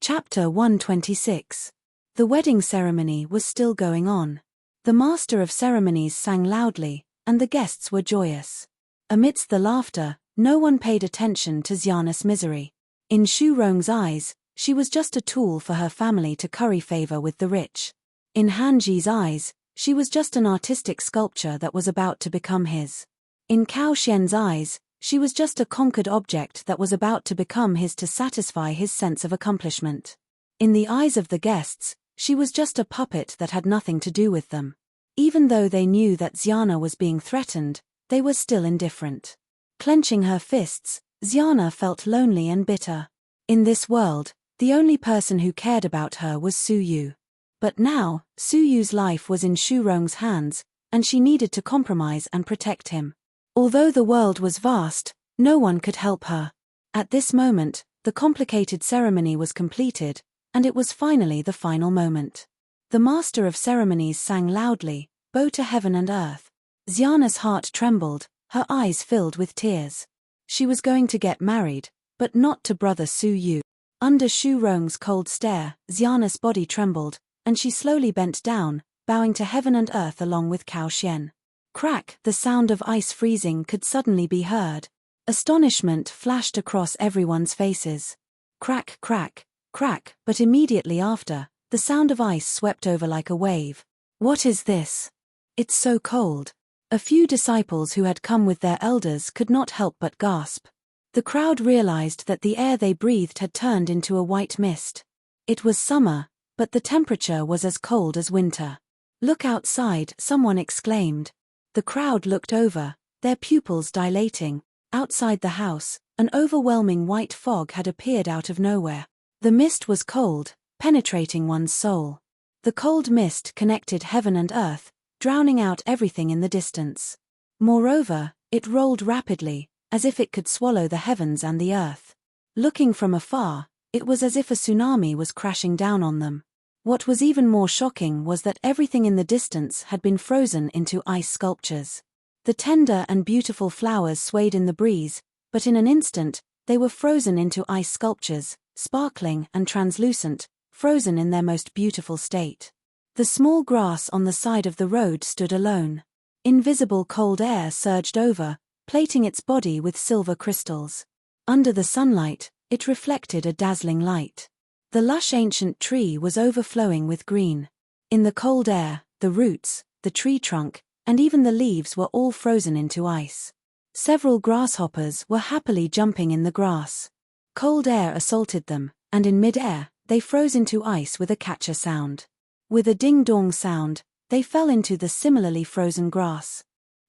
Chapter 126. The wedding ceremony was still going on. The master of ceremonies sang loudly, and the guests were joyous. Amidst the laughter, no one paid attention to Xiana's misery. In Shu Rong's eyes, she was just a tool for her family to curry favor with the rich. In Han Ji's eyes, she was just an artistic sculpture that was about to become his. In Cao Xian's eyes, she was just a conquered object that was about to become his to satisfy his sense of accomplishment. In the eyes of the guests, she was just a puppet that had nothing to do with them. Even though they knew that Xiana was being threatened, they were still indifferent. Clenching her fists, Xiana felt lonely and bitter. In this world, the only person who cared about her was Su Yu. But now, Su Yu's life was in Shu Rong's hands, and she needed to compromise and protect him. Although the world was vast, no one could help her. At this moment, the complicated ceremony was completed, and it was finally the final moment. The master of ceremonies sang loudly, "Bow to heaven and earth." Xiana's heart trembled, her eyes filled with tears. She was going to get married, but not to brother Su Yu. Under Shu Rong's cold stare, Xiana's body trembled, and she slowly bent down, bowing to heaven and earth along with Cao Xian. Crack! The sound of ice freezing could suddenly be heard. Astonishment flashed across everyone's faces. Crack, crack, crack, but immediately after, the sound of ice swept over like a wave. What is this? It's so cold. A few disciples who had come with their elders could not help but gasp. The crowd realized that the air they breathed had turned into a white mist. It was summer, but the temperature was as cold as winter. "Look outside," someone exclaimed. The crowd looked over, their pupils dilating. Outside the house, an overwhelming white fog had appeared out of nowhere. The mist was cold, penetrating one's soul. The cold mist connected heaven and earth, drowning out everything in the distance. Moreover, it rolled rapidly, as if it could swallow the heavens and the earth. Looking from afar, it was as if a tsunami was crashing down on them. What was even more shocking was that everything in the distance had been frozen into ice sculptures. The tender and beautiful flowers swayed in the breeze, but in an instant, they were frozen into ice sculptures, sparkling and translucent, frozen in their most beautiful state. The small grass on the side of the road stood alone. Invisible cold air surged over, plating its body with silver crystals. Under the sunlight, it reflected a dazzling light. The lush ancient tree was overflowing with green. In the cold air, the roots, the tree trunk, and even the leaves were all frozen into ice. Several grasshoppers were happily jumping in the grass. Cold air assaulted them, and in mid-air, they froze into ice with a catcher sound. With a ding-dong sound, they fell into the similarly frozen grass.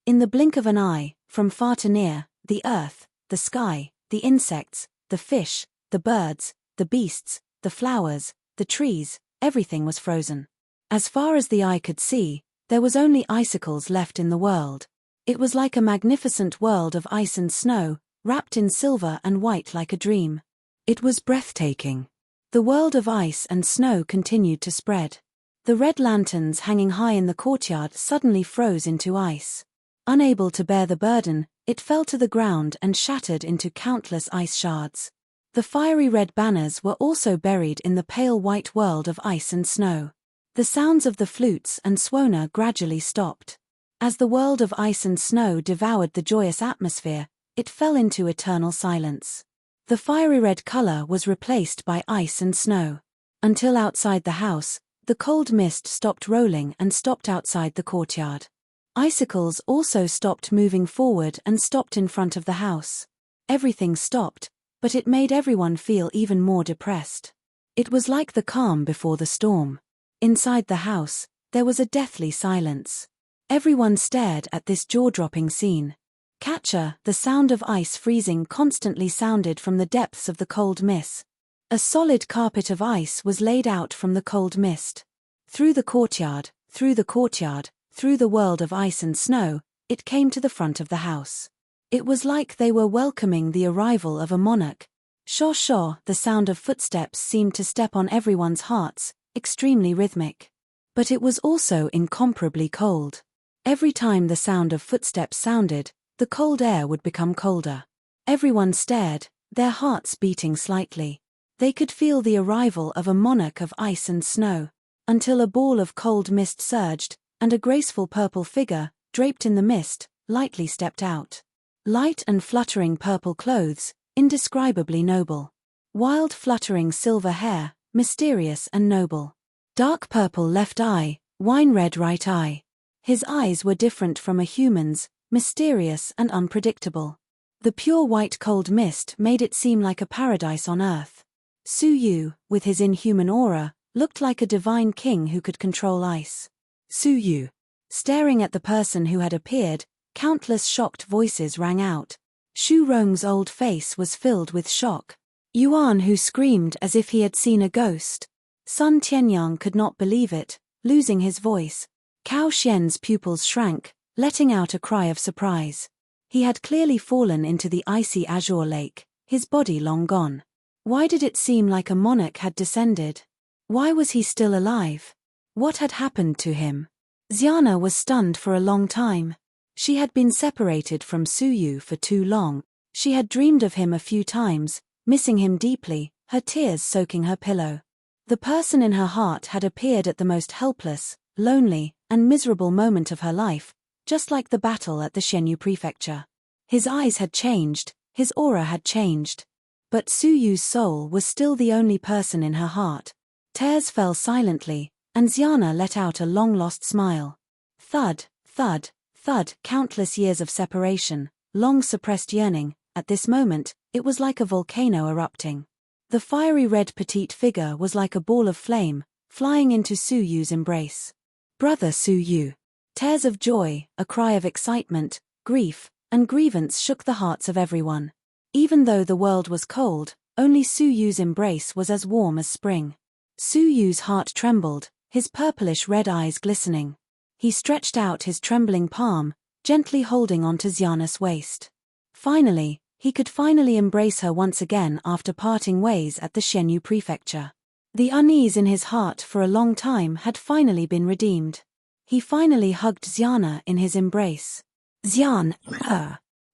In the blink of an eye, from far to near, the earth, the sky, the insects, the fish, the birds, the beasts, the flowers, the trees, everything was frozen. As far as the eye could see, there was only icicles left in the world. It was like a magnificent world of ice and snow, wrapped in silver and white like a dream. It was breathtaking. The world of ice and snow continued to spread. The red lanterns hanging high in the courtyard suddenly froze into ice. Unable to bear the burden, it fell to the ground and shattered into countless ice shards. The fiery red banners were also buried in the pale white world of ice and snow. The sounds of the flutes and swana gradually stopped. As the world of ice and snow devoured the joyous atmosphere, it fell into eternal silence. The fiery red color was replaced by ice and snow. Until outside the house, the cold mist stopped rolling and stopped outside the courtyard. Icicles also stopped moving forward and stopped in front of the house. Everything stopped, but it made everyone feel even more depressed. It was like the calm before the storm. Inside the house, there was a deathly silence. Everyone stared at this jaw-dropping scene. Catcher, the sound of ice freezing constantly sounded from the depths of the cold mist. A solid carpet of ice was laid out from the cold mist. Through the courtyard, through the courtyard, through the world of ice and snow, it came to the front of the house. It was like they were welcoming the arrival of a monarch. Shaw, the sound of footsteps seemed to step on everyone's hearts, extremely rhythmic. But it was also incomparably cold. Every time the sound of footsteps sounded, the cold air would become colder. Everyone stared, their hearts beating slightly. They could feel the arrival of a monarch of ice and snow, until a ball of cold mist surged, and a graceful purple figure, draped in the mist, lightly stepped out. Light and fluttering purple clothes, indescribably noble. Wild fluttering silver hair, mysterious and noble. Dark purple left eye, wine-red right eye. His eyes were different from a human's, mysterious and unpredictable. The pure white cold mist made it seem like a paradise on earth. Su Yu, with his inhuman aura, looked like a divine king who could control ice. Su Yu. Staring at the person who had appeared, countless shocked voices rang out. Shu Rong's old face was filled with shock. Yuan, who screamed as if he had seen a ghost. Sun Tianyang could not believe it, losing his voice. Cao Xian's pupils shrank, letting out a cry of surprise. He had clearly fallen into the icy azure lake, his body long gone. Why did it seem like a monarch had descended? Why was he still alive? What had happened to him? Xiana was stunned for a long time. She had been separated from Su Yu for too long. She had dreamed of him a few times, missing him deeply, her tears soaking her pillow. The person in her heart had appeared at the most helpless, lonely, and miserable moment of her life, just like the battle at the Xianyu prefecture. His eyes had changed, his aura had changed. But Su Yu's soul was still the only person in her heart. Tears fell silently, and Xiana let out a long-lost smile. Thud, thud, thud, countless years of separation, long-suppressed yearning. At this moment, it was like a volcano erupting. The fiery red petite figure was like a ball of flame, flying into Su Yu's embrace. Brother Su Yu. Tears of joy, a cry of excitement, grief, and grievance shook the hearts of everyone. Even though the world was cold, only Su Yu's embrace was as warm as spring. Su Yu's heart trembled, his purplish red eyes glistening. He stretched out his trembling palm, gently holding onto Xiana's waist. Finally, he could embrace her once again after parting ways at the Xianyu prefecture. The unease in his heart for a long time had finally been redeemed. He finally hugged Xiana in his embrace. Xian,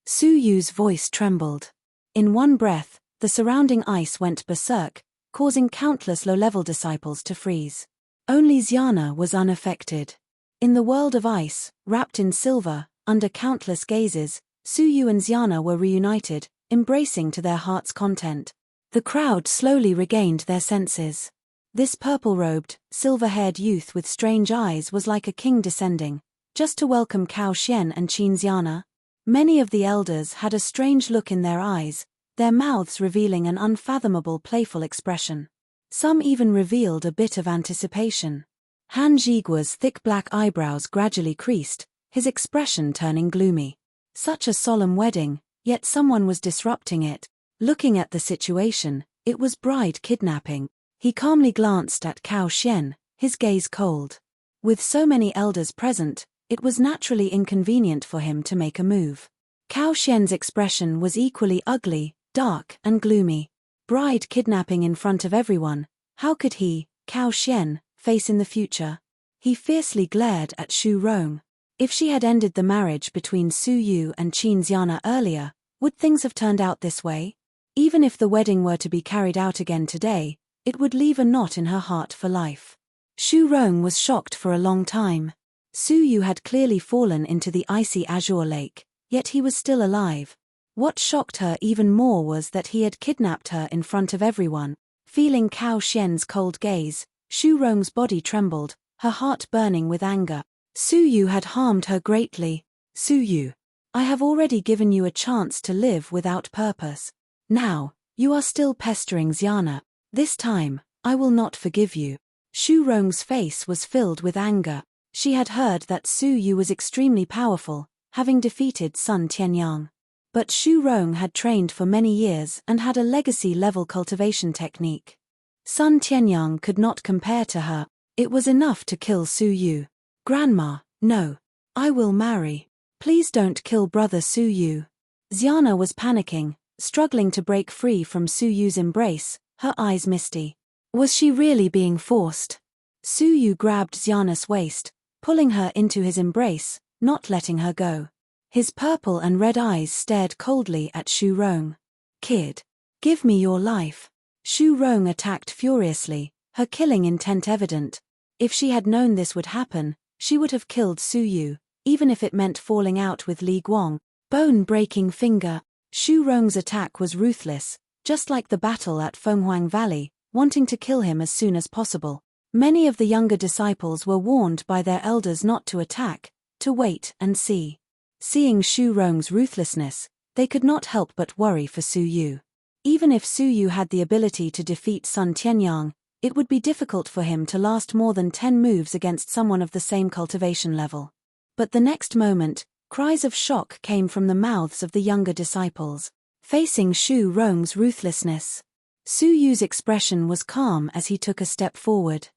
Su Yu's voice trembled. In one breath, the surrounding ice went berserk, causing countless low-level disciples to freeze. Only Xiana was unaffected. In the world of ice, wrapped in silver, under countless gazes, Su Yu and Xiana were reunited, embracing to their heart's content. The crowd slowly regained their senses. This purple-robed, silver-haired youth with strange eyes was like a king descending, just to welcome Cao Xian and Qin Xiana. Many of the elders had a strange look in their eyes, their mouths revealing an unfathomable playful expression. Some even revealed a bit of anticipation. Han Jigua's thick black eyebrows gradually creased, his expression turning gloomy. Such a solemn wedding, yet someone was disrupting it. Looking at the situation, it was bride kidnapping. He calmly glanced at Cao Xian, his gaze cold. With so many elders present, it was naturally inconvenient for him to make a move. Cao Xian's expression was equally ugly, dark and gloomy. Bride kidnapping in front of everyone, how could he, Cao Xian, face in the future? He fiercely glared at Shu Rong. If she had ended the marriage between Su Yu and Qin Xiana earlier, would things have turned out this way? Even if the wedding were to be carried out again today, it would leave a knot in her heart for life. Shu Rong was shocked for a long time. Su Yu had clearly fallen into the icy azure lake, yet he was still alive. What shocked her even more was that he had kidnapped her in front of everyone. Feeling Cao Xian's cold gaze, Shu Rong's body trembled, her heart burning with anger. Su Yu had harmed her greatly. Su Yu, I have already given you a chance to live without purpose. Now, you are still pestering Xiana. This time, I will not forgive you. Shu Rong's face was filled with anger. She had heard that Su Yu was extremely powerful, having defeated Sun Tianyang. But Shu Rong had trained for many years and had a legacy-level cultivation technique. Sun Tianyang could not compare to her. It was enough to kill Su Yu. Grandma, no. I will marry. Please don't kill brother Su Yu. Xiana was panicking, struggling to break free from Su Yu's embrace, her eyes misty. Was she really being forced? Su Yu grabbed Xiana's waist, pulling her into his embrace, not letting her go. His purple and red eyes stared coldly at Shu Rong. Kid, give me your life. Xu Rong attacked furiously, her killing intent evident. If she had known this would happen, she would have killed Su Yu, even if it meant falling out with Li Guang. Bone-breaking finger. Xu Rong's attack was ruthless, just like the battle at Fenghuang Valley, wanting to kill him as soon as possible. Many of the younger disciples were warned by their elders not to attack, to wait and see. Seeing Xu Rong's ruthlessness, they could not help but worry for Su Yu. Even if Su Yu had the ability to defeat Sun Tianyang, it would be difficult for him to last more than 10 moves against someone of the same cultivation level. But the next moment, cries of shock came from the mouths of the younger disciples, facing Xu Rong's ruthlessness. Su Yu's expression was calm as he took a step forward.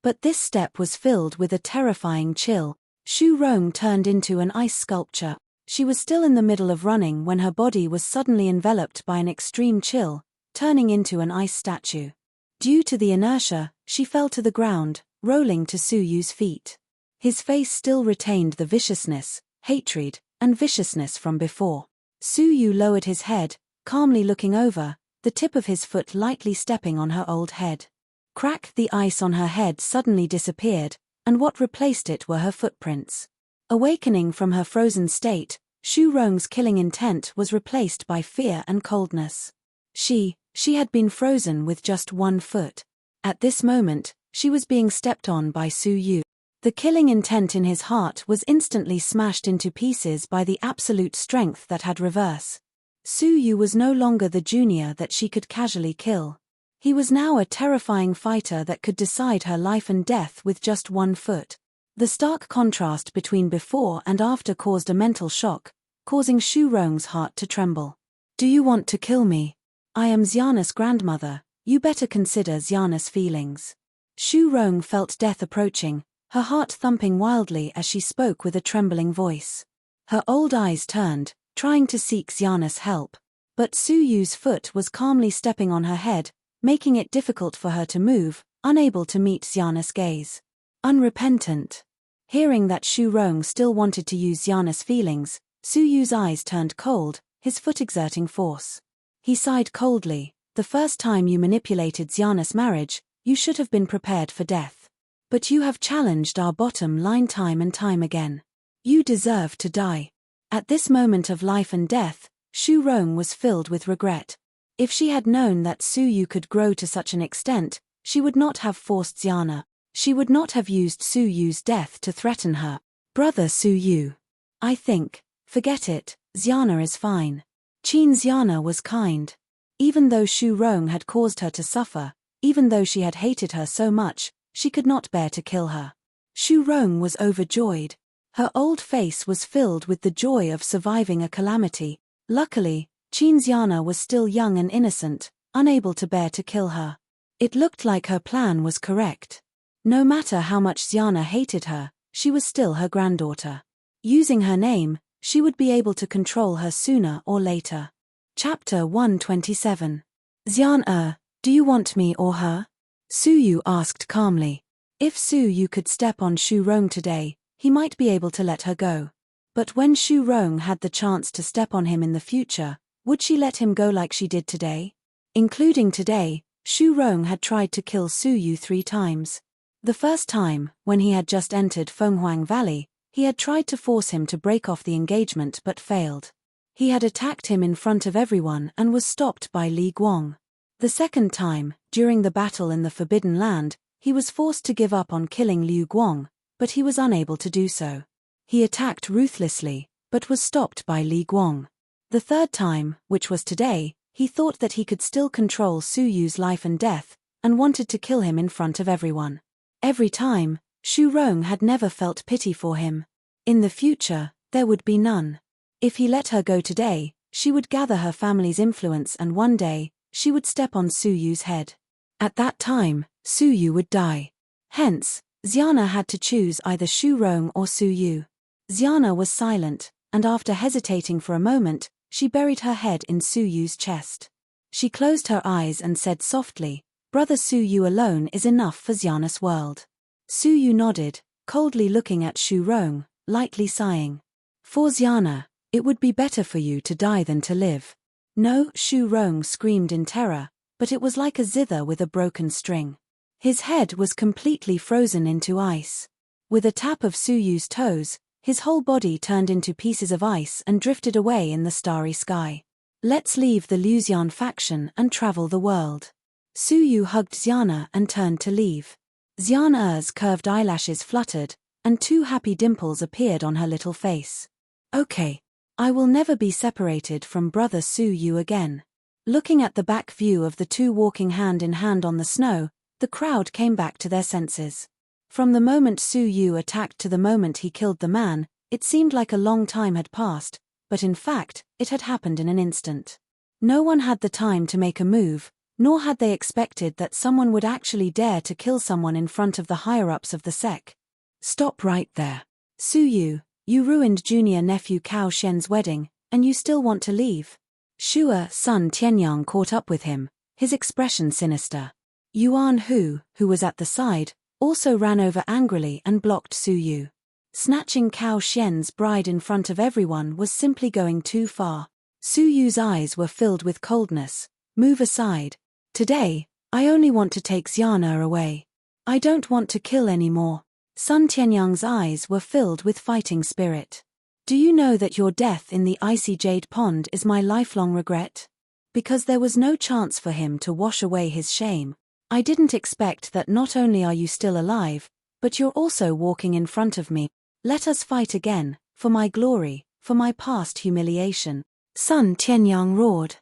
But this step was filled with a terrifying chill. Xu Rong turned into an ice sculpture. She was still in the middle of running when her body was suddenly enveloped by an extreme chill, turning into an ice statue. Due to the inertia, she fell to the ground, rolling to Su Yu's feet. His face still retained the viciousness, hatred, and viciousness from before. Su Yu lowered his head, calmly looking over, the tip of his foot lightly stepping on her old head. Crack! The ice on her head suddenly disappeared, and what replaced it were her footprints. Awakening from her frozen state, Xu Rong's killing intent was replaced by fear and coldness. She had been frozen with just one foot. At this moment, she was being stepped on by Su Yu. The killing intent in his heart was instantly smashed into pieces by the absolute strength that had reverse. Su Yu was no longer the junior that she could casually kill. He was now a terrifying fighter that could decide her life and death with just one foot. The stark contrast between before and after caused a mental shock, causing Xu Rong's heart to tremble. Do you want to kill me? I am Xiana's grandmother, you better consider Xiana's feelings. Xu Rong felt death approaching, her heart thumping wildly as she spoke with a trembling voice. Her old eyes turned, trying to seek Xiana's help. But Su Yu's foot was calmly stepping on her head, making it difficult for her to move, unable to meet Xiana's gaze. Unrepentant. Hearing that Xu Rong still wanted to use Xiana's feelings, Su Yu's eyes turned cold, his foot exerting force. He sighed coldly. The first time you manipulated Xiana's marriage, you should have been prepared for death. But you have challenged our bottom line time and time again. You deserve to die. At this moment of life and death, Xu Rong was filled with regret. If she had known that Su Yu could grow to such an extent, she would not have forced Xiana. She would not have used Su Yu's death to threaten her. Brother Su Yu. I think, forget it, Xiana is fine. Qin Xiana was kind. Even though Xu Rong had caused her to suffer, even though she had hated her so much, she could not bear to kill her. Xu Rong was overjoyed. Her old face was filled with the joy of surviving a calamity. Luckily, Qin Xiana was still young and innocent, unable to bear to kill her. It looked like her plan was correct. No matter how much Xiana hated her, she was still her granddaughter. Using her name, she would be able to control her sooner or later. Chapter 127. Xiana, do you want me or her? Su Yu asked calmly. If Su Yu could step on Xu Rong today, he might be able to let her go. But when Xu Rong had the chance to step on him in the future, would she let him go like she did today? Including today, Xu Rong had tried to kill Su Yu 3 times. The first time, when he had just entered Fenghuang Valley, he had tried to force him to break off the engagement but failed. He had attacked him in front of everyone and was stopped by Li Guang. The second time, during the battle in the Forbidden Land, he was forced to give up on killing Liu Guang, but he was unable to do so. He attacked ruthlessly, but was stopped by Li Guang. The third time, which was today, he thought that he could still control Su Yu's life and death, and wanted to kill him in front of everyone. Every time, Xu Rong had never felt pity for him. In the future, there would be none. If he let her go today, she would gather her family's influence and one day, she would step on Su Yu's head. At that time, Su Yu would die. Hence, Xiana had to choose either Xu Rong or Su Yu. Xiana was silent, and after hesitating for a moment, she buried her head in Su Yu's chest. She closed her eyes and said softly, "Brother Su Yu alone is enough for Xiana's world." Su Yu nodded, coldly looking at Xu Rong, lightly sighing. "For Xiana, it would be better for you to die than to live." "No," Xu Rong screamed in terror, but it was like a zither with a broken string. His head was completely frozen into ice. With a tap of Suyu's toes, his whole body turned into pieces of ice and drifted away in the starry sky. Let's leave the Luxian faction and travel the world. Suyu hugged Xiana and turned to leave. Xiana's curved eyelashes fluttered, and 2 happy dimples appeared on her little face. Okay. I will never be separated from brother Suyu again. Looking at the back view of the 2 walking hand in hand on the snow, the crowd came back to their senses. From the moment Suyu attacked to the moment he killed the man, it seemed like a long time had passed, but in fact, it had happened in an instant. No one had the time to make a move, nor had they expected that someone would actually dare to kill someone in front of the higher-ups of the sect. Stop right there. Suyu, you ruined junior nephew Cao Shen's wedding, and you still want to leave? Shu'er Sun Tianyang caught up with him, his expression sinister. Yuan who was at the side, also ran over angrily and blocked Suyu. Snatching Cao Shen's bride in front of everyone was simply going too far. Suyu's eyes were filled with coldness. Move aside. Today, I only want to take Xiana away. I don't want to kill anymore. Sun Tianyang's eyes were filled with fighting spirit. Do you know that your death in the icy jade pond is my lifelong regret? Because there was no chance for him to wash away his shame. I didn't expect that not only are you still alive, but you're also walking in front of me. Let us fight again, for my glory, for my past humiliation. Sun Tianyang roared.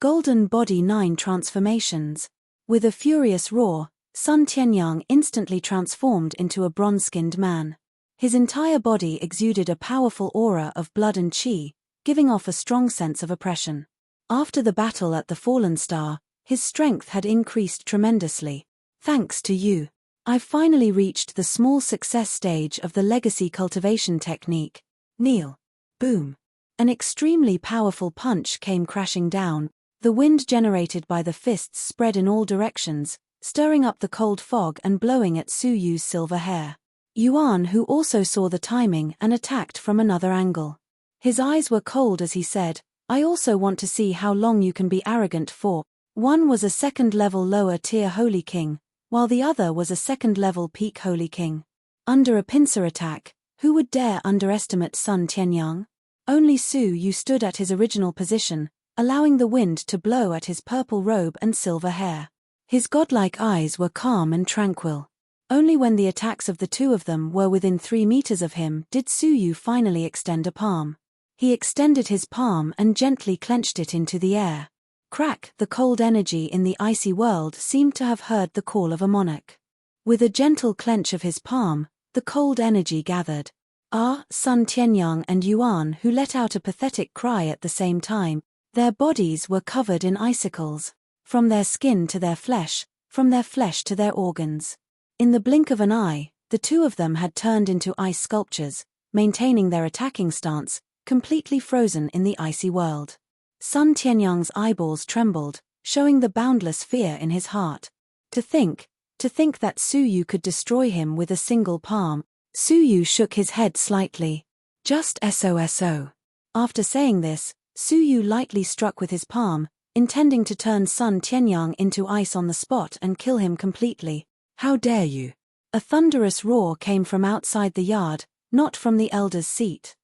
Golden body 9 transformations. With a furious roar, Sun Tianyang instantly transformed into a bronze-skinned man. His entire body exuded a powerful aura of blood and qi, giving off a strong sense of oppression. After the battle at the Fallen Star, his strength had increased tremendously. Thanks to you, I've finally reached the small success stage of the legacy cultivation technique. Kneel. Boom. An extremely powerful punch came crashing down. The wind generated by the fists spread in all directions, stirring up the cold fog and blowing at Suyu's silver hair. Yuan who also saw the timing and attacked from another angle. His eyes were cold as he said, I also want to see how long you can be arrogant for. One was a second-level lower-tier Holy King, while the other was a second-level peak Holy King. Under a pincer attack, who would dare underestimate Sun Tianyang? Only Suyu stood at his original position, allowing the wind to blow at his purple robe and silver hair. His godlike eyes were calm and tranquil. Only when the attacks of the 2 of them were within 3 meters of him did Suyu finally extend a palm. He extended his palm and gently clenched it into the air. Crack! The cold energy in the icy world seemed to have heard the call of a monarch. With a gentle clench of his palm, the cold energy gathered. Sun Tianyang and Yuan who let out a pathetic cry at the same time. Their bodies were covered in icicles. From their skin to their flesh, from their flesh to their organs. In the blink of an eye, the 2 of them had turned into ice sculptures, maintaining their attacking stance, completely frozen in the icy world. Sun Tianyang's eyeballs trembled, showing the boundless fear in his heart. To think that Suyu could destroy him with a single palm. Suyu shook his head slightly. Just SOSO. After saying this, Suyu lightly struck with his palm, intending to turn Sun Tianyang into ice on the spot and kill him completely. How dare you? A thunderous roar came from outside the yard, not from the elder's seat.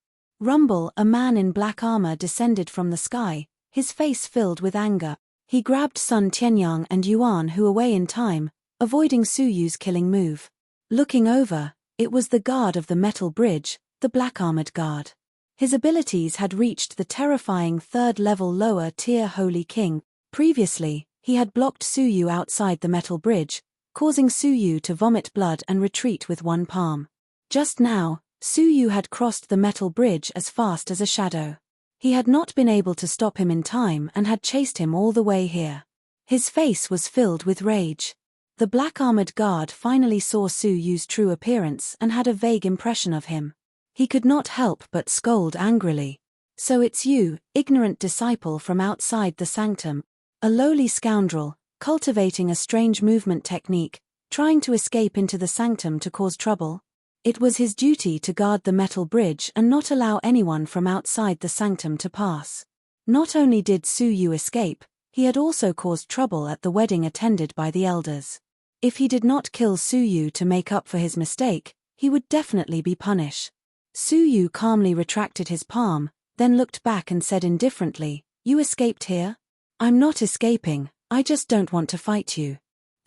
Rumble, a man in black armor, descended from the sky, his face filled with anger. He grabbed Sun Tianyang and Yuan who away in time, avoiding Suyu's killing move. Looking over, it was the guard of the metal bridge, the black-armored guard. His abilities had reached the terrifying 3rd-level lower-tier Holy King. Previously, he had blocked Suyu outside the metal bridge, causing Suyu to vomit blood and retreat with one palm. Just now, Suyu had crossed the metal bridge as fast as a shadow. He had not been able to stop him in time and had chased him all the way here. His face was filled with rage. The black-armored guard finally saw Suyu's true appearance and had a vague impression of him. He could not help but scold angrily. So it's you, ignorant disciple from outside the sanctum, a lowly scoundrel, cultivating a strange movement technique, trying to escape into the sanctum to cause trouble? It was his duty to guard the metal bridge and not allow anyone from outside the sanctum to pass. Not only did Suyu escape, he had also caused trouble at the wedding attended by the elders. If he did not kill Su Yu to make up for his mistake, he would definitely be punished. Su Yu calmly retracted his palm, then looked back and said indifferently, "You escaped here?" "I'm not escaping, I just don't want to fight you."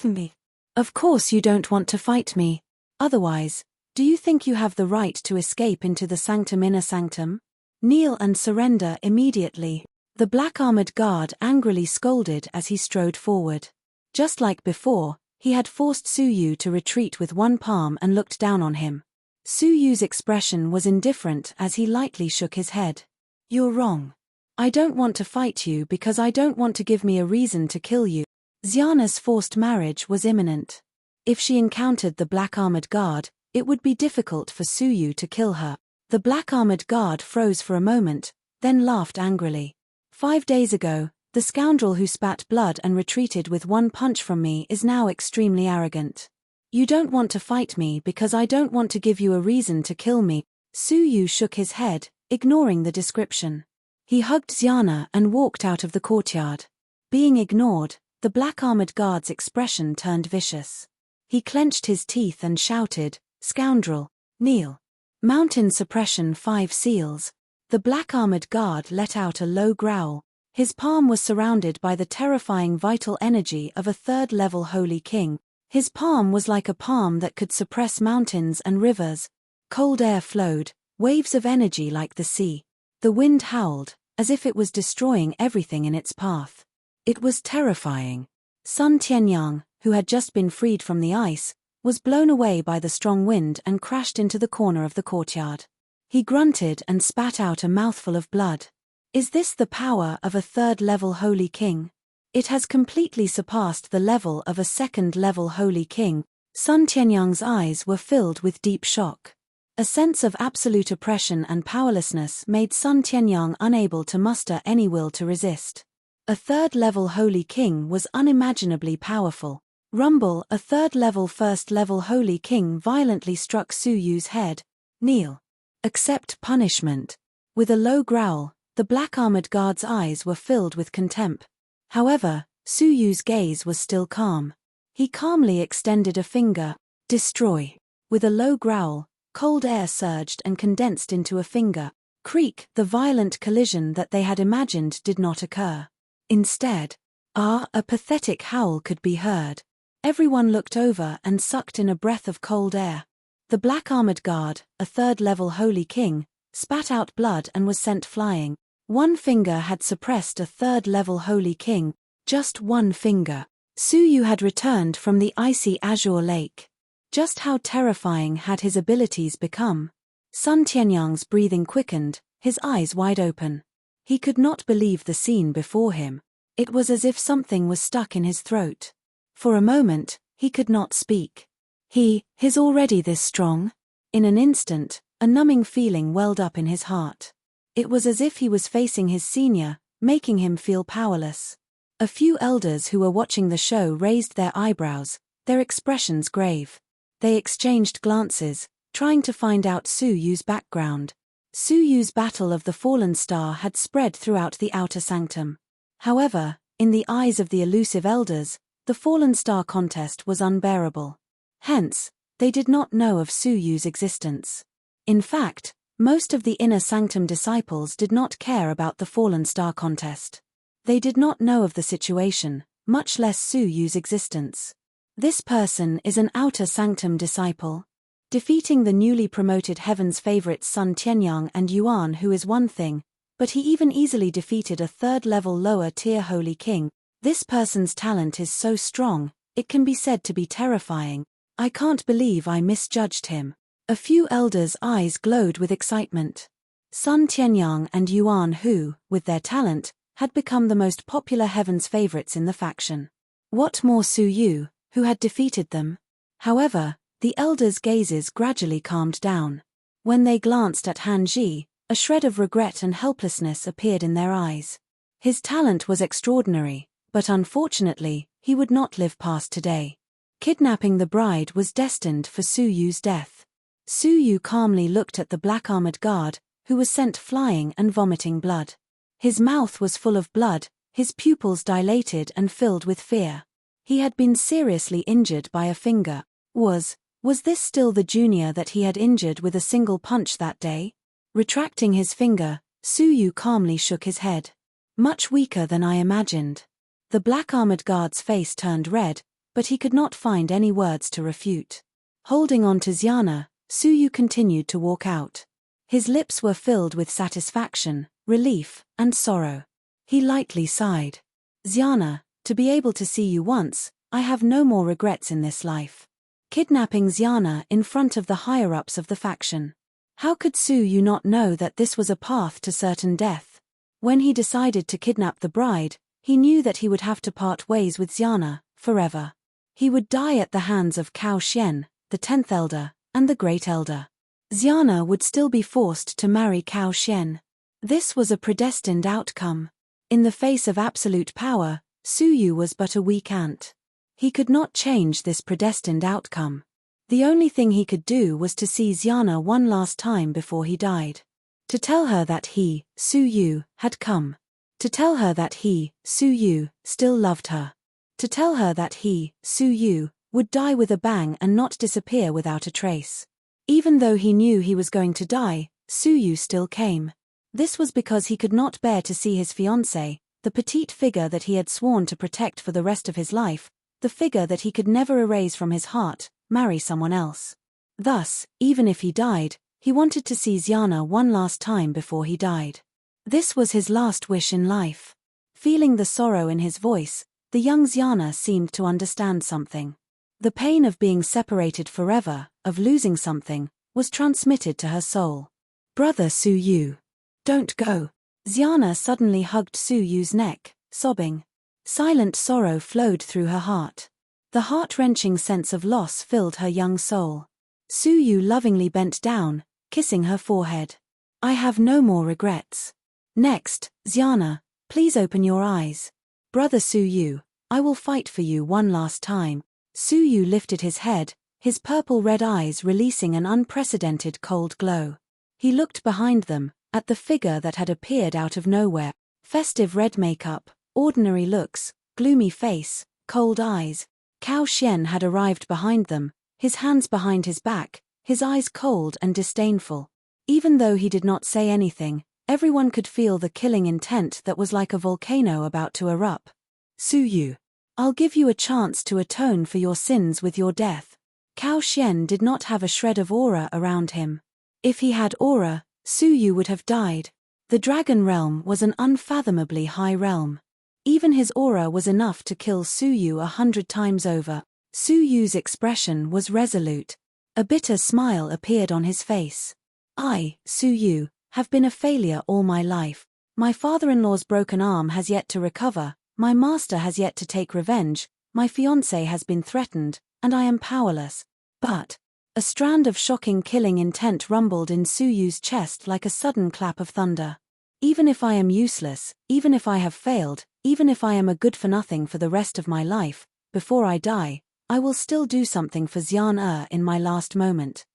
"Me? Of course you don't want to fight me. Otherwise, do you think you have the right to escape into the sanctum inner sanctum? Kneel and surrender immediately." The black-armored guard angrily scolded as he strode forward. Just like before, he had forced Su Yu to retreat with one palm and looked down on him. Su Yu's expression was indifferent as he lightly shook his head. "You're wrong. I don't want to fight you because I don't want to give me a reason to kill you." Xiana's forced marriage was imminent. If she encountered the black-armored guard, it would be difficult for Su Yu to kill her. The black-armored guard froze for a moment, then laughed angrily. 5 days ago, the scoundrel who spat blood and retreated with one punch from me is now extremely arrogant. You don't want to fight me because I don't want to give you a reason to kill me. Su Yu shook his head, ignoring the description. He hugged Xiana and walked out of the courtyard. Being ignored, the black-armored guard's expression turned vicious. He clenched his teeth and shouted, "Scoundrel, kneel." Mountain suppression 5 seals. The black-armored guard let out a low growl. His palm was surrounded by the terrifying vital energy of a 3rd-level holy king. His palm was like a palm that could suppress mountains and rivers. Cold air flowed, waves of energy like the sea. The wind howled, as if it was destroying everything in its path. It was terrifying. Sun Tianyang, who had just been freed from the ice, was blown away by the strong wind and crashed into the corner of the courtyard. He grunted and spat out a mouthful of blood. Is this the power of a 3rd-level holy king? It has completely surpassed the level of a 2nd-level holy king. Sun Tianyang's eyes were filled with deep shock. A sense of absolute oppression and powerlessness made Sun Tianyang unable to muster any will to resist. A 3rd-level holy king was unimaginably powerful. Rumble, a 3rd-level 1st-level holy king violently struck Su Yu's head. "Kneel. Accept punishment." With a low growl, the black-armored guard's eyes were filled with contempt. However, Su Yu's gaze was still calm. He calmly extended a finger. "Destroy." With a low growl, cold air surged and condensed into a finger. Creak, the violent collision that they had imagined did not occur. Instead, a pathetic howl could be heard. Everyone looked over and sucked in a breath of cold air. The black-armored guard, a 3rd-level holy king, spat out blood and was sent flying. One finger had suppressed a 3rd-level holy king, just one finger. Su Yu had returned from the icy azure lake. Just how terrifying had his abilities become? Sun Tianyang's breathing quickened, his eyes wide open. He could not believe the scene before him. It was as if something was stuck in his throat. For a moment, he could not speak. He's already this strong? In an instant, a numbing feeling welled up in his heart. It was as if he was facing his senior, making him feel powerless. A few elders who were watching the show raised their eyebrows, their expressions grave. They exchanged glances, trying to find out Su Yu's background. Su Yu's battle of the fallen star had spread throughout the outer sanctum. However, in the eyes of the elusive elders, the fallen star contest was unbearable. Hence, they did not know of Su Yu's existence. In fact, most of the inner sanctum disciples did not care about the fallen star contest. They did not know of the situation, much less Su Yu's existence. This person is an outer sanctum disciple. Defeating the newly promoted heaven's favorites Sun Tianyang and Yuan, who is one thing, but he even easily defeated a 3rd-level lower-tier holy king. This person's talent is so strong, it can be said to be terrifying. I can't believe I misjudged him. A few elders' eyes glowed with excitement. Sun Tianyang and Yuan, who, with their talent, had become the most popular heaven's favorites in the faction. What more Su Yu, who had defeated them? However, the elders' gazes gradually calmed down. When they glanced at Han Ji, a shred of regret and helplessness appeared in their eyes. His talent was extraordinary, but unfortunately, he would not live past today. Kidnapping the bride was destined for Su Yu's death. Su Yu calmly looked at the black-armored guard, who was sent flying and vomiting blood. His mouth was full of blood, His pupils dilated and filled with fear. He had been seriously injured by a finger. Was this still the junior that he had injured with a single punch that day? Retracting his finger, Suyu calmly shook his head. Much weaker than I imagined. The black-armored guard's face turned red, but he could not find any words to refute. Holding on to Xiana, Suyu continued to walk out. His lips were filled with satisfaction, relief, and sorrow. He lightly sighed. Xiana, to be able to see you once, I have no more regrets in this life. Kidnapping Xiana in front of the higher-ups of the faction. How could Suyu not know that this was a path to certain death? When he decided to kidnap the bride, he knew that he would have to part ways with Xiana, forever. He would die at the hands of Cao Xian, the 10th Elder, and the Great Elder. Xiana would still be forced to marry Cao Xian. This was a predestined outcome. In the face of absolute power, Suyu was but a weak ant. He could not change this predestined outcome. The only thing he could do was to see Xiana one last time before he died. To tell her that he, Suyu, had come. To tell her that he, Suyu, still loved her. To tell her that he, Suyu, would die with a bang and not disappear without a trace. Even though he knew he was going to die, Suyu still came. This was because he could not bear to see his fiancée, the petite figure that he had sworn to protect for the rest of his life, the figure that he could never erase from his heart, marry someone else. Thus, even if he died, he wanted to see Xiana one last time before he died. This was his last wish in life. Feeling the sorrow in his voice, the young Xiana seemed to understand something. The pain of being separated forever, of losing something, was transmitted to her soul. Brother Suyu. Don't go. Xiana suddenly hugged Suyu's neck, sobbing. Silent sorrow flowed through her heart. The heart-wrenching sense of loss filled her young soul. Suyu lovingly bent down, kissing her forehead. I have no more regrets. Next, Xiana, please open your eyes. Brother Suyu, I will fight for you one last time. Suyu lifted his head, his purple-red eyes releasing an unprecedented cold glow. He looked behind them, at the figure that had appeared out of nowhere. Festive red makeup, ordinary looks, gloomy face, cold eyes. Cao Xian had arrived behind them, his hands behind his back, his eyes cold and disdainful. Even though he did not say anything, everyone could feel the killing intent that was like a volcano about to erupt. Suyu, I'll give you a chance to atone for your sins with your death. Cao Xian did not have a shred of aura around him. If he had aura, Suyu would have died. The dragon realm was an unfathomably high realm. Even his aura was enough to kill Suyu 100 times over. Suyu's expression was resolute. A bitter smile appeared on his face. I, Suyu, have been a failure all my life. My father-in-law's broken arm has yet to recover, my master has yet to take revenge, my fiancé has been threatened, and I am powerless. But a strand of shocking killing intent rumbled in Suyu's chest like a sudden clap of thunder. Even if I am useless, even if I have failed, even if I am a good-for-nothing for the rest of my life, before I die, I will still do something for Xian in my last moment.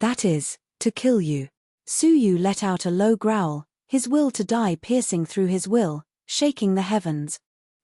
That is, to kill you. Suyu let out a low growl, his will to die piercing through his will, shaking the heavens.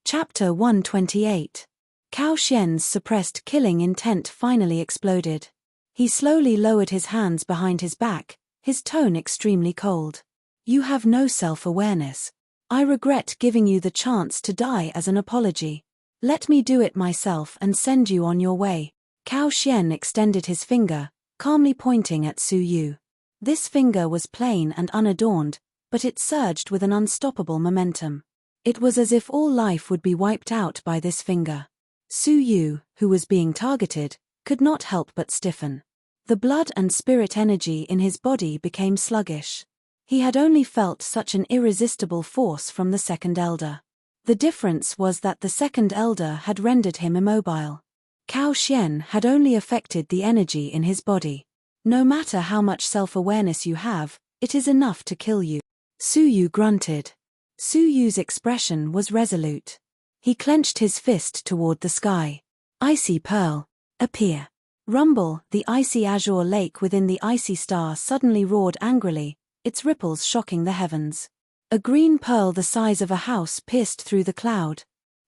Chapter 128. Cao Xian's suppressed killing intent finally exploded. He slowly lowered his hands behind his back, his tone extremely cold. You have no self-awareness. I regret giving you the chance to die as an apology. Let me do it myself and send you on your way. Cao Xian extended his finger, calmly pointing at Suyu. This finger was plain and unadorned, but it surged with an unstoppable momentum. It was as if all life would be wiped out by this finger. Suyu, who was being targeted, could not help but stiffen. The blood and spirit energy in his body became sluggish. He had only felt such an irresistible force from the second elder. The difference was that the second elder had rendered him immobile. Cao Xian had only affected the energy in his body. No matter how much self-awareness you have, it is enough to kill you. Suyu grunted. Suyu's expression was resolute. He clenched his fist toward the sky. Icy pearl. Appear. Rumble, the icy azure lake within the icy star suddenly roared angrily, its ripples shocking the heavens. A green pearl the size of a house pierced through the cloud.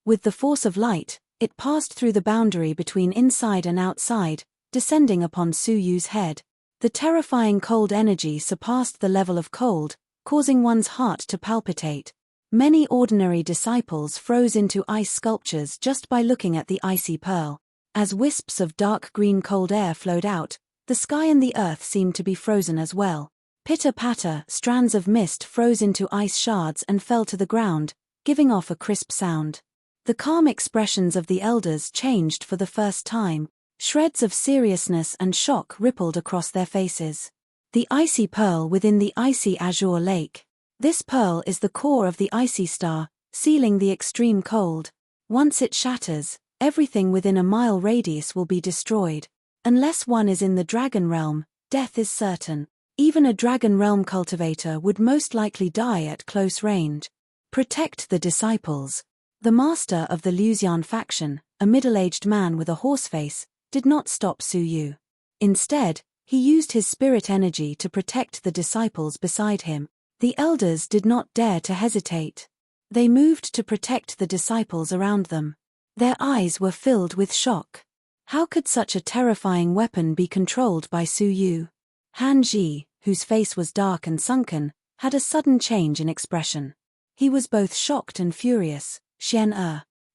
With the force of light, it passed through the boundary between inside and outside, descending upon Su Yu's head. The terrifying cold energy surpassed the level of cold, causing one's heart to palpitate. Many ordinary disciples froze into ice sculptures just by looking at the icy pearl. As wisps of dark green cold air flowed out, the sky and the earth seemed to be frozen as well. Pitter-patter, strands of mist froze into ice shards and fell to the ground, giving off a crisp sound. The calm expressions of the elders changed for the first time. Shreds of seriousness and shock rippled across their faces. The icy pearl within the icy azure lake. This pearl is the core of the icy star, sealing the extreme cold. Once it shatters, everything within a mile radius will be destroyed. Unless one is in the dragon realm, death is certain. Even a dragon realm cultivator would most likely die at close range. Protect the disciples. The master of the Luxian faction, a middle-aged man with a horse face, did not stop Su Yu. Instead, he used his spirit energy to protect the disciples beside him. The elders did not dare to hesitate. They moved to protect the disciples around them. Their eyes were filled with shock. How could such a terrifying weapon be controlled by Su Yu? Han Ji, whose face was dark and sunken, had a sudden change in expression. He was both shocked and furious.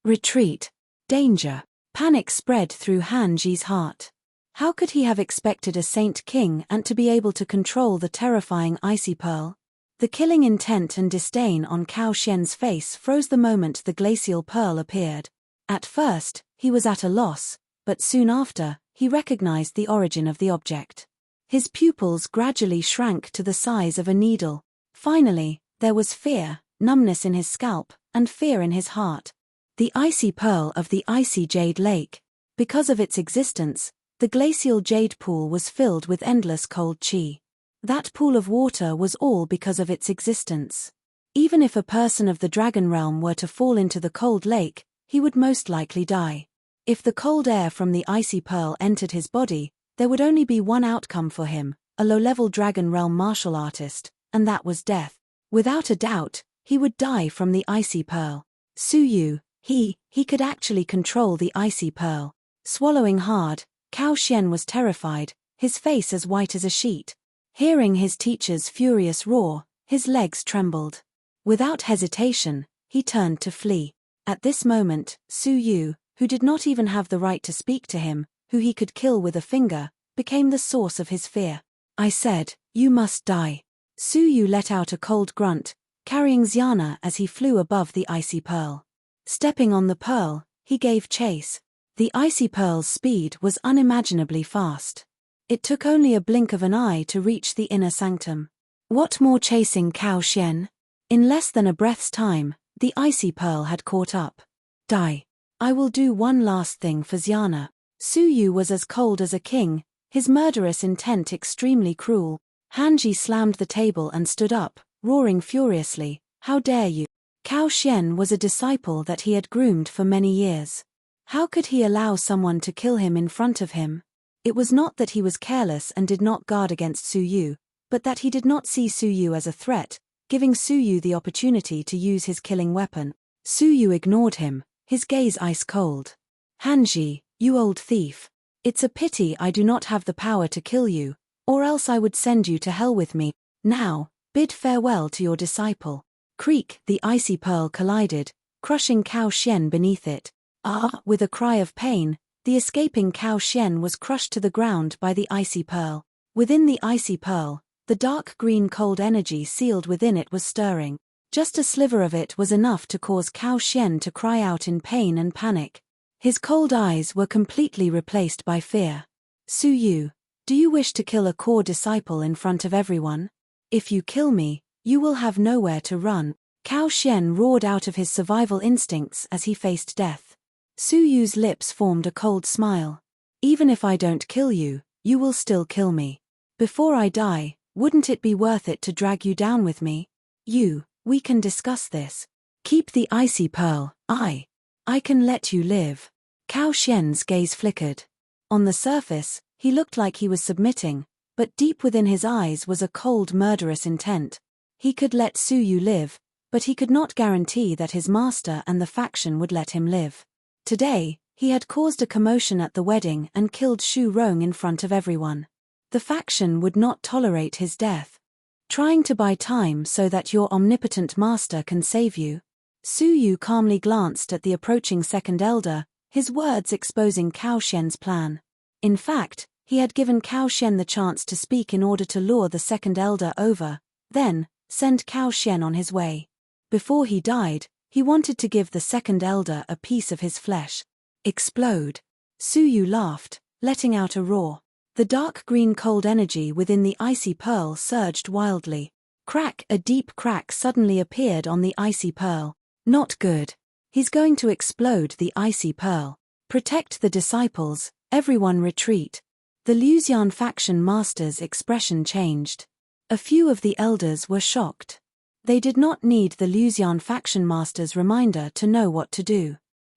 Retreat. Danger. Panic spread through Han Ji's heart. How could he have expected a Saint King and to be able to control the terrifying icy pearl? The killing intent and disdain on Cao Xian's face froze the moment the glacial pearl appeared. At first, he was at a loss, but soon after, he recognized the origin of the object. His pupils gradually shrank to the size of a needle. Finally, there was fear, numbness in his scalp, and fear in his heart. The icy pearl of the icy jade lake. Because of its existence, the glacial jade pool was filled with endless cold qi. That pool of water was all because of its existence. Even if a person of the dragon realm were to fall into the cold lake, he would most likely die. If the cold air from the icy pearl entered his body, there would only be one outcome for him, a low-level dragon realm martial artist, and that was death. Without a doubt, he would die from the icy pearl. Su Yu, he could actually control the icy pearl. Swallowing hard, Cao Xian was terrified, his face as white as a sheet. Hearing his teacher's furious roar, his legs trembled. Without hesitation, he turned to flee. At this moment, Su Yu, who did not even have the right to speak to him, who he could kill with a finger, became the source of his fear. I said, "You must die." Su Yu let out a cold grunt, carrying Xiana as he flew above the icy pearl. Stepping on the pearl, he gave chase. The icy pearl's speed was unimaginably fast. It took only a blink of an eye to reach the inner sanctum. What more chasing Cao Xian? In less than a breath's time, the icy pearl had caught up. Die. I will do one last thing for Xiana. Su Yu was as cold as a king, his murderous intent extremely cruel. Han Ji slammed the table and stood up, roaring furiously, "How dare you!" Cao Xian was a disciple that he had groomed for many years. How could he allow someone to kill him in front of him? It was not that he was careless and did not guard against Su Yu, but that he did not see Su Yu as a threat, giving Su Yu the opportunity to use his killing weapon. Su Yu ignored him, his gaze ice cold. Han Ji, you old thief. It's a pity I do not have the power to kill you, or else I would send you to hell with me. Now, bid farewell to your disciple. Creak, the icy pearl collided, crushing Cao Xian beneath it. With a cry of pain, the escaping Cao Xian was crushed to the ground by the icy pearl. Within the icy pearl, the dark green cold energy sealed within it was stirring. Just a sliver of it was enough to cause Cao Xian to cry out in pain and panic. His cold eyes were completely replaced by fear. Su Yu, do you wish to kill a core disciple in front of everyone? If you kill me, you will have nowhere to run. Cao Xian roared out of his survival instincts as he faced death. Su Yu's lips formed a cold smile. Even if I don't kill you, you will still kill me. Before I die, wouldn't it be worth it to drag you down with me? We can discuss this. Keep the icy pearl, I can let you live. Cao Xian's gaze flickered. On the surface, he looked like he was submitting, but deep within his eyes was a cold murderous intent. He could let Su Yu live, but he could not guarantee that his master and the faction would let him live. Today, he had caused a commotion at the wedding and killed Shu Rong in front of everyone. The faction would not tolerate his death. Trying to buy time so that your omnipotent master can save you? Su Yu calmly glanced at the approaching second elder, his words exposing Cao Xian's plan. In fact, he had given Cao Xian the chance to speak in order to lure the second elder over, then send Cao Xian on his way. Before he died, he wanted to give the second elder a piece of his flesh. Explode. Su Yu laughed, letting out a roar. The dark green cold energy within the icy pearl surged wildly. Crack! A deep crack suddenly appeared on the icy pearl. Not good. He's going to explode the icy pearl. Protect the disciples, everyone retreat. The Luxian faction master's expression changed. A few of the elders were shocked. They did not need the Luxian faction master's reminder to know what to do.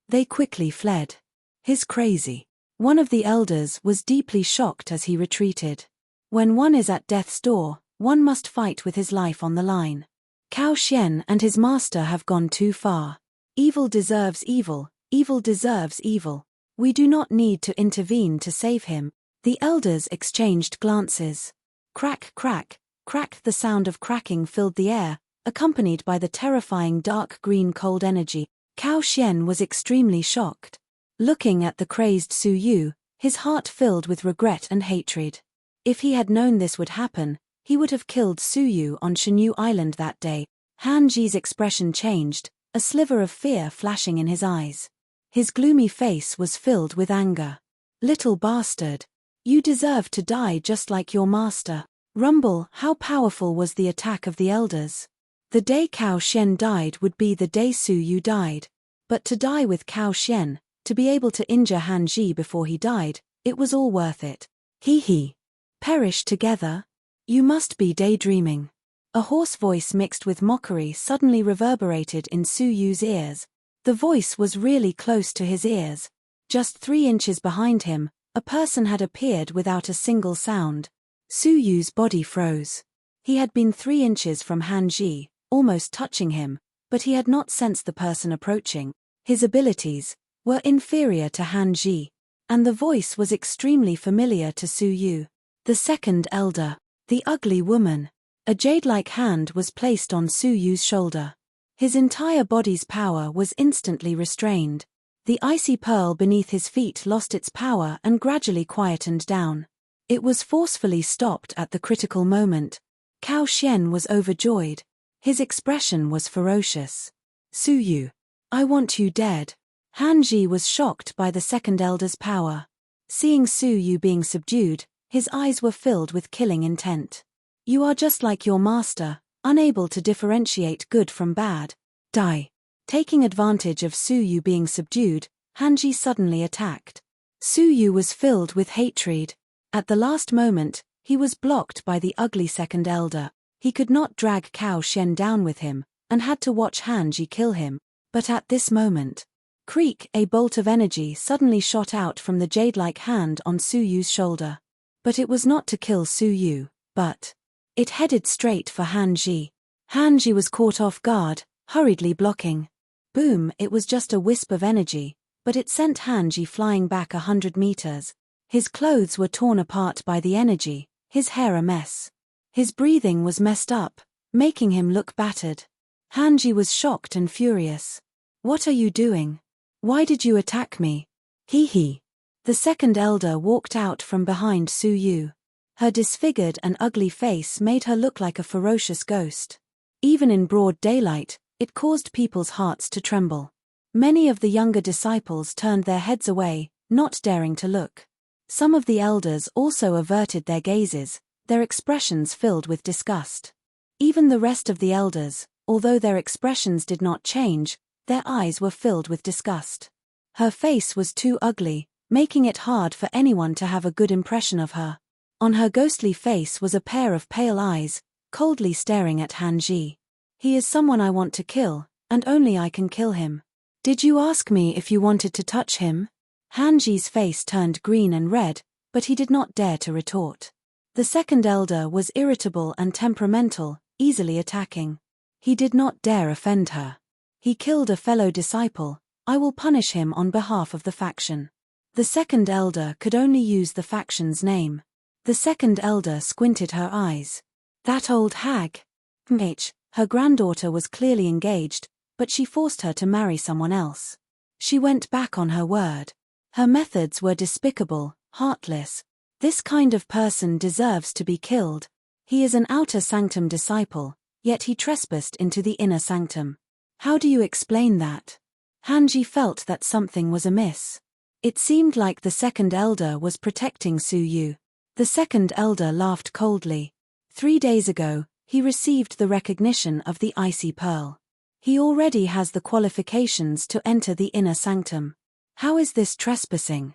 They quickly fled. He's crazy. One of the elders was deeply shocked as he retreated. When one is at death's door, one must fight with his life on the line. Cao Xian and his master have gone too far. Evil deserves evil, evil deserves evil. We do not need to intervene to save him. The elders exchanged glances. Crack, crack, crack. The sound of cracking filled the air, accompanied by the terrifying dark green cold energy. Cao Xian was extremely shocked. Looking at the crazed Su Yu, his heart filled with regret and hatred. If he had known this would happen, he would have killed Su Yu on Shenyu Island that day. Han Ji's expression changed, a sliver of fear flashing in his eyes. His gloomy face was filled with anger. Little bastard. You deserve to die just like your master. Rumble. How powerful was the attack of the elders? The day Cao Xian died would be the day Su Yu died. But to die with Cao Xian, to be able to injure Han Ji before he died, it was all worth it. He. Perish together? You must be daydreaming. A hoarse voice mixed with mockery suddenly reverberated in Su Yu's ears. The voice was really close to his ears. Just 3 inches behind him, a person had appeared without a single sound. Su Yu's body froze. He had been 3 inches from Han Ji, almost touching him, but he had not sensed the person approaching. His abilities were inferior to Han Ji, and the voice was extremely familiar to Su Yu. The second elder, the ugly woman. A jade-like hand was placed on Su Yu's shoulder. His entire body's power was instantly restrained. The icy pearl beneath his feet lost its power and gradually quietened down. It was forcefully stopped at the critical moment. Cao Xian was overjoyed. His expression was ferocious. Su Yu, I want you dead. Han Ji was shocked by the second elder's power. Seeing Su Yu being subdued, his eyes were filled with killing intent. You are just like your master, unable to differentiate good from bad. Die. Taking advantage of Su Yu being subdued, Han Ji suddenly attacked. Su Yu was filled with hatred. At the last moment, he was blocked by the ugly second elder. He could not drag Cao Xian down with him, and had to watch Han Ji kill him. But at this moment, creak, a bolt of energy suddenly shot out from the jade-like hand on Su Yu's shoulder. But it was not to kill Su Yu, but it headed straight for Han Ji. Han Ji was caught off guard, hurriedly blocking. Boom, it was just a wisp of energy, but it sent Han Ji flying back 100 meters. His clothes were torn apart by the energy, his hair a mess. His breathing was messed up, making him look battered. Han Ji was shocked and furious. What are you doing? Why did you attack me? He. The second elder walked out from behind Su Yu. Her disfigured and ugly face made her look like a ferocious ghost. Even in broad daylight, it caused people's hearts to tremble. Many of the younger disciples turned their heads away, not daring to look. Some of the elders also averted their gazes, their expressions filled with disgust. Even the rest of the elders, although their expressions did not change, their eyes were filled with disgust. Her face was too ugly, making it hard for anyone to have a good impression of her. On her ghostly face was a pair of pale eyes, coldly staring at Han Ji. He is someone I want to kill, and only I can kill him. Did you ask me if you wanted to touch him? Han Ji's face turned green and red, but he did not dare to retort. The second elder was irritable and temperamental, easily attacking. He did not dare offend her. He killed a fellow disciple. I will punish him on behalf of the faction. The second elder could only use the faction's name. The second elder squinted her eyes. That old hag. Her granddaughter was clearly engaged, but she forced her to marry someone else. She went back on her word. Her methods were despicable, heartless. This kind of person deserves to be killed. He is an outer sanctum disciple, yet he trespassed into the inner sanctum. How do you explain that? Hanji felt that something was amiss. It seemed like the second elder was protecting Su Yu. The second elder laughed coldly. 3 days ago, he received the recognition of the Icy Pearl. He already has the qualifications to enter the inner sanctum. How is this trespassing?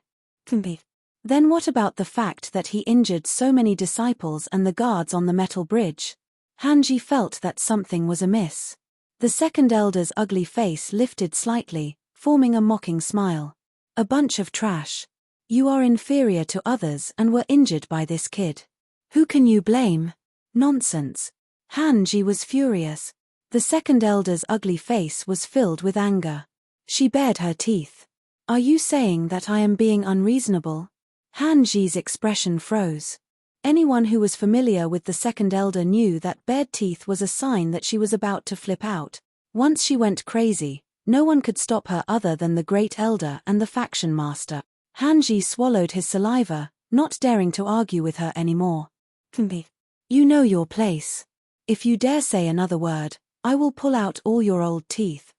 Then what about the fact that he injured so many disciples and the guards on the metal bridge? Hanji felt that something was amiss. The second elder's ugly face lifted slightly, forming a mocking smile. A bunch of trash. You are inferior to others and were injured by this kid. Who can you blame? Nonsense. Hanji was furious. The second elder's ugly face was filled with anger. She bared her teeth. Are you saying that I am being unreasonable? Hanji's expression froze. Anyone who was familiar with the second elder knew that bared teeth was a sign that she was about to flip out. Once she went crazy, no one could stop her other than the great elder and the faction master. Hanji swallowed his saliva, not daring to argue with her anymore. You know your place. If you dare say another word, I will pull out all your old teeth.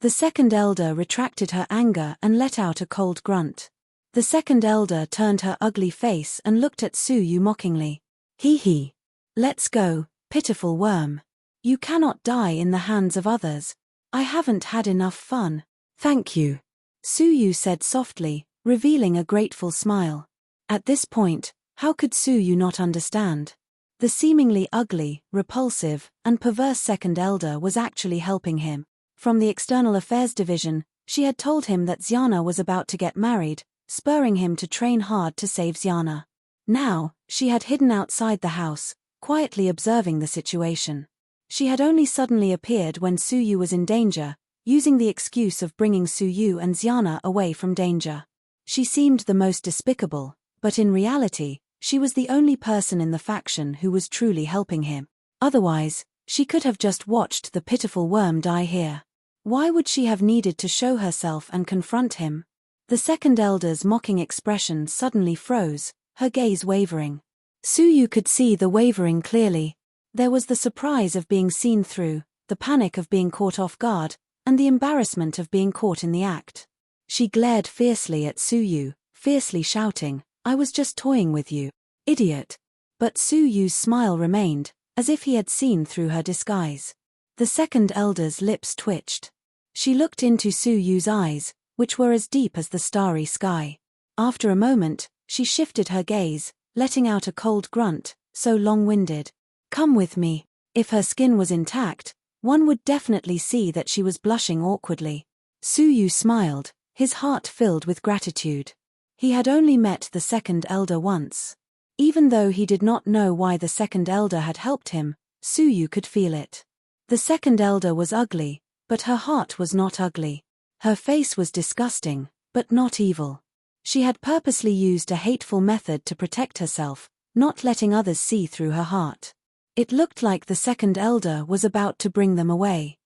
The second elder retracted her anger and let out a cold grunt. The second elder turned her ugly face and looked at Su Yu mockingly. Hee hee. Let's go, pitiful worm. You cannot die in the hands of others. I haven't had enough fun. Thank you. Su Yu said softly, revealing a grateful smile. At this point, how could Su Yu not understand? The seemingly ugly, repulsive, and perverse second elder was actually helping him. From the External Affairs Division, she had told him that Xiana was about to get married, spurring him to train hard to save Xiana. Now, she had hidden outside the house, quietly observing the situation. She had only suddenly appeared when Su Yu was in danger, using the excuse of bringing Su Yu and Xiana away from danger. She seemed the most despicable, but in reality, she was the only person in the faction who was truly helping him. Otherwise, she could have just watched the pitiful worm die here. Why would she have needed to show herself and confront him? The second elder's mocking expression suddenly froze, her gaze wavering. Su Yu could see the wavering clearly. There was the surprise of being seen through, the panic of being caught off guard, and the embarrassment of being caught in the act. She glared fiercely at Su Yu, fiercely shouting, I was just toying with you, idiot. But Su Yu's smile remained, as if he had seen through her disguise. The second elder's lips twitched. She looked into Su Yu's eyes, which were as deep as the starry sky. After a moment, she shifted her gaze, letting out a cold grunt, so long-winded. Come with me. If her skin was intact, one would definitely see that she was blushing awkwardly. Su Yu smiled, his heart filled with gratitude. He had only met the second elder once. Even though he did not know why the second elder had helped him, Su Yu could feel it. The second elder was ugly, but her heart was not ugly. Her face was disgusting, but not evil. She had purposely used a hateful method to protect herself, not letting others see through her heart. It looked like the second elder was about to bring them away.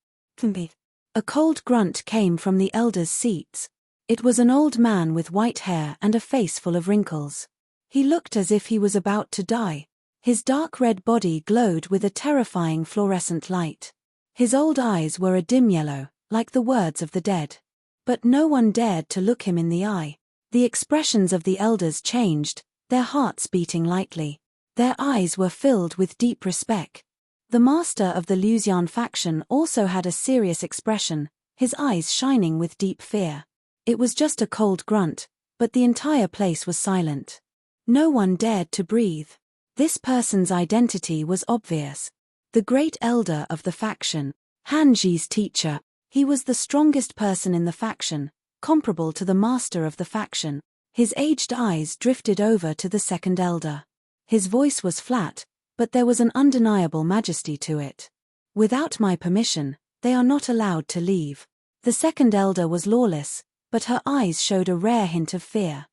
A cold grunt came from the elder's seats. It was an old man with white hair and a face full of wrinkles. He looked as if he was about to die. His dark red body glowed with a terrifying fluorescent light. His old eyes were a dim yellow, like the words of the dead. But no one dared to look him in the eye. The expressions of the elders changed, their hearts beating lightly. Their eyes were filled with deep respect. The master of the Luxian faction also had a serious expression, his eyes shining with deep fear. It was just a cold grunt, but the entire place was silent. No one dared to breathe. This person's identity was obvious. The great elder of the faction, Hanji's teacher. He was the strongest person in the faction, comparable to the master of the faction. His aged eyes drifted over to the second elder. His voice was flat, but there was an undeniable majesty to it. Without my permission, they are not allowed to leave. The second elder was lawless, but her eyes showed a rare hint of fear.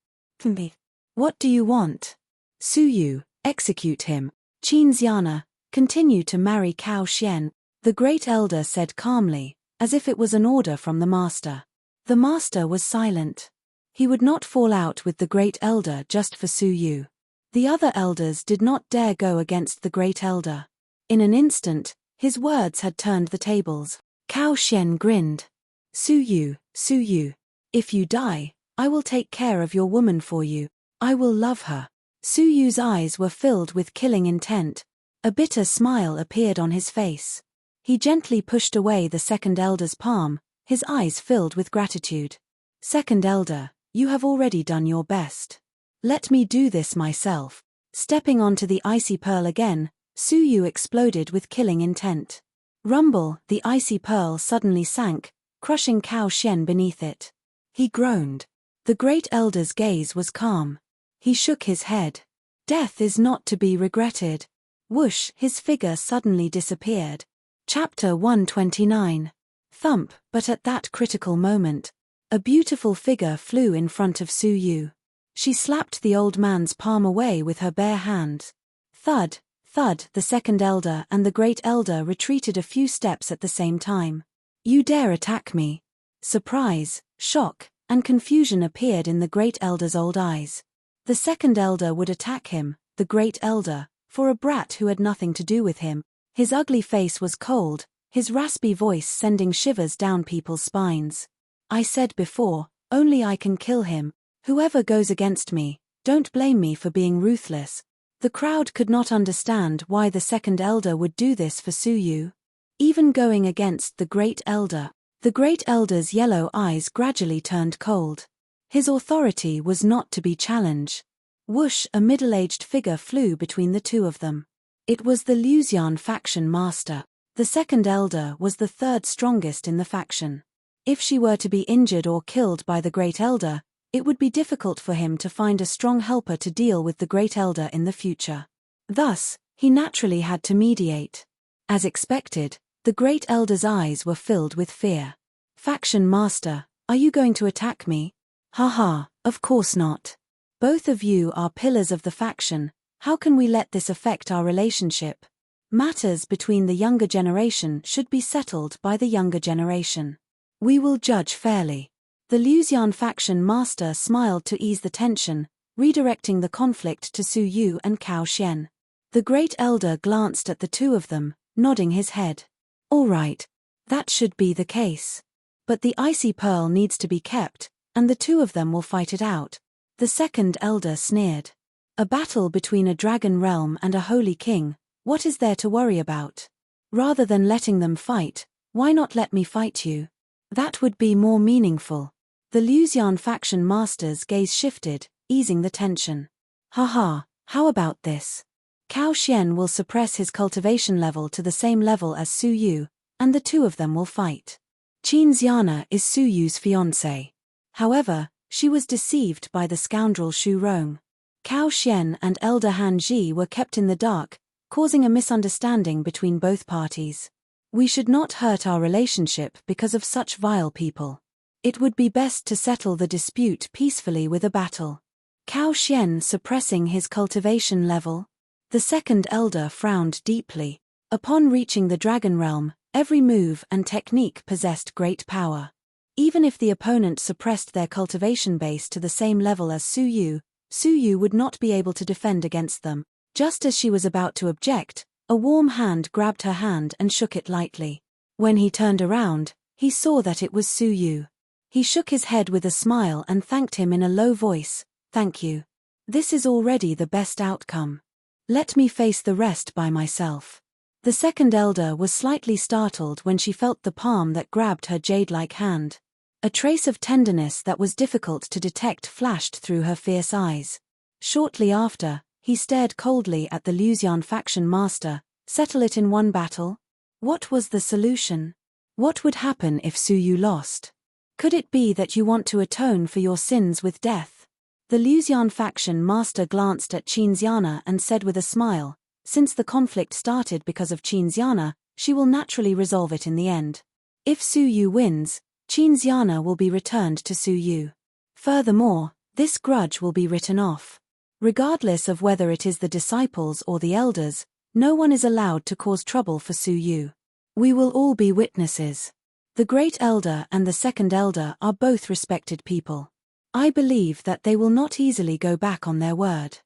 What do you want? Suyu, execute him. Qinxiana, continue to marry Cao Xian, the great elder said calmly, as if it was an order from the master. The master was silent. He would not fall out with the great elder just for Suyu. The other elders did not dare go against the great elder. In an instant, his words had turned the tables. Cao Xian grinned. Suyu, if you die, I will take care of your woman for you. I will love her. Suyu's eyes were filled with killing intent. A bitter smile appeared on his face. He gently pushed away the second elder's palm, his eyes filled with gratitude. Second elder, you have already done your best. Let me do this myself. Stepping onto the icy pearl again, Suyu exploded with killing intent. Rumble, the icy pearl suddenly sank, crushing Cao Xian beneath it. He groaned. The great elder's gaze was calm. He shook his head. Death is not to be regretted. Whoosh, his figure suddenly disappeared. Chapter 129. Thump, but at that critical moment, a beautiful figure flew in front of Suyu. She slapped the old man's palm away with her bare hand. Thud, thud, the second elder and the great elder retreated a few steps at the same time. You dare attack me? Surprise, shock, and confusion appeared in the great elder's old eyes. The second elder would attack him, the great elder, for a brat who had nothing to do with him. His ugly face was cold, his raspy voice sending shivers down people's spines. I said before, only I can kill him. Whoever goes against me, don't blame me for being ruthless. The crowd could not understand why the second elder would do this for Suyu. Even going against the great elder, the great elder's yellow eyes gradually turned cold. His authority was not to be challenged. Whoosh, a middle-aged figure flew between the two of them. It was the Luxian faction master. The second elder was the third strongest in the faction. If she were to be injured or killed by the great elder, it would be difficult for him to find a strong helper to deal with the great elder in the future. Thus, he naturally had to mediate. As expected, the great elder's eyes were filled with fear. Faction master, are you going to attack me? Haha, of course not. Both of you are pillars of the faction. How can we let this affect our relationship? Matters between the younger generation should be settled by the younger generation. We will judge fairly. The Luxian faction master smiled to ease the tension, redirecting the conflict to Suyu and Cao Xian. The great elder glanced at the two of them, nodding his head. All right. That should be the case. But the icy pearl needs to be kept, and the two of them will fight it out. The second elder sneered. A battle between a dragon realm and a holy king, what is there to worry about? Rather than letting them fight, why not let me fight you? That would be more meaningful. The Luxian faction master's gaze shifted, easing the tension. Haha, how about this? Cao Xian will suppress his cultivation level to the same level as Suyu, and the two of them will fight. Qinxiana is Suyu's fiancée. However, she was deceived by the scoundrel Shu Rong. Cao Xian and Elder Han Ji were kept in the dark, causing a misunderstanding between both parties. We should not hurt our relationship because of such vile people. It would be best to settle the dispute peacefully with a battle. Cao Xian suppressing his cultivation level. The second elder frowned deeply. Upon reaching the dragon realm, every move and technique possessed great power. Even if the opponent suppressed their cultivation base to the same level as Suyu, Suyu would not be able to defend against them. Just as she was about to object, a warm hand grabbed her hand and shook it lightly. When he turned around, he saw that it was Suyu. He shook his head with a smile and thanked him in a low voice. Thank you. This is already the best outcome. Let me face the rest by myself. The second elder was slightly startled when she felt the palm that grabbed her jade-like hand. A trace of tenderness that was difficult to detect flashed through her fierce eyes. Shortly after, he stared coldly at the Luxian faction master. Settle it in one battle? What was the solution? What would happen if Suyu lost? Could it be that you want to atone for your sins with death? The Luxian faction master glanced at Qinxiana and said with a smile, Since the conflict started because of Qinxiana, she will naturally resolve it in the end. If Su Yu wins, Qinxiana will be returned to Su Yu. Furthermore, this grudge will be written off. Regardless of whether it is the disciples or the elders, no one is allowed to cause trouble for Su Yu. We will all be witnesses. The great elder and the second elder are both respected people. I believe that they will not easily go back on their word.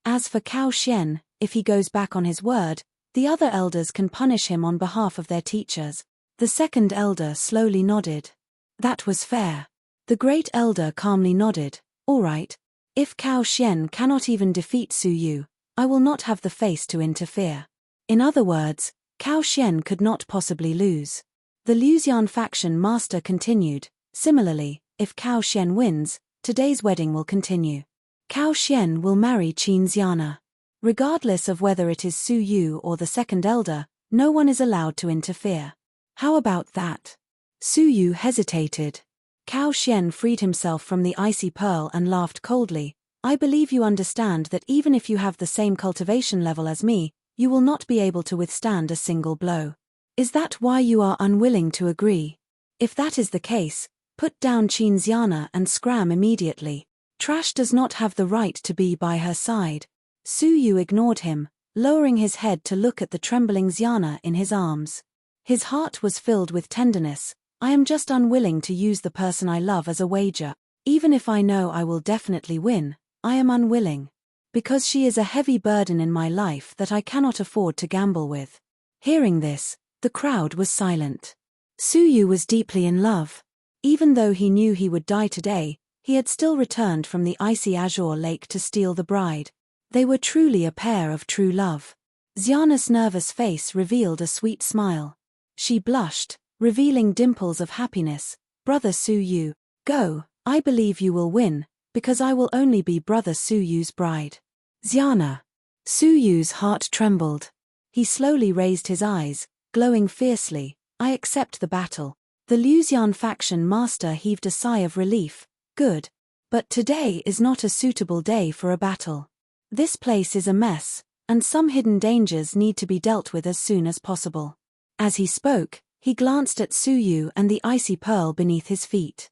As for Cao Xian, if he goes back on his word, the other elders can punish him on behalf of their teachers. The second elder slowly nodded. That was fair. The great elder calmly nodded. All right. If Cao Xian cannot even defeat Su Yu, I will not have the face to interfere. In other words, Cao Xian could not possibly lose. The Luxian faction master continued. Similarly, if Cao Xian wins, today's wedding will continue. Cao Xian will marry Qinxiana. Regardless of whether it is Su Yu or the second elder, no one is allowed to interfere. How about that? Su Yu hesitated. Cao Xian freed himself from the icy pearl and laughed coldly. I believe you understand that even if you have the same cultivation level as me, you will not be able to withstand a single blow. Is that why you are unwilling to agree? If that is the case, put down Qinxiana and scram immediately. Trash does not have the right to be by her side. Su Yu ignored him, lowering his head to look at the trembling Xiana in his arms. His heart was filled with tenderness. I am just unwilling to use the person I love as a wager. Even if I know I will definitely win, I am unwilling. Because she is a heavy burden in my life that I cannot afford to gamble with. Hearing this, the crowd was silent. Su Yu was deeply in love. Even though he knew he would die today, he had still returned from the icy azure lake to steal the bride. They were truly a pair of true love. Xiana's nervous face revealed a sweet smile. She blushed, revealing dimples of happiness. Brother Su Yu, go, I believe you will win, because I will only be Brother Su Yu's bride. Xiana. Su Yu's heart trembled. He slowly raised his eyes, glowing fiercely. I accept the battle. The Luxian faction master heaved a sigh of relief. Good. But today is not a suitable day for a battle. This place is a mess, and some hidden dangers need to be dealt with as soon as possible. As he spoke, he glanced at Su Yu and the icy pearl beneath his feet.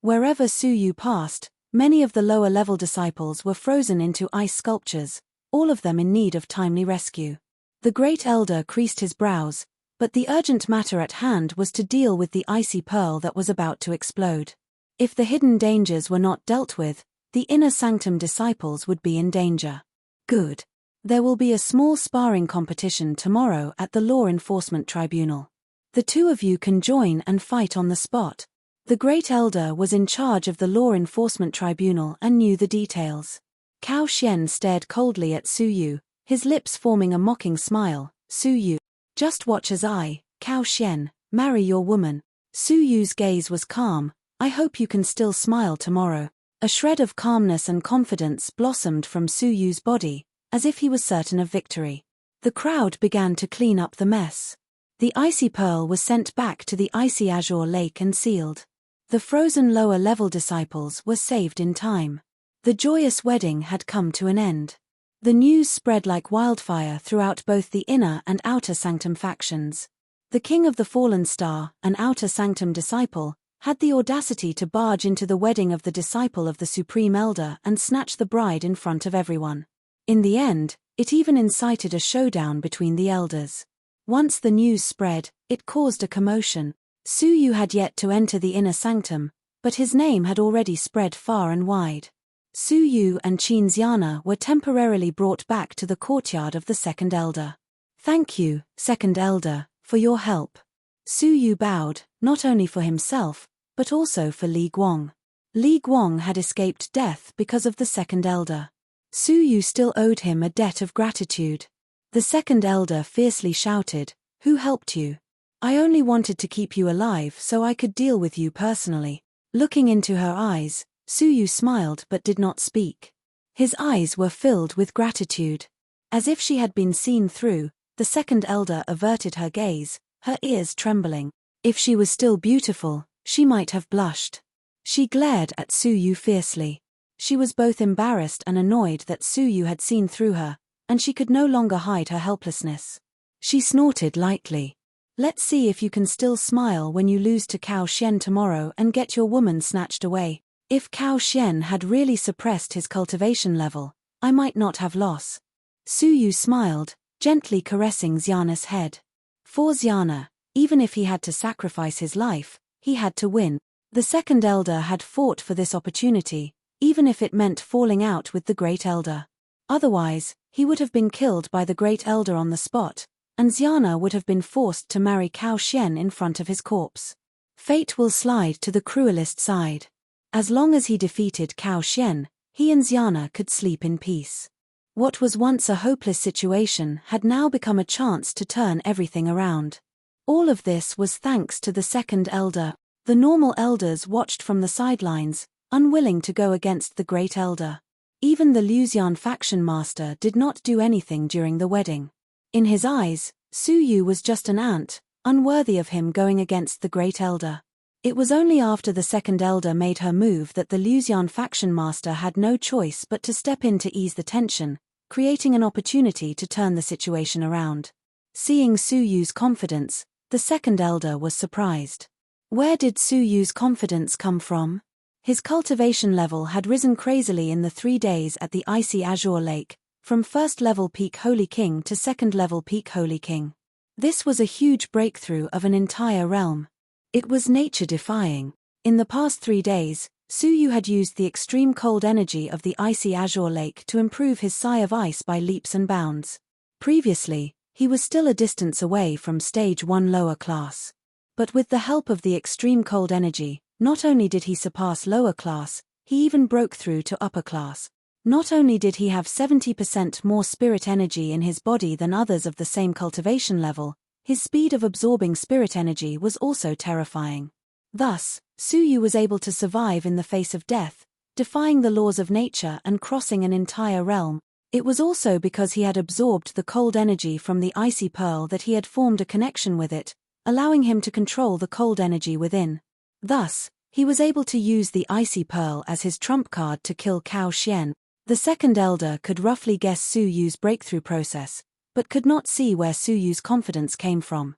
Wherever Su Yu passed, many of the lower-level disciples were frozen into ice sculptures, all of them in need of timely rescue. The great elder creased his brows, but the urgent matter at hand was to deal with the icy pearl that was about to explode. If the hidden dangers were not dealt with, the inner sanctum disciples would be in danger. Good. There will be a small sparring competition tomorrow at the Law Enforcement Tribunal. The two of you can join and fight on the spot. The great elder was in charge of the Law Enforcement Tribunal and knew the details. Cao Xian stared coldly at Su Yu, his lips forming a mocking smile. Su Yu, just watch as I, Cao Xian, marry your woman. Su Yu's gaze was calm. I hope you can still smile tomorrow. A shred of calmness and confidence blossomed from Su Yu's body, as if he was certain of victory. The crowd began to clean up the mess. The icy pearl was sent back to the icy azure lake and sealed. The frozen lower-level disciples were saved in time. The joyous wedding had come to an end. The news spread like wildfire throughout both the inner and outer sanctum factions. The king of the fallen star, an outer sanctum disciple, had the audacity to barge into the wedding of the disciple of the supreme elder and snatch the bride in front of everyone. In the end, it even incited a showdown between the elders. Once the news spread, it caused a commotion. Su Yu had yet to enter the inner sanctum, but his name had already spread far and wide. Su Yu and Qinxiana were temporarily brought back to the courtyard of the second elder. Thank you, second elder, for your help. Su Yu bowed, not only for himself, but also for Li Guang. Li Guang had escaped death because of the second elder. Su Yu still owed him a debt of gratitude. The second elder fiercely shouted, "Who helped you? I only wanted to keep you alive so I could deal with you personally." Looking into her eyes, Su Yu smiled but did not speak. His eyes were filled with gratitude. As if she had been seen through, the second elder averted her gaze, her ears trembling. If she was still beautiful, she might have blushed. She glared at Su Yu fiercely. She was both embarrassed and annoyed that Su Yu had seen through her, and she could no longer hide her helplessness. She snorted lightly. Let's see if you can still smile when you lose to Cao Xian tomorrow and get your woman snatched away. If Cao Xian had really suppressed his cultivation level, I might not have lost. Su Yu smiled, gently caressing Xiana's head. For Xiana, even if he had to sacrifice his life, he had to win. The second elder had fought for this opportunity, even if it meant falling out with the great elder. Otherwise, he would have been killed by the great elder on the spot, and Xiana would have been forced to marry Cao Xian in front of his corpse. Fate will slide to the cruelest side. As long as he defeated Cao Xian, he and Xiana could sleep in peace. What was once a hopeless situation had now become a chance to turn everything around. All of this was thanks to the second elder. The normal elders watched from the sidelines, unwilling to go against the great elder. Even the Luxian faction master did not do anything during the wedding. In his eyes, Su Yu was just an ant, unworthy of him going against the great elder. It was only after the second elder made her move that the Luxian faction master had no choice but to step in to ease the tension, creating an opportunity to turn the situation around. Seeing Su Yu's confidence, the second elder was surprised. Where did Su Yu's confidence come from? His cultivation level had risen crazily in the 3 days at the icy azure lake, from first-level peak Holy King to second-level peak Holy King. This was a huge breakthrough of an entire realm. It was nature-defying. In the past 3 days, Su Yu had used the extreme cold energy of the icy azure lake to improve his Sigh of Ice by leaps and bounds. Previously, he was still a distance away from stage 1 lower class. But with the help of the extreme cold energy, not only did he surpass lower class, he even broke through to upper class. Not only did he have 70% more spirit energy in his body than others of the same cultivation level, his speed of absorbing spirit energy was also terrifying. Thus, Su Yu was able to survive in the face of death, defying the laws of nature and crossing an entire realm. It was also because he had absorbed the cold energy from the icy pearl that he had formed a connection with it, allowing him to control the cold energy within. Thus, he was able to use the icy pearl as his trump card to kill Cao Xian. The second elder could roughly guess Su Yu's breakthrough process, but could not see where Su Yu's confidence came from.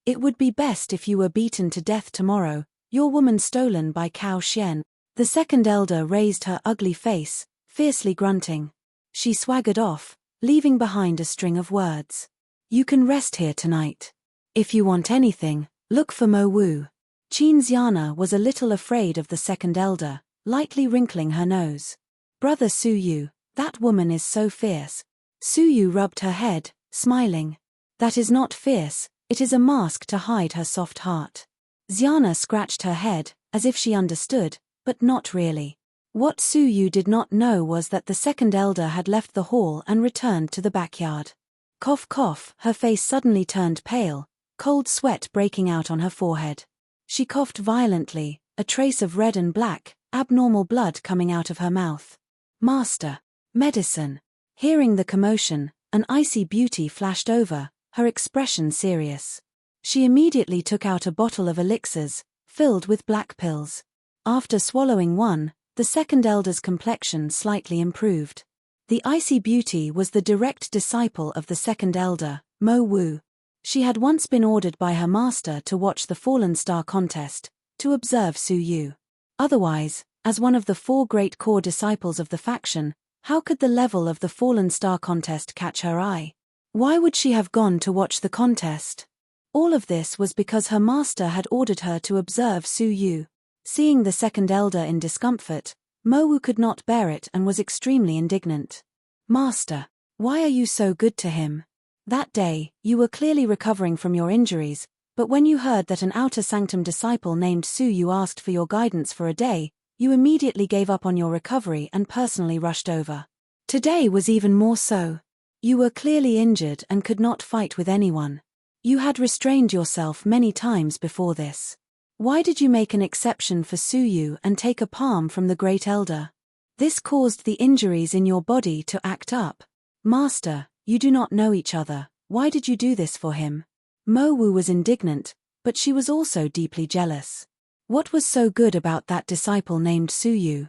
It would be best if you were beaten to death tomorrow, your woman stolen by Cao Xian. The second elder raised her ugly face, fiercely grunting. She swaggered off, leaving behind a string of words. You can rest here tonight. If you want anything, look for Mo Wu. Qin Xiana was a little afraid of the second elder, lightly wrinkling her nose. Brother Su Yu, that woman is so fierce. Su Yu rubbed her head, smiling. That is not fierce, it is a mask to hide her soft heart. Xiana scratched her head, as if she understood, but not really. What Su Yu did not know was that the second elder had left the hall and returned to the backyard. Cough cough, her face suddenly turned pale, cold sweat breaking out on her forehead. She coughed violently, a trace of red and black, abnormal blood coming out of her mouth. Master. Medicine. Hearing the commotion, an icy beauty flashed over, her expression serious. She immediately took out a bottle of elixirs, filled with black pills. After swallowing one, the second elder's complexion slightly improved. The icy beauty was the direct disciple of the second elder, Mo Wu. She had once been ordered by her master to watch the Fallen Star contest, to observe Su Yu. Otherwise, as one of the 4 great core disciples of the faction, how could the level of the Fallen Star contest catch her eye? Why would she have gone to watch the contest? All of this was because her master had ordered her to observe Su Yu. Seeing the second elder in discomfort, Mo Wu could not bear it and was extremely indignant. Master, why are you so good to him? That day, you were clearly recovering from your injuries, but when you heard that an outer sanctum disciple named Su Yu asked for your guidance for a day, you immediately gave up on your recovery and personally rushed over. Today was even more so. You were clearly injured and could not fight with anyone. You had restrained yourself many times before this. Why did you make an exception for Su Yu and take a palm from the great elder? This caused the injuries in your body to act up. Master, you do not know each other, why did you do this for him? Mo Wu was indignant, but she was also deeply jealous. What was so good about that disciple named Su Yu?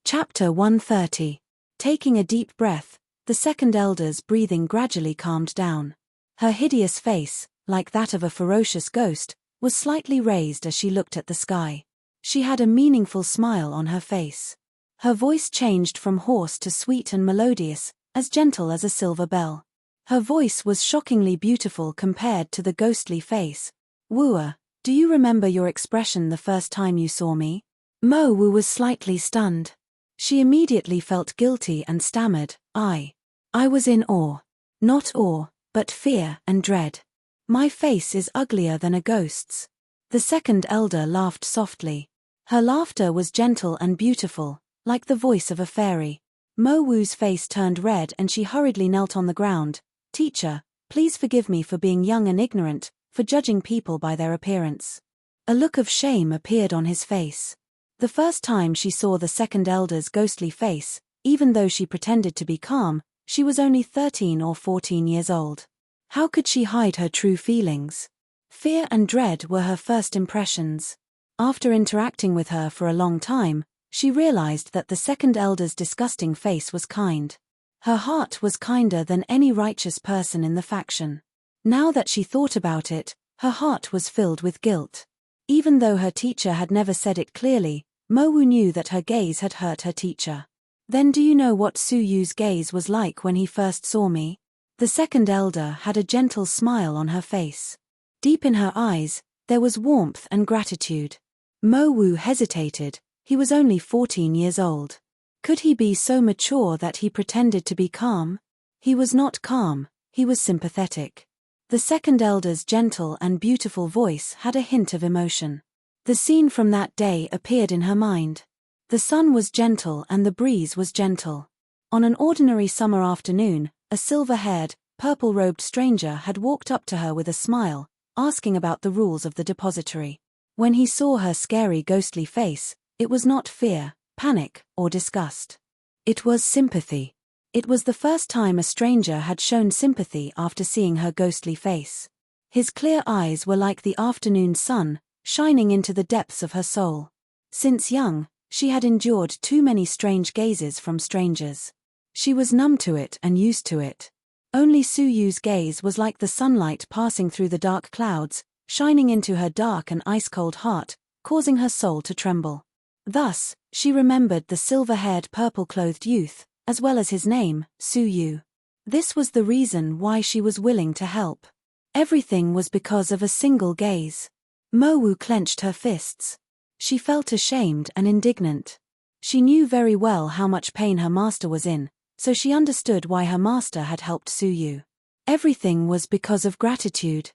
Chapter 130. Taking a deep breath, the second elder's breathing gradually calmed down. Her hideous face, like that of a ferocious ghost, was slightly raised as she looked at the sky. She had a meaningful smile on her face. Her voice changed from hoarse to sweet and melodious, as gentle as a silver bell. Her voice was shockingly beautiful compared to the ghostly face. "Wooer, do you remember your expression the first time you saw me?" Mo Wu was slightly stunned. She immediately felt guilty and stammered, I was in awe. Not awe, but fear and dread. My face is uglier than a ghost's." The second elder laughed softly. Her laughter was gentle and beautiful, like the voice of a fairy. Mo Wu's face turned red and she hurriedly knelt on the ground. "Teacher, please forgive me for being young and ignorant, for judging people by their appearance." A look of shame appeared on his face. The first time she saw the second elder's ghostly face, even though she pretended to be calm, she was only 13 or 14 years old. How could she hide her true feelings? Fear and dread were her first impressions. After interacting with her for a long time, she realized that the second elder's disgusting face was kind. Her heart was kinder than any righteous person in the faction. Now that she thought about it, her heart was filled with guilt. Even though her teacher had never said it clearly, Mo Wu knew that her gaze had hurt her teacher. "Then do you know what Su Yu's gaze was like when he first saw me?" The second elder had a gentle smile on her face. Deep in her eyes, there was warmth and gratitude. Mo Wu hesitated. He was only 14 years old. Could he be so mature that he pretended to be calm? He was not calm, he was sympathetic. The second elder's gentle and beautiful voice had a hint of emotion. The scene from that day appeared in her mind. The sun was gentle and the breeze was gentle. On an ordinary summer afternoon, a silver-haired, purple-robed stranger had walked up to her with a smile, asking about the rules of the depository. When he saw her scary ghostly face, it was not fear, panic, or disgust. It was sympathy. It was the first time a stranger had shown sympathy after seeing her ghostly face. His clear eyes were like the afternoon sun, shining into the depths of her soul. Since young, she had endured too many strange gazes from strangers. She was numb to it and used to it. Only Su Yu's gaze was like the sunlight passing through the dark clouds, shining into her dark and ice-cold heart, causing her soul to tremble. Thus, she remembered the silver-haired purple-clothed youth, as well as his name, Su Yu. This was the reason why she was willing to help. Everything was because of a single gaze. Mo Wu clenched her fists. She felt ashamed and indignant. She knew very well how much pain her master was in, so she understood why her master had helped Su Yu. Everything was because of gratitude.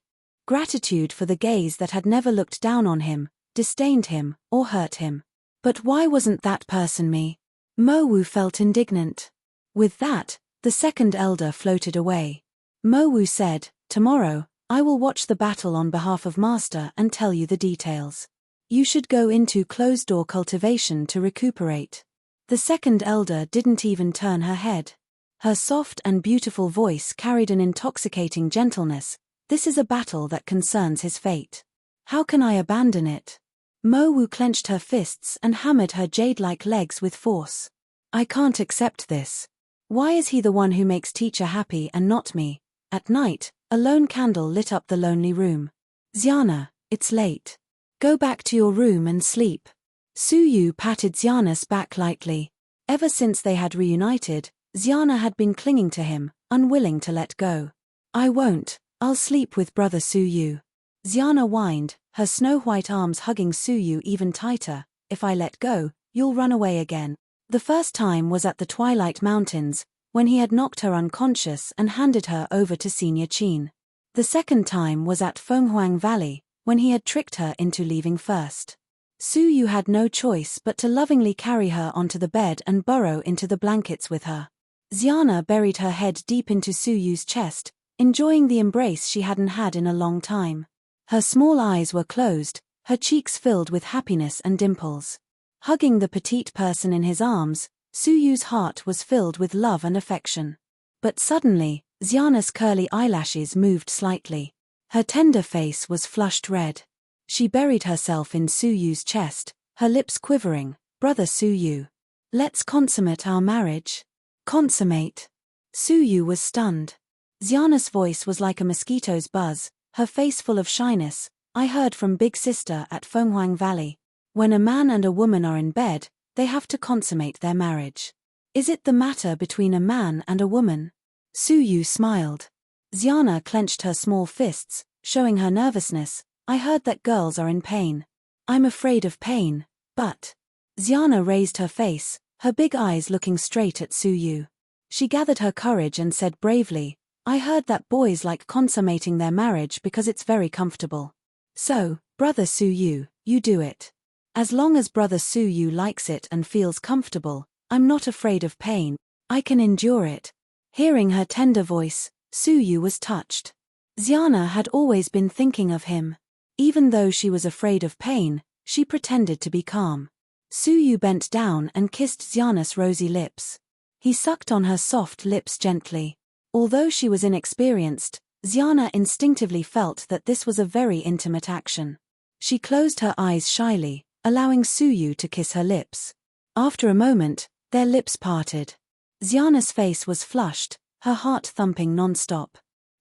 Gratitude for the gaze that had never looked down on him, disdained him, or hurt him. But why wasn't that person me? Mo Wu felt indignant. With that, the second elder floated away. Mo Wu said, "Tomorrow, I will watch the battle on behalf of Master and tell you the details. You should go into closed-door cultivation to recuperate." The second elder didn't even turn her head. Her soft and beautiful voice carried an intoxicating gentleness. "This is a battle that concerns his fate. How can I abandon it?" Mo Wu clenched her fists and hammered her jade-like legs with force. "I can't accept this. Why is he the one who makes teacher happy and not me?" At night, a lone candle lit up the lonely room. "Xiana, it's late. Go back to your room and sleep." Su Yu patted Xiana's back lightly. Ever since they had reunited, Xiana had been clinging to him, unwilling to let go. "I won't, I'll sleep with brother Su Yu." Xiana whined, her snow-white arms hugging Su Yu even tighter. "If I let go, you'll run away again." The first time was at the Twilight Mountains, when he had knocked her unconscious and handed her over to Senior Qin. The second time was at Fenghuang Valley, when he had tricked her into leaving first. Su Yu had no choice but to lovingly carry her onto the bed and burrow into the blankets with her. Xiana buried her head deep into Su Yu's chest, enjoying the embrace she hadn't had in a long time. Her small eyes were closed, her cheeks filled with happiness and dimples. Hugging the petite person in his arms, Su Yu's heart was filled with love and affection. But suddenly, Xiana's curly eyelashes moved slightly. Her tender face was flushed red. She buried herself in Su Yu's chest, her lips quivering. "Brother Su Yu. Let's consummate our marriage." "Consummate?" Suyu was stunned. Xiana's voice was like a mosquito's buzz, her face full of shyness. I heard from Big Sister at Fenghuang Valley. When a man and a woman are in bed, they have to consummate their marriage. Is it the matter between a man and a woman? Suyu smiled. Xiana clenched her small fists, showing her nervousness. I heard that girls are in pain. I'm afraid of pain, but... Xiana raised her face, her big eyes looking straight at Suyu. She gathered her courage and said bravely, I heard that boys like consummating their marriage because it's very comfortable. So, Brother Suyu, you do it. As long as Brother Suyu likes it and feels comfortable, I'm not afraid of pain, I can endure it. Hearing her tender voice, Suyu was touched. Xiana had always been thinking of him. Even though she was afraid of pain, she pretended to be calm. Suyu bent down and kissed Xiana's rosy lips. He sucked on her soft lips gently. Although she was inexperienced, Xiana instinctively felt that this was a very intimate action. She closed her eyes shyly, allowing Suyu to kiss her lips. After a moment, their lips parted. Xiana's face was flushed, her heart thumping non-stop.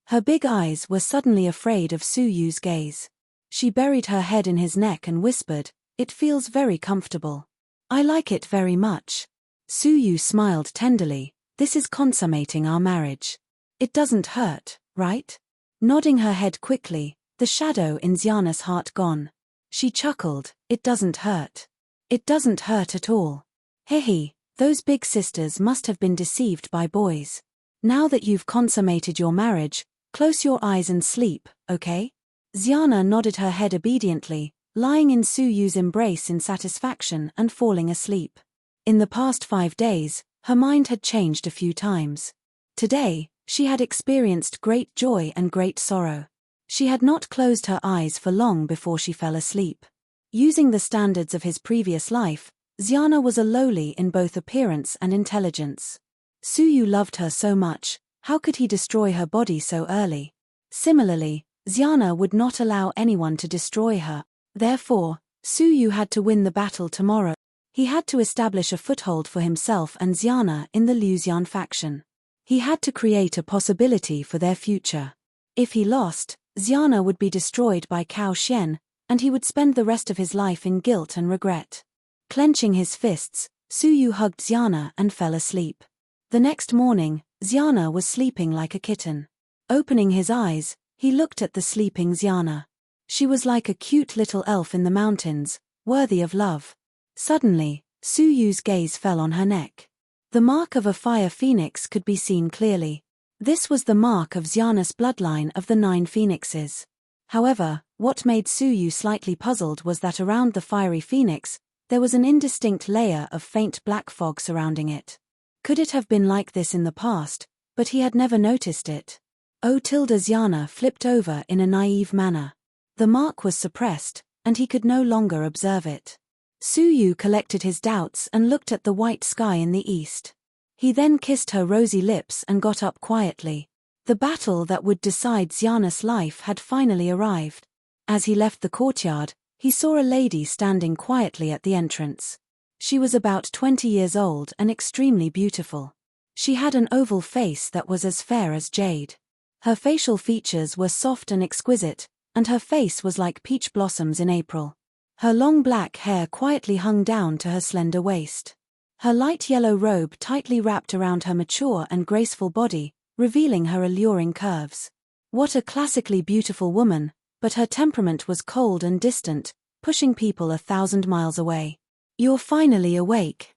Her big eyes were suddenly afraid of Suyu's gaze. She buried her head in his neck and whispered, It feels very comfortable. I like it very much. Suyu smiled tenderly, This is consummating our marriage. It doesn't hurt, right? Nodding her head quickly, the shadow in Xiana's heart gone. She chuckled, It doesn't hurt. It doesn't hurt at all. Hehe, those big sisters must have been deceived by boys. Now that you've consummated your marriage, close your eyes and sleep, okay? Xiana nodded her head obediently, lying in Suyu's embrace in satisfaction and falling asleep. In the past 5 days, her mind had changed a few times. Today, she had experienced great joy and great sorrow. She had not closed her eyes for long before she fell asleep. Using the standards of his previous life, Xiana was a lowly in both appearance and intelligence. Suyu loved her so much, how could he destroy her body so early? Similarly, Xiana would not allow anyone to destroy her. Therefore, Suyu had to win the battle tomorrow. He had to establish a foothold for himself and Xiana in the Luxian faction. He had to create a possibility for their future. If he lost, Xiana would be destroyed by Cao Xian, and he would spend the rest of his life in guilt and regret. Clenching his fists, Suyu hugged Xiana and fell asleep. The next morning, Xiana was sleeping like a kitten. Opening his eyes, he looked at the sleeping Xiana. She was like a cute little elf in the mountains, worthy of love. Suddenly, Suyu's gaze fell on her neck. The mark of a fire phoenix could be seen clearly. This was the mark of Xiana's bloodline of the 9 phoenixes. However, what made Suyu slightly puzzled was that around the fiery phoenix, there was an indistinct layer of faint black fog surrounding it. Could it have been like this in the past, but he had never noticed it? Xiana flipped over in a naive manner. The mark was suppressed, and he could no longer observe it. Suyu collected his doubts and looked at the white sky in the east. He then kissed her rosy lips and got up quietly. The battle that would decide Xiana's life had finally arrived. As he left the courtyard, he saw a lady standing quietly at the entrance. She was about 20 years old and extremely beautiful. She had an oval face that was as fair as jade. Her facial features were soft and exquisite, and her face was like peach blossoms in April. Her long black hair quietly hung down to her slender waist. Her light yellow robe tightly wrapped around her mature and graceful body, revealing her alluring curves. What a classically beautiful woman, but her temperament was cold and distant, pushing people 1,000 miles away. You're finally awake.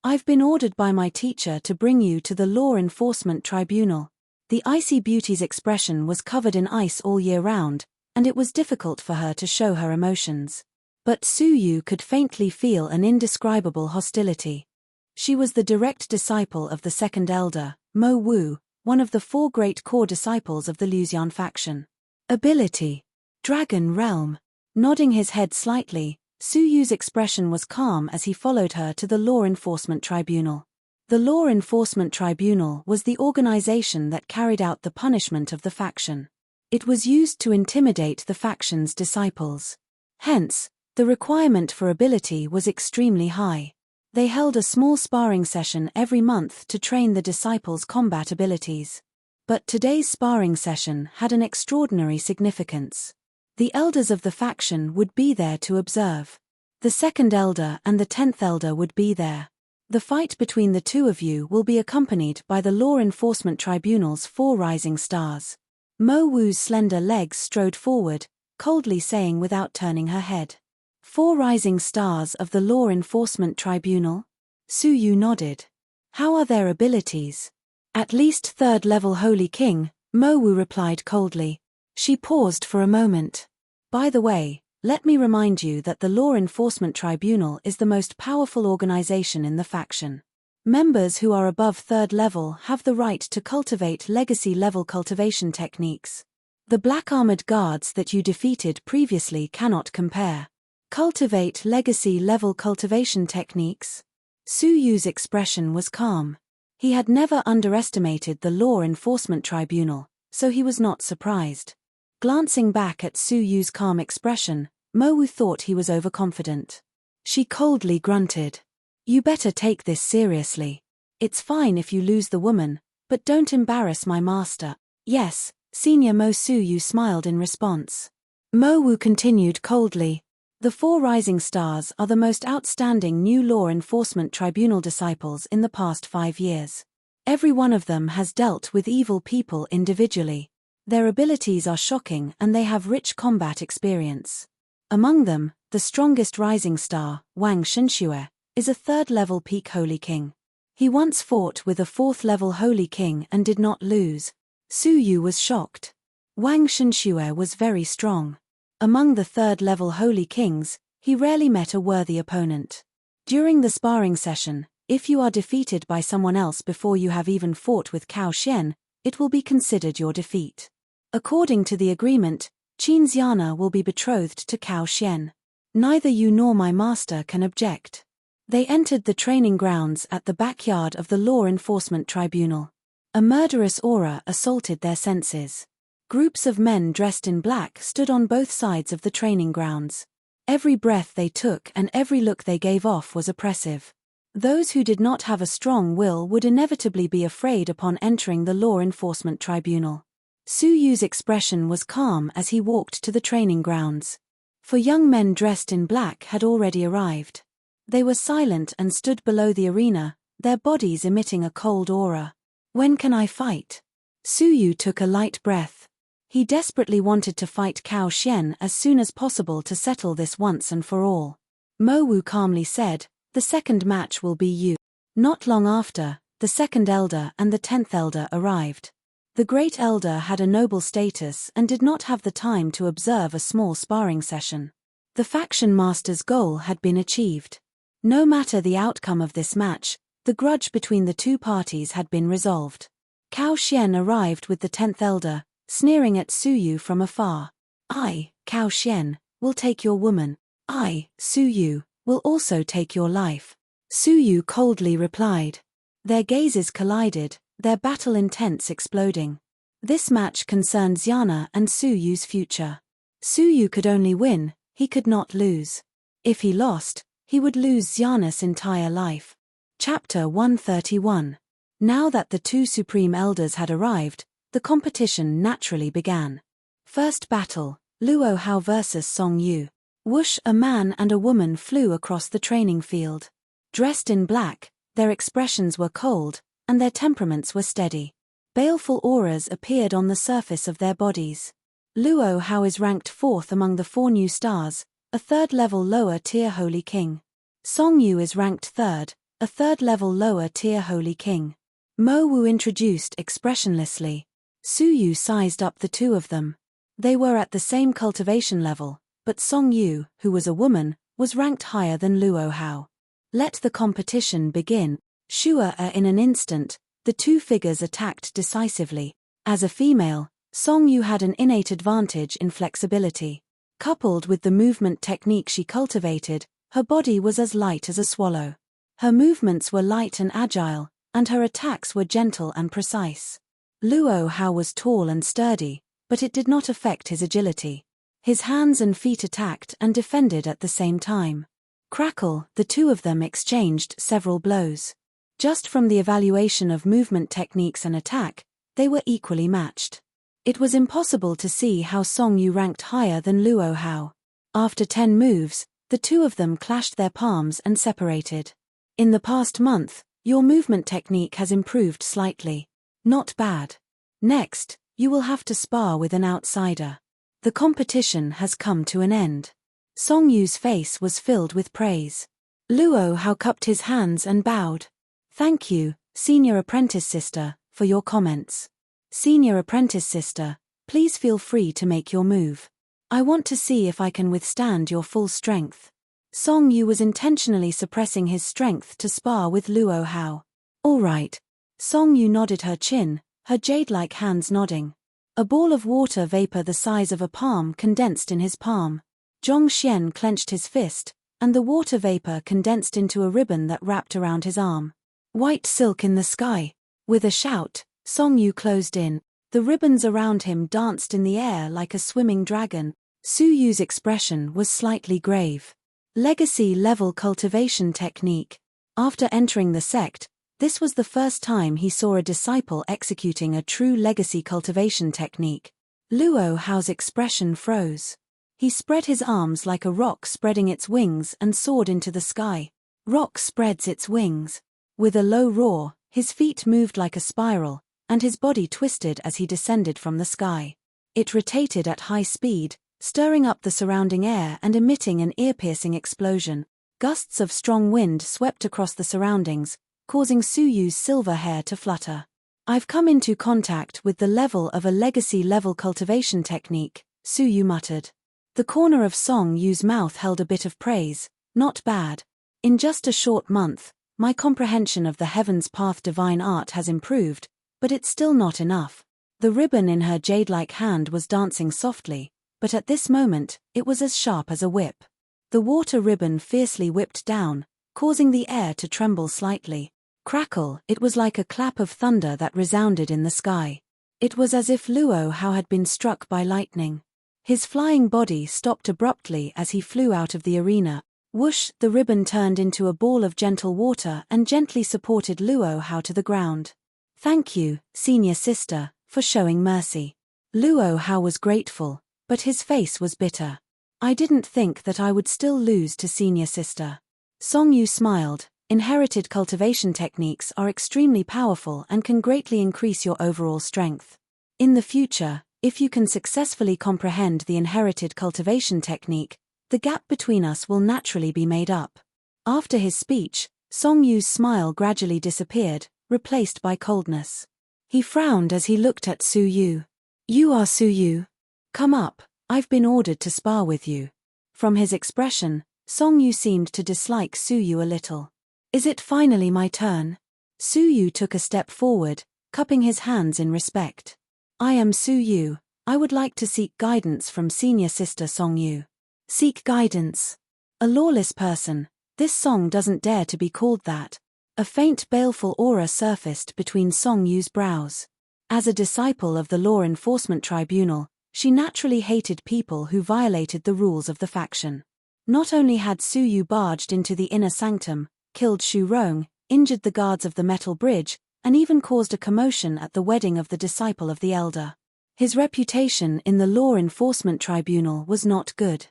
I've been ordered by my teacher to bring you to the Law Enforcement Tribunal. The icy beauty's expression was covered in ice all year round, and it was difficult for her to show her emotions. But Suyu could faintly feel an indescribable hostility. She was the direct disciple of the second elder, Mo Wu, one of the 4 great core disciples of the Luxian faction. Ability: Dragon Realm. Nodding his head slightly, Suyu's expression was calm as he followed her to the Law Enforcement Tribunal. The Law Enforcement Tribunal was the organization that carried out the punishment of the faction. It was used to intimidate the faction's disciples. Hence, the requirement for ability was extremely high. They held a small sparring session every month to train the disciples' combat abilities. But today's sparring session had an extraordinary significance. The elders of the faction would be there to observe. The second elder and the 10th elder would be there. The fight between the two of you will be accompanied by the Law Enforcement Tribunal's 4 rising stars. Mo Wu's slender legs strode forward, coldly saying without turning her head. 4 rising stars of the Law Enforcement Tribunal? Su Yu nodded. How are their abilities? At least 3rd level Holy King, Mo Wu replied coldly. She paused for a moment. By the way, let me remind you that the Law Enforcement Tribunal is the most powerful organization in the faction. Members who are above 3rd level have the right to cultivate legacy-level cultivation techniques. The black armored guards that you defeated previously cannot compare. Cultivate legacy-level cultivation techniques? Su Yu's expression was calm. He had never underestimated the Law Enforcement Tribunal, so he was not surprised. Glancing back at Su Yu's calm expression, Mo Wu thought he was overconfident. She coldly grunted. You better take this seriously. It's fine if you lose the woman, but don't embarrass my master. Yes, Senior Mo. Su Yu smiled in response. Mo Wu continued coldly. The 4 rising stars are the most outstanding new Law Enforcement Tribunal disciples in the past 5 years. Every one of them has dealt with evil people individually. Their abilities are shocking and they have rich combat experience. Among them, the strongest rising star, Wang Shenxue, is a 3rd level peak Holy King. He once fought with a 4th level Holy King and did not lose. Su Yu was shocked. Wang Shenxue was very strong. Among the 3rd level Holy Kings, he rarely met a worthy opponent. During the sparring session, if you are defeated by someone else before you have even fought with Cao Xian, it will be considered your defeat. According to the agreement, Qin Xiana will be betrothed to Cao Xian. Neither you nor my master can object. They entered the training grounds at the backyard of the Law Enforcement Tribunal. A murderous aura assaulted their senses. Groups of men dressed in black stood on both sides of the training grounds. Every breath they took and every look they gave off was oppressive. Those who did not have a strong will would inevitably be afraid upon entering the Law Enforcement Tribunal. Su Yu's expression was calm as he walked to the training grounds. 4 young men dressed in black had already arrived. They were silent and stood below the arena, their bodies emitting a cold aura. When can I fight? Su Yu took a light breath. He desperately wanted to fight Cao Xian as soon as possible to settle this once and for all. Mo Wu calmly said, the second match will be you. Not long after, the 2nd elder and the 10th elder arrived. The great elder had a noble status and did not have the time to observe a small sparring session. The faction master's goal had been achieved. No matter the outcome of this match, the grudge between the 2 parties had been resolved. Cao Xian arrived with the 10th elder, sneering at Su Yu from afar. I, Cao Xian, will take your woman. I, Su Yu, will also take your life. Su Yu coldly replied. Their gazes collided, their battle intents exploding. This match concerned Xiana and Su Yu's future. Su Yu could only win, he could not lose. If he lost, he would lose Xiana's entire life. Chapter 131. Now that the 2 supreme elders had arrived, the competition naturally began. First battle, Luo Hao vs Song Yu. Whoosh! A man and a woman flew across the training field. Dressed in black, their expressions were cold, and their temperaments were steady. Baleful auras appeared on the surface of their bodies. Luo Hao is ranked 4th among the 4 new stars, a 3rd level lower tier Holy King. Song Yu is ranked 3rd, a 3rd level lower tier Holy King. Mo Wu introduced expressionlessly. Su Yu sized up the 2 of them. They were at the same cultivation level, but Song Yu, who was a woman, was ranked higher than Luo Hao. Let the competition begin. Sure, in an instant, the 2 figures attacked decisively. As a female, Song Yu had an innate advantage in flexibility. Coupled with the movement technique she cultivated, her body was as light as a swallow. Her movements were light and agile, and her attacks were gentle and precise. Luo Hao was tall and sturdy, but it did not affect his agility. His hands and feet attacked and defended at the same time. Crackle, the two of them exchanged several blows. Just from the evaluation of movement techniques and attack, they were equally matched. It was impossible to see how Song Yu ranked higher than Luo Hao. After 10 moves, the two of them clashed their palms and separated. In the past month, your movement technique has improved slightly. Not bad. Next, you will have to spar with an outsider. The competition has come to an end. Song Yu's face was filled with praise. Luo Hao cupped his hands and bowed. Thank you, Senior Apprentice Sister, for your comments. Senior Apprentice Sister, please feel free to make your move. I want to see if I can withstand your full strength. Song Yu was intentionally suppressing his strength to spar with Luo Hao. All right. Song Yu nodded her chin, her jade-like hands nodding. A ball of water vapor the size of a palm condensed in his palm. Zhong Xian clenched his fist, and the water vapor condensed into a ribbon that wrapped around his arm. White silk in the sky. With a shout, Song Yu closed in. The ribbons around him danced in the air like a swimming dragon. Su Yu's expression was slightly grave. Legacy-level cultivation technique. After entering the sect, this was the first time he saw a disciple executing a true legacy cultivation technique. Luo Hao's expression froze. He spread his arms like a rock spreading its wings and soared into the sky. Rock spreads its wings. With a low roar, his feet moved like a spiral, and his body twisted as he descended from the sky. It rotated at high speed, stirring up the surrounding air and emitting an ear-piercing explosion. Gusts of strong wind swept across the surroundings, causing Su Yu's silver hair to flutter. I've come into contact with the level of a legacy-level cultivation technique, Su Yu muttered. The corner of Song Yu's mouth held a bit of praise. Not bad. In just a short month, my comprehension of the Heaven's Path divine art has improved, but it's still not enough. The ribbon in her jade-like hand was dancing softly, but at this moment, it was as sharp as a whip. The water ribbon fiercely whipped down, causing the air to tremble slightly. Crackle, it was like a clap of thunder that resounded in the sky. It was as if Luo Hao had been struck by lightning. His flying body stopped abruptly as he flew out of the arena. Whoosh, the ribbon turned into a ball of gentle water and gently supported Luo Hao to the ground. Thank you, Senior Sister, for showing mercy. Luo Hao was grateful, but his face was bitter. I didn't think that I would still lose to Senior Sister. Song Yu smiled. Inherited cultivation techniques are extremely powerful and can greatly increase your overall strength. In the future, if you can successfully comprehend the inherited cultivation technique, the gap between us will naturally be made up. After his speech, Song Yu's smile gradually disappeared, replaced by coldness. He frowned as he looked at Su Yu. You are Su Yu? Come up, I've been ordered to spar with you. From his expression, Song Yu seemed to dislike Su Yu a little. Is it finally my turn? Su Yu took a step forward, cupping his hands in respect. I am Su Yu. I would like to seek guidance from Senior Sister Song Yu. Seek guidance. A lawless person, this Song doesn't dare to be called that. A faint baleful aura surfaced between Song Yu's brows. As a disciple of the Law Enforcement Tribunal, she naturally hated people who violated the rules of the faction. Not only had Su Yu barged into the inner sanctum, killed Shu Rong, injured the guards of the metal bridge, and even caused a commotion at the wedding of the disciple of the elder. His reputation in the Law Enforcement Tribunal was not good.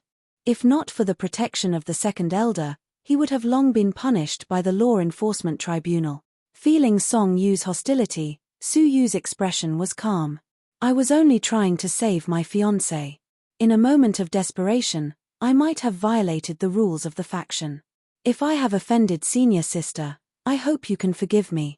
If not for the protection of the second elder, he would have long been punished by the Law Enforcement Tribunal. Feeling Song Yu's hostility, Su Yu's expression was calm. I was only trying to save my fiancé. In a moment of desperation, I might have violated the rules of the faction. If I have offended Senior Sister, I hope you can forgive me.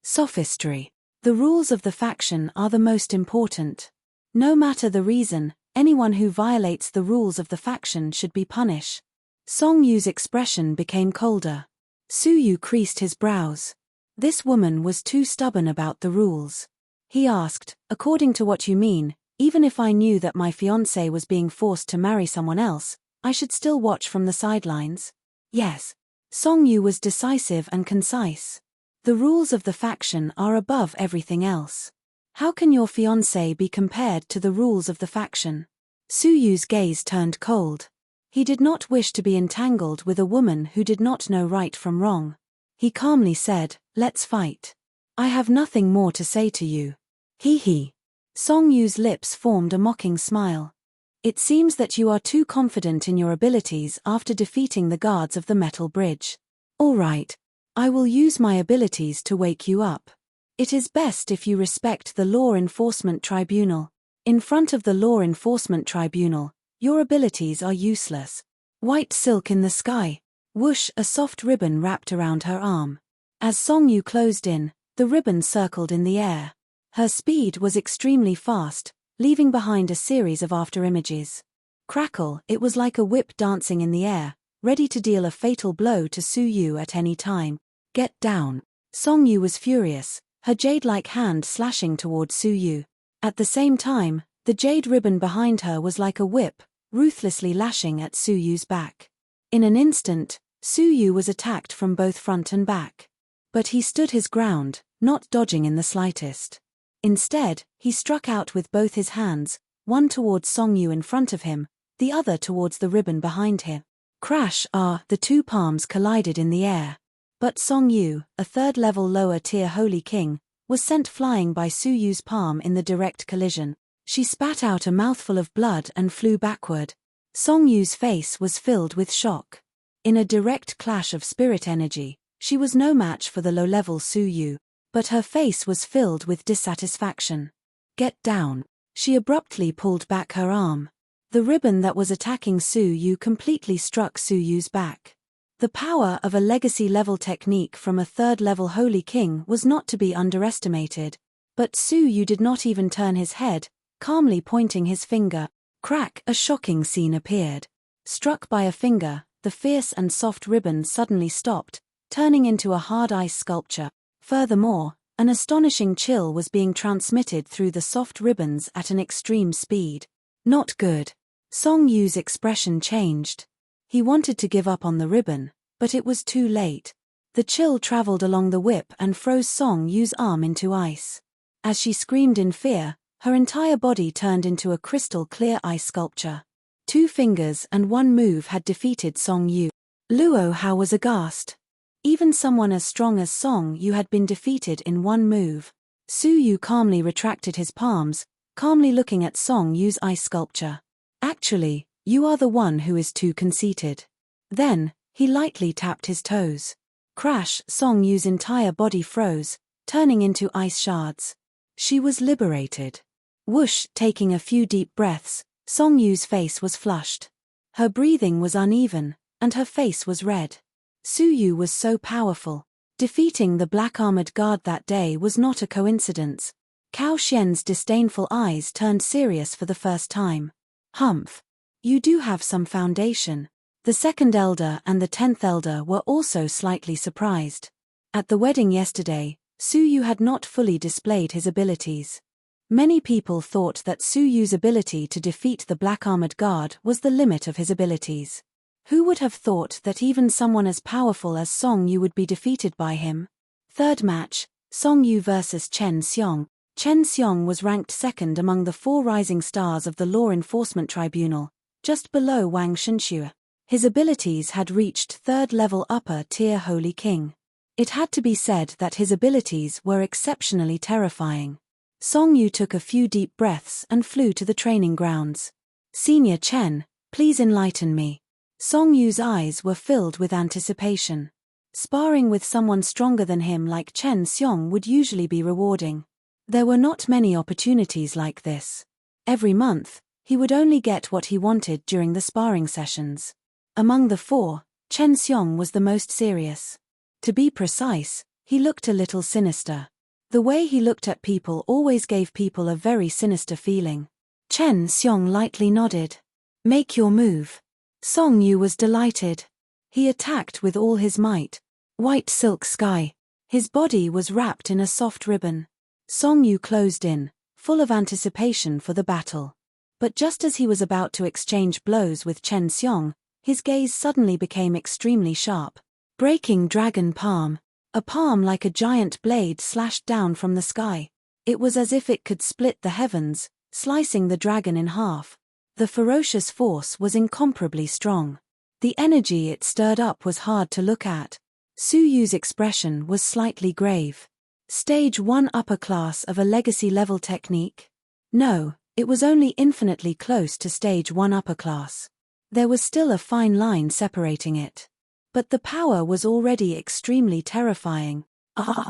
Sophistry. The rules of the faction are the most important. No matter the reason, anyone who violates the rules of the faction should be punished. Song Yu's expression became colder. Su Yu creased his brows. This woman was too stubborn about the rules. He asked, according to what you mean, even if I knew that my fiancé was being forced to marry someone else, I should still watch from the sidelines? Yes. Song Yu was decisive and concise. The rules of the faction are above everything else. How can your fiancé be compared to the rules of the faction? Su Yu's gaze turned cold. He did not wish to be entangled with a woman who did not know right from wrong. He calmly said, "Let's fight. I have nothing more to say to you." He. Song Yu's lips formed a mocking smile. "It seems that you are too confident in your abilities after defeating the guards of the metal bridge. All right. I will use my abilities to wake you up. It is best if you respect the Law Enforcement Tribunal. In front of the Law Enforcement Tribunal, your abilities are useless." White silk in the sky. Whoosh, a soft ribbon wrapped around her arm. As Song Yu closed in, the ribbon circled in the air. Her speed was extremely fast, leaving behind a series of afterimages. Crackle, it was like a whip dancing in the air, ready to deal a fatal blow to Su Yu at any time. "Get down." Song Yu was furious, her jade-like hand slashing toward Su Yu. At the same time, the jade ribbon behind her was like a whip, ruthlessly lashing at Su Yu's back. In an instant, Su Yu was attacked from both front and back. But he stood his ground, not dodging in the slightest. Instead, he struck out with both his hands, one towards Song Yu in front of him, the other towards the ribbon behind him. Crash! The two palms collided in the air. But Song Yu, a third-level lower-tier Holy King, was sent flying by Su Yu's palm in the direct collision. She spat out a mouthful of blood and flew backward. Song Yu's face was filled with shock. In a direct clash of spirit energy, she was no match for the low-level Su Yu, but her face was filled with dissatisfaction. "Get down." She abruptly pulled back her arm. The ribbon that was attacking Su Yu completely struck Su Yu's back. The power of a legacy-level technique from a third-level Holy King was not to be underestimated, but Su Yu did not even turn his head, calmly pointing his finger. Crack! A shocking scene appeared. Struck by a finger, the fierce and soft ribbon suddenly stopped, turning into a hard ice sculpture. Furthermore, an astonishing chill was being transmitted through the soft ribbons at an extreme speed. Not good. Song Yu's expression changed. He wanted to give up on the ribbon, but it was too late. The chill traveled along the whip and froze Song Yu's arm into ice. As she screamed in fear, her entire body turned into a crystal-clear ice sculpture. 2 fingers and 1 move had defeated Song Yu. Luo Hao was aghast. Even someone as strong as Song Yu had been defeated in 1 move. Su Yu calmly retracted his palms, calmly looking at Song Yu's ice sculpture. "Actually, you are the one who is too conceited." Then, he lightly tapped his toes. Crash! Song Yu's entire body froze, turning into ice shards. She was liberated. Whoosh! Taking a few deep breaths, Song Yu's face was flushed. Her breathing was uneven, and her face was red. Su Yu was so powerful. Defeating the black-armored guard that day was not a coincidence. Cao Xian's disdainful eyes turned serious for the first time. "Humph. You do have some foundation." The second elder and the 10th elder were also slightly surprised. At the wedding yesterday, Su Yu had not fully displayed his abilities. Many people thought that Su Yu's ability to defeat the black-armored guard was the limit of his abilities. Who would have thought that even someone as powerful as Song Yu would be defeated by him? Third match, Song Yu vs Chen Xiong. Chen Xiong was ranked second among the 4 rising stars of the Law Enforcement Tribunal, just below Wang Shenxue. His abilities had reached third-level upper-tier Holy King. It had to be said that his abilities were exceptionally terrifying. Song Yu took a few deep breaths and flew to the training grounds. "Senior Chen, please enlighten me." Song Yu's eyes were filled with anticipation. Sparring with someone stronger than him like Chen Xiong would usually be rewarding. There were not many opportunities like this. Every month, he would only get what he wanted during the sparring sessions. Among the 4, Chen Xiong was the most serious. To be precise, he looked a little sinister. The way he looked at people always gave people a very sinister feeling. Chen Xiong lightly nodded. "Make your move." Song Yu was delighted. He attacked with all his might. White silk sky. His body was wrapped in a soft ribbon. Song Yu closed in, full of anticipation for the battle. But just as he was about to exchange blows with Chen Xiong, his gaze suddenly became extremely sharp. Breaking dragon palm. A palm like a giant blade slashed down from the sky. It was as if it could split the heavens, slicing the dragon in half. The ferocious force was incomparably strong. The energy it stirred up was hard to look at. Su Yu's expression was slightly grave. Stage 1 upper class of a legacy-level technique? No, it was only infinitely close to Stage 1 upper class. There was still a fine line separating it. But the power was already extremely terrifying.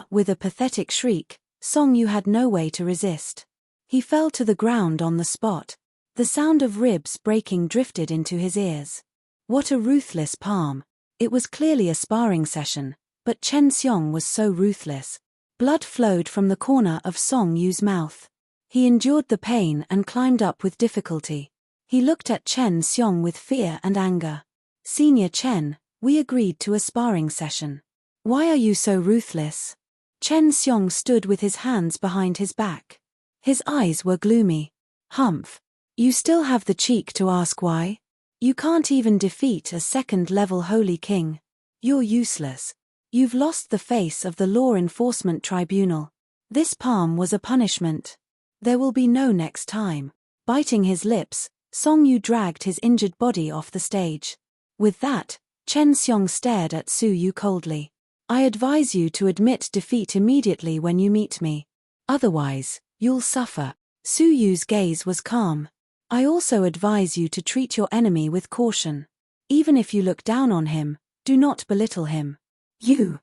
With a pathetic shriek, Song Yu had no way to resist. He fell to the ground on the spot. The sound of ribs breaking drifted into his ears. What a ruthless palm. It was clearly a sparring session, but Chen Xiong was so ruthless. Blood flowed from the corner of Song Yu's mouth. He endured the pain and climbed up with difficulty. He looked at Chen Xiong with fear and anger. Senior Chen, we agreed to a sparring session. Why are you so ruthless? Chen Xiong stood with his hands behind his back. His eyes were gloomy. Humph. You still have the cheek to ask why? You can't even defeat a second-level Holy King. You're useless. You've lost the face of the Law Enforcement Tribunal. This palm was a punishment. There will be no next time. Biting his lips, Song Yu dragged his injured body off the stage. With that, Chen Xiong stared at Su Yu coldly. I advise you to admit defeat immediately when you meet me. Otherwise, you'll suffer. Su Yu's gaze was calm. I also advise you to treat your enemy with caution. Even if you look down on him, do not belittle him. You're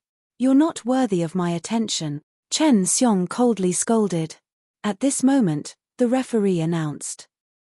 not worthy of my attention, Chen Xiong coldly scolded. At this moment, the referee announced.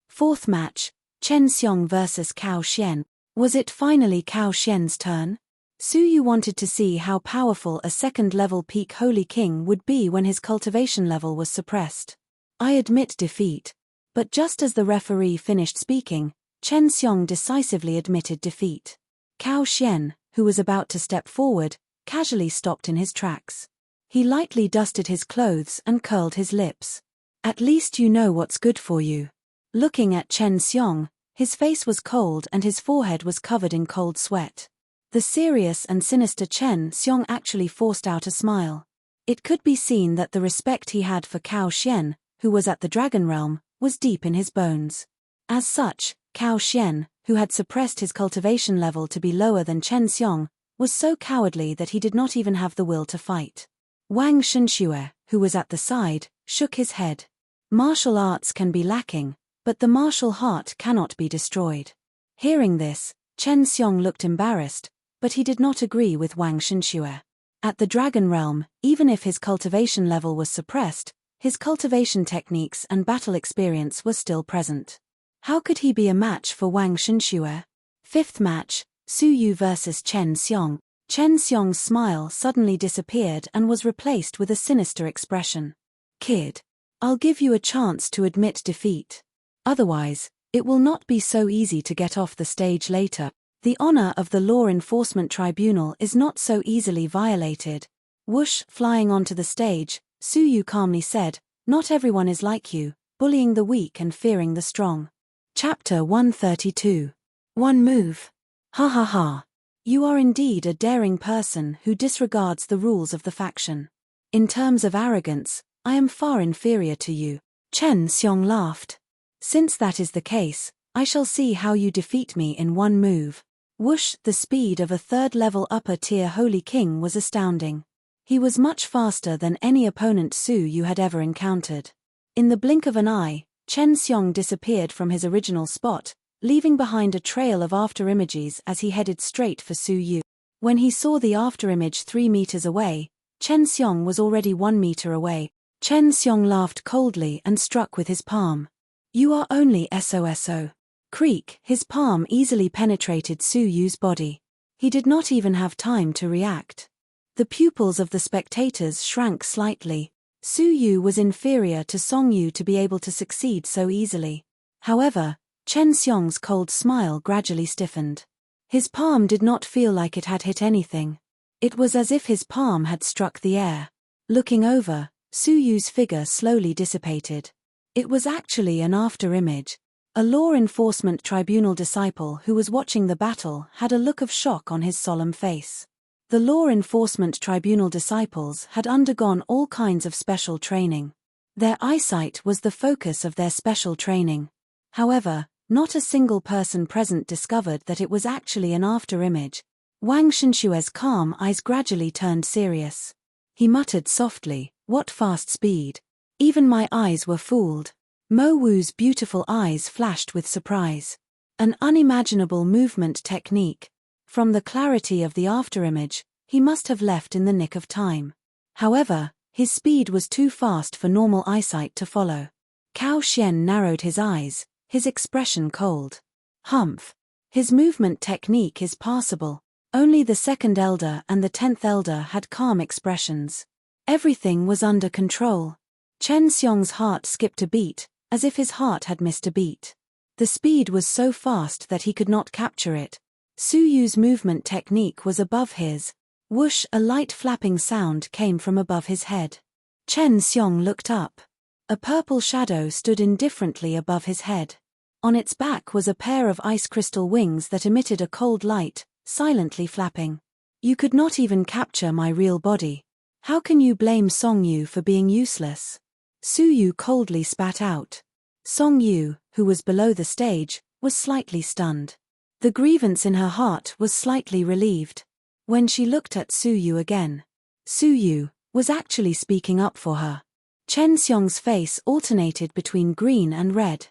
Fourth match, Chen Xiong vs Cao Xian. Was it finally Cao Xian's turn? Su Yu wanted to see how powerful a second-level peak Holy King would be when his cultivation level was suppressed. I admit defeat. But just as the referee finished speaking, Chen Xiong decisively admitted defeat. Cao Xian, who was about to step forward, casually stopped in his tracks. He lightly dusted his clothes and curled his lips. At least you know what's good for you. Looking at Chen Xiong, his face was cold and his forehead was covered in cold sweat. The serious and sinister Chen Xiong actually forced out a smile. It could be seen that the respect he had for Cao Xian, who was at the Dragon Realm, was deep in his bones. As such, Cao Xian, who had suppressed his cultivation level to be lower than Chen Xiong, was so cowardly that he did not even have the will to fight. Wang Shenxue, who was at the side, shook his head. Martial arts can be lacking, but the martial heart cannot be destroyed. Hearing this, Chen Xiong looked embarrassed, but he did not agree with Wang Shenxue. At the Dragon Realm, even if his cultivation level was suppressed, his cultivation techniques and battle experience were still present. How could he be a match for Wang Shenxue? Fifth match, Su Yu vs Chen Xiong. Chen Xiong's smile suddenly disappeared and was replaced with a sinister expression. Kid, I'll give you a chance to admit defeat. Otherwise, it will not be so easy to get off the stage later. The honor of the Law Enforcement Tribunal is not so easily violated. Whoosh, flying onto the stage, Su Yu calmly said, not everyone is like you, bullying the weak and fearing the strong. Chapter 132. One move. Ha ha ha. You are indeed a daring person who disregards the rules of the faction. In terms of arrogance, I am far inferior to you. Chen Xiong laughed. Since that is the case, I shall see how you defeat me in one move. Whoosh, the speed of a third-level upper-tier Holy King was astounding. He was much faster than any opponent Su Yu had ever encountered. In the blink of an eye, Chen Xiong disappeared from his original spot, leaving behind a trail of afterimages as he headed straight for Su Yu. When he saw the afterimage 3 meters away, Chen Xiong was already 1 meter away. Chen Xiong laughed coldly and struck with his palm. You are only SOSO. Creak, his palm easily penetrated Su Yu's body. He did not even have time to react. The pupils of the spectators shrank slightly. Su Yu was inferior to Song Yu to be able to succeed so easily. However, Chen Xiong's cold smile gradually stiffened. His palm did not feel like it had hit anything. It was as if his palm had struck the air. Looking over, Su Yu's figure slowly dissipated. It was actually an afterimage. A law enforcement tribunal disciple who was watching the battle had a look of shock on his solemn face. The law enforcement tribunal disciples had undergone all kinds of special training. Their eyesight was the focus of their special training. However, Not a single person present discovered that it was actually an afterimage. Wang Xinshue's calm eyes gradually turned serious. He muttered softly, "What fast speed! Even my eyes were fooled." Mo Wu's beautiful eyes flashed with surprise. An unimaginable movement technique. From the clarity of the afterimage, he must have left in the nick of time. However, his speed was too fast for normal eyesight to follow. Cao Xian narrowed his eyes, his expression cold. Humph. His movement technique is passable. Only the second elder and the 10th elder had calm expressions. Everything was under control. Chen Xiong's heart skipped a beat, as if his heart had missed a beat. The speed was so fast that he could not capture it. Su Yu's movement technique was above his. Whoosh, a light flapping sound came from above his head. Chen Xiong looked up. A purple shadow stood indifferently above his head. On its back was a pair of ice crystal wings that emitted a cold light, silently flapping. "You could not even capture my real body. How can you blame Song Yu for being useless?" Su Yu coldly spat out. Song Yu, who was below the stage, was slightly stunned. The grievance in her heart was slightly relieved. When she looked at Su Yu again, Su Yu was actually speaking up for her. Chen Xiong's face alternated between green and red.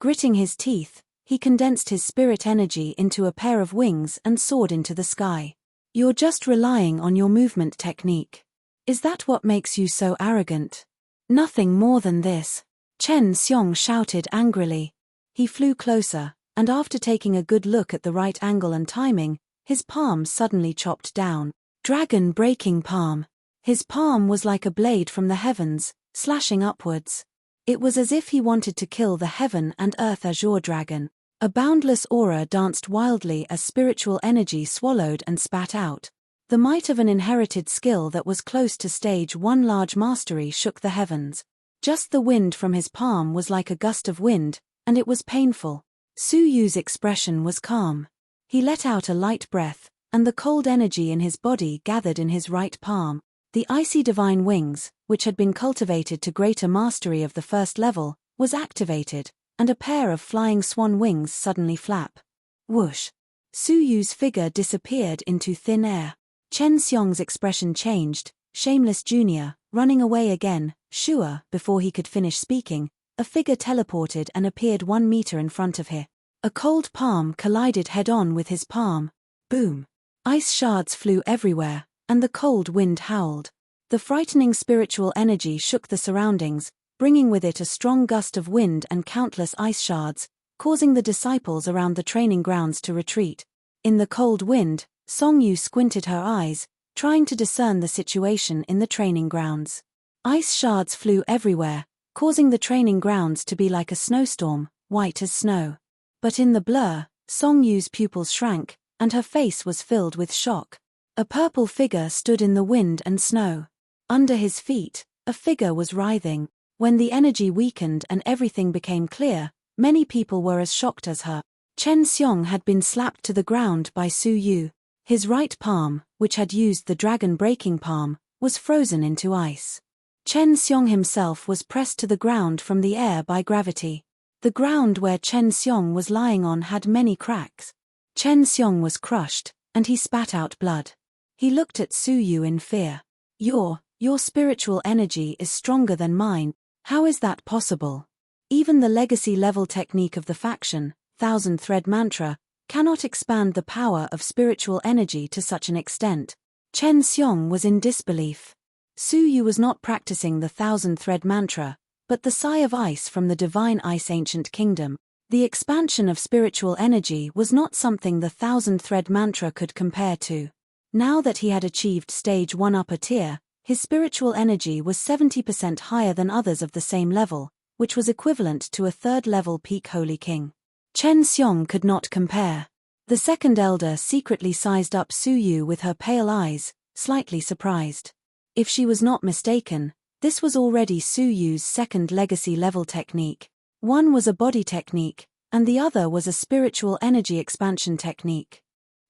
Gritting his teeth, he condensed his spirit energy into a pair of wings and soared into the sky. "You're just relying on your movement technique. Is that what makes you so arrogant?" "Nothing more than this," Chen Xiong shouted angrily. He flew closer, and after taking a good look at the right angle and timing, his palm suddenly chopped down. Dragon-breaking palm. His palm was like a blade from the heavens, slashing upwards. It was as if he wanted to kill the heaven and earth azure dragon. A boundless aura danced wildly as spiritual energy swallowed and spat out. The might of an inherited skill that was close to stage 1 large mastery shook the heavens. Just the wind from his palm was like a gust of wind, and it was painful. Su Yu's expression was calm. He let out a light breath, and the cold energy in his body gathered in his right palm. The icy divine wings, which had been cultivated to greater mastery of the first level, was activated, and a pair of flying swan wings suddenly flap. Whoosh! Su Yu's figure disappeared into thin air. Chen Xiong's expression changed, Shameless Jr., running away again, sure. Before he could finish speaking, a figure teleported and appeared 1 meter in front of him. A cold palm collided head-on with his palm. Boom! Ice shards flew everywhere, and the cold wind howled. The frightening spiritual energy shook the surroundings, bringing with it a strong gust of wind and countless ice shards, causing the disciples around the training grounds to retreat. In the cold wind, Song Yu squinted her eyes, trying to discern the situation in the training grounds. Ice shards flew everywhere, causing the training grounds to be like a snowstorm, white as snow. But in the blur, Song Yu's pupils shrank, and her face was filled with shock. A purple figure stood in the wind and snow. Under his feet, a figure was writhing. When the energy weakened and everything became clear, many people were as shocked as her. Chen Xiong had been slapped to the ground by Su Yu. His right palm, which had used the dragon-breaking palm, was frozen into ice. Chen Xiong himself was pressed to the ground from the air by gravity. The ground where Chen Xiong was lying on had many cracks. Chen Xiong was crushed, and he spat out blood. He looked at Su Yu in fear. Your spiritual energy is stronger than mine. How is that possible? Even the legacy-level technique of the faction, Thousand-Thread Mantra, cannot expand the power of spiritual energy to such an extent. Chen Xiong was in disbelief. Su Yu was not practicing the Thousand-Thread Mantra, but the Sigh of Ice from the Divine Ice Ancient Kingdom. The expansion of spiritual energy was not something the Thousand-Thread Mantra could compare to. Now that he had achieved stage 1 upper tier, his spiritual energy was 70% higher than others of the same level, which was equivalent to a 3rd-level peak Holy King. Chen Xiong could not compare. The second elder secretly sized up Su Yu with her pale eyes, slightly surprised. If she was not mistaken, this was already Su Yu's second legacy-level technique. One was a body technique, and the other was a spiritual energy expansion technique.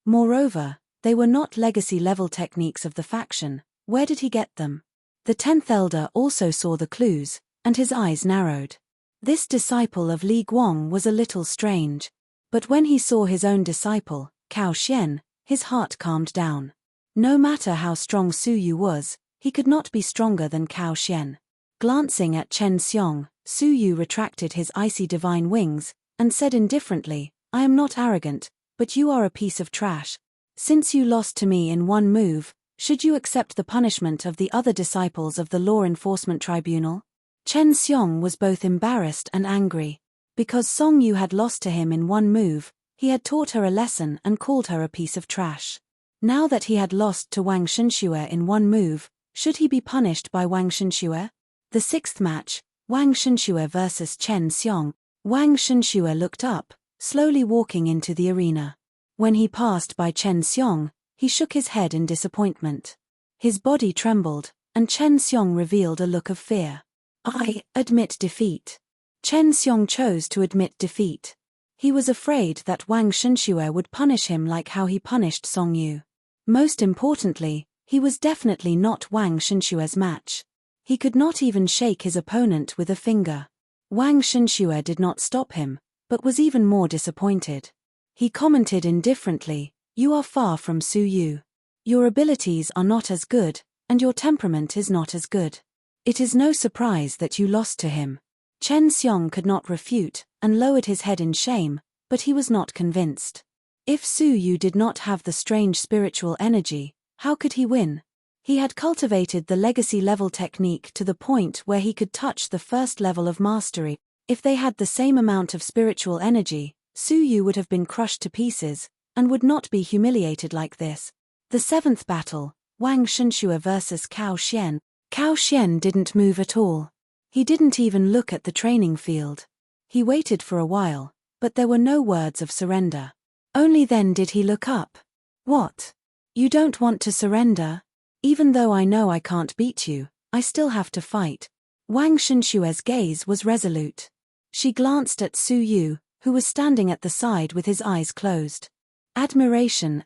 Moreover, they were not legacy-level techniques of the faction. Where did he get them? The 10th elder also saw the clues, and his eyes narrowed. This disciple of Li Guang was a little strange. But when he saw his own disciple, Cao Xian, his heart calmed down. No matter how strong Su Yu was, he could not be stronger than Cao Xian. Glancing at Chen Xiong, Su Yu retracted his icy divine wings, and said indifferently, "I am not arrogant, but you are a piece of trash. Since you lost to me in one move, should you accept the punishment of the other disciples of the Law Enforcement Tribunal?" Chen Xiong was both embarrassed and angry. Because Song Yu had lost to him in one move, he had taught her a lesson and called her a piece of trash. Now that he had lost to Wang Shenxue in one move, should he be punished by Wang Shenxue? The sixth match, Wang Shenxue vs Chen Xiong. Wang Shenxue looked up, slowly walking into the arena. When he passed by Chen Xiong, he shook his head in disappointment. His body trembled, and Chen Xiong revealed a look of fear. "I admit defeat." Chen Xiong chose to admit defeat. He was afraid that Wang Shenxue would punish him like how he punished Song Yu. Most importantly, he was definitely not Wang Shenxue's match. He could not even shake his opponent with a finger. Wang Shenxue did not stop him, but was even more disappointed. He commented indifferently, "You are far from Su Yu. Your abilities are not as good, and your temperament is not as good. It is no surprise that you lost to him." Chen Xiong could not refute, and lowered his head in shame, but he was not convinced. If Su Yu did not have the strange spiritual energy, how could he win? He had cultivated the legacy level technique to the point where he could touch the first level of mastery. If they had the same amount of spiritual energy, Su Yu would have been crushed to pieces, and would not be humiliated like this. The seventh battle, Wang Shenxue vs Cao Xian. Cao Xian didn't move at all. He didn't even look at the training field. He waited for a while, but there were no words of surrender. Only then did he look up. "What? You don't want to surrender? Even though I know I can't beat you, I still have to fight." Wang Shenxue's gaze was resolute. She glanced at Su Yu, who was standing at the side with his eyes closed. Admiration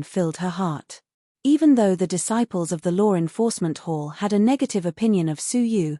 filled her heart. Even though the disciples of the Law Enforcement Hall had a negative opinion of Su Yu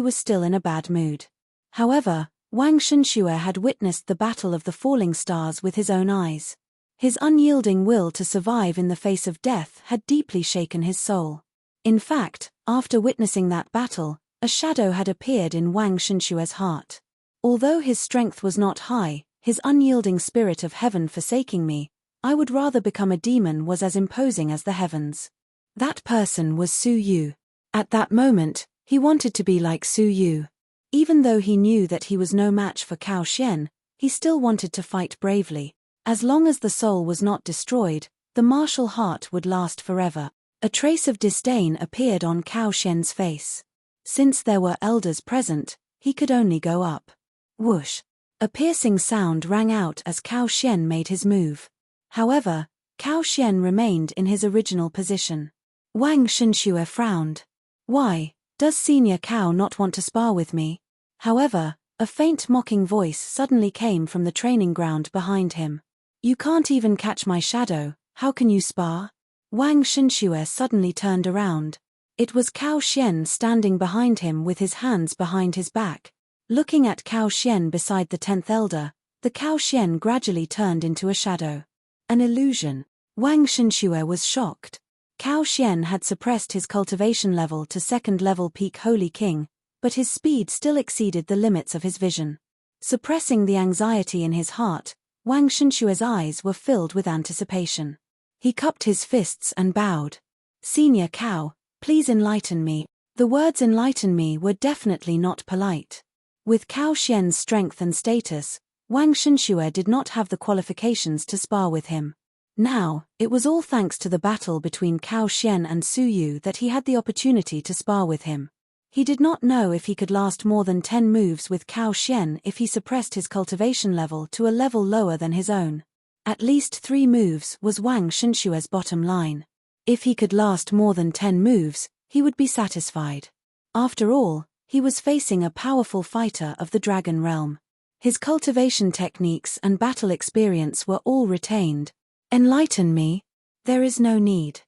was still in a bad mood. However, Wang Shenxue had witnessed the battle of the falling stars with his own eyes. His unyielding will to survive in the face of death had deeply shaken his soul. In fact, after witnessing that battle, a shadow had appeared in Wang Shenxue's heart. Although his strength was not high, his unyielding spirit of heaven forsaking me, I would rather become a demon was as imposing as the heavens. That person was Su Yu. At that moment, he wanted to be like Su Yu. Even though he knew that he was no match for Cao Xian, he still wanted to fight bravely. As long as the soul was not destroyed, the martial heart would last forever. A trace of disdain appeared on Cao Xian's face. Since there were elders present, he could only go up. Whoosh! A piercing sound rang out as Cao Xian made his move. However, Cao Xian remained in his original position. Wang Shenxue frowned. "Why, does Senior Cao not want to spar with me?" However, a faint mocking voice suddenly came from the training ground behind him. "You can't even catch my shadow, how can you spar?" Wang Shenxue suddenly turned around. It was Cao Xian standing behind him with his hands behind his back. Looking at Cao Xian beside the 10th elder, the Cao Xian gradually turned into a shadow. An illusion. Wang Shenxue was shocked. Cao Xian had suppressed his cultivation level to 2nd level peak Holy King, but his speed still exceeded the limits of his vision. Suppressing the anxiety in his heart, Wang Shenxue's eyes were filled with anticipation. He cupped his fists and bowed. "Senior Cao, please enlighten me." The words "enlighten me" were definitely not polite. With Cao Xian's strength and status, Wang Shenxue did not have the qualifications to spar with him. Now, it was all thanks to the battle between Cao Xian and Su Yu that he had the opportunity to spar with him. He did not know if he could last more than 10 moves with Cao Xian if he suppressed his cultivation level to a level lower than his own. At least 3 moves was Wang Shenxue's bottom line. If he could last more than 10 moves, he would be satisfied. After all, he was facing a powerful fighter of the Dragon Realm. His cultivation techniques and battle experience were all retained. "Enlighten me?" "There is no need."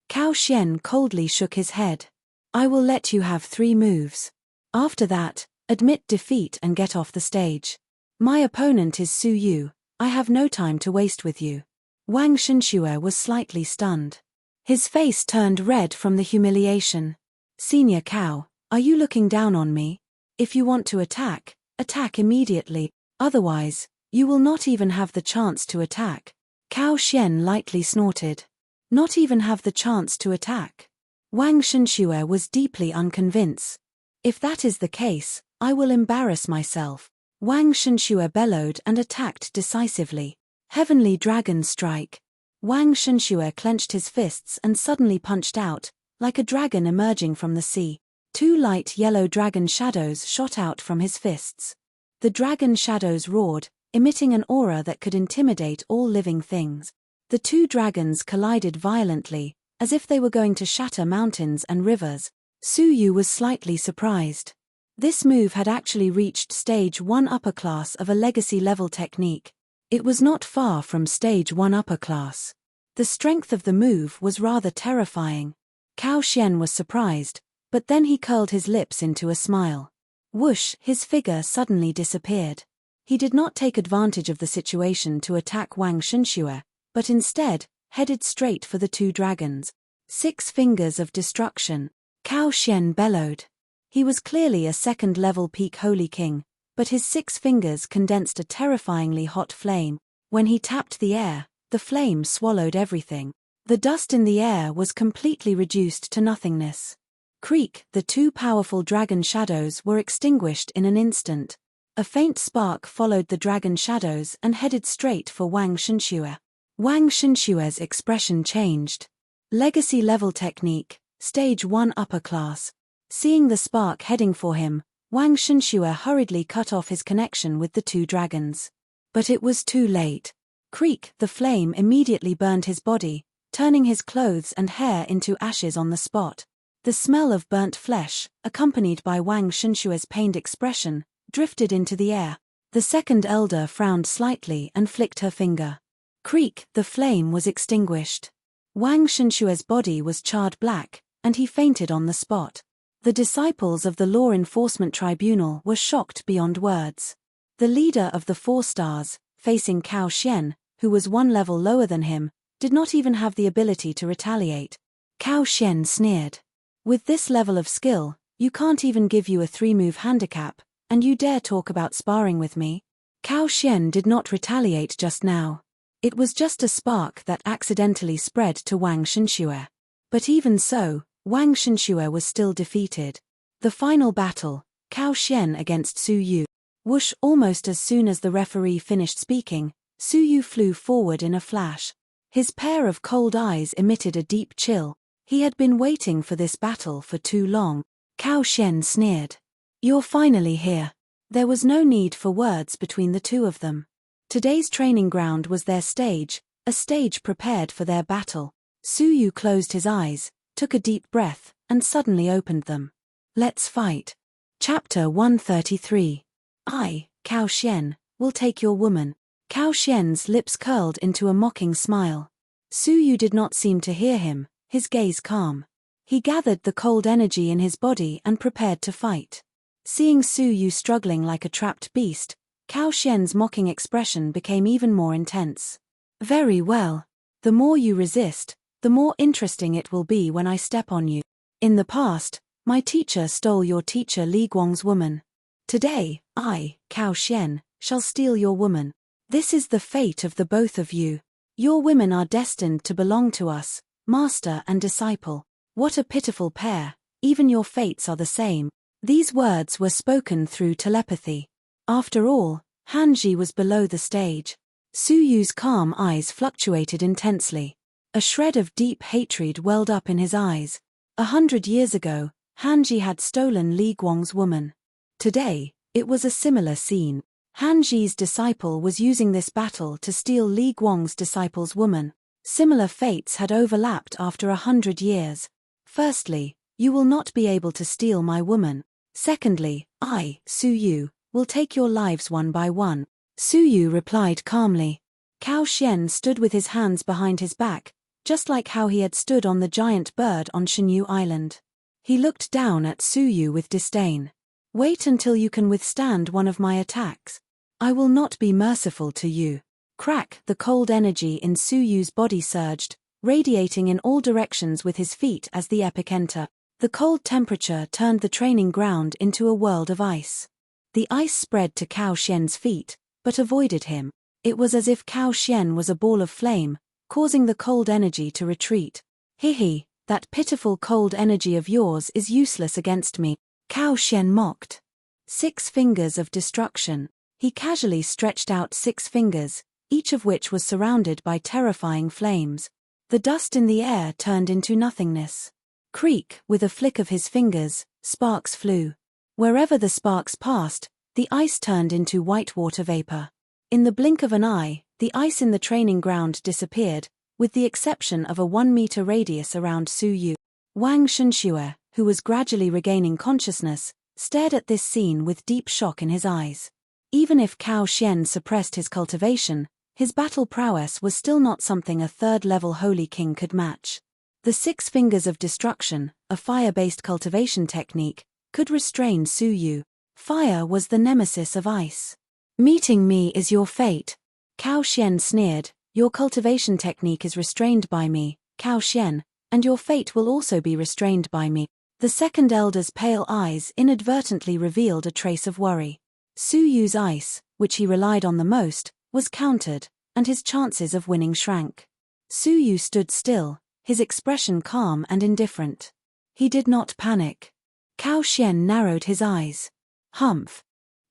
Cao Xian coldly shook his head. "I will let you have 3 moves. After that, Admit defeat and get off the stage. My opponent is Su Yu. I have no time to waste with you. Wang Shenxue was slightly stunned. His face turned red from the humiliation. Senior Cao, are you looking down on me? If you want to attack, attack immediately, otherwise, you will not even have the chance to attack. Cao Xian lightly snorted. Not even have the chance to attack. Wang Shenxue was deeply unconvinced. If that is the case, I will embarrass myself. Wang Shenxue bellowed and attacked decisively. Heavenly Dragon Strike. Wang Shenxue clenched his fists and suddenly punched out, like a dragon emerging from the sea. 2 light yellow dragon shadows shot out from his fists. The dragon shadows roared, emitting an aura that could intimidate all living things. The 2 dragons collided violently, as if they were going to shatter mountains and rivers. Su Yu was slightly surprised. This move had actually reached stage 1 upper class of a legacy level technique. It was not far from stage 1 upper class. The strength of the move was rather terrifying. Cao Xian was surprised, but then he curled his lips into a smile. Whoosh, his figure suddenly disappeared. He did not take advantage of the situation to attack Wang Shenxue, but instead, headed straight for the 2 dragons. 6 fingers of destruction. Cao Xian bellowed. He was clearly a second-level peak Holy King, but his 6 fingers condensed a terrifyingly hot flame. When he tapped the air, the flame swallowed everything. The dust in the air was completely reduced to nothingness. Creak, the 2 powerful dragon shadows were extinguished in an instant. A faint spark followed the dragon shadows and headed straight for Wang Shenxue. Wang Shenxue's expression changed. Legacy level technique, stage 1 upper class. Seeing the spark heading for him, Wang Shenxue hurriedly cut off his connection with the 2 dragons. But it was too late. Creak, the flame immediately burned his body, turning his clothes and hair into ashes on the spot. The smell of burnt flesh, accompanied by Wang Shenxue's pained expression, drifted into the air. The second elder frowned slightly and flicked her finger. Creak, the flame was extinguished. Wang Shenxue's body was charred black, and he fainted on the spot. The disciples of the Law Enforcement Tribunal were shocked beyond words. The leader of the 4 stars, facing Cao Xian, who was 1 level lower than him, did not even have the ability to retaliate. Cao Xian sneered. With this level of skill, you can't even give you a 3-move handicap, and you dare talk about sparring with me? Cao Xian did not retaliate just now. It was just a spark that accidentally spread to Wang Shenxue. But even so, Wang Shenxue was still defeated. The final battle, Cao Xian against Su Yu. Whoosh, almost as soon as the referee finished speaking, Su Yu flew forward in a flash. His pair of cold eyes emitted a deep chill. He had been waiting for this battle for too long. Cao Xian sneered. You're finally here. There was no need for words between the 2 of them. Today's training ground was their stage, a stage prepared for their battle. Su Yu closed his eyes, took a deep breath, and suddenly opened them. Let's fight. Chapter 133. I, Cao Xian, will take your woman. Cao Xian's lips curled into a mocking smile. Su Yu did not seem to hear him, his gaze calm. He gathered the cold energy in his body and prepared to fight. Seeing Su Yu struggling like a trapped beast, Cao Xian's mocking expression became even more intense. Very well. The more you resist, the more interesting it will be when I step on you. In the past, my teacher stole your teacher Li Guang's woman. Today, I, Cao Xian, shall steal your woman. This is the fate of the both of you. Your women are destined to belong to us, master and disciple. What a pitiful pair, even your fates are the same. These words were spoken through telepathy. After all, Hanji was below the stage. Su Yu's calm eyes fluctuated intensely. A shred of deep hatred welled up in his eyes. 100 years ago, Hanji had stolen Li Guang's woman. Today, it was a similar scene. Hanji's disciple was using this battle to steal Li Guang's disciple's woman. Similar fates had overlapped after 100 years. Firstly, you will not be able to steal my woman. Secondly, I, Su Yu, will take your lives one by one. Su Yu replied calmly. Cao Xian stood with his hands behind his back, just like how he had stood on the giant bird on Shenyu Island. He looked down at Su Yu with disdain. Wait until you can withstand one of my attacks. I will not be merciful to you. Crack! The cold energy in Su Yu's body surged, radiating in all directions with his feet as the epic enter. The cold temperature turned the training ground into a world of ice. The ice spread to Cao Xian's feet, but avoided him. It was as if Cao Xian was a ball of flame, causing the cold energy to retreat. Hihi, that pitiful cold energy of yours is useless against me, Cao Xian mocked. 6 fingers of destruction. He casually stretched out 6 fingers, each of which was surrounded by terrifying flames. The dust in the air turned into nothingness. Creak! With a flick of his fingers, sparks flew. Wherever the sparks passed, the ice turned into white water vapor. In the blink of an eye, the ice in the training ground disappeared, with the exception of a 1-meter radius around Su Yu. Wang Shenxue, who was gradually regaining consciousness, stared at this scene with deep shock in his eyes. Even if Cao Xian suppressed his cultivation, his battle prowess was still not something a 3rd-level holy king could match. The 6 fingers of destruction, a fire-based cultivation technique, could restrain Su Yu. Fire was the nemesis of ice. Meeting me is your fate. Cao Xian sneered, your cultivation technique is restrained by me, Cao Xian, and your fate will also be restrained by me. The second elder's pale eyes inadvertently revealed a trace of worry. Su Yu's ice, which he relied on the most, was countered, and his chances of winning shrank. Su Yu stood still, his expression calm and indifferent. He did not panic. Cao Xian narrowed his eyes. Humph.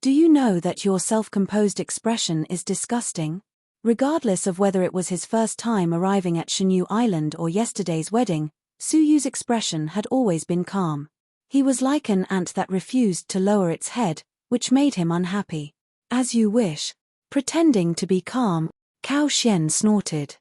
Do you know that your self-composed expression is disgusting? Regardless of whether it was his first time arriving at Shenyu Island or yesterday's wedding, Su Yu's expression had always been calm. He was like an ant that refused to lower its head, which made him unhappy. As you wish. Pretending to be calm, Cao Xian snorted.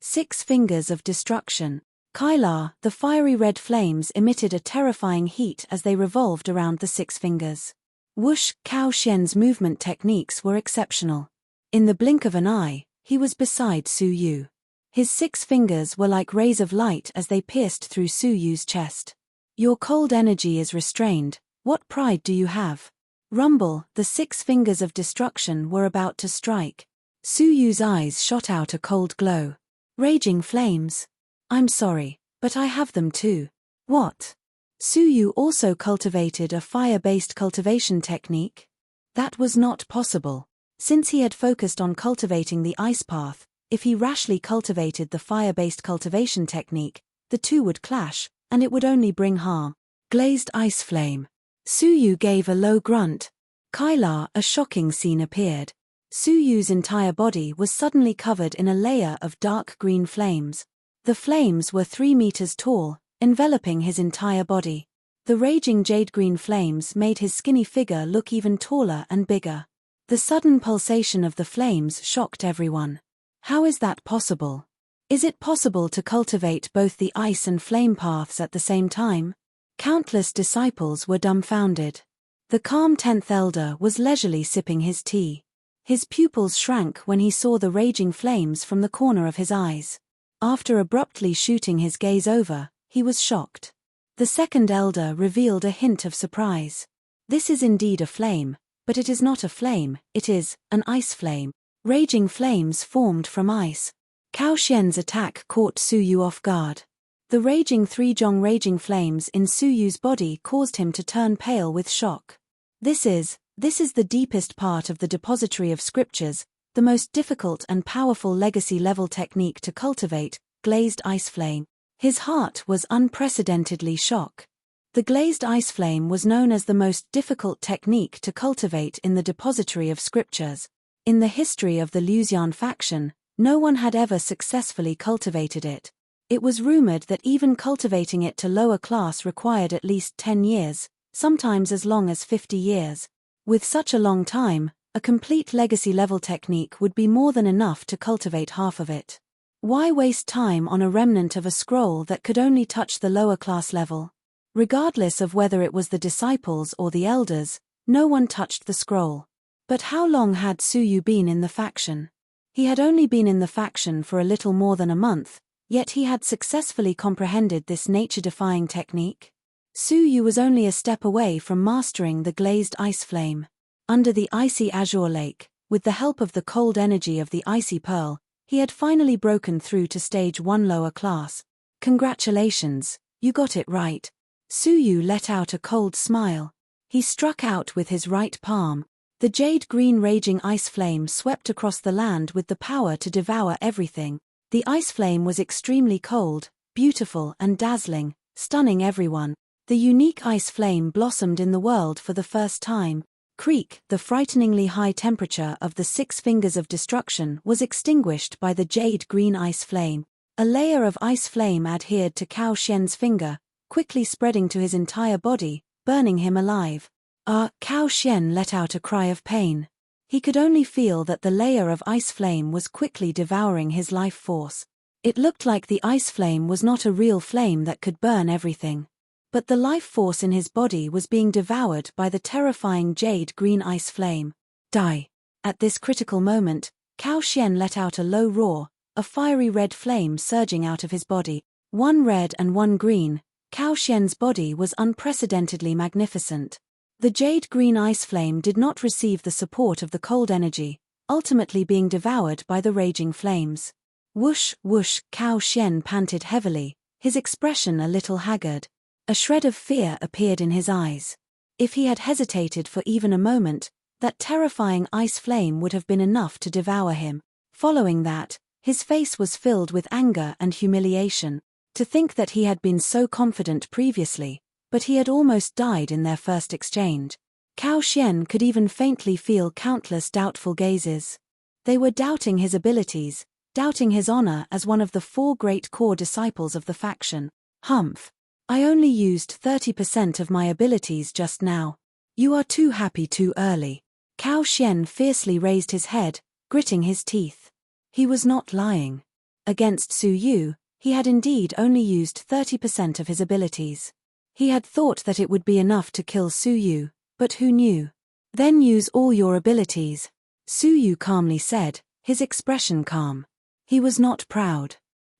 6 fingers of destruction. Kailar, the fiery red flames emitted a terrifying heat as they revolved around the 6 fingers. Whoosh! Cao Xian's movement techniques were exceptional. In the blink of an eye, he was beside Su Yu. His 6 fingers were like rays of light as they pierced through Su Yu's chest. Your cold energy is restrained, what pride do you have? Rumble! The 6 fingers of destruction were about to strike. Su Yu's eyes shot out a cold glow. Raging flames. I'm sorry, but I have them too. What? Su Yu also cultivated a fire-based cultivation technique? That was not possible. Since he had focused on cultivating the ice path, if he rashly cultivated the fire-based cultivation technique, the two would clash, and it would only bring harm. Glazed ice flame. Su Yu gave a low grunt. Kailar, a shocking scene appeared. Su Yu's entire body was suddenly covered in a layer of dark green flames. The flames were 3 meters tall, enveloping his entire body. The raging jade-green flames made his skinny figure look even taller and bigger. The sudden pulsation of the flames shocked everyone. How is that possible? Is it possible to cultivate both the ice and flame paths at the same time? Countless disciples were dumbfounded. The calm 10th elder was leisurely sipping his tea. His pupils shrank when he saw the raging flames from the corner of his eyes. After abruptly shooting his gaze over, he was shocked. The 2nd elder revealed a hint of surprise. This is indeed a flame, but it is not a flame, it is an ice flame. Raging flames formed from ice. Cao Xian's attack caught Su Yu off guard. The raging 3 raging flames in Su Yu's body caused him to turn pale with shock. This is the deepest part of the depository of scriptures, the most difficult and powerful legacy-level technique to cultivate, glazed ice flame. His heart was unprecedentedly shocked. The glazed ice flame was known as the most difficult technique to cultivate in the depository of scriptures. In the history of the Luxian faction, no one had ever successfully cultivated it. It was rumored that even cultivating it to lower class required at least 10 years, sometimes as long as 50 years. With such a long time, a complete legacy-level technique would be more than enough to cultivate half of it. Why waste time on a remnant of a scroll that could only touch the lower class level? Regardless of whether it was the disciples or the elders, no one touched the scroll. But how long had Su Yu been in the faction? He had only been in the faction for a little more than a month, yet he had successfully comprehended this nature-defying technique. Su Yu was only a step away from mastering the glazed ice flame. Under the icy azure lake, with the help of the cold energy of the icy pearl, he had finally broken through to stage 1 lower class. Congratulations, you got it right. Su Yu let out a cold smile. He struck out with his right palm. The jade-green raging ice flame swept across the land with the power to devour everything. The ice flame was extremely cold, beautiful and dazzling, stunning everyone. The unique ice flame blossomed in the world for the first time. Creak, the frighteningly high temperature of the 6 fingers of destruction was extinguished by the jade-green ice flame. A layer of ice flame adhered to Cao Xian's finger, quickly spreading to his entire body, burning him alive. Cao Xian let out a cry of pain. He could only feel that the layer of ice flame was quickly devouring his life force. It looked like the ice flame was not a real flame that could burn everything. But the life force in his body was being devoured by the terrifying jade-green ice flame. Die! At this critical moment, Cao Xian let out a low roar, a fiery red flame surging out of his body. One red and one green, Cao Xian's body was unprecedentedly magnificent. The jade-green ice flame did not receive the support of the cold energy, ultimately being devoured by the raging flames. Whoosh, whoosh, Cao Xian panted heavily, his expression a little haggard. A shred of fear appeared in his eyes. If he had hesitated for even a moment, that terrifying ice flame would have been enough to devour him. Following that, his face was filled with anger and humiliation. To think that he had been so confident previously, but he had almost died in their first exchange. Cao Xian could even faintly feel countless doubtful gazes. They were doubting his abilities, doubting his honor as one of the 4 great core disciples of the faction. Humph. I only used 30% of my abilities just now. You are too happy too early. Cao Xian fiercely raised his head, gritting his teeth. He was not lying. Against Su Yu, he had indeed only used 30% of his abilities. He had thought that it would be enough to kill Su Yu, but who knew? Then use all your abilities, Su Yu calmly said, his expression calm. He was not proud.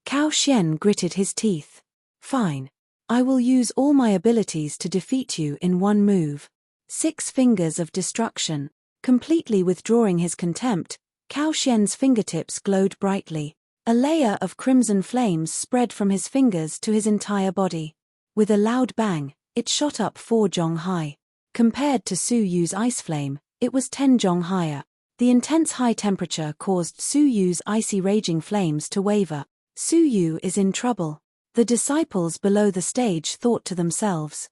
Cao Xian gritted his teeth. Fine. I will use all my abilities to defeat you in one move. 6 fingers of destruction. Completely withdrawing his contempt, Cao Xian's fingertips glowed brightly. A layer of crimson flames spread from his fingers to his entire body. With a loud bang, it shot up 4 zhong high. Compared to Su Yu's ice flame, it was 10 zhong higher. The intense high temperature caused Su Yu's icy raging flames to waver. Su Yu is in trouble. The disciples below the stage thought to themselves.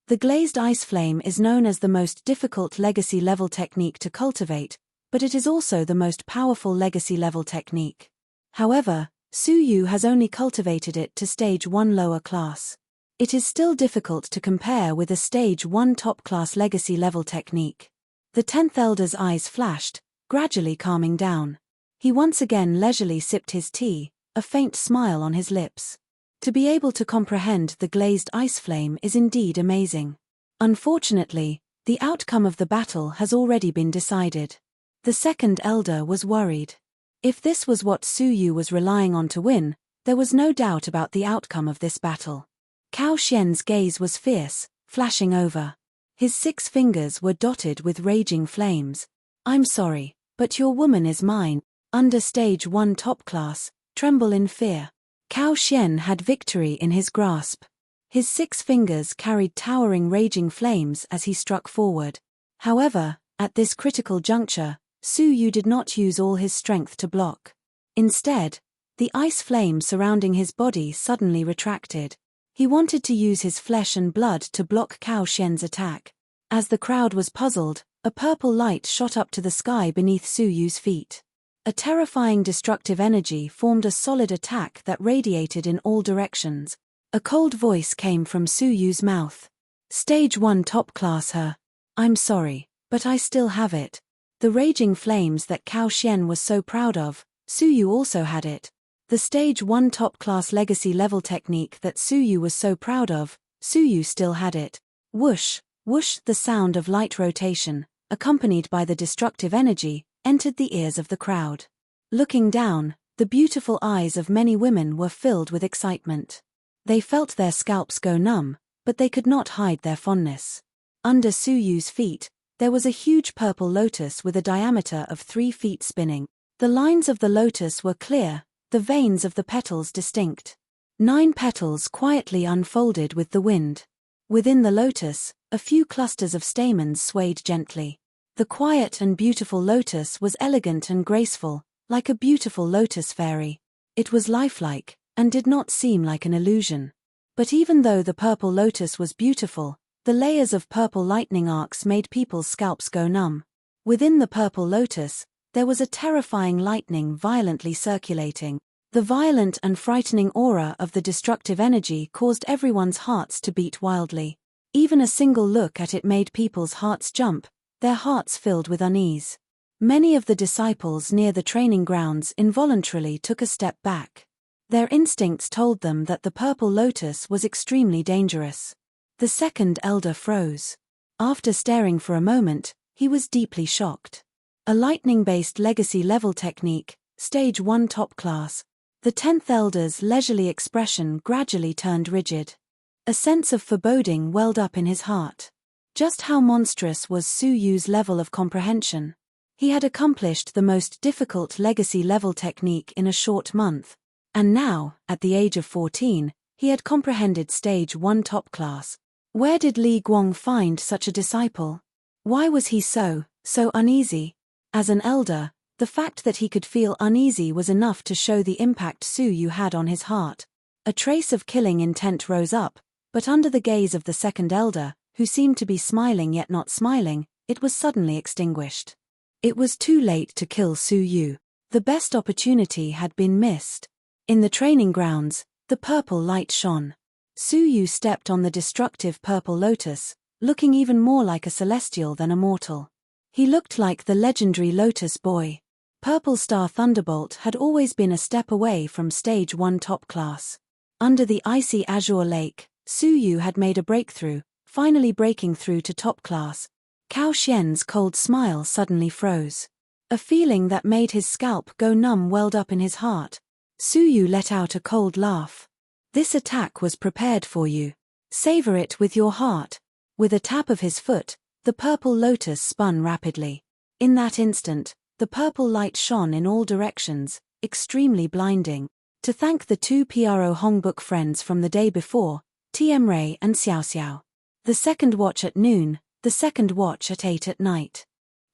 The glazed ice flame is known as the most difficult legacy level technique to cultivate, but it is also the most powerful legacy level technique. However, Su Yu has only cultivated it to stage 1 lower class. It is still difficult to compare with a stage 1 top-class legacy level technique. The 10th Elder's eyes flashed, gradually calming down. He once again leisurely sipped his tea, a faint smile on his lips. To be able to comprehend the glazed ice flame is indeed amazing. Unfortunately, the outcome of the battle has already been decided. The 2nd Elder was worried. If this was what Su Yu was relying on to win, there was no doubt about the outcome of this battle. Cao Xian's gaze was fierce, flashing over. His 6 fingers were dotted with raging flames. I'm sorry, but your woman is mine. Under stage 1 top class, tremble in fear. Cao Xian had victory in his grasp. His 6 fingers carried towering raging flames as he struck forward. However, at this critical juncture, Su Yu did not use all his strength to block. Instead, the ice flame surrounding his body suddenly retracted. He wanted to use his flesh and blood to block Cao Xian's attack. As the crowd was puzzled, a purple light shot up to the sky beneath Su Yu's feet. A terrifying destructive energy formed a solid attack that radiated in all directions. A cold voice came from Su Yu's mouth. Stage 1 top class her. I'm sorry, but I still have it. The raging flames that Cao Xian was so proud of, Su Yu also had it. The stage 1 top-class legacy level technique that Su Yu was so proud of, Su Yu still had it. Whoosh, whoosh, the sound of light rotation, accompanied by the destructive energy, entered the ears of the crowd. Looking down, the beautiful eyes of many women were filled with excitement. They felt their scalps go numb, but they could not hide their fondness. Under Su Yu's feet, there was a huge purple lotus with a diameter of 3 feet spinning. The lines of the lotus were clear, the veins of the petals distinct. 9 petals quietly unfolded with the wind. Within the lotus, a few clusters of stamens swayed gently. The quiet and beautiful lotus was elegant and graceful, like a beautiful lotus fairy. It was lifelike, and did not seem like an illusion. But even though the purple lotus was beautiful, the layers of purple lightning arcs made people's scalps go numb. Within the purple lotus, there was a terrifying lightning violently circulating. The violent and frightening aura of the destructive energy caused everyone's hearts to beat wildly. Even a single look at it made people's hearts jump, their hearts filled with unease. Many of the disciples near the training grounds involuntarily took a step back. Their instincts told them that the purple lotus was extremely dangerous. The second elder froze. After staring for a moment, he was deeply shocked. A lightning-based legacy-level technique, Stage 1 top class. The 10th elder's leisurely expression gradually turned rigid. A sense of foreboding welled up in his heart. Just how monstrous was Su Yu's level of comprehension? He had accomplished the most difficult legacy-level technique in a short month. And now, at the age of 14, he had comprehended Stage 1 top class. Where did Li Guang find such a disciple? Why was he so uneasy? As an elder, the fact that he could feel uneasy was enough to show the impact Su Yu had on his heart. A trace of killing intent rose up, but under the gaze of the second elder, who seemed to be smiling yet not smiling, it was suddenly extinguished. It was too late to kill Su Yu. The best opportunity had been missed. In the training grounds, the purple light shone. Su Yu stepped on the destructive purple lotus, looking even more like a celestial than a mortal. He looked like the legendary Lotus Boy. Purple Star Thunderbolt had always been a step away from Stage 1 top class. Under the icy azure lake, Su Yu had made a breakthrough, finally breaking through to top class. Cao Xian's cold smile suddenly froze. A feeling that made his scalp go numb welled up in his heart. Su Yu let out a cold laugh. This attack was prepared for you. Savor it with your heart. With a tap of his foot, the purple lotus spun rapidly. In that instant, the purple light shone in all directions, extremely blinding. To thank the 2 Pro Hongbuk friends from the day before, Tm Ray and Xiao Xiao. The second watch at noon, the second watch at 8 at night.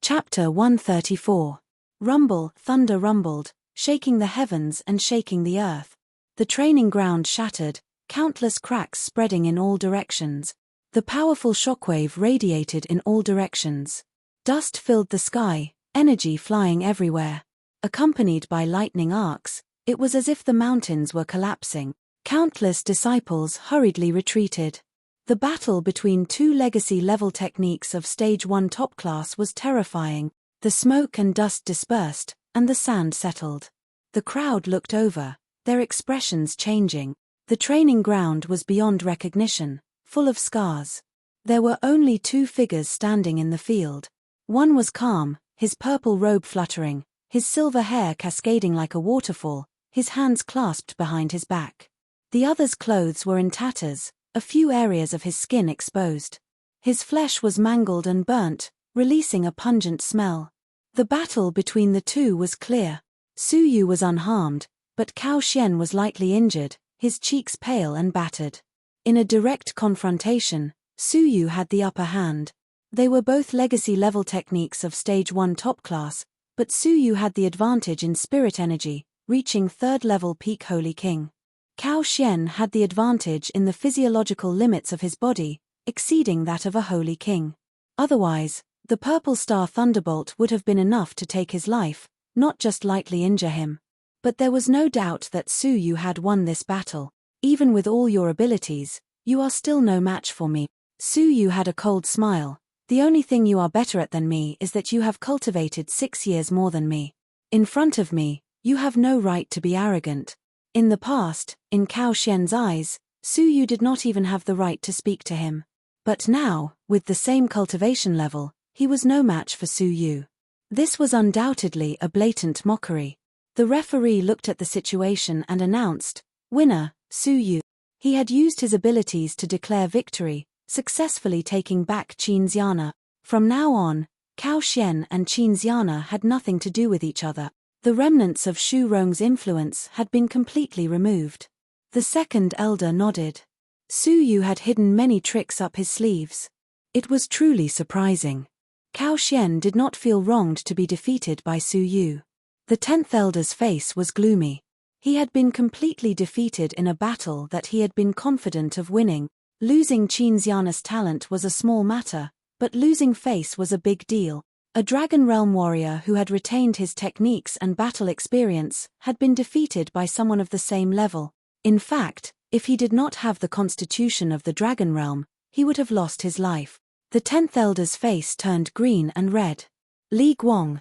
Chapter 134. Rumble, thunder rumbled, shaking the heavens and shaking the earth. The training ground shattered, countless cracks spreading in all directions. The powerful shockwave radiated in all directions. Dust filled the sky, energy flying everywhere. Accompanied by lightning arcs, it was as if the mountains were collapsing. Countless disciples hurriedly retreated. The battle between 2 legacy-level techniques of Stage 1 top class was terrifying. The smoke and dust dispersed, and the sand settled. The crowd looked over, their expressions changing. The training ground was beyond recognition, full of scars. There were only 2 figures standing in the field. One was calm, his purple robe fluttering, his silver hair cascading like a waterfall, his hands clasped behind his back. The other's clothes were in tatters, a few areas of his skin exposed. His flesh was mangled and burnt, releasing a pungent smell. The battle between the 2 was clear. Su Yu was unharmed, but Cao Xian was lightly injured, his cheeks pale and battered. In a direct confrontation, Su Yu had the upper hand. They were both legacy-level techniques of Stage 1 top class, but Su Yu had the advantage in spirit energy, reaching 3rd level peak Holy King. Cao Xian had the advantage in the physiological limits of his body, exceeding that of a Holy King. Otherwise, the Purple Star Thunderbolt would have been enough to take his life, not just lightly injure him. But there was no doubt that Su Yu had won this battle. Even with all your abilities, you are still no match for me. Su Yu had a cold smile. The only thing you are better at than me is that you have cultivated 6 years more than me. In front of me, you have no right to be arrogant. In the past, in Cao Xian's eyes, Su Yu did not even have the right to speak to him. But now, with the same cultivation level, he was no match for Su Yu. This was undoubtedly a blatant mockery. The referee looked at the situation and announced, "Winner, Su Yu." He had used his abilities to declare victory, successfully taking back Qinxiana. From now on, Cao Xian and Qinxiana had nothing to do with each other. The remnants of Shu Rong's influence had been completely removed. The second elder nodded. Su Yu had hidden many tricks up his sleeves. It was truly surprising. Cao Xian did not feel wronged to be defeated by Su Yu. The 10th elder's face was gloomy. He had been completely defeated in a battle that he had been confident of winning. Losing Qinxiana's talent was a small matter, but losing face was a big deal. A Dragon Realm warrior who had retained his techniques and battle experience had been defeated by someone of the same level. In fact, if he did not have the constitution of the Dragon Realm, he would have lost his life. The 10th elder's face turned green and red. Li Guang,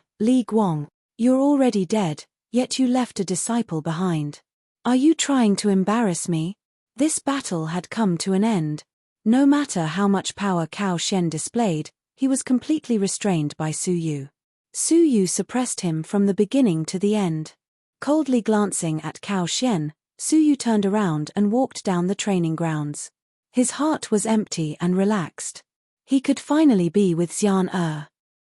you're already dead, yet you left a disciple behind. Are you trying to embarrass me? This battle had come to an end. No matter how much power Cao Xian displayed, he was completely restrained by Su Yu. Su Yu suppressed him from the beginning to the end. Coldly glancing at Cao Xian, Su Yu turned around and walked down the training grounds. His heart was empty and relaxed. He could finally be with Xian.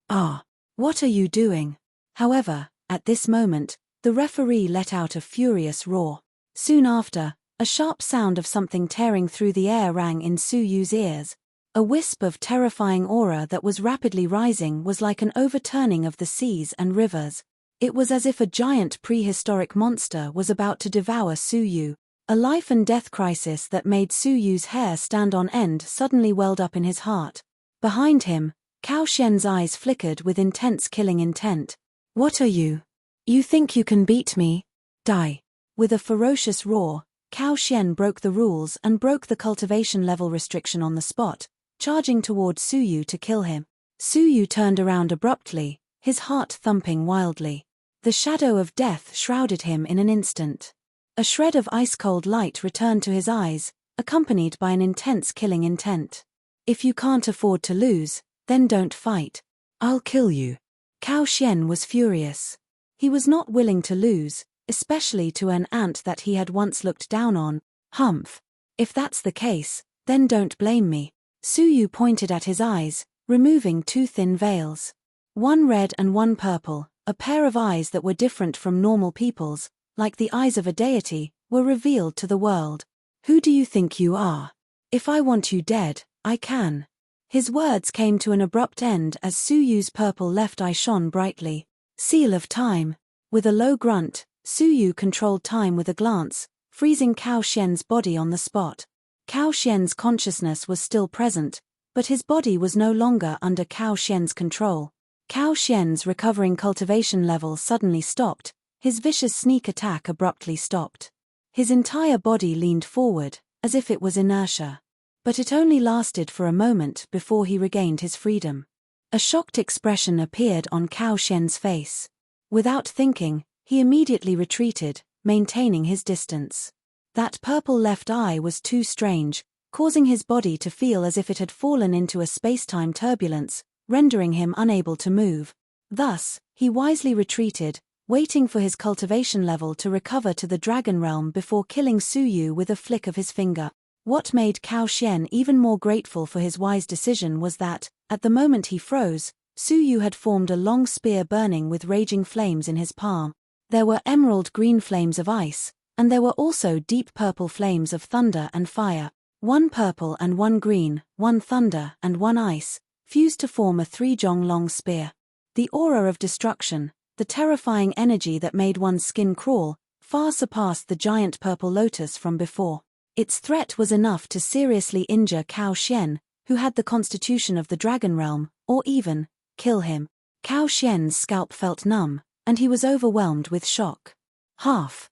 Ah, what are you doing? However, at this moment, the referee let out a furious roar. Soon after, a sharp sound of something tearing through the air rang in Su Yu's ears. A wisp of terrifying aura that was rapidly rising was like an overturning of the seas and rivers. It was as if a giant prehistoric monster was about to devour Su Yu. A life and death crisis that made Su Yu's hair stand on end suddenly welled up in his heart. Behind him, Cao Xian's eyes flickered with intense killing intent. What are you? You think you can beat me? Die. With a ferocious roar, Cao Xian broke the rules and broke the cultivation level restriction on the spot, charging toward Su Yu to kill him. Su Yu turned around abruptly, his heart thumping wildly. The shadow of death shrouded him in an instant. A shred of ice-cold light returned to his eyes, accompanied by an intense killing intent. If you can't afford to lose, then don't fight. I'll kill you. Cao Xian was furious. He was not willing to lose, especially to an ant that he had once looked down on. Humph. If that's the case, then don't blame me. Su Yu pointed at his eyes, removing 2 thin veils. One red and one purple, a pair of eyes that were different from normal people's, like the eyes of a deity, were revealed to the world. Who do you think you are? If I want you dead, I can. His words came to an abrupt end as Su Yu's purple left eye shone brightly. Seal of time. With a low grunt, Su Yu controlled time with a glance, freezing Cao Xian's body on the spot. Cao Xian's consciousness was still present, but his body was no longer under Cao Xian's control. Cao Xian's recovering cultivation level suddenly stopped, his vicious sneak attack abruptly stopped. His entire body leaned forward, as if it was inertia. But it only lasted for a moment before he regained his freedom. A shocked expression appeared on Cao Xian's face. Without thinking, he immediately retreated, maintaining his distance. That purple left eye was too strange, causing his body to feel as if it had fallen into a space-time turbulence, rendering him unable to move. Thus, he wisely retreated, waiting for his cultivation level to recover to the Dragon Realm before killing Su Yu with a flick of his finger. What made Cao Xian even more grateful for his wise decision was that, at the moment he froze, Su Yu had formed a long spear burning with raging flames in his palm. There were emerald green flames of ice, and there were also deep purple flames of thunder and fire. One purple and one green, one thunder and one ice, fused to form a 3-jong-long spear. The aura of destruction, the terrifying energy that made one's skin crawl, far surpassed the giant purple lotus from before. Its threat was enough to seriously injure Cao Xian, who had the constitution of the Dragon Realm, or even kill him. Cao Xian's scalp felt numb, and he was overwhelmed with shock. Half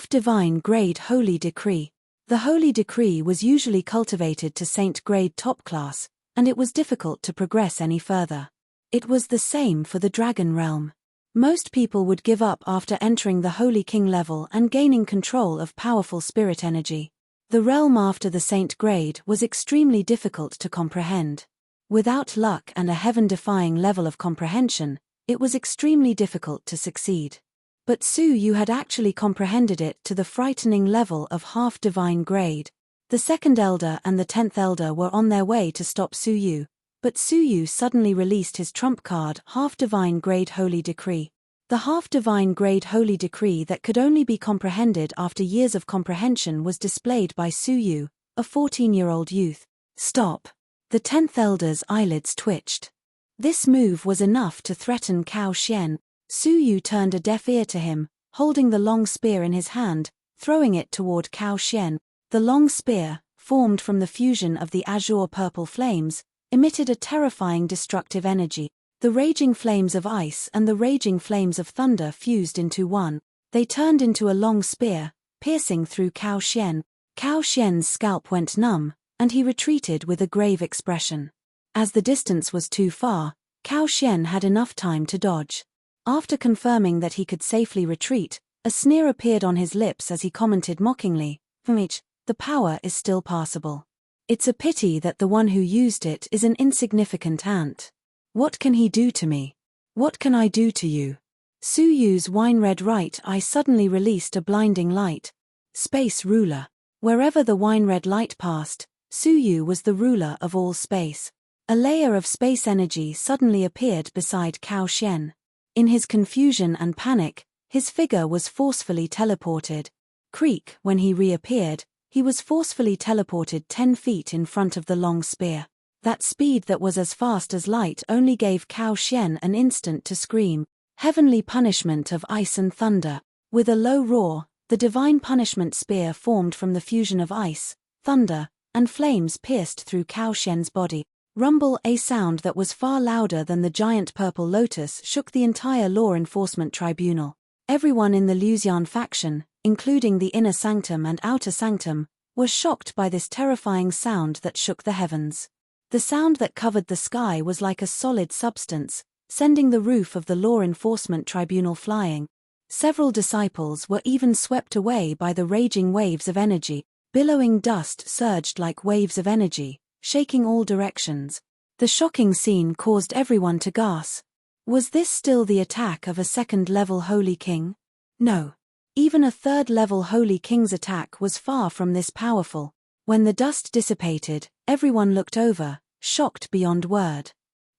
divine grade holy decree. The holy decree was usually cultivated to saint grade top class, and it was difficult to progress any further. It was the same for the Dragon Realm. Most people would give up after entering the Holy King level and gaining control of powerful spirit energy. The realm after the saint grade was extremely difficult to comprehend. Without luck and a heaven-defying level of comprehension, it was extremely difficult to succeed. But Su Yu had actually comprehended it to the frightening level of half-divine grade. The second elder and the 10th elder were on their way to stop Su Yu, but Su Yu suddenly released his trump card, half-divine grade holy decree. The half-divine grade holy decree that could only be comprehended after years of comprehension was displayed by Su Yu, a 14-year-old youth. Stop! The 10th elder's eyelids twitched. This move was enough to threaten Cao Xian. Su Yu turned a deaf ear to him, holding the long spear in his hand, throwing it toward Cao Xian. The long spear, formed from the fusion of the azure purple flames, emitted a terrifying destructive energy. The raging flames of ice and the raging flames of thunder fused into one. They turned into a long spear, piercing through Cao Xian. Cao Xian's scalp went numb, and he retreated with a grave expression. As the distance was too far, Cao Xian had enough time to dodge. After confirming that he could safely retreat, a sneer appeared on his lips as he commented mockingly, "The power is still passable. It's a pity that the one who used it is an insignificant ant. What can he do to me? What can I do to you?" Su Yu's wine-red right eye suddenly released a blinding light. Space ruler. Wherever the wine-red light passed, Su Yu was the ruler of all space. A layer of space energy suddenly appeared beside Cao Xian. In his confusion and panic, his figure was forcefully teleported. Creak, when he reappeared, he was forcefully teleported 10 feet in front of the long spear. That speed that was as fast as light only gave Cao Xian an instant to scream, "Heavenly punishment of ice and thunder." With a low roar, the divine punishment spear formed from the fusion of ice, thunder, and flames pierced through Cao Xian's body. Rumble, a sound that was far louder than the giant purple lotus, shook the entire law enforcement tribunal. Everyone in the Luxian faction, including the inner sanctum and outer sanctum, was shocked by this terrifying sound that shook the heavens. The sound that covered the sky was like a solid substance, sending the roof of the law enforcement tribunal flying. Several disciples were even swept away by the raging waves of energy. Billowing dust surged like waves of energy, shaking all directions. The shocking scene caused everyone to gasp. Was this still the attack of a second-level Holy King? No. Even a third-level Holy King's attack was far from this powerful. When the dust dissipated, everyone looked over, shocked beyond word.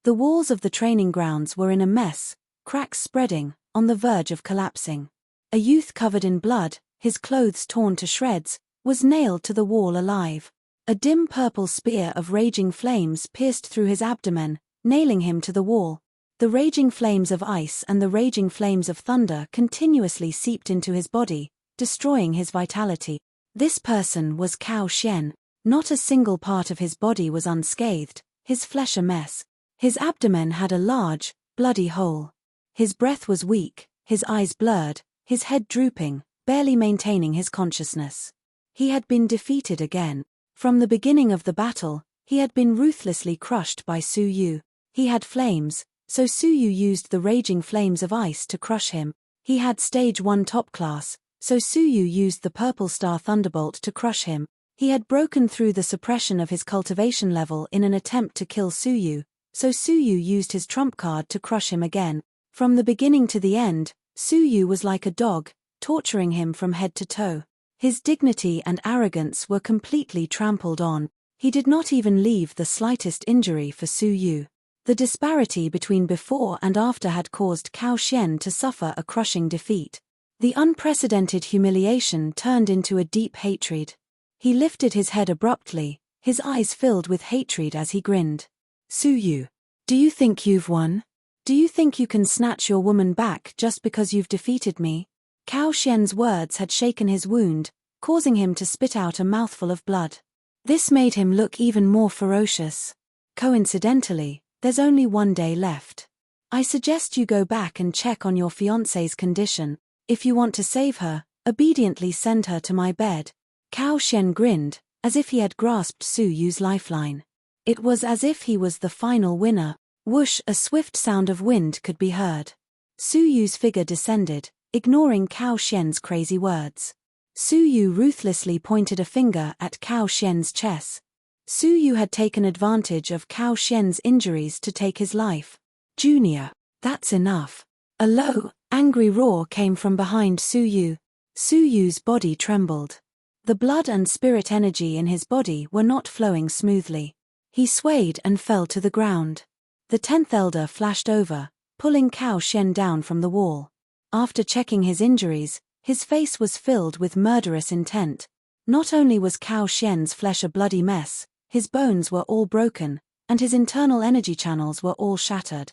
The walls of the training grounds were in a mess, cracks spreading, on the verge of collapsing. A youth covered in blood, his clothes torn to shreds, was nailed to the wall alive. A dim purple spear of raging flames pierced through his abdomen, nailing him to the wall. The raging flames of ice and the raging flames of thunder continuously seeped into his body, destroying his vitality. This person was Cao Xian. Not a single part of his body was unscathed, his flesh a mess. His abdomen had a large, bloody hole. His breath was weak, his eyes blurred, his head drooping, barely maintaining his consciousness. He had been defeated again. From the beginning of the battle, he had been ruthlessly crushed by Su Yu. He had flames, so Su Yu used the raging flames of ice to crush him. He had stage 1 top class, so Su Yu used the purple star thunderbolt to crush him. He had broken through the suppression of his cultivation level in an attempt to kill Su Yu, so Su Yu used his trump card to crush him again. From the beginning to the end, Su Yu was like a dog, torturing him from head to toe. His dignity and arrogance were completely trampled on. He did not even leave the slightest injury for Su Yu. The disparity between before and after had caused Cao Xian to suffer a crushing defeat. The unprecedented humiliation turned into a deep hatred. He lifted his head abruptly, his eyes filled with hatred as he grinned. "Su Yu, do you think you've won? Do you think you can snatch your woman back just because you've defeated me?" Cao Xian's words had shaken his wound, causing him to spit out a mouthful of blood. This made him look even more ferocious. "Coincidentally, there's only 1 day left. I suggest you go back and check on your fiancée's condition. If you want to save her, obediently send her to my bed." Cao Xian grinned, as if he had grasped Su Yu's lifeline. It was as if he was the final winner. Whoosh, a swift sound of wind could be heard. Su Yu's figure descended, ignoring Cao Xian's crazy words. Su Yu ruthlessly pointed a finger at Cao Xian's chest. Su Yu had taken advantage of Cao Xian's injuries to take his life. "Junior, that's enough." A low, angry roar came from behind Su Yu. Su Yu's body trembled. The blood and spirit energy in his body were not flowing smoothly. He swayed and fell to the ground. The 10th elder flashed over, pulling Cao Shen down from the wall. After checking his injuries, his face was filled with murderous intent. Not only was Cao Shen's flesh a bloody mess, his bones were all broken, and his internal energy channels were all shattered.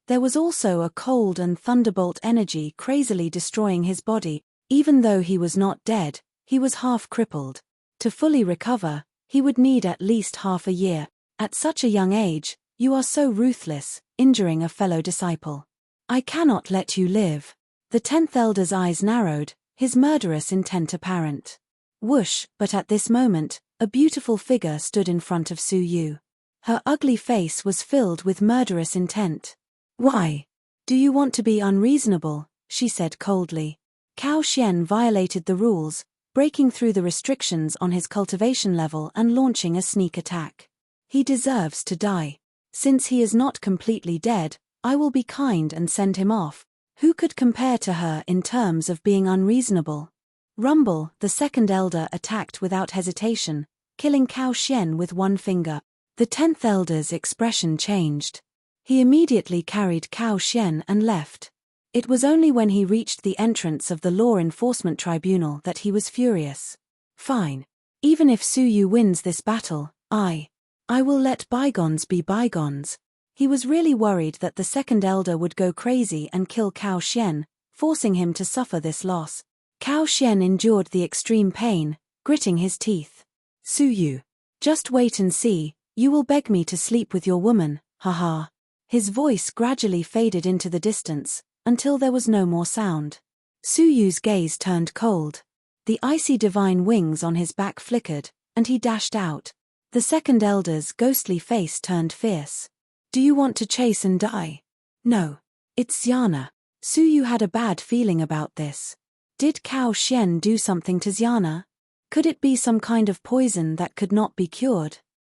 There was also a cold and thunderbolt energy crazily destroying his body. Even though he was not dead, he was half crippled. To fully recover, he would need at least half a year. At such a young age, you are so ruthless, injuring a fellow disciple. I cannot let you live. The 10th elder's eyes narrowed, his murderous intent apparent. Whoosh, but at this moment, a beautiful figure stood in front of Su Yu. Her ugly face was filled with murderous intent. Why? Do you want to be unreasonable? She said coldly. Cao Shen violated the rules, breaking through the restrictions on his cultivation level and launching a sneak attack. He deserves to die. Since he is not completely dead, I will be kind and send him off. Who could compare to her in terms of being unreasonable? Rumble, the 2nd elder, attacked without hesitation, killing Cao Shen with one finger. The 10th elder's expression changed. He immediately carried Cao Shen and left. It was only when he reached the entrance of the Law Enforcement Tribunal that he was furious. Fine. Even if Su Yu wins this battle, I will let bygones be bygones. He was really worried that the 2nd elder would go crazy and kill Cao Shen, forcing him to suffer this loss. Cao Shen endured the extreme pain, gritting his teeth. Su Yu. Just wait and see, you will beg me to sleep with your woman, haha. His voice gradually faded into the distance, until there was no more sound. Su Yu's gaze turned cold. The icy divine wings on his back flickered, and he dashed out. The 2nd elder's ghostly face turned fierce. Do you want to chase and die? No. It's Xiana. Su Yu had a bad feeling about this. Did Cao Shen do something to Xiana? Could it be some kind of poison that could not be cured?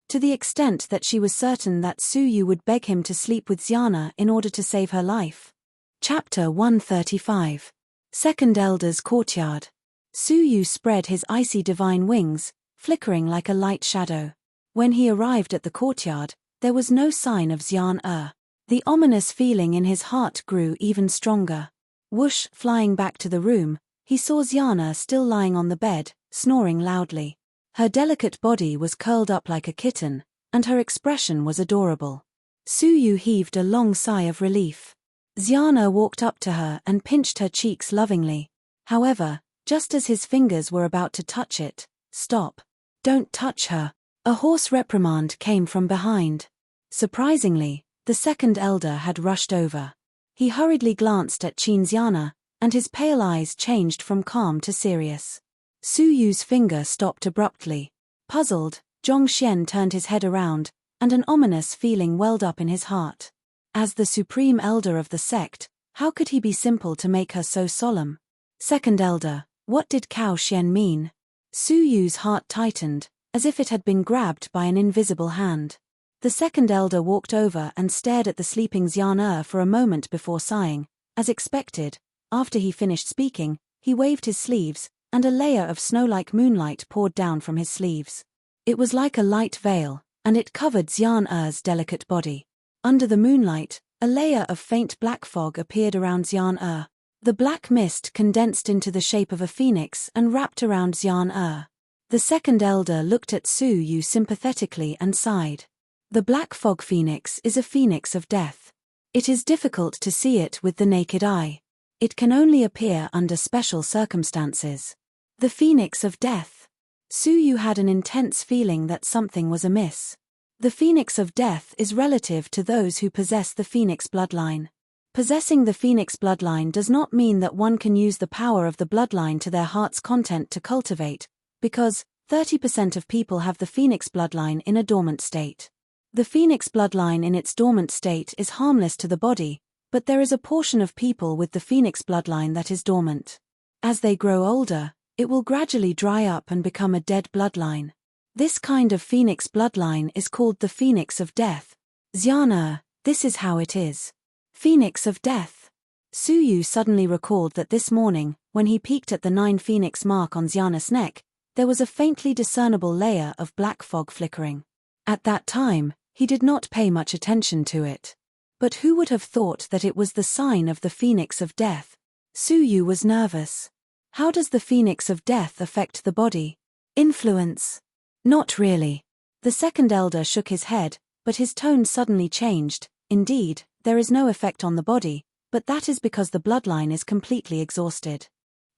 To the extent that she was certain that Su Yu would beg him to sleep with Xiana in order to save her life. Chapter 135. 2nd Elder's Courtyard. Su Yu spread his icy divine wings, flickering like a light shadow. When he arrived at the courtyard, there was no sign of Xian. The ominous feeling in his heart grew even stronger. Whoosh, flying back to the room, he saw Xiana still lying on the bed, snoring loudly. Her delicate body was curled up like a kitten, and her expression was adorable. Su Yu heaved a long sigh of relief. Xiana walked up to her and pinched her cheeks lovingly. However, just as his fingers were about to touch it, stop. Don't touch her. A hoarse reprimand came from behind. Surprisingly, the 2nd elder had rushed over. He hurriedly glanced at Qin Xiana, and his pale eyes changed from calm to serious. Su Yu's finger stopped abruptly. Puzzled, Zhong Xian turned his head around, and an ominous feeling welled up in his heart. As the supreme elder of the sect, how could he be simple to make her so solemn? 2nd elder, what did Cao Shen mean? Su Yu's heart tightened, as if it had been grabbed by an invisible hand. The 2nd elder walked over and stared at the sleeping Xian for a moment before sighing. As expected, after he finished speaking, he waved his sleeves, and a layer of snow-like moonlight poured down from his sleeves. It was like a light veil, and it covered Xian delicate body. Under the moonlight, a layer of faint black fog appeared around Xian. The black mist condensed into the shape of a phoenix and wrapped around Xian. The 2nd elder looked at Su Yu sympathetically and sighed. The black fog phoenix is a phoenix of death. It is difficult to see it with the naked eye. It can only appear under special circumstances. The phoenix of death. Su Yu had an intense feeling that something was amiss. The phoenix of death is relative to those who possess the phoenix bloodline. Possessing the phoenix bloodline does not mean that one can use the power of the bloodline to their heart's content to cultivate, because 30% of people have the phoenix bloodline in a dormant state. The phoenix bloodline in its dormant state is harmless to the body, but there is a portion of people with the phoenix bloodline that is dormant. As they grow older, it will gradually dry up and become a dead bloodline. This kind of phoenix bloodline is called the phoenix of death. Xiana, this is how it is. Phoenix of death. Su Yu suddenly recalled that this morning, when he peeked at the 9 phoenix mark on Xiana's neck, there was a faintly discernible layer of black fog flickering. At that time, he did not pay much attention to it. But who would have thought that it was the sign of the Phoenix of Death? Su Yu was nervous. How does the Phoenix of Death affect the body? Influence? Not really. The second elder shook his head, but his tone suddenly changed. Indeed, there is no effect on the body, but that is because the bloodline is completely exhausted.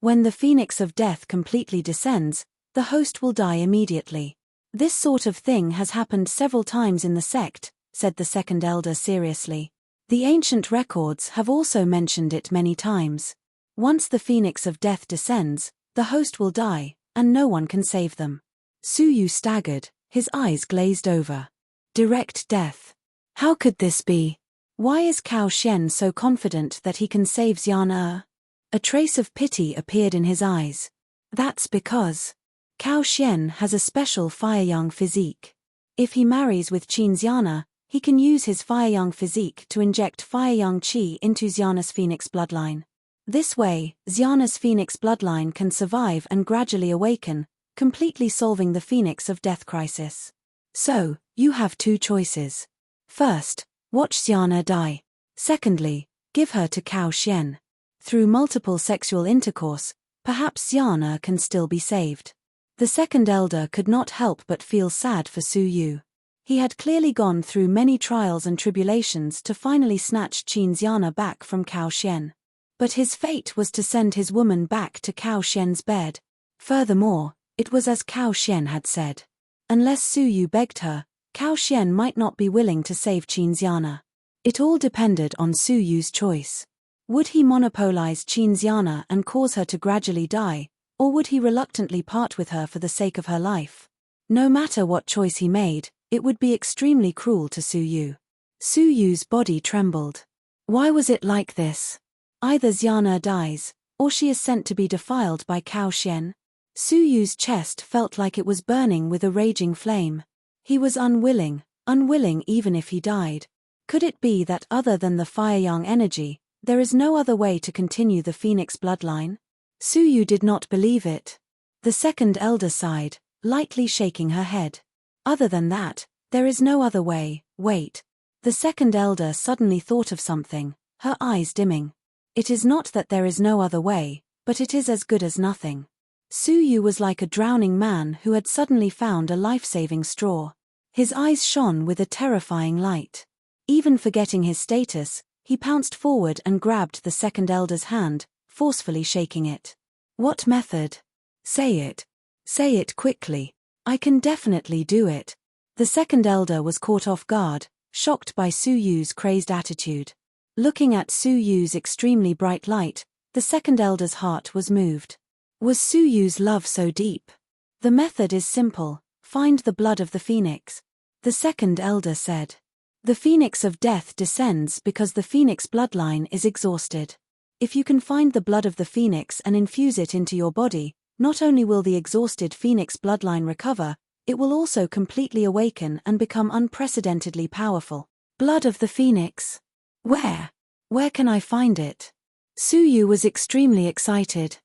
When the Phoenix of Death completely descends, the host will die immediately. This sort of thing has happened several times in the sect, said the second elder seriously. The ancient records have also mentioned it many times. Once the Phoenix of Death descends, the host will die, and no one can save them. Su Yu staggered, his eyes glazed over. Direct death. How could this be? Why is Cao Xian so confident that he can save Xian Er? A trace of pity appeared in his eyes. That's because Cao Xian has a special fire-young physique. If he marries with Qin Xiana, he can use his fire-young physique to inject fire-young qi into Xiana's phoenix bloodline. This way, Xiana's phoenix bloodline can survive and gradually awaken, completely solving the Phoenix of Death crisis. So, you have two choices. First, watch Xiana die. Secondly, give her to Cao Xian. Through multiple sexual intercourse, perhaps Xiana can still be saved. The second elder could not help but feel sad for Su Yu. He had clearly gone through many trials and tribulations to finally snatch Qin Xiana back from Cao Xian. But his fate was to send his woman back to Cao Xian's bed. Furthermore, it was as Cao Xian had said. Unless Su Yu begged her, Cao Xian might not be willing to save Qin Xiana. It all depended on Su Yu's choice. Would he monopolize Qin Xiana and cause her to gradually die, or would he reluctantly part with her for the sake of her life? No matter what choice he made, it would be extremely cruel to Su Yu. Su Yu's body trembled. Why was it like this? Either Xiana dies, or she is sent to be defiled by Cao Xian. Su Yu's chest felt like it was burning with a raging flame. He was unwilling even if he died. Could it be that other than the fire-young energy, there is no other way to continue the Phoenix bloodline? Su Yu did not believe it. The second elder sighed, lightly shaking her head. Other than that, there is no other way. Wait. The second elder suddenly thought of something, her eyes dimming. It is not that there is no other way, but it is as good as nothing. Su Yu was like a drowning man who had suddenly found a life-saving straw. His eyes shone with a terrifying light. Even forgetting his status, he pounced forward and grabbed the second elder's hand, forcefully shaking it. What method? Say it. Say it quickly. I can definitely do it. The second elder was caught off guard, shocked by Su Yu's crazed attitude. Looking at Su Yu's extremely bright light, the second elder's heart was moved. Was Su Yu's love so deep? The method is simple. Find the blood of the phoenix. The second elder said. The Phoenix of Death descends because the phoenix bloodline is exhausted. If you can find the blood of the phoenix and infuse it into your body, not only will the exhausted phoenix bloodline recover, it will also completely awaken and become unprecedentedly powerful. Blood of the phoenix? Where? Where can I find it? Su Yu was extremely excited.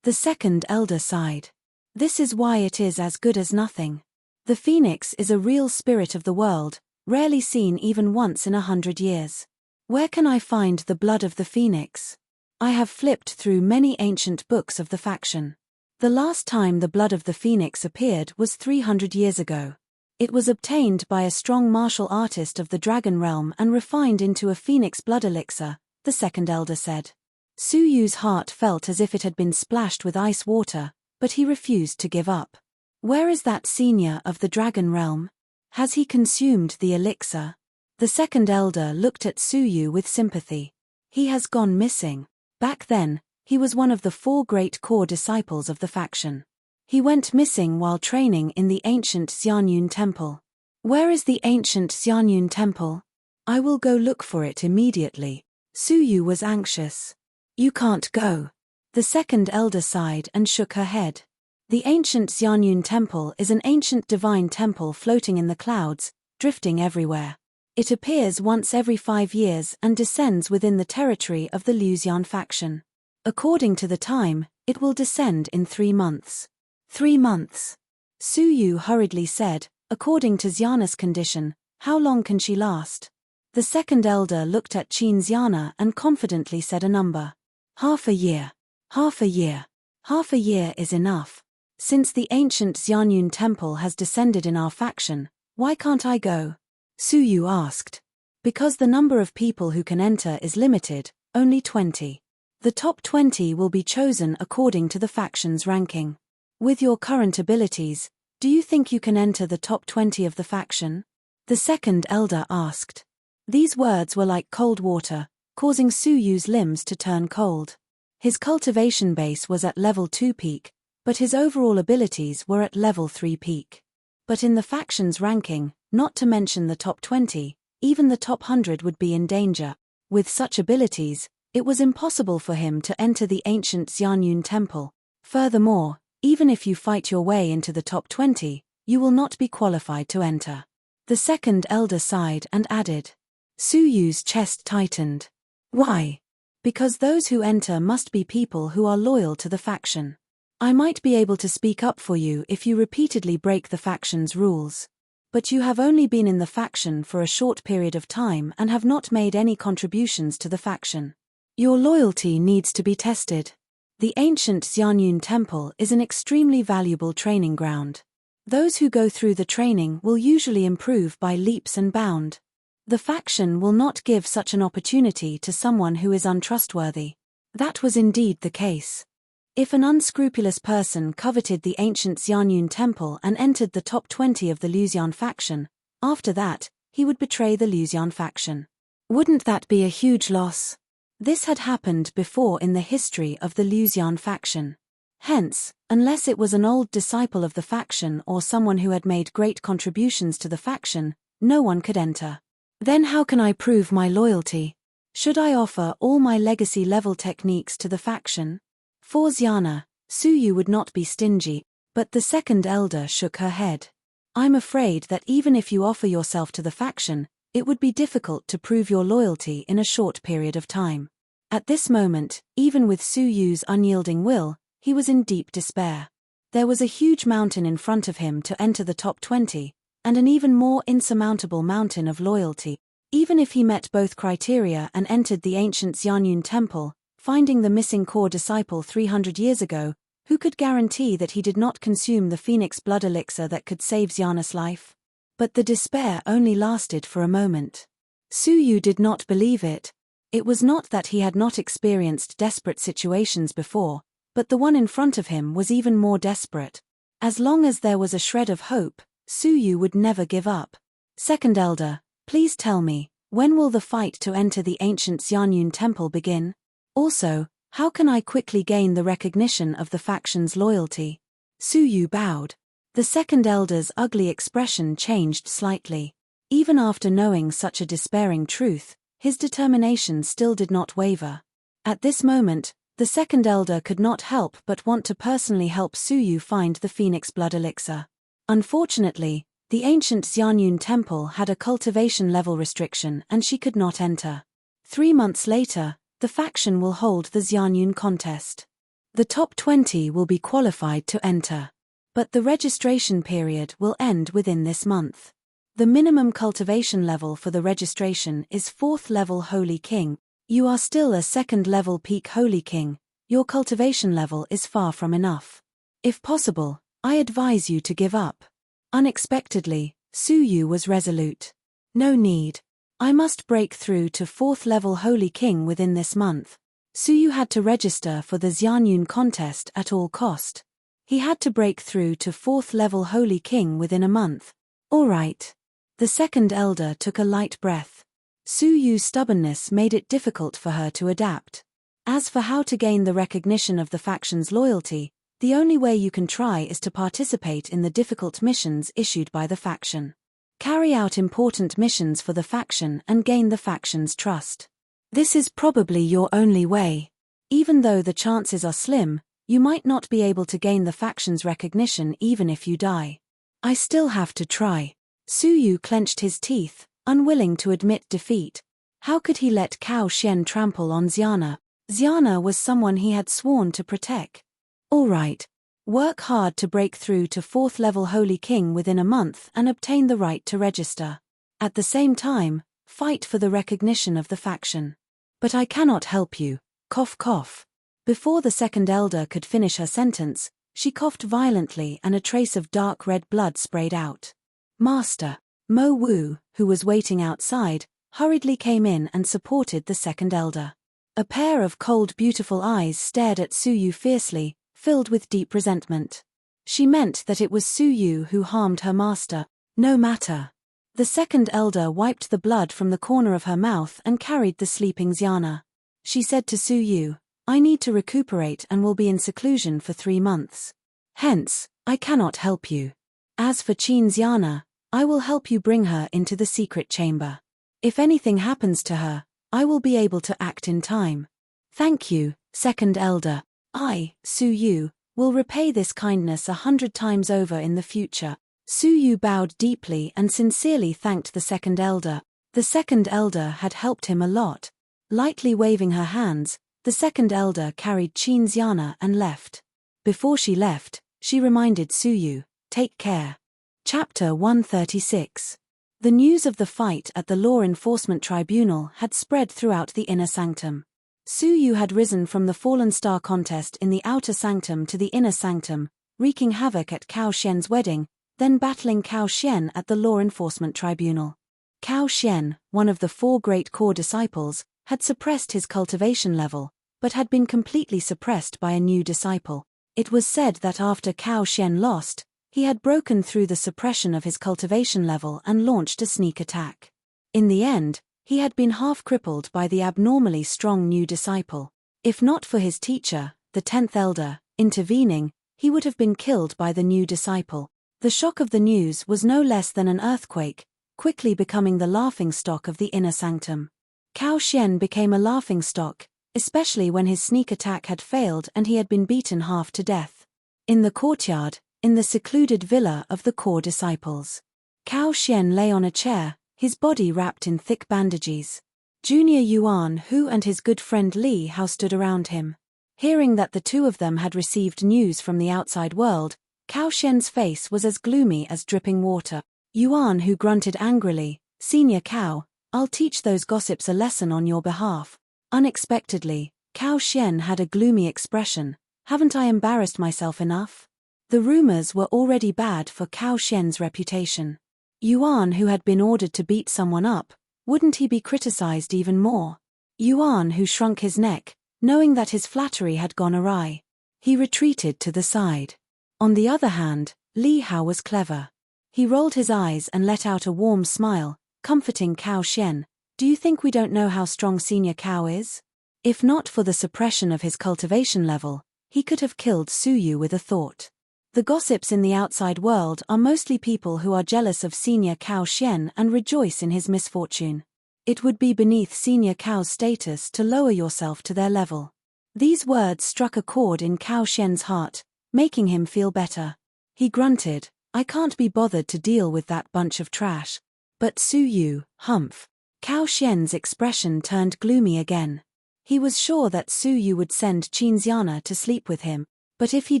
The second elder sighed. This is why it is as good as nothing. The phoenix is a real spirit of the world, rarely seen even once in 100 years. Where can I find the blood of the phoenix? I have flipped through many ancient books of the faction. The last time the blood of the phoenix appeared was 300 years ago. It was obtained by a strong martial artist of the dragon realm and refined into a phoenix blood elixir, the second elder said. Su Yu's heart felt as if it had been splashed with ice water, but he refused to give up. Where is that senior of the dragon realm? Has he consumed the elixir? The second elder looked at Su Yu with sympathy. He has gone missing. Back then, he was one of the 4 great core disciples of the faction. He went missing while training in the ancient Xianyun temple. Where is the ancient Xianyun temple? I will go look for it immediately. Su Yu was anxious. You can't go. The second elder sighed and shook her head. The ancient Xianyun temple is an ancient divine temple floating in the clouds, drifting everywhere. It appears once every 5 years and descends within the territory of the Luxian faction. According to the time, it will descend in 3 months. 3 months. Su Yu hurriedly said, according to Xiana's condition, how long can she last? The second elder looked at Qin Xiana and confidently said a number. Half a year. Half a year. Half a year is enough. Since the ancient Xianyun temple has descended in our faction, why can't I go? Su Yu asked. Because the number of people who can enter is limited, only 20. The top 20 will be chosen according to the faction's ranking. With your current abilities, do you think you can enter the top 20 of the faction? The second elder asked. These words were like cold water, causing Su Yu's limbs to turn cold. His cultivation base was at level 2 peak, but his overall abilities were at level 3 peak. But in the faction's ranking, not to mention the top 20, even the top 100 would be in danger. With such abilities, it was impossible for him to enter the ancient Xianyun temple. Furthermore, even if you fight your way into the top 20, you will not be qualified to enter. The second elder sighed and added. Su Yu's chest tightened. Why? Because those who enter must be people who are loyal to the faction. I might be able to speak up for you if you repeatedly break the faction's rules. But you have only been in the faction for a short period of time and have not made any contributions to the faction. Your loyalty needs to be tested. The ancient Xianyun temple is an extremely valuable training ground. Those who go through the training will usually improve by leaps and bounds. The faction will not give such an opportunity to someone who is untrustworthy. That was indeed the case. If an unscrupulous person coveted the ancient Xianyun temple and entered the top 20 of the Luxian faction, after that, he would betray the Luxian faction. Wouldn't that be a huge loss? This had happened before in the history of the Luxian faction. Hence, unless it was an old disciple of the faction or someone who had made great contributions to the faction, no one could enter. Then how can I prove my loyalty? Should I offer all my legacy level techniques to the faction? For Xiana, Su Yu would not be stingy, but the second elder shook her head. I'm afraid that even if you offer yourself to the faction, it would be difficult to prove your loyalty in a short period of time. At this moment, even with Su Yu's unyielding will, he was in deep despair. There was a huge mountain in front of him to enter the top 20, and an even more insurmountable mountain of loyalty. Even if he met both criteria and entered the ancient Xianyun temple, finding the missing core disciple 300 years ago, who could guarantee that he did not consume the phoenix blood elixir that could save Xiana's life? But the despair only lasted for a moment. Su Yu did not believe it. It was not that he had not experienced desperate situations before, but the one in front of him was even more desperate. As long as there was a shred of hope, Su Yu would never give up. Second elder, please tell me, when will the fight to enter the ancient Xianyun temple begin? Also, how can I quickly gain the recognition of the faction's loyalty? Su Yu bowed. The second elder's ugly expression changed slightly. Even after knowing such a despairing truth, his determination still did not waver. At this moment, the second elder could not help but want to personally help Su Yu find the phoenix blood elixir. Unfortunately, the ancient Xianyun temple had a cultivation level restriction and she could not enter. 3 months later, the faction will hold the Xianyun contest. The top 20 will be qualified to enter. But the registration period will end within this month. The minimum cultivation level for the registration is 4th level Holy King. You are still a 2nd level Peak Holy King. Your cultivation level is far from enough. If possible, I advise you to give up. Unexpectedly, Su Yu was resolute. No need. I must break through to 4th level Holy King within this month. Su Yu had to register for the Xianyun contest at all cost. He had to break through to 4th level Holy King within a month. All right. The second elder took a light breath. Su Yu's stubbornness made it difficult for her to adapt. As for how to gain the recognition of the faction's loyalty, the only way you can try is to participate in the difficult missions issued by the faction. Carry out important missions for the faction and gain the faction's trust. This is probably your only way. Even though the chances are slim, you might not be able to gain the faction's recognition even if you die. I still have to try. Su Yu clenched his teeth, unwilling to admit defeat. How could he let Cao Xian trample on Xiana? Xiana was someone he had sworn to protect. All right. Work hard to break through to 4th level Holy King within a month and obtain the right to register. At the same time, fight for the recognition of the faction. But I cannot help you. Cough cough. Before the second elder could finish her sentence, she coughed violently and a trace of dark red blood sprayed out. Master Mo Wu, who was waiting outside, hurriedly came in and supported the second elder. A pair of cold beautiful eyes stared at Su Yu fiercely, filled with deep resentment. She meant that it was Su Yu who harmed her master. No matter. The second elder wiped the blood from the corner of her mouth and carried the sleeping Xiana. She said to Su Yu, I need to recuperate and will be in seclusion for 3 months. Hence, I cannot help you. As for Qin Xiana, I will help you bring her into the secret chamber. If anything happens to her, I will be able to act in time. Thank you, second elder. I, Su Yu, will repay this kindness 100 times over in the future. Su Yu bowed deeply and sincerely thanked the second elder. The second elder had helped him a lot. Lightly waving her hands, the second elder carried Qin Xiana and left. Before she left, she reminded Su Yu, take care. Chapter 136. The news of the fight at the Law Enforcement Tribunal had spread throughout the inner sanctum. Su Yu had risen from the Fallen Star contest in the outer sanctum to the inner sanctum, wreaking havoc at Cao Xian's wedding, then battling Cao Xian at the Law Enforcement Tribunal. Cao Xian, one of the 4 great core disciples, had suppressed his cultivation level, but had been completely suppressed by a new disciple. It was said that after Cao Xian lost, he had broken through the suppression of his cultivation level and launched a sneak attack. In the end, he had been half crippled by the abnormally strong new disciple. If not for his teacher, the 10th elder, intervening, he would have been killed by the new disciple. The shock of the news was no less than an earthquake, quickly becoming the laughingstock of the inner sanctum. Cao Xian became a laughingstock, especially when his sneak attack had failed and he had been beaten half to death. In the courtyard, in the secluded villa of the core disciples, Cao Xian lay on a chair, his body wrapped in thick bandages. Junior Yuan Hu and his good friend Li Hao stood around him. Hearing that the two of them had received news from the outside world, Cao Xian's face was as gloomy as dripping water. Yuan Hu grunted angrily, Senior Cao, I'll teach those gossips a lesson on your behalf. Unexpectedly, Cao Xian had a gloomy expression. Haven't I embarrassed myself enough? The rumors were already bad for Cao Xian's reputation. Yuan Hu had been ordered to beat someone up, wouldn't he be criticized even more? Yuan Hu shrunk his neck, knowing that his flattery had gone awry. He retreated to the side. On the other hand, Li Hao was clever. He rolled his eyes and let out a warm smile, comforting Cao Xian. Do you think we don't know how strong Senior Cao is? If not for the suppression of his cultivation level, he could have killed Su Yu with a thought. The gossips in the outside world are mostly people who are jealous of Senior Cao Xian and rejoice in his misfortune. It would be beneath Senior Cao's status to lower yourself to their level. These words struck a chord in Cao Xian's heart, making him feel better. He grunted, I can't be bothered to deal with that bunch of trash. But Su Yu, humph. Cao Xian's expression turned gloomy again. He was sure that Su Yu would send Qin Xiana to sleep with him, but if he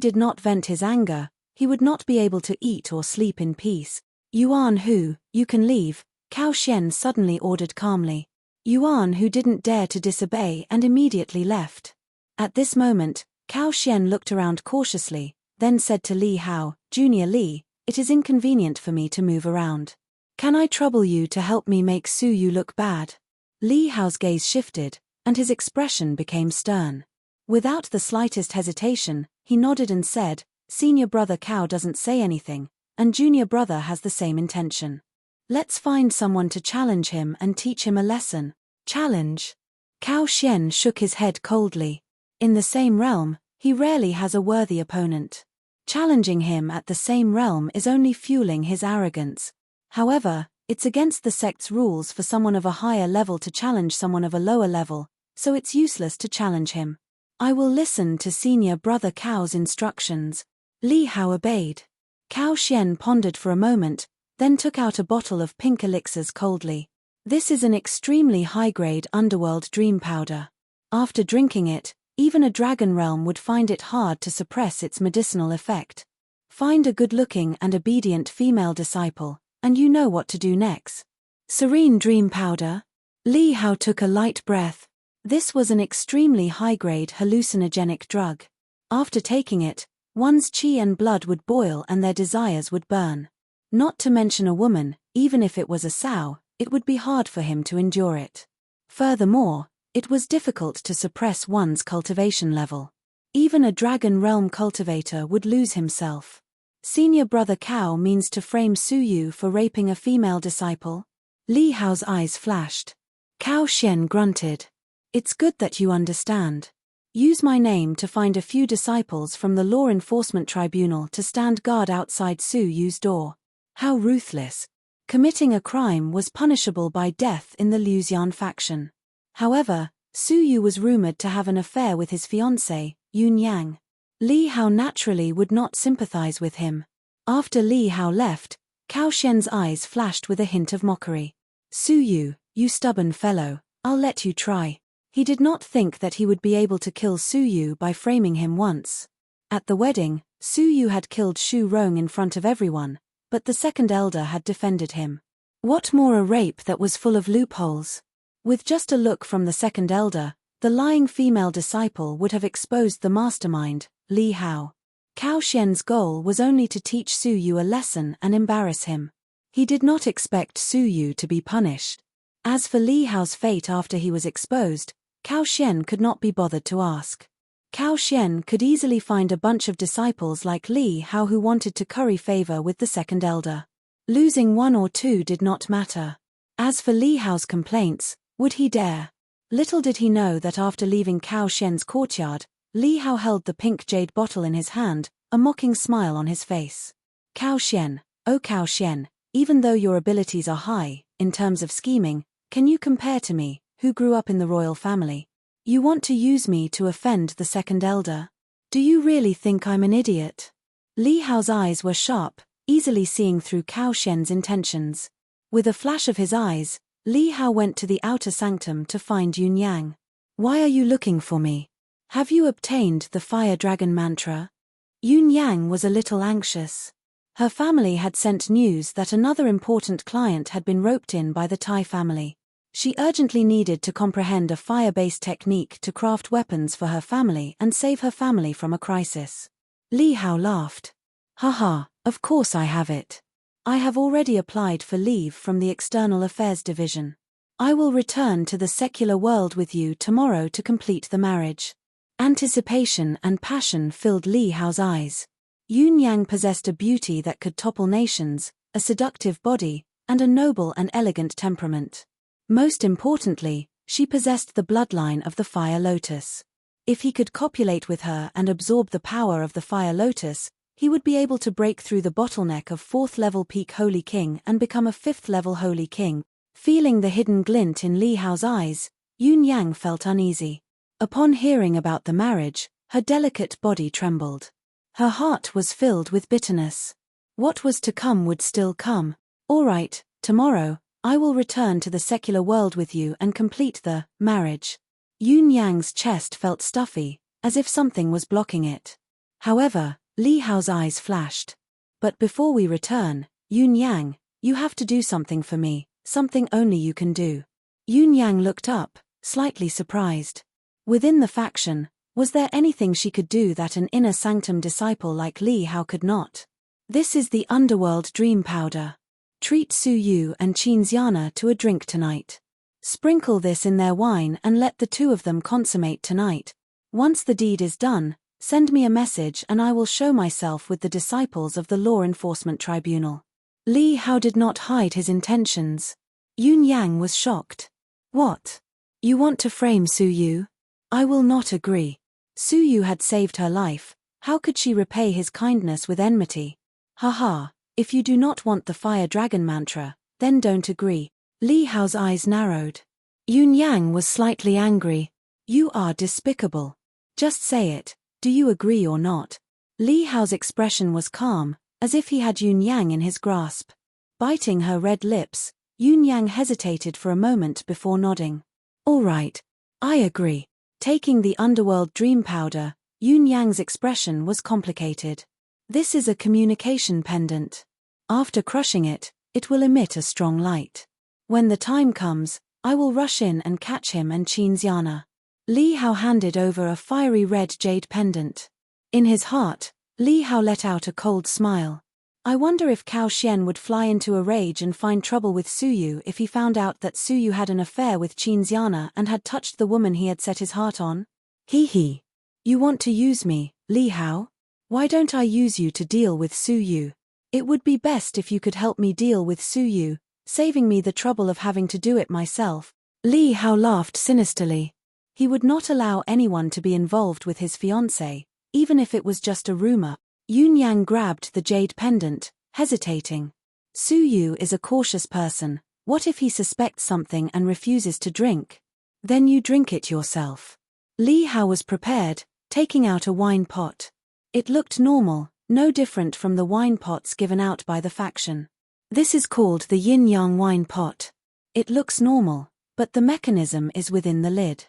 did not vent his anger, he would not be able to eat or sleep in peace. Yuan Hu, you can leave, Cao Xian suddenly ordered calmly. Yuan Hu didn't dare to disobey and immediately left. At this moment, Cao Xian looked around cautiously, then said to Li Hao, Junior Li, it is inconvenient for me to move around. Can I trouble you to help me make Su Yu look bad? Li Hao's gaze shifted, and his expression became stern. Without the slightest hesitation, he nodded and said, Senior brother Cao doesn't say anything, and junior brother has the same intention. Let's find someone to challenge him and teach him a lesson. Challenge? Cao Xian shook his head coldly. In the same realm, he rarely has a worthy opponent. Challenging him at the same realm is only fueling his arrogance. However, it's against the sect's rules for someone of a higher level to challenge someone of a lower level, so it's useless to challenge him. I will listen to Senior Brother Cao's instructions. Li Hao obeyed. Cao Xian pondered for a moment, then took out a bottle of pink elixirs coldly. This is an extremely high-grade underworld dream powder. After drinking it, Even a dragon realm would find it hard to suppress its medicinal effect. Find a good-looking and obedient female disciple, and you know what to do next. Serene dream powder? Li Hao took a light breath. This was an extremely high-grade hallucinogenic drug. After taking it, one's qi and blood would boil and their desires would burn. Not to mention a woman, even if it was a sow, it would be hard for him to endure it. Furthermore, it was difficult to suppress one's cultivation level. Even a dragon realm cultivator would lose himself. Senior brother Cao means to frame Su Yu for raping a female disciple? Li Hao's eyes flashed. Cao Xian grunted. It's good that you understand. Use my name to find a few disciples from the Law Enforcement Tribunal to stand guard outside Su Yu's door. How ruthless. Committing a crime was punishable by death in the Liuxian faction. However, Su Yu was rumored to have an affair with his fiancée, Yun Yang. Li Hao naturally would not sympathize with him. After Li Hao left, Cao Xian's eyes flashed with a hint of mockery. Su Yu, you stubborn fellow, I'll let you try. He did not think that he would be able to kill Su Yu by framing him once. At the wedding, Su Yu had killed Xu Rong in front of everyone, but the second elder had defended him. What more a rape that was full of loopholes? With just a look from the second elder, the lying female disciple would have exposed the mastermind, Li Hao. Cao Xian's goal was only to teach Su Yu a lesson and embarrass him. He did not expect Su Yu to be punished. As for Li Hao's fate after he was exposed, Cao Xian could not be bothered to ask. Cao Xian could easily find a bunch of disciples like Li Hao who wanted to curry favor with the second elder. Losing one or two did not matter. As for Li Hao's complaints, would he dare? Little did he know that after leaving Cao Xian's courtyard, Li Hao held the pink jade bottle in his hand, a mocking smile on his face. Cao Xian, oh Cao Xian, even though your abilities are high, in terms of scheming, can you compare to me, who grew up in the royal family? You want to use me to offend the second elder? Do you really think I'm an idiot? Li Hao's eyes were sharp, easily seeing through Cao Xian's intentions. With a flash of his eyes, Li Hao went to the outer sanctum to find Yun Yang. Why are you looking for me? Have you obtained the fire dragon mantra? Yun Yang was a little anxious. Her family had sent news that another important client had been roped in by the Tai family. She urgently needed to comprehend a fire-based technique to craft weapons for her family and save her family from a crisis. Li Hao laughed. Haha, of course I have it. I have already applied for leave from the External Affairs Division. I will return to the secular world with you tomorrow to complete the marriage. Anticipation and passion filled Li Hao's eyes. Yun Yang possessed a beauty that could topple nations, a seductive body, and a noble and elegant temperament. Most importantly, she possessed the bloodline of the Fire Lotus. If he could copulate with her and absorb the power of the Fire Lotus, he would be able to break through the bottleneck of 4th-level peak Holy King and become a 5th-level Holy King. Feeling the hidden glint in Li Hao's eyes, Yun Yang felt uneasy. Upon hearing about the marriage, her delicate body trembled. Her heart was filled with bitterness. What was to come would still come. All right, tomorrow, I will return to the secular world with you and complete the marriage. Yun Yang's chest felt stuffy, as if something was blocking it. However, Li Hao's eyes flashed. But before we return, Yun Yang, you have to do something for me, something only you can do. Yun Yang looked up, slightly surprised. Within the faction, was there anything she could do that an inner sanctum disciple like Li Hao could not? This is the underworld dream powder. Treat Su Yu and Qinxiana to a drink tonight. Sprinkle this in their wine and let the two of them consummate tonight. Once the deed is done, send me a message and I will show myself with the disciples of the Law Enforcement Tribunal. Li Hao did not hide his intentions. Yun Yang was shocked. What? You want to frame Su Yu? I will not agree. Su Yu had saved her life, how could she repay his kindness with enmity? Haha, if you do not want the fire dragon mantra, then don't agree. Li Hao's eyes narrowed. Yun Yang was slightly angry. You are despicable. Just say it, do you agree or not? Li Hao's expression was calm, as if he had Yun Yang in his grasp. Biting her red lips, Yun Yang hesitated for a moment before nodding. All right, I agree. Taking the underworld dream powder, Yun Yang's expression was complicated. This is a communication pendant. After crushing it, it will emit a strong light. When the time comes, I will rush in and catch him and Qinxiana. Li Hao handed over a fiery red jade pendant. In his heart, Li Hao let out a cold smile. I wonder if Cao Xian would fly into a rage and find trouble with Suyu if he found out that Suyu had an affair with Qinxiana and had touched the woman he had set his heart on. He. You want to use me, Li Hao? Why don't I use you to deal with Suyu? It would be best if you could help me deal with Suyu, saving me the trouble of having to do it myself. Li Hao laughed sinisterly. He would not allow anyone to be involved with his fiancée, even if it was just a rumor. Yun Yang grabbed the jade pendant, hesitating. Suyu is a cautious person. What if he suspects something and refuses to drink? Then you drink it yourself. Li Hao was prepared, taking out a wine pot. It looked normal, no different from the wine pots given out by the faction. This is called the yin-yang wine pot. It looks normal, but the mechanism is within the lid.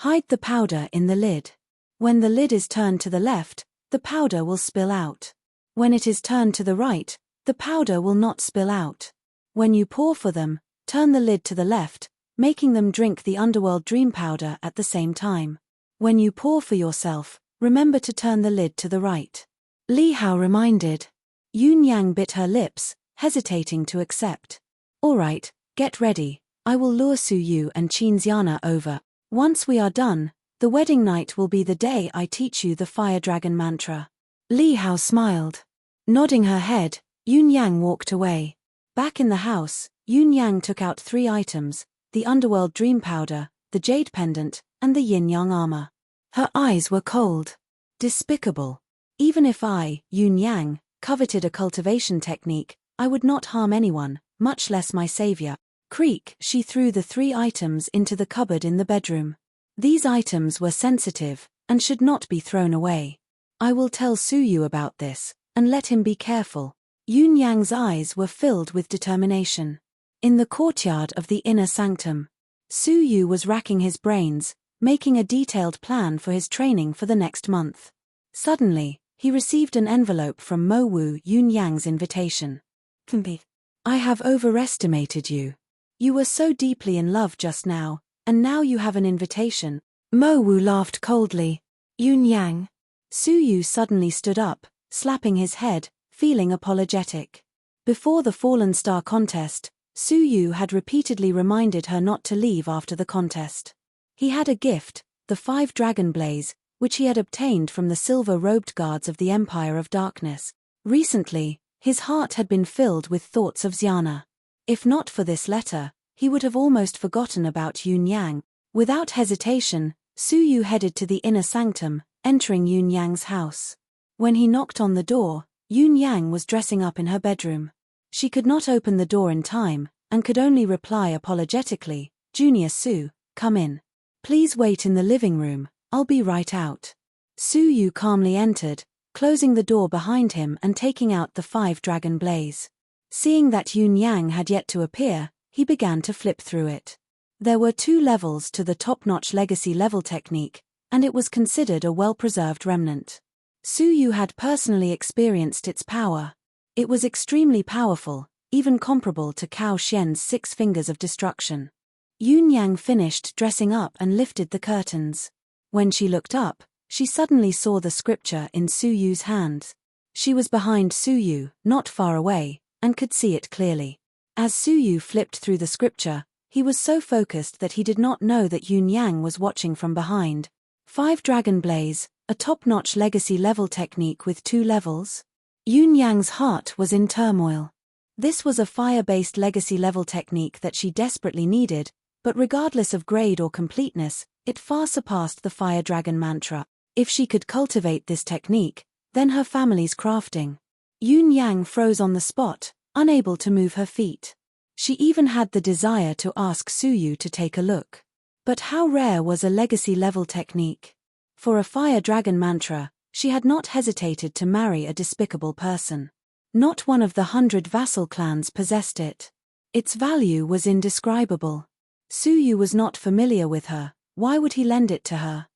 Hide the powder in the lid. When the lid is turned to the left, the powder will spill out. When it is turned to the right, the powder will not spill out. When you pour for them, turn the lid to the left, making them drink the underworld dream powder at the same time. When you pour for yourself, remember to turn the lid to the right. Li Hao reminded. Yun Yang bit her lips, hesitating to accept. All right, get ready. I will lure Suyu and Qinxiana over. Once we are done, the wedding night will be the day I teach you the fire dragon mantra. Li Hao smiled. Nodding her head, Yun Yang walked away. Back in the house, Yun Yang took out 3 items, the underworld dream powder, the jade pendant, and the yin-yang armor. Her eyes were cold. Despicable. Even if I, Yun Yang, coveted a cultivation technique, I would not harm anyone, much less my savior. Creak, she threw the 3 items into the cupboard in the bedroom. These items were sensitive, and should not be thrown away. I will tell Suyu about this, and let him be careful. Yun Yang's eyes were filled with determination. In the courtyard of the inner sanctum, Suyu was racking his brains, making a detailed plan for his training for the next month. Suddenly, he received an envelope from Mo Wu, Yun Yang's invitation. I have overestimated you. You were so deeply in love just now, and now you have an invitation. Mo Wu laughed coldly. Yun Yang. Suyu suddenly stood up, slapping his head, feeling apologetic. Before the Fallen Star contest, Suyu had repeatedly reminded her not to leave after the contest. He had a gift, the 5 dragon blaze, which he had obtained from the silver-robed guards of the Empire of Darkness. Recently, his heart had been filled with thoughts of Xiana. If not for this letter, he would have almost forgotten about Yun Yang. Without hesitation, Suyu headed to the inner sanctum, entering Yun Yang's house. When he knocked on the door, Yun Yang was dressing up in her bedroom. She could not open the door in time, and could only reply apologetically, Junior Su, come in. Please wait in the living room, I'll be right out. Suyu calmly entered, closing the door behind him and taking out the 5 dragon blaze. Seeing that Yun Yang had yet to appear, he began to flip through it. There were 2 levels to the top-notch legacy level technique, and it was considered a well-preserved remnant. Suyu had personally experienced its power. It was extremely powerful, even comparable to Cao Xian's 6 fingers of destruction. Yun Yang finished dressing up and lifted the curtains. When she looked up, she suddenly saw the scripture in Suyu's hands. She was behind Suyu, not far away, and could see it clearly. As Suyu flipped through the scripture, he was so focused that he did not know that Yun Yang was watching from behind. 5 dragon blaze, a top-notch legacy level technique with 2 levels? Yun Yang's heart was in turmoil. This was a fire-based legacy level technique that she desperately needed, but regardless of grade or completeness, it far surpassed the fire dragon mantra. If she could cultivate this technique, then her family's crafting. Yun Yang froze on the spot, unable to move her feet. She even had the desire to ask Suyu to take a look. But how rare was a legacy-level technique? For a fire dragon mantra, she had not hesitated to marry a despicable person. Not one of the 100 vassal clans possessed it. Its value was indescribable. Suyu was not familiar with her, why would he lend it to her?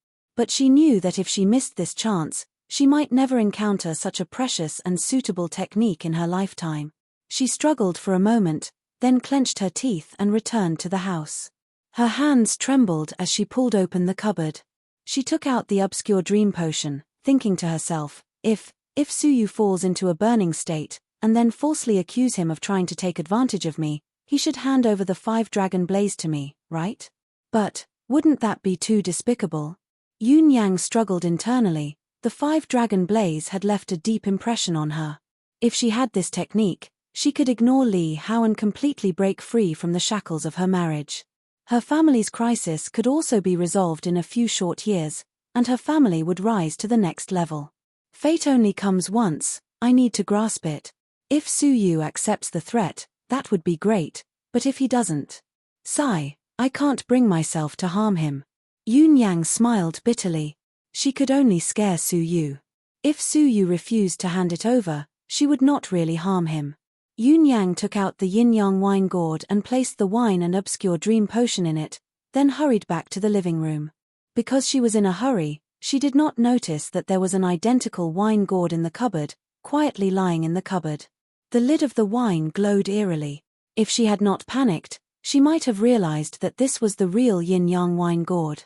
But she knew that if she missed this chance, she might never encounter such a precious and suitable technique in her lifetime. She struggled for a moment, then clenched her teeth and returned to the house. Her hands trembled as she pulled open the cupboard. She took out the obscure dream potion, thinking to herself, if Suyu falls into a burning state, and then falsely accuse him of trying to take advantage of me, he should hand over the 5-dragon blaze to me, right? But wouldn't that be too despicable? Yun Yang struggled internally. The 5-dragon blaze had left a deep impression on her. If she had this technique, she could ignore Li Hao and completely break free from the shackles of her marriage. Her family's crisis could also be resolved in a few short years, and her family would rise to the next level. Fate only comes once, I need to grasp it. If Suyu accepts the threat, that would be great, but if he doesn't? Sigh, I can't bring myself to harm him. Yun Yang smiled bitterly. She could only scare Suyu. If Suyu refused to hand it over, she would not really harm him. Yun Yang took out the yin-yang wine gourd and placed the wine and obscure dream potion in it, then hurried back to the living room. Because she was in a hurry, she did not notice that there was an identical wine gourd in the cupboard, quietly lying in the cupboard. The lid of the wine glowed eerily. If she had not panicked, she might have realized that this was the real yin-yang wine gourd.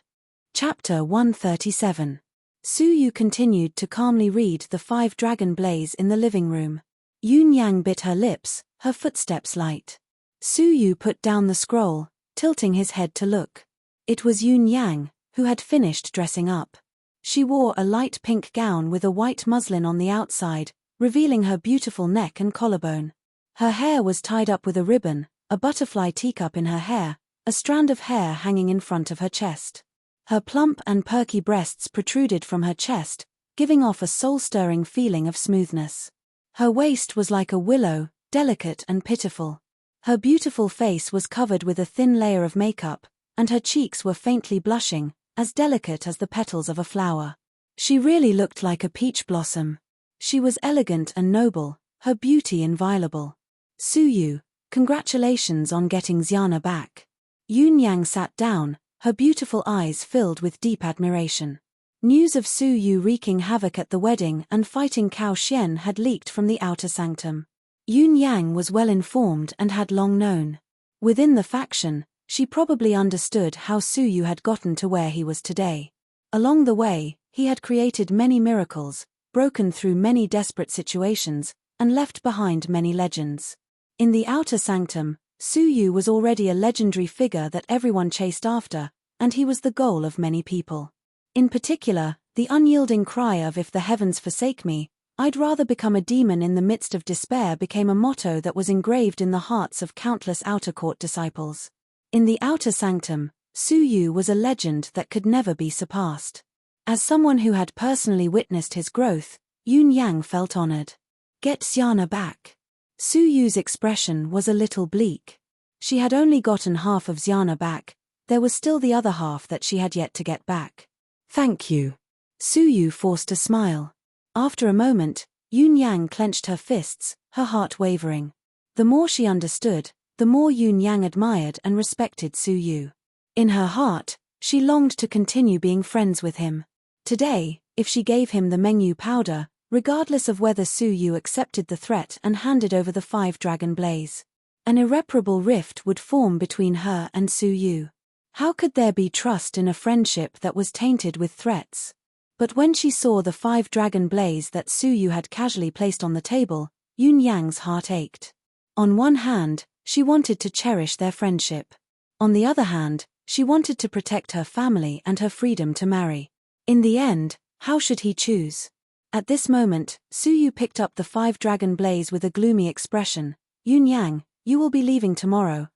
Chapter 137. Suyu continued to calmly read the 5-dragon blaze in the living room. Yun Yang bit her lips, her footsteps light. Suyu put down the scroll, tilting his head to look. It was Yun Yang, who had finished dressing up. She wore a light pink gown with a white muslin on the outside, revealing her beautiful neck and collarbone. Her hair was tied up with a ribbon, a butterfly teacup in her hair, a strand of hair hanging in front of her chest. Her plump and perky breasts protruded from her chest, giving off a soul-stirring feeling of smoothness. Her waist was like a willow, delicate and pitiful. Her beautiful face was covered with a thin layer of makeup, and her cheeks were faintly blushing, as delicate as the petals of a flower. She really looked like a peach blossom. She was elegant and noble, her beauty inviolable. Suyu, congratulations on getting Xiana back. Yun Yang sat down, her beautiful eyes filled with deep admiration. News of Suyu wreaking havoc at the wedding and fighting Cao Xian had leaked from the outer sanctum. Yun Yang was well informed and had long known. Within the faction, she probably understood how Suyu had gotten to where he was today. Along the way, he had created many miracles, broken through many desperate situations, and left behind many legends. In the outer sanctum, Suyu was already a legendary figure that everyone chased after, and he was the goal of many people. In particular, the unyielding cry of "If the heavens forsake me, I'd rather become a demon in the midst of despair" became a motto that was engraved in the hearts of countless outer court disciples. In the outer sanctum, Suyu was a legend that could never be surpassed. As someone who had personally witnessed his growth, Yun Yang felt honored. Get Xiana back. Suyu's expression was a little bleak. She had only gotten half of Xiana back, there was still the other half that she had yet to get back. Thank you. Suyu forced a smile. After a moment, Yun Yang clenched her fists, her heart wavering. The more she understood, the more Yun Yang admired and respected Suyu. In her heart, she longed to continue being friends with him. Today, if she gave him the Mengyu powder, regardless of whether Suyu accepted the threat and handed over the 5-dragon blaze, an irreparable rift would form between her and Suyu. How could there be trust in a friendship that was tainted with threats? But when she saw the 5-dragon blaze that Suyu had casually placed on the table, Yun Yang's heart ached. On one hand, she wanted to cherish their friendship. On the other hand, she wanted to protect her family and her freedom to marry. In the end, how should he choose? At this moment, Suyu picked up the 5-dragon blaze with a gloomy expression. Yun Yang, you will be leaving tomorrow.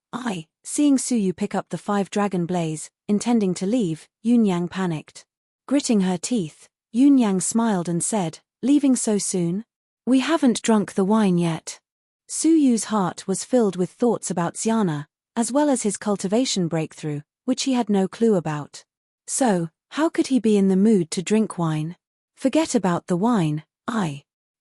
Seeing Suyu pick up the 5-dragon blaze, intending to leave, Yun Yang panicked. Gritting her teeth, Yun Yang smiled and said, leaving so soon? We haven't drunk the wine yet. Suyu's heart was filled with thoughts about Xiana, as well as his cultivation breakthrough, which he had no clue about. So, how could he be in the mood to drink wine? Forget about the wine,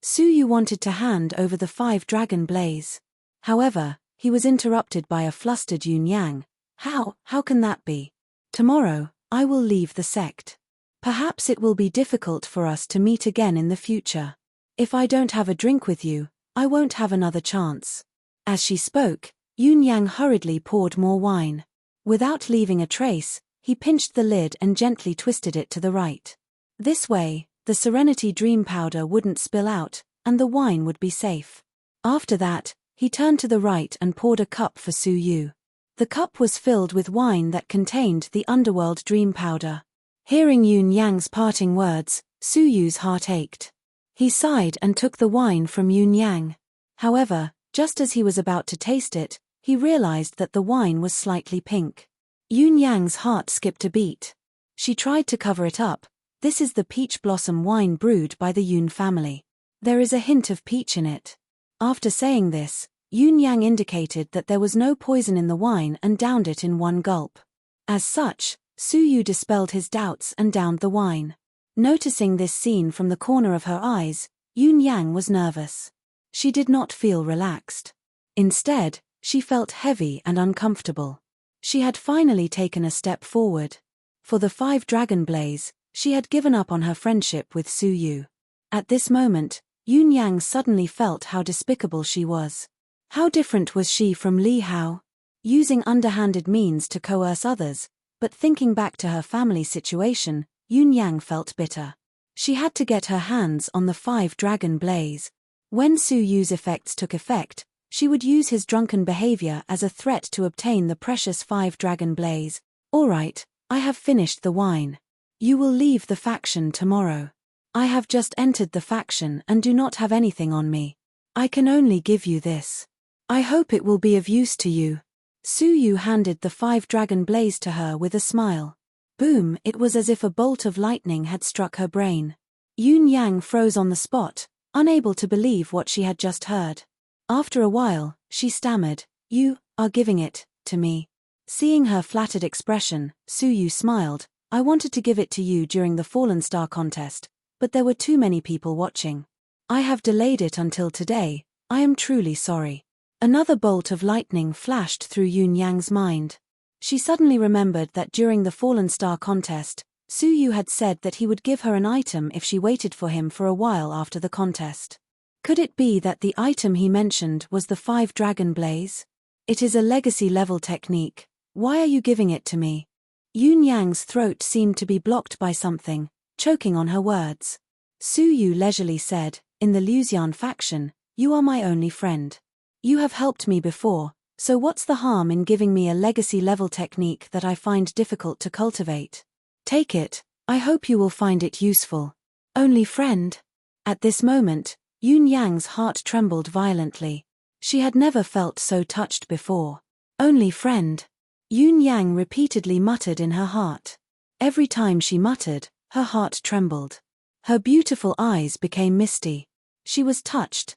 Suyu wanted to hand over the 5-dragon blaze. However, he was interrupted by a flustered Yun Yang. How can that be? Tomorrow, I will leave the sect. Perhaps it will be difficult for us to meet again in the future. If I don't have a drink with you, I won't have another chance. As she spoke, Yun Yang hurriedly poured more wine. Without leaving a trace, he pinched the lid and gently twisted it to the right. This way, the Serenity Dream Powder wouldn't spill out, and the wine would be safe. After that, he turned to the right and poured a cup for Su Yu. The cup was filled with wine that contained the Underworld Dream Powder. Hearing Yun Yang's parting words, Su Yu's heart ached. He sighed and took the wine from Yun Yang. However, just as he was about to taste it, he realized that the wine was slightly pink. Yun Yang's heart skipped a beat. She tried to cover it up. This is the peach blossom wine brewed by the Yun family. There is a hint of peach in it. After saying this, Yun Yang indicated that there was no poison in the wine and downed it in one gulp. As such, Su Yu dispelled his doubts and downed the wine. Noticing this scene from the corner of her eyes, Yun Yang was nervous. She did not feel relaxed. Instead, she felt heavy and uncomfortable. She had finally taken a step forward. For the 5 Dragon Blaze, she had given up on her friendship with Su Yu. At this moment, Yun Yang suddenly felt how despicable she was. How different was she from Li Hao? Using underhanded means to coerce others, but thinking back to her family situation, Yun Yang felt bitter. She had to get her hands on the 5 Dragon Blaze. When Su Yu's effects took effect, she would use his drunken behavior as a threat to obtain the precious 5 Dragon Blaze. All right, I have finished the wine. You will leave the faction tomorrow. I have just entered the faction and do not have anything on me. I can only give you this. I hope it will be of use to you. Su Yu handed the 5 Dragon Blaze to her with a smile. Boom! It was as if a bolt of lightning had struck her brain. Yun Yang froze on the spot, unable to believe what she had just heard. After a while, she stammered, "You are giving it to me." Seeing her flattered expression, Su Yu smiled. "I wanted to give it to you during the Fallen Star contest, but there were too many people watching. I have delayed it until today. I am truly sorry." Another bolt of lightning flashed through Yun Yang's mind. She suddenly remembered that during the Fallen Star contest, Su Yu had said that he would give her an item if she waited for him for a while after the contest. Could it be that the item he mentioned was the 5 Dragon Blaze? It is a legacy-level technique. Why are you giving it to me? Yun Yang's throat seemed to be blocked by something, choking on her words. Su Yu leisurely said, "In the Luxian faction, you are my only friend. You have helped me before, so what's the harm in giving me a legacy-level technique that I find difficult to cultivate? Take it, I hope you will find it useful." Only friend? At this moment, Yun Yang's heart trembled violently. She had never felt so touched before. Only friend? Yun Yang repeatedly muttered in her heart. Every time she muttered, her heart trembled. Her beautiful eyes became misty. She was touched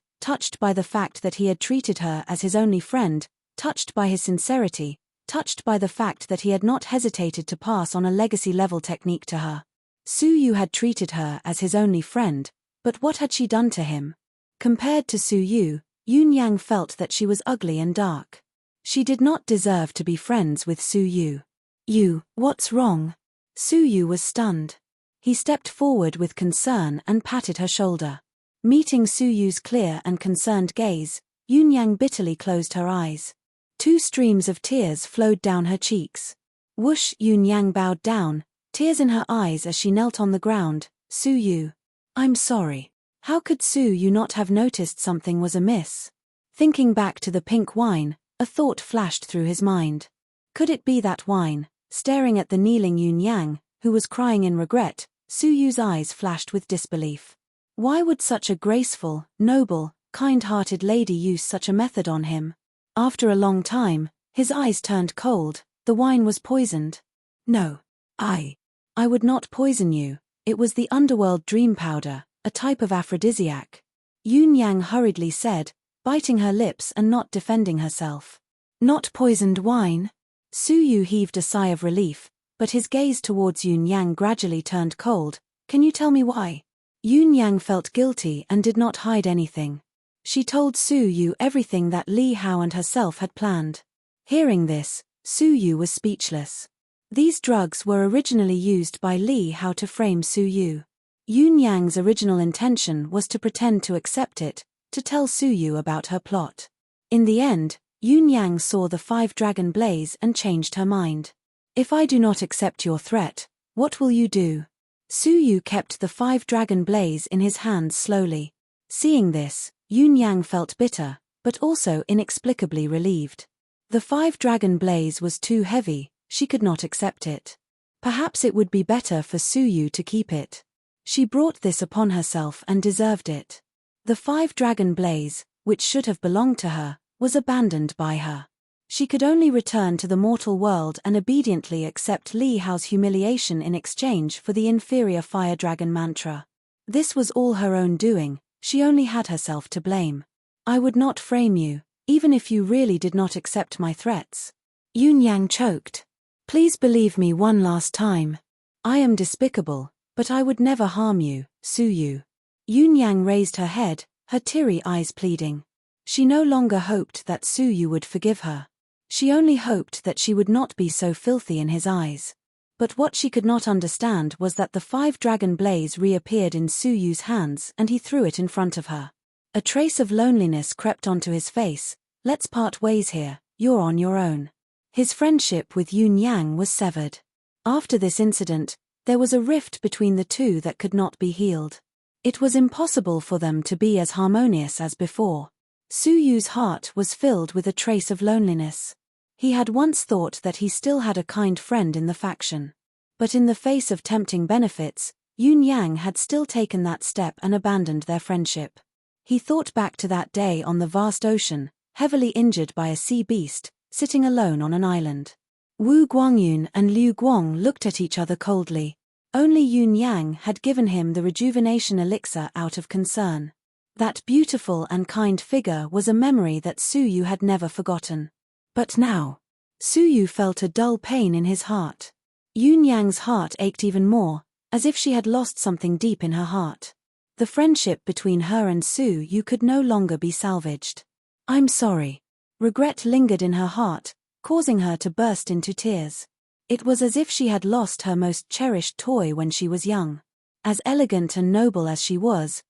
by the fact that he had treated her as his only friend, touched by his sincerity, touched by the fact that he had not hesitated to pass on a legacy-level technique to her. Su Yu had treated her as his only friend, but what had she done to him? Compared to Su Yu, Yun Yang felt that she was ugly and dark. She did not deserve to be friends with Su Yu. "You, what's wrong?" Su Yu was stunned. He stepped forward with concern and patted her shoulder. Meeting Su Yu's clear and concerned gaze, Yun Yang bitterly closed her eyes. 2 streams of tears flowed down her cheeks. Whoosh! Yun Yang bowed down, tears in her eyes as she knelt on the ground. "Su Yu. I'm sorry." How could Su Yu not have noticed something was amiss? Thinking back to the pink wine, a thought flashed through his mind. Could it be that wine? Staring at the kneeling Yun Yang, who was crying in regret, Su Yu's eyes flashed with disbelief. Why would such a graceful, noble, kind-hearted lady use such a method on him? After a long time, his eyes turned cold. The wine was poisoned. "No. I would not poison you. It was the Underworld Dream Powder, a type of aphrodisiac," Yun Yang hurriedly said, biting her lips and not defending herself. "Not poisoned wine?" Su Yu heaved a sigh of relief, but his gaze towards Yun Yang gradually turned cold. "Can you tell me why?" Yun Yang felt guilty and did not hide anything. She told Su Yu everything that Li Hao and herself had planned. Hearing this, Su Yu was speechless. These drugs were originally used by Li Hao to frame Su Yu. Yun Yang's original intention was to pretend to accept it, to tell Su Yu about her plot. In the end, Yun Yang saw the 5-dragon blaze and changed her mind. If I do not accept your threat, what will you do? Su Yu kept the 5-dragon blaze in his hands slowly. Seeing this, Yun Yang felt bitter, but also inexplicably relieved. The 5-dragon blaze was too heavy, she could not accept it. Perhaps it would be better for Su Yu to keep it. She brought this upon herself and deserved it. The 5-dragon blaze, which should have belonged to her, was abandoned by her. She could only return to the mortal world and obediently accept Li Hao's humiliation in exchange for the inferior fire dragon mantra. This was all her own doing, she only had herself to blame. I would not frame you, even if you really did not accept my threats. Yun Yang choked. Please believe me one last time. I am despicable, but I would never harm you, Su Yu. Yun Yang raised her head, her teary eyes pleading. She no longer hoped that Su Yu would forgive her. She only hoped that she would not be so filthy in his eyes. But what she could not understand was that the 5-dragon blaze reappeared in Su Yu's hands and he threw it in front of her. A trace of loneliness crept onto his face. Let's part ways here, you're on your own. His friendship with Yun Yang was severed. After this incident, there was a rift between the two that could not be healed. It was impossible for them to be as harmonious as before. Su Yu's heart was filled with a trace of loneliness. He had once thought that he still had a kind friend in the faction. But in the face of tempting benefits, Yun Yang had still taken that step and abandoned their friendship. He thought back to that day on the vast ocean, heavily injured by a sea beast, sitting alone on an island. Wu Guangyun and Liu Guang looked at each other coldly. Only Yun Yang had given him the rejuvenation elixir out of concern. That beautiful and kind figure was a memory that Su Yu had never forgotten. But now, Su Yu felt a dull pain in his heart. Yun Yang's heart ached even more, as if she had lost something deep in her heart. The friendship between her and Su Yu could no longer be salvaged. I'm sorry. Regret lingered in her heart, causing her to burst into tears. It was as if she had lost her most cherished toy when she was young. As elegant and noble as she was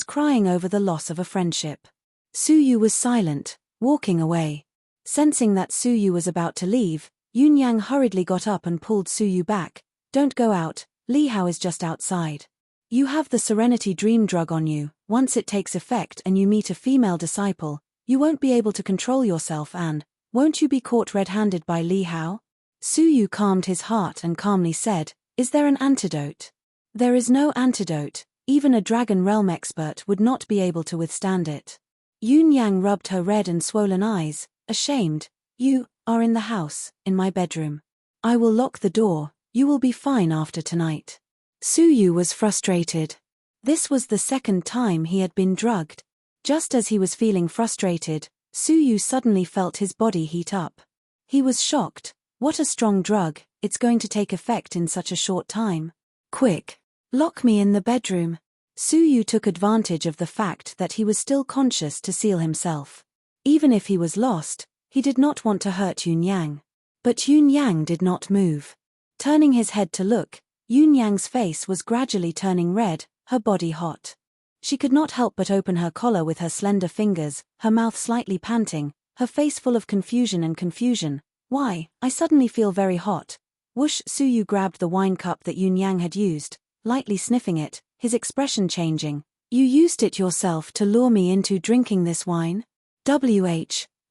crying over the loss of a friendship. Su Yu was silent, walking away. Sensing that Su Yu was about to leave, Yun Yang hurriedly got up and pulled Su Yu back. Don't go out, Li Hao is just outside. You have the Serenity Dream drug on you. Once it takes effect and you meet a female disciple, you won't be able to control yourself and, won't you be caught red-handed by Li Hao? Su Yu calmed his heart and calmly said, is there an antidote? There is no antidote, even a Dragon Realm expert would not be able to withstand it. Yun Yang rubbed her red and swollen eyes, ashamed. You are in the house, in my bedroom. I will lock the door, you will be fine after tonight. Su Yu was frustrated. This was the second time he had been drugged. Just as he was feeling frustrated, Su Yu suddenly felt his body heat up. He was shocked. What a strong drug, it's going to take effect in such a short time. Quick, lock me in the bedroom. Su Yu took advantage of the fact that he was still conscious to seal himself. Even if he was lost, he did not want to hurt Yun Yang. But Yun Yang did not move. Turning his head to look, Yun Yang's face was gradually turning red, her body hot. She could not help but open her collar with her slender fingers, her mouth slightly panting, her face full of confusion. Why, I suddenly feel very hot. Whoosh! Su Yu grabbed the wine cup that Yun Yang had used, lightly sniffing it, his expression changing. You used it yourself to lure me into drinking this wine?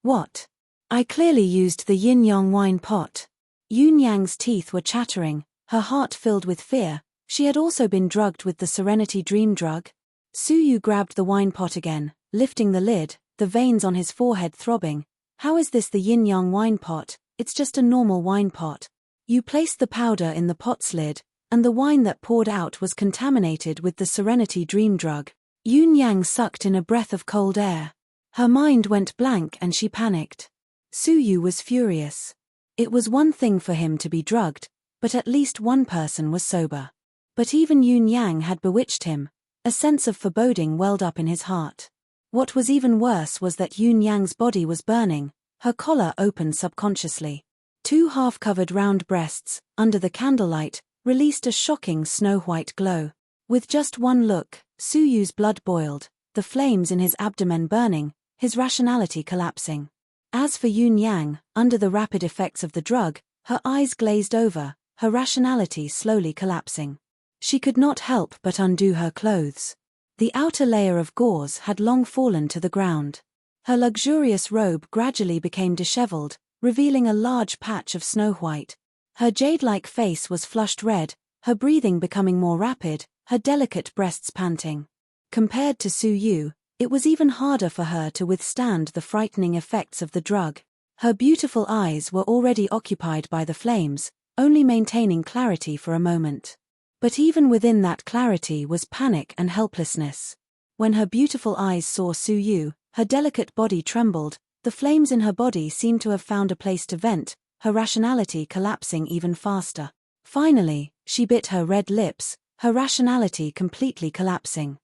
What? I clearly used the yin-yang wine pot. Yun Yang's teeth were chattering, her heart filled with fear. She had also been drugged with the Serenity Dream drug. Su Yu grabbed the wine pot again, lifting the lid, the veins on his forehead throbbing. How is this the yin-yang wine pot? It's just a normal wine pot. You placed the powder in the pot's lid, and the wine that poured out was contaminated with the Serenity Dream drug. Yun Yang sucked in a breath of cold air. Her mind went blank and she panicked. Su Yu was furious. It was one thing for him to be drugged, but at least one person was sober. But even Yun Yang had bewitched him. A sense of foreboding welled up in his heart. What was even worse was that Yun Yang's body was burning, her collar opened subconsciously. Two half-covered round breasts, under the candlelight, released a shocking snow-white glow. With just one look, Su Yu's blood boiled, the flames in his abdomen burning, his rationality collapsing. As for Yun Yang, under the rapid effects of the drug, her eyes glazed over, her rationality slowly collapsing. She could not help but undo her clothes. The outer layer of gauze had long fallen to the ground. Her luxurious robe gradually became disheveled, revealing a large patch of snow white. Her jade-like face was flushed red, her breathing becoming more rapid, her delicate breasts panting. Compared to Su Yu, it was even harder for her to withstand the frightening effects of the drug. Her beautiful eyes were already occupied by the flames, only maintaining clarity for a moment. But even within that clarity was panic and helplessness. When her beautiful eyes saw Su Yu, her delicate body trembled, the flames in her body seemed to have found a place to vent, her rationality collapsing even faster. Finally, she bit her red lips, her rationality completely collapsing.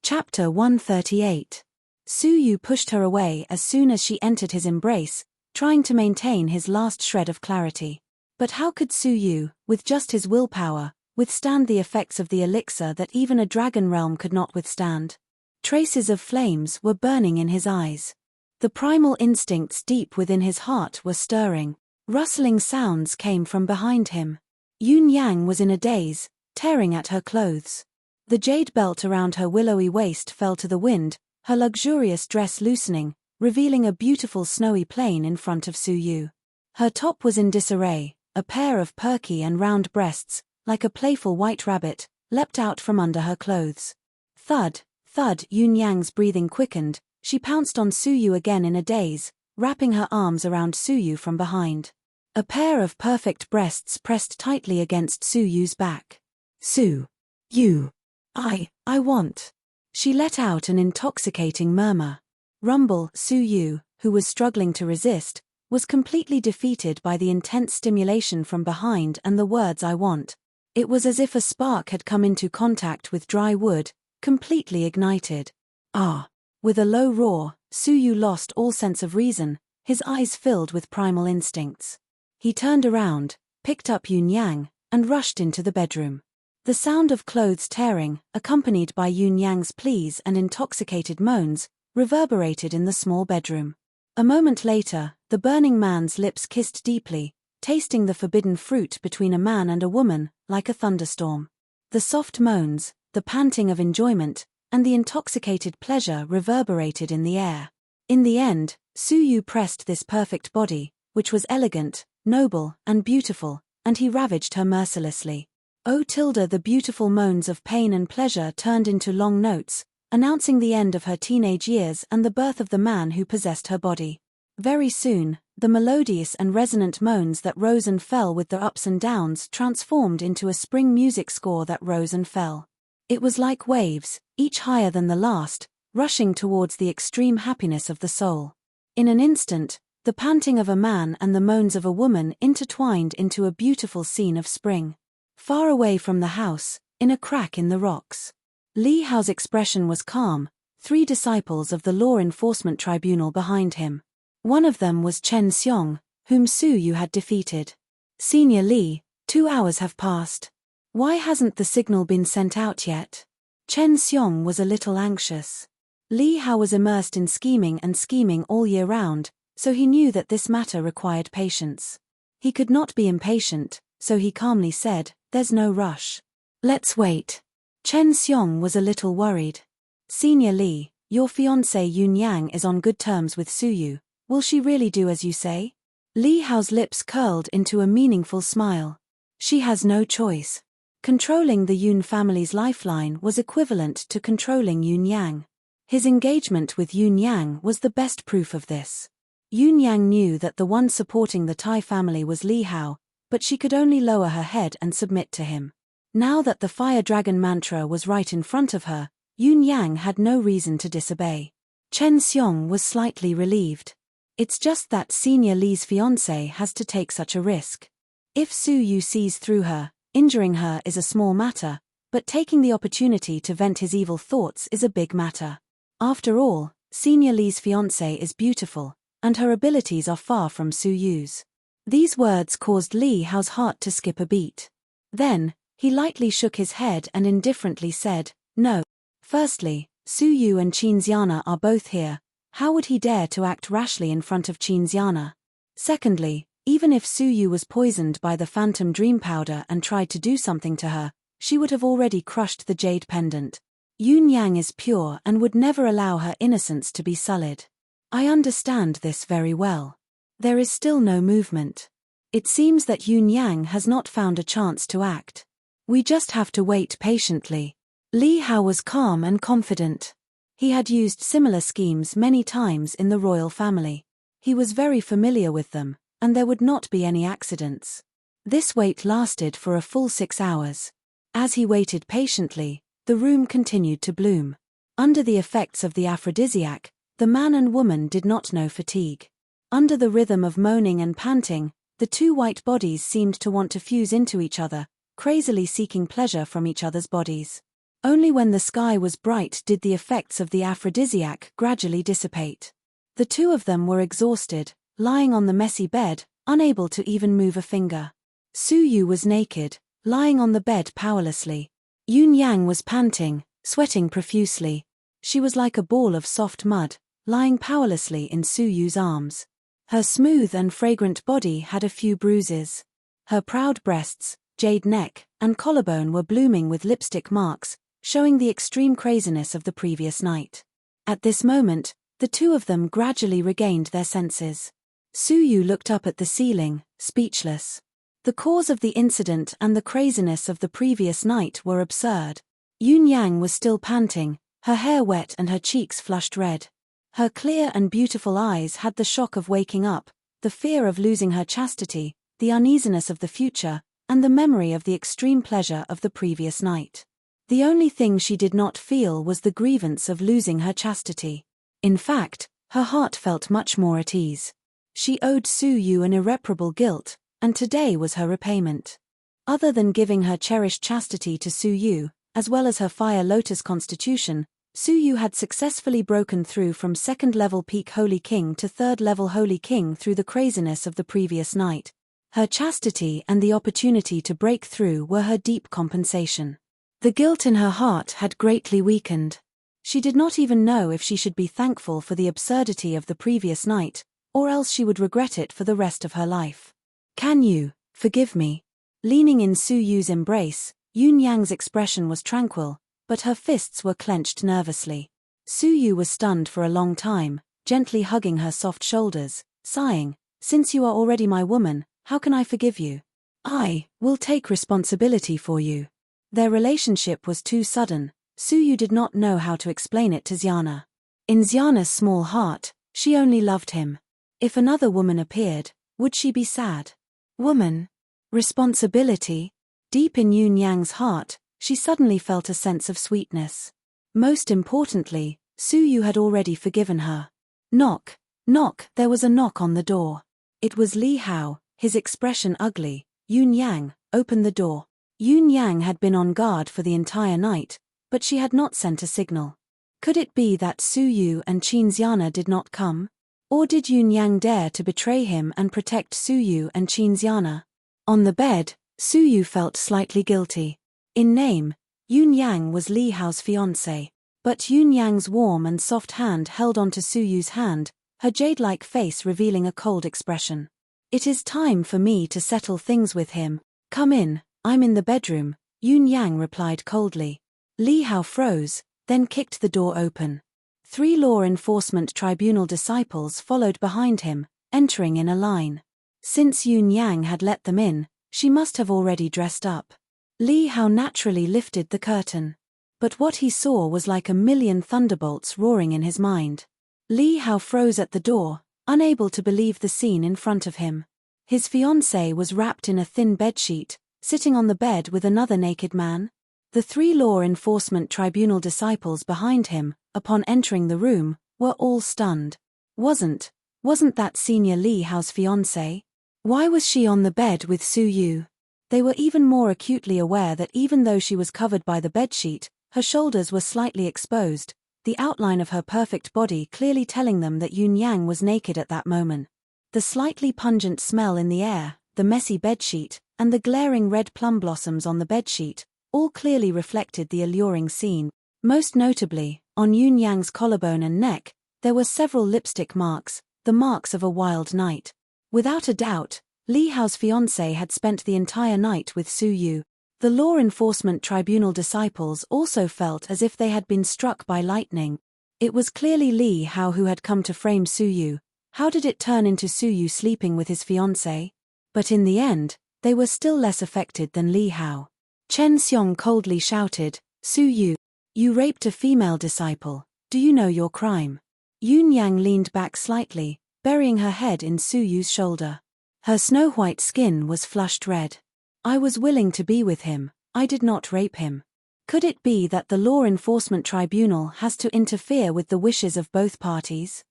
Chapter 138. Su Yu pushed her away as soon as she entered his embrace, trying to maintain his last shred of clarity. But how could Su Yu, with just his willpower, withstand the effects of the elixir that even a dragon realm could not withstand? Traces of flames were burning in his eyes. The primal instincts deep within his heart were stirring. Rustling sounds came from behind him. Yun Yang was in a daze, tearing at her clothes. The jade belt around her willowy waist fell to the wind, her luxurious dress loosening, revealing a beautiful snowy plain in front of Su Yu. Her top was in disarray, a pair of perky and round breasts, like a playful white rabbit, leapt out from under her clothes. Thud, thud, Yun Yang's breathing quickened, she pounced on Su Yu again in a daze, wrapping her arms around Su Yu from behind. A pair of perfect breasts pressed tightly against Su Yu's back. Su Yu, I want. She let out an intoxicating murmur. Rumble, Su Yu, who was struggling to resist, was completely defeated by the intense stimulation from behind and the words I want. It was as if a spark had come into contact with dry wood, completely ignited. Ah! With a low roar, Su Yu lost all sense of reason, his eyes filled with primal instincts. He turned around, picked up Yun Yang, and rushed into the bedroom. The sound of clothes tearing, accompanied by Yun Yang's pleas and intoxicated moans, reverberated in the small bedroom. A moment later, the burning man's lips kissed deeply, tasting the forbidden fruit between a man and a woman, like a thunderstorm. The soft moans, the panting of enjoyment, and the intoxicated pleasure reverberated in the air. In the end, Su Yu pressed this perfect body, which was elegant, noble, and beautiful, and he ravaged her mercilessly. Oh tilde, the beautiful moans of pain and pleasure turned into long notes, announcing the end of her teenage years and the birth of the man who possessed her body. Very soon, the melodious and resonant moans that rose and fell with their ups and downs transformed into a spring music score that rose and fell. It was like waves, each higher than the last, rushing towards the extreme happiness of the soul. In an instant, the panting of a man and the moans of a woman intertwined into a beautiful scene of spring. Far away from the house, in a crack in the rocks, Li Hao's expression was calm, 3 disciples of the law enforcement tribunal behind him. One of them was Chen Xiong, whom Su Yu had defeated. Senior Li, 2 hours have passed. Why hasn't the signal been sent out yet? Chen Xiong was a little anxious. Li Hao was immersed in scheming all year round, so he knew that this matter required patience. He could not be impatient, so he calmly said, "There's no rush. Let's wait." Chen Xiong was a little worried. Senior Li, your fiancée Yun Yang is on good terms with Su Yu. Will she really do as you say? Li Hao's lips curled into a meaningful smile. She has no choice. Controlling the Yun family's lifeline was equivalent to controlling Yun Yang. His engagement with Yun Yang was the best proof of this. Yun Yang knew that the one supporting the Tai family was Li Hao, but she could only lower her head and submit to him. Now that the fire dragon mantra was right in front of her, Yun Yang had no reason to disobey. Chen Xiong was slightly relieved. It's just that Senior Li's fiancé has to take such a risk. If Su Yu sees through her, injuring her is a small matter, but taking the opportunity to vent his evil thoughts is a big matter. After all, Senior Li's fiancé is beautiful, and her abilities are far from Su Yu's. These words caused Li Hao's heart to skip a beat. Then, he lightly shook his head and indifferently said, "No. Firstly, Su Yu and Qinxiana are both here. How would he dare to act rashly in front of Qinxiana? Secondly, even if Su Yu was poisoned by the phantom dream powder and tried to do something to her, she would have already crushed the jade pendant. Yun Yang is pure and would never allow her innocence to be sullied. I understand this very well. There is still no movement. It seems that Yun Yang has not found a chance to act. We just have to wait patiently." Li Hao was calm and confident. He had used similar schemes many times in the royal family. He was very familiar with them, and there would not be any accidents. This wait lasted for a full 6 hours. As he waited patiently, the room continued to bloom. Under the effects of the aphrodisiac, the man and woman did not know fatigue. Under the rhythm of moaning and panting, the two white bodies seemed to want to fuse into each other, crazily seeking pleasure from each other's bodies. Only when the sky was bright did the effects of the aphrodisiac gradually dissipate. The two of them were exhausted, lying on the messy bed, unable to even move a finger. Su Yu was naked, lying on the bed powerlessly. Yun Yang was panting, sweating profusely. She was like a ball of soft mud, lying powerlessly in Su Yu's arms. Her smooth and fragrant body had a few bruises. Her proud breasts, jade neck, and collarbone were blooming with lipstick marks, showing the extreme craziness of the previous night. At this moment, the two of them gradually regained their senses. Su Yu looked up at the ceiling, speechless. The cause of the incident and the craziness of the previous night were absurd. Yun Yang was still panting, her hair wet and her cheeks flushed red. Her clear and beautiful eyes had the shock of waking up, the fear of losing her chastity, the uneasiness of the future, and the memory of the extreme pleasure of the previous night. The only thing she did not feel was the grievance of losing her chastity. In fact, her heart felt much more at ease. She owed Su Yu an irreparable guilt, and today was her repayment. Other than giving her cherished chastity to Su Yu, as well as her Fire Lotus constitution, Su Yu had successfully broken through from 2nd level peak Holy King to 3rd level Holy King through the craziness of the previous night. Her chastity and the opportunity to break through were her deep compensation. The guilt in her heart had greatly weakened. She did not even know if she should be thankful for the absurdity of the previous night, or else she would regret it for the rest of her life. "Can you forgive me?" Leaning in Su Yu's embrace, Yun Yang's expression was tranquil, but her fists were clenched nervously. Su Yu was stunned for a long time, gently hugging her soft shoulders, sighing, "Since you are already my woman, how can I forgive you? I will take responsibility for you." Their relationship was too sudden. Su Yu did not know how to explain it to Xiana. In Xiana's small heart, she only loved him. If another woman appeared, would she be sad? Woman? Responsibility? Deep in Yun Yang's heart, she suddenly felt a sense of sweetness. Most importantly, Su Yu had already forgiven her. Knock, knock, there was a knock on the door. It was Li Hao, his expression ugly. "Yun Yang, open the door." Yun Yang had been on guard for the entire night, but she had not sent a signal. Could it be that Su Yu and Qinxiana did not come? Or did Yun Yang dare to betray him and protect Su Yu and Qinxiana? On the bed, Su Yu felt slightly guilty. In name, Yun Yang was Li Hao's fiancé, but Yun Yang's warm and soft hand held onto Su Yu's hand, her jade-like face revealing a cold expression. "It is time for me to settle things with him. Come in, I'm in the bedroom," Yun Yang replied coldly. Li Hao froze, then kicked the door open. 3 law enforcement tribunal disciples followed behind him, entering in a line. Since Yun Yang had let them in, she must have already dressed up. Li Hao naturally lifted the curtain. But what he saw was like a million thunderbolts roaring in his mind. Li Hao froze at the door, unable to believe the scene in front of him. His fiancée was wrapped in a thin bedsheet, sitting on the bed with another naked man. The 3 law enforcement tribunal disciples behind him, upon entering the room, were all stunned. Wasn't that Senior Li Hao's fiancée? Why was she on the bed with Su Yu? They were even more acutely aware that even though she was covered by the bedsheet, her shoulders were slightly exposed, the outline of her perfect body clearly telling them that Yun Yang was naked at that moment. The slightly pungent smell in the air, the messy bedsheet, and the glaring red plum blossoms on the bedsheet, all clearly reflected the alluring scene. Most notably, on Yun Yang's collarbone and neck, there were several lipstick marks, the marks of a wild night. Without a doubt, Li Hao's fiancé had spent the entire night with Su Yu. The law enforcement tribunal disciples also felt as if they had been struck by lightning. It was clearly Li Hao who had come to frame Su Yu. How did it turn into Su Yu sleeping with his fiancé? But in the end, they were still less affected than Li Hao. Chen Xiong coldly shouted, "Su Yu, you raped a female disciple, do you know your crime?" Yun Yang leaned back slightly, burying her head in Su Yu's shoulder. Her snow-white skin was flushed red. "I was willing to be with him, I did not rape him." Could it be that the law enforcement tribunal has to interfere with the wishes of both parties?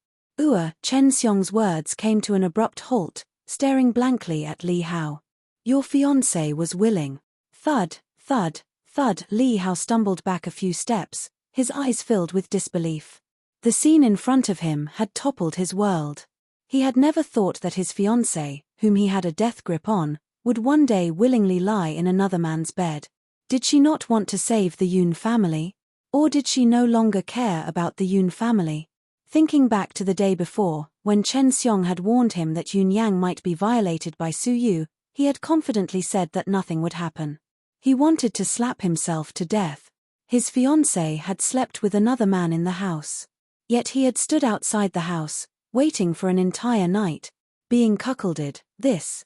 Chen Xiong's words came to an abrupt halt, staring blankly at Li Hao. "Your fiancé was willing." Thud, thud, thud. Li Hao stumbled back a few steps, his eyes filled with disbelief. The scene in front of him had toppled his world. He had never thought that his fiancé, whom he had a death grip on, would one day willingly lie in another man's bed. Did she not want to save the Yun family? Or did she no longer care about the Yun family? Thinking back to the day before, when Chen Xiong had warned him that Yun Yang might be violated by Su Yu, he had confidently said that nothing would happen. He wanted to slap himself to death. His fiancée had slept with another man in the house. Yet he had stood outside the house, waiting for an entire night, being cuckolded. This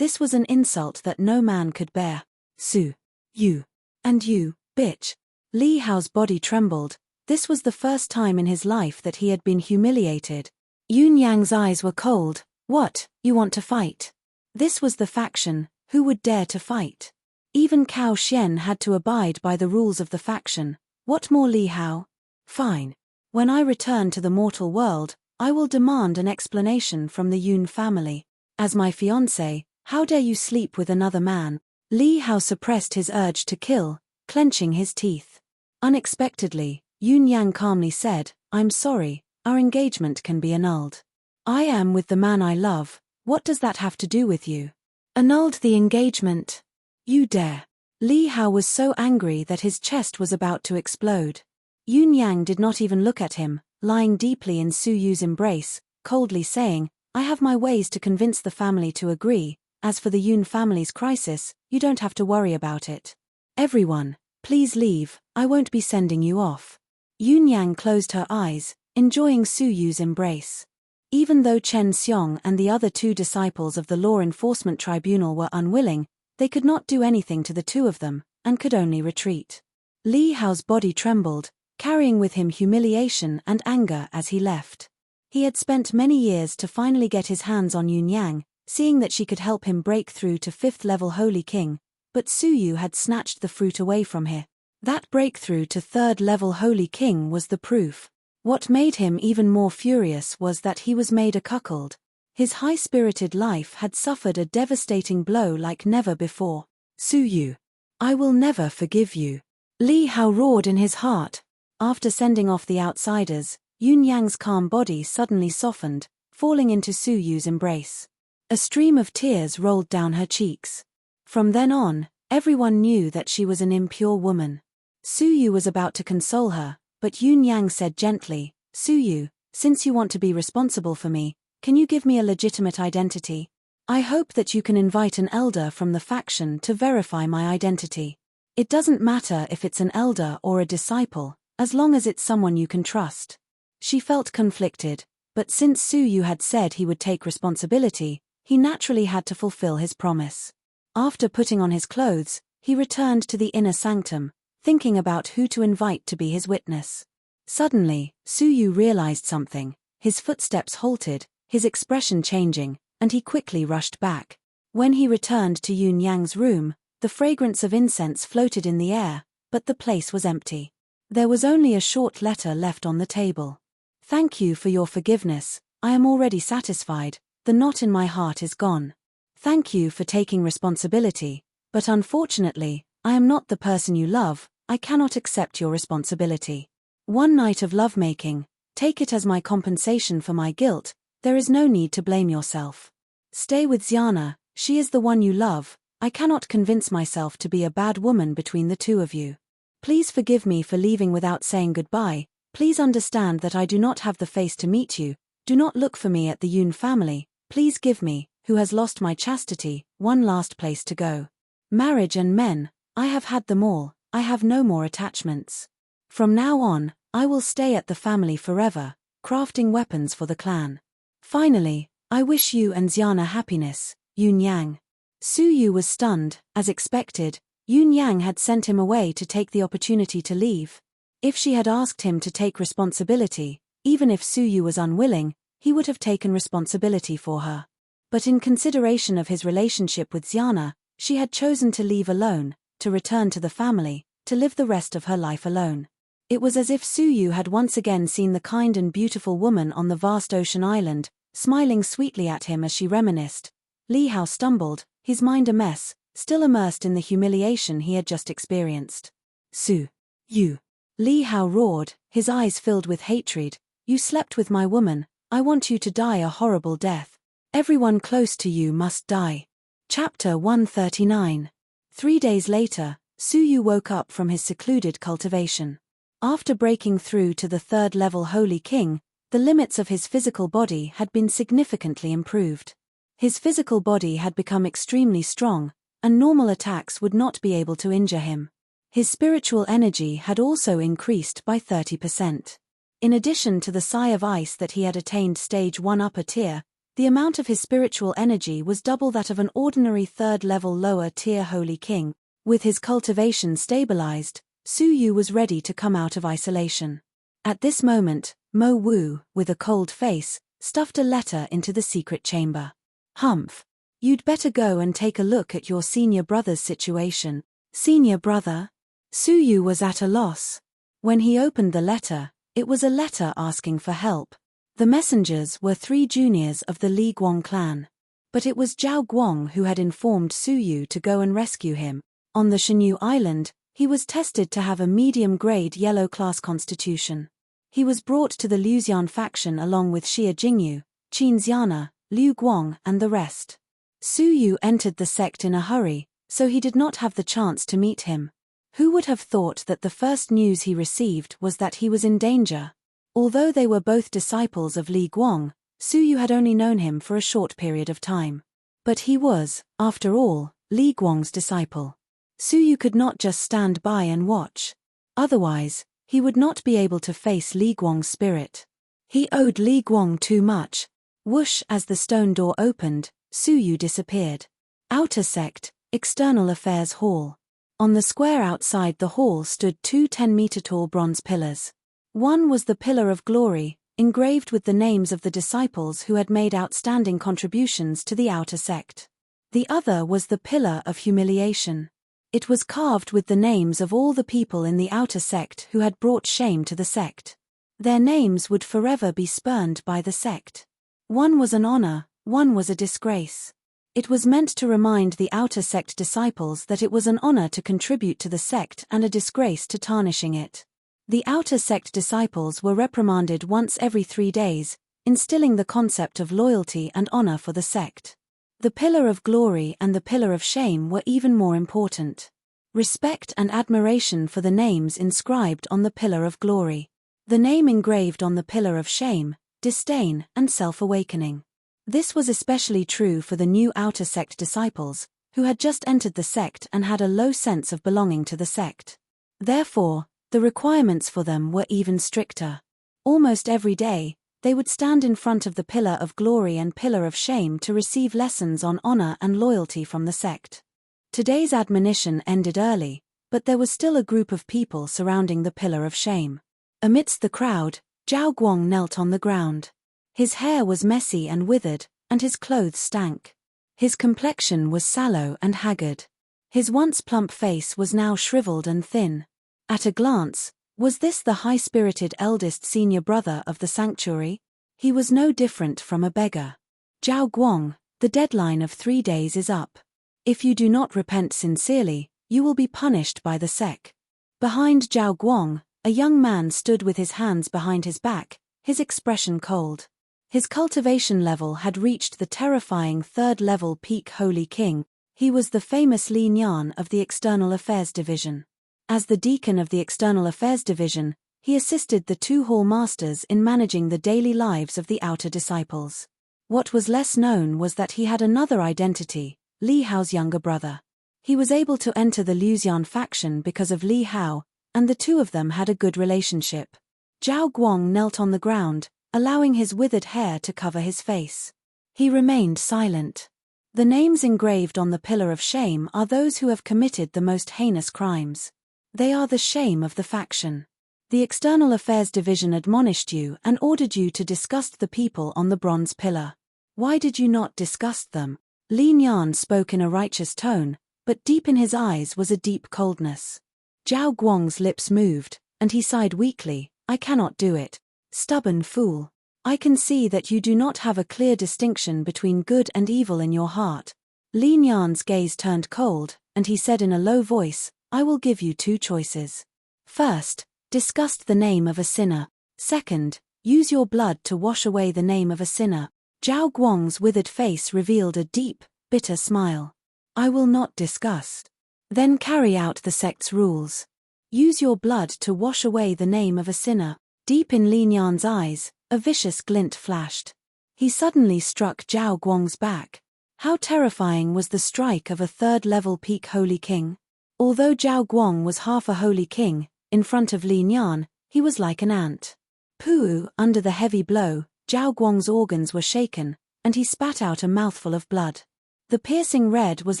was an insult that no man could bear. "Su Yu. And you, bitch." Li Hao's body trembled. This was the first time in his life that he had been humiliated. Yun Yang's eyes were cold. "What, you want to fight?" This was the faction. Who would dare to fight? Even Cao Xian had to abide by the rules of the faction. What more Li Hao? "Fine. When I return to the mortal world, I will demand an explanation from the Yun family. As my fiancé, how dare you sleep with another man?" Li Hao suppressed his urge to kill, clenching his teeth. Unexpectedly, Yun Yang calmly said, "I'm sorry, our engagement can be annulled. I am with the man I love, what does that have to do with you?" "Annulled the engagement? You dare." Li Hao was so angry that his chest was about to explode. Yun Yang did not even look at him, lying deeply in Su Yu's embrace, coldly saying, "I have my ways to convince the family to agree. As for the Yun family's crisis, you don't have to worry about it. Everyone, please leave, I won't be sending you off." Yun Yang closed her eyes, enjoying Su Yu's embrace. Even though Chen Xiong and the other two disciples of the law enforcement tribunal were unwilling, they could not do anything to the two of them, and could only retreat. Li Hao's body trembled, carrying with him humiliation and anger as he left. He had spent many years to finally get his hands on Yun Yang, seeing that she could help him break through to 5th level Holy King, but Su Yu had snatched the fruit away from her. That breakthrough to 3rd level Holy King was the proof. What made him even more furious was that he was made a cuckold. His high-spirited life had suffered a devastating blow like never before. "Su Yu, I will never forgive you." Li Hao roared in his heart. After sending off the outsiders, Yun Yang's calm body suddenly softened, falling into Su Yu's embrace. A stream of tears rolled down her cheeks. From then on, everyone knew that she was an impure woman. Su Yu was about to console her, but Yun Yang said gently, "Su Yu, since you want to be responsible for me, can you give me a legitimate identity? I hope that you can invite an elder from the faction to verify my identity. It doesn't matter if it's an elder or a disciple, as long as it's someone you can trust." She felt conflicted, but since Su Yu had said he would take responsibility, he naturally had to fulfill his promise. After putting on his clothes, he returned to the inner sanctum, thinking about who to invite to be his witness. Suddenly, Su Yu realized something. His footsteps halted, his expression changing, and he quickly rushed back. When he returned to Yun Yang's room, the fragrance of incense floated in the air, but the place was empty. There was only a short letter left on the table. "Thank you for your forgiveness, I am already satisfied, the knot in my heart is gone. Thank you for taking responsibility, but unfortunately, I am not the person you love, I cannot accept your responsibility. One night of lovemaking, take it as my compensation for my guilt, there is no need to blame yourself." Stay with Xiana, she is the one you love. I cannot convince myself to be a bad woman between the two of you. Please forgive me for leaving without saying goodbye. Please understand that I do not have the face to meet you. Do not look for me at the Yun family. Please give me, who has lost my chastity, one last place to go. Marriage and men, I have had them all. I have no more attachments. From now on, I will stay at the family forever, crafting weapons for the clan. Finally, I wish you and Xiana happiness, Yun Yang. Su Yu was stunned. As expected, Yun Yang had sent him away to take the opportunity to leave. If she had asked him to take responsibility, even if Su Yu was unwilling, he would have taken responsibility for her. But in consideration of his relationship with Xiana, she had chosen to leave alone, to return to the family, to live the rest of her life alone. It was as if Su Yu had once again seen the kind and beautiful woman on the vast ocean island, smiling sweetly at him as she reminisced. Li Hao stumbled, his mind a mess, still immersed in the humiliation he had just experienced. Su Yu. Li Hao roared, his eyes filled with hatred. You slept with my woman. I want you to die a horrible death. Everyone close to you must die. Chapter 139. 3 days later, Su Yu woke up from his secluded cultivation. After breaking through to the 3rd level Holy King, the limits of his physical body had been significantly improved. His physical body had become extremely strong, and normal attacks would not be able to injure him. His spiritual energy had also increased by 30%. In addition to the Sigh of Ice that he had attained stage 1 upper tier, the amount of his spiritual energy was double that of an ordinary 3rd level lower tier Holy King. With his cultivation stabilized, Su Yu was ready to come out of isolation. At this moment, Mo Wu, with a cold face, stuffed a letter into the secret chamber. Humph. You'd better go and take a look at your senior brother's situation. Senior brother? Su Yu was at a loss. When he opened the letter, it was a letter asking for help. The messengers were 3 juniors of the Li Guang clan. But it was Zhao Guang who had informed Su Yu to go and rescue him. On the Shenyu Island, he was tested to have a medium-grade yellow-class constitution. He was brought to the Luxian faction along with Xia Jingyu, Qin Xiana, Liu Guang and the rest. Su Yu entered the sect in a hurry, so he did not have the chance to meet him. Who would have thought that the first news he received was that he was in danger? Although they were both disciples of Li Guang, Su Yu had only known him for a short period of time. But he was, after all, Li Guang's disciple. Su Yu could not just stand by and watch. Otherwise, he would not be able to face Li Guang's spirit. He owed Li Guang too much. Whoosh, as the stone door opened, Su Yu disappeared. Outer Sect, External Affairs Hall. On the square outside the hall stood 2 10-meter-tall bronze pillars. One was the Pillar of Glory, engraved with the names of the disciples who had made outstanding contributions to the Outer Sect. The other was the Pillar of Humiliation. It was carved with the names of all the people in the Outer Sect who had brought shame to the sect. Their names would forever be spurned by the sect. One was an honor, one was a disgrace. It was meant to remind the Outer Sect disciples that it was an honor to contribute to the sect and a disgrace to tarnishing it. The Outer Sect disciples were reprimanded once every 3 days, instilling the concept of loyalty and honor for the sect. The Pillar of Glory and the Pillar of Shame were even more important. Respect and admiration for the names inscribed on the Pillar of Glory. The name engraved on the Pillar of Shame, disdain and self-awakening. This was especially true for the new Outer Sect disciples, who had just entered the sect and had a low sense of belonging to the sect. Therefore, the requirements for them were even stricter. Almost every day, they would stand in front of the Pillar of Glory and Pillar of Shame to receive lessons on honor and loyalty from the sect. Today's admonition ended early, but there was still a group of people surrounding the Pillar of Shame. Amidst the crowd, Zhao Guang knelt on the ground. His hair was messy and withered, and his clothes stank. His complexion was sallow and haggard. His once plump face was now shriveled and thin. At a glance, was this the high-spirited eldest senior brother of the sanctuary? He was no different from a beggar. Zhao Guang, the deadline of 3 days is up. If you do not repent sincerely, you will be punished by the sect. Behind Zhao Guang, a young man stood with his hands behind his back, his expression cold. His cultivation level had reached the terrifying third-level peak Holy King. He was the famous Li Nian of the External Affairs Division. As the deacon of the External Affairs Division, he assisted the two hall masters in managing the daily lives of the outer disciples. What was less known was that he had another identity, Li Hao's younger brother. He was able to enter the Luxian faction because of Li Hao, and the two of them had a good relationship. Zhao Guang knelt on the ground, allowing his withered hair to cover his face. He remained silent. The names engraved on the pillar of shame are those who have committed the most heinous crimes. They are the shame of the faction. The External Affairs Division admonished you and ordered you to disgust the people on the bronze pillar. Why did you not disgust them? Li Nian spoke in a righteous tone, but deep in his eyes was a deep coldness. Zhao Guang's lips moved, and he sighed weakly. I cannot do it. Stubborn fool. I can see that you do not have a clear distinction between good and evil in your heart. Li Nian's gaze turned cold, and he said in a low voice, I will give you two choices. First, disgust the name of a sinner. Second, use your blood to wash away the name of a sinner. Zhao Guang's withered face revealed a deep, bitter smile. I will not disgust. Then carry out the sect's rules. Use your blood to wash away the name of a sinner. Deep in Li Nian's eyes, a vicious glint flashed. He suddenly struck Zhao Guang's back. How terrifying was the strike of a third-level peak Holy King? Although Zhao Guang was half a Holy King, in front of Li Nian, he was like an ant. Pooh! Under the heavy blow, Zhao Guang's organs were shaken, and he spat out a mouthful of blood. The piercing red was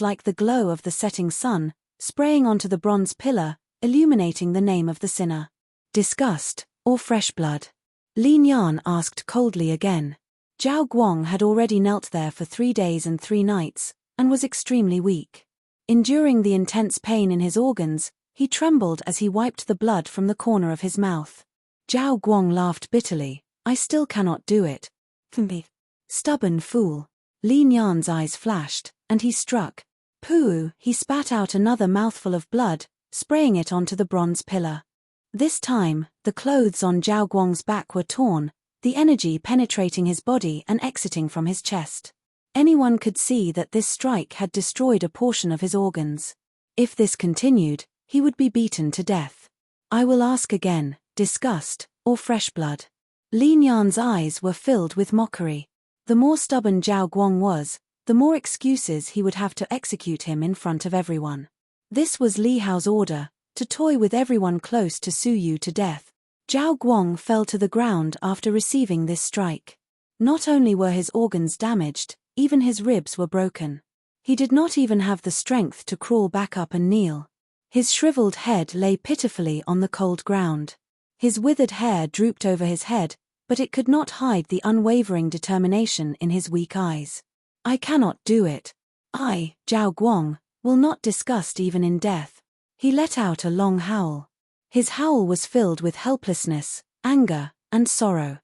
like the glow of the setting sun, spraying onto the bronze pillar, illuminating the name of the sinner. Disgust, or fresh blood? Li Nian asked coldly again. Zhao Guang had already knelt there for 3 days and 3 nights, and was extremely weak. Enduring the intense pain in his organs, he trembled as he wiped the blood from the corner of his mouth. Zhao Guang laughed bitterly. I still cannot do it. Stubborn fool. Li Nian's eyes flashed, and he struck. Pooh! He spat out another mouthful of blood, spraying it onto the bronze pillar. This time, the clothes on Zhao Guang's back were torn, the energy penetrating his body and exiting from his chest. Anyone could see that this strike had destroyed a portion of his organs. If this continued, he would be beaten to death. I will ask again, disgust, or fresh blood? Li Nian's eyes were filled with mockery. The more stubborn Zhao Guang was, the more excuses he would have to execute him in front of everyone. This was Li Hao's order, to toy with everyone close to Su Yu to death. Zhao Guang fell to the ground after receiving this strike. Not only were his organs damaged, even his ribs were broken. He did not even have the strength to crawl back up and kneel. His shriveled head lay pitifully on the cold ground. His withered hair drooped over his head, but it could not hide the unwavering determination in his weak eyes. I cannot do it. I, Zhao Guang, will not disgust even in death. He let out a long howl. His howl was filled with helplessness, anger, and sorrow.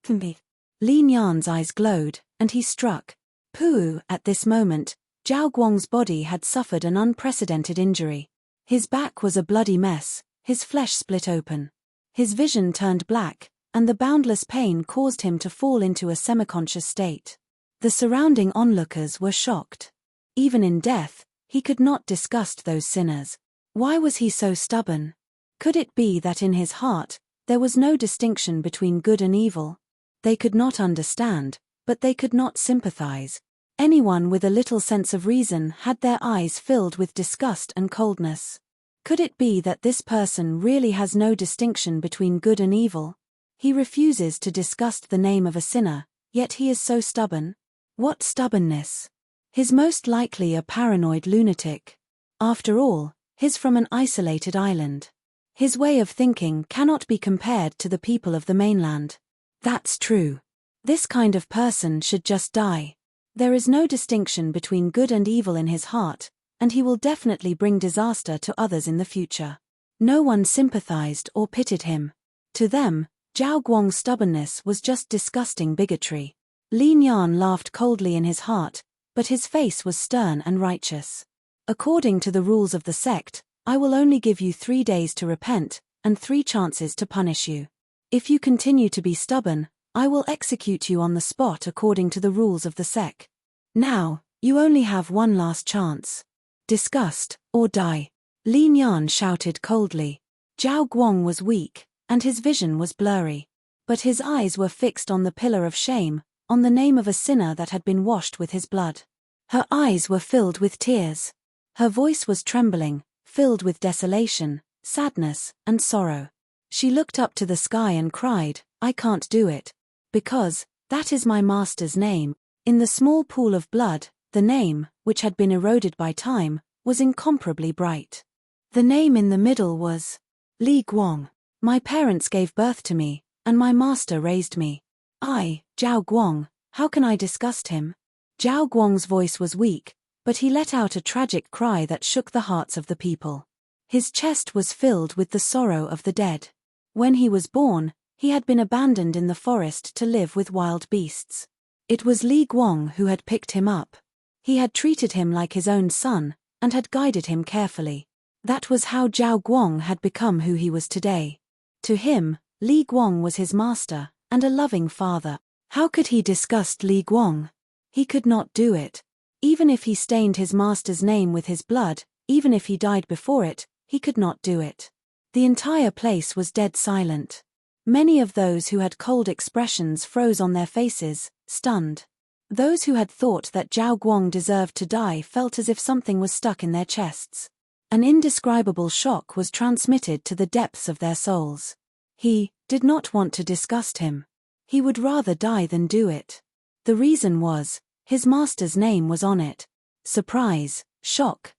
Li Nian's eyes glowed, and he struck. Pooh! At this moment, Zhao Guang's body had suffered an unprecedented injury. His back was a bloody mess, his flesh split open. His vision turned black, and the boundless pain caused him to fall into a semi-conscious state. The surrounding onlookers were shocked. Even in death, he could not disgust those sinners. Why was he so stubborn? Could it be that in his heart, there was no distinction between good and evil? They could not understand, but they could not sympathize. Anyone with a little sense of reason had their eyes filled with disgust and coldness. Could it be that this person really has no distinction between good and evil? He refuses to disgust the name of a sinner, yet he is so stubborn. What stubbornness! He's most likely a paranoid lunatic. After all, he's from an isolated island. His way of thinking cannot be compared to the people of the mainland. That's true. This kind of person should just die. There is no distinction between good and evil in his heart, and he will definitely bring disaster to others in the future. No one sympathized or pitied him. To them, Zhao Guang's stubbornness was just disgusting bigotry. Li Nian laughed coldly in his heart, but his face was stern and righteous. According to the rules of the sect, I will only give you 3 days to repent, and 3 chances to punish you. If you continue to be stubborn, I will execute you on the spot according to the rules of the sect. Now, you only have one last chance. Disgust, or die. Li Nian shouted coldly. Zhao Guang was weak, and his vision was blurry. But his eyes were fixed on the pillar of shame, on the name of a sinner that had been washed with his blood. Her eyes were filled with tears. Her voice was trembling, filled with desolation, sadness, and sorrow. She looked up to the sky and cried, I can't do it. Because, that is my master's name. In the small pool of blood, the name, which had been eroded by time, was incomparably bright. The name in the middle was Li Guang. My parents gave birth to me, and my master raised me. I, Zhao Guang, how can I disgust him? Zhao Guang's voice was weak, but he let out a tragic cry that shook the hearts of the people. His chest was filled with the sorrow of the dead. When he was born, he had been abandoned in the forest to live with wild beasts. It was Li Guang who had picked him up. He had treated him like his own son, and had guided him carefully. That was how Zhao Guang had become who he was today. To him, Li Guang was his master, and a loving father. How could he disgust Li Guang? He could not do it. Even if he stained his master's name with his blood, even if he died before it, he could not do it. The entire place was dead silent. Many of those who had cold expressions froze on their faces, stunned. Those who had thought that Zhao Guang deserved to die felt as if something was stuck in their chests. An indescribable shock was transmitted to the depths of their souls. He did not want to disgust him. He would rather die than do it. The reason was, his master's name was on it. Surprise, shock,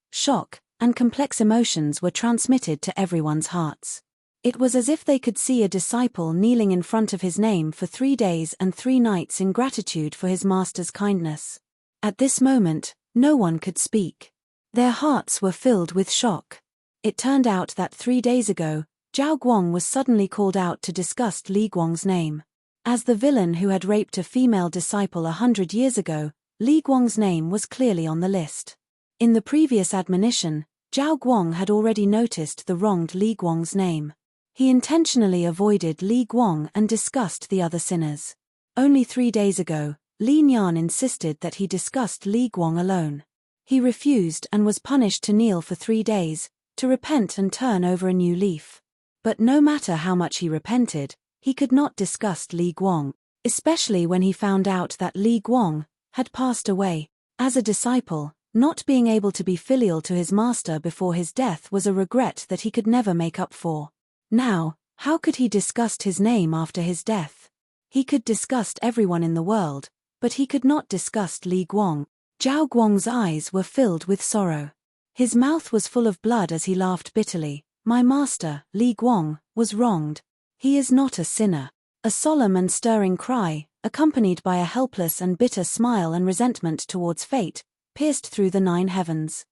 and complex emotions were transmitted to everyone's hearts. It was as if they could see a disciple kneeling in front of his name for 3 days and 3 nights in gratitude for his master's kindness. At this moment, no one could speak. Their hearts were filled with shock. It turned out that 3 days ago, Zhao Guang was suddenly called out to disgust Li Guang's name. As the villain who had raped a female disciple 100 years ago, Li Guang's name was clearly on the list. In the previous admonition, Zhao Guang had already noticed the wronged Li Guang's name. He intentionally avoided Li Guang and discussed the other sinners. Only 3 days ago, Li Nian insisted that he discussed Li Guang alone. He refused and was punished to kneel for 3 days, to repent and turn over a new leaf. But no matter how much he repented, he could not disgust Li Guang, especially when he found out that Li Guang had passed away. As a disciple, not being able to be filial to his master before his death was a regret that he could never make up for. Now, how could he disgust his name after his death? He could disgust everyone in the world, but he could not disgust Li Guang. Zhao Guang's eyes were filled with sorrow. His mouth was full of blood as he laughed bitterly. My master, Li Guang, was wronged. He is not a sinner. A solemn and stirring cry, accompanied by a helpless and bitter smile and resentment towards fate, pierced through the 9 heavens.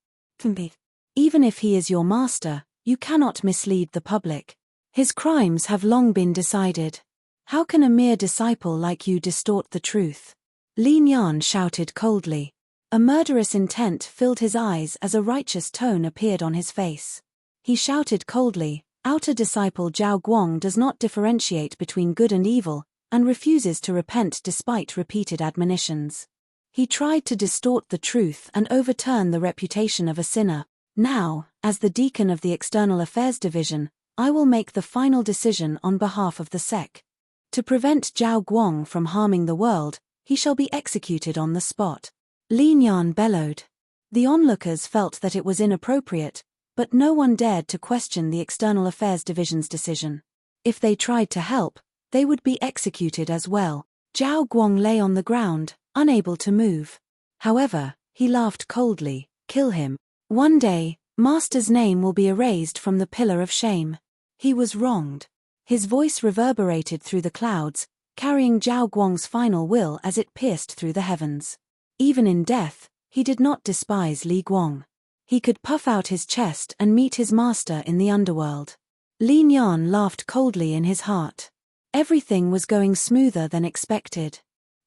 Even if he is your master, you cannot mislead the public. His crimes have long been decided. How can a mere disciple like you distort the truth? Li Nian shouted coldly. A murderous intent filled his eyes as a righteous tone appeared on his face. He shouted coldly, outer disciple Zhao Guang does not differentiate between good and evil, and refuses to repent despite repeated admonitions. He tried to distort the truth and overturn the reputation of a sinner. Now, as the deacon of the External Affairs Division, I will make the final decision on behalf of the sect. To prevent Zhao Guang from harming the world, he shall be executed on the spot. Li Nian bellowed. The onlookers felt that it was inappropriate, but no one dared to question the External Affairs Division's decision. If they tried to help, they would be executed as well. Zhao Guang lay on the ground, unable to move. However, he laughed coldly. Kill him. One day, Master's name will be erased from the pillar of shame. He was wronged. His voice reverberated through the clouds, carrying Zhao Guang's final will as it pierced through the heavens. Even in death, he did not despise Li Guang. He could puff out his chest and meet his master in the underworld. Li Nian laughed coldly in his heart. Everything was going smoother than expected.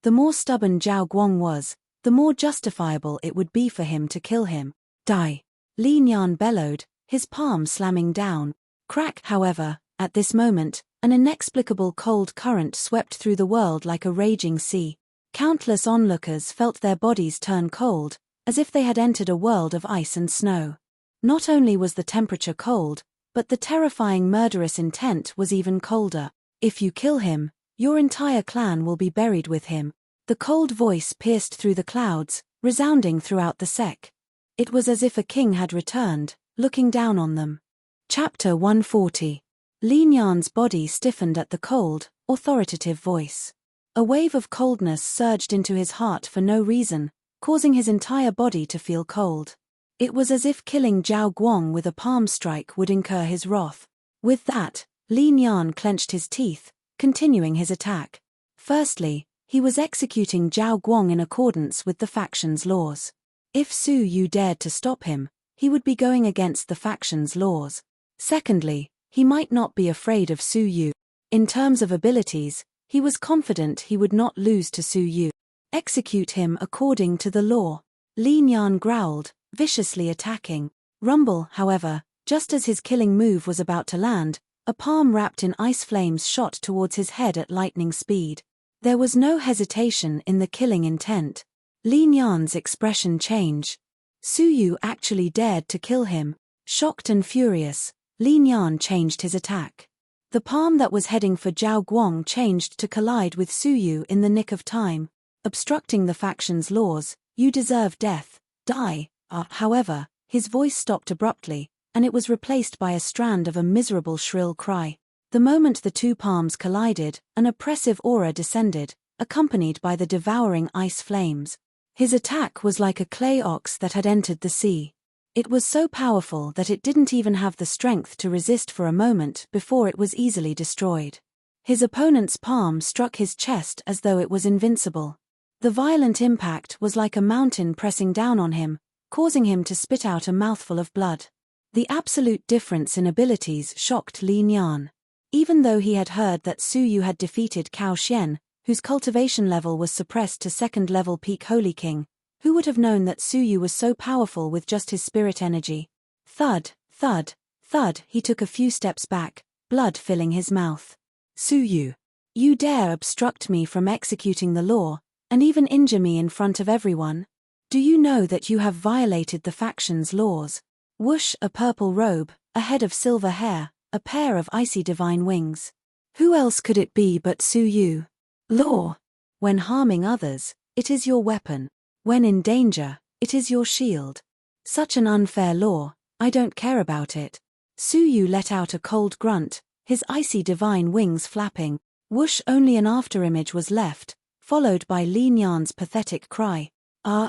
The more stubborn Zhao Guang was, the more justifiable it would be for him to kill him. Die! Li Nian bellowed, his palm slamming down. Crack! However, at this moment, An inexplicable cold current swept through the world like a raging sea. Countless onlookers felt their bodies turn cold, as if they had entered a world of ice and snow. Not only was the temperature cold, but the terrifying murderous intent was even colder. If you kill him, your entire clan will be buried with him. The cold voice pierced through the clouds, resounding throughout the sec. It was as if a king had returned, looking down on them. Chapter 140. Li Nian's body stiffened at the cold, authoritative voice. A wave of coldness surged into his heart for no reason, causing his entire body to feel cold. It was as if killing Zhao Guang with a palm strike would incur his wrath. With that, Li Nian clenched his teeth, continuing his attack. Firstly, he was executing Zhao Guang in accordance with the faction's laws. If Su Yu dared to stop him, he would be going against the faction's laws. Secondly, he might not be afraid of Su Yu. In terms of abilities, he was confident he would not lose to Su Yu. Execute him according to the law. Li Nian growled, viciously attacking. Rumble, however, just as his killing move was about to land, a palm wrapped in ice flames shot towards his head at lightning speed. There was no hesitation in the killing intent. Li Nian's expression changed. Su Yu actually dared to kill him. Shocked and furious, Li Nian changed his attack. The palm that was heading for Zhao Guang changed to collide with Su Yu in the nick of time. Obstructing the faction's laws, you deserve death. Die. However, his voice stopped abruptly, and it was replaced by a strand of a miserable shrill cry. The moment the two palms collided, an oppressive aura descended, accompanied by the devouring ice flames. His attack was like a clay ox that had entered the sea. It was so powerful that it didn't even have the strength to resist for a moment before it was easily destroyed. His opponent's palm struck his chest as though it was invincible. The violent impact was like a mountain pressing down on him, causing him to spit out a mouthful of blood. The absolute difference in abilities shocked Li Nian. Even though he had heard that Su Yu had defeated Cao Xian, whose cultivation level was suppressed to second-level peak Holy King, who would have known that Su Yu was so powerful with just his spirit energy? Thud, thud, thud, he took a few steps back, blood filling his mouth. Su Yu, you dare obstruct me from executing the law, and even injure me in front of everyone? Do you know that you have violated the faction's laws? Whoosh, a purple robe, a head of silver hair, a pair of icy divine wings. Who else could it be but Su Yu? Law. When harming others, it is your weapon. When in danger, it is your shield. Such an unfair law, I don't care about it. Su Yu let out a cold grunt, his icy divine wings flapping. Whoosh, only an afterimage was left, followed by Li Nian's pathetic cry.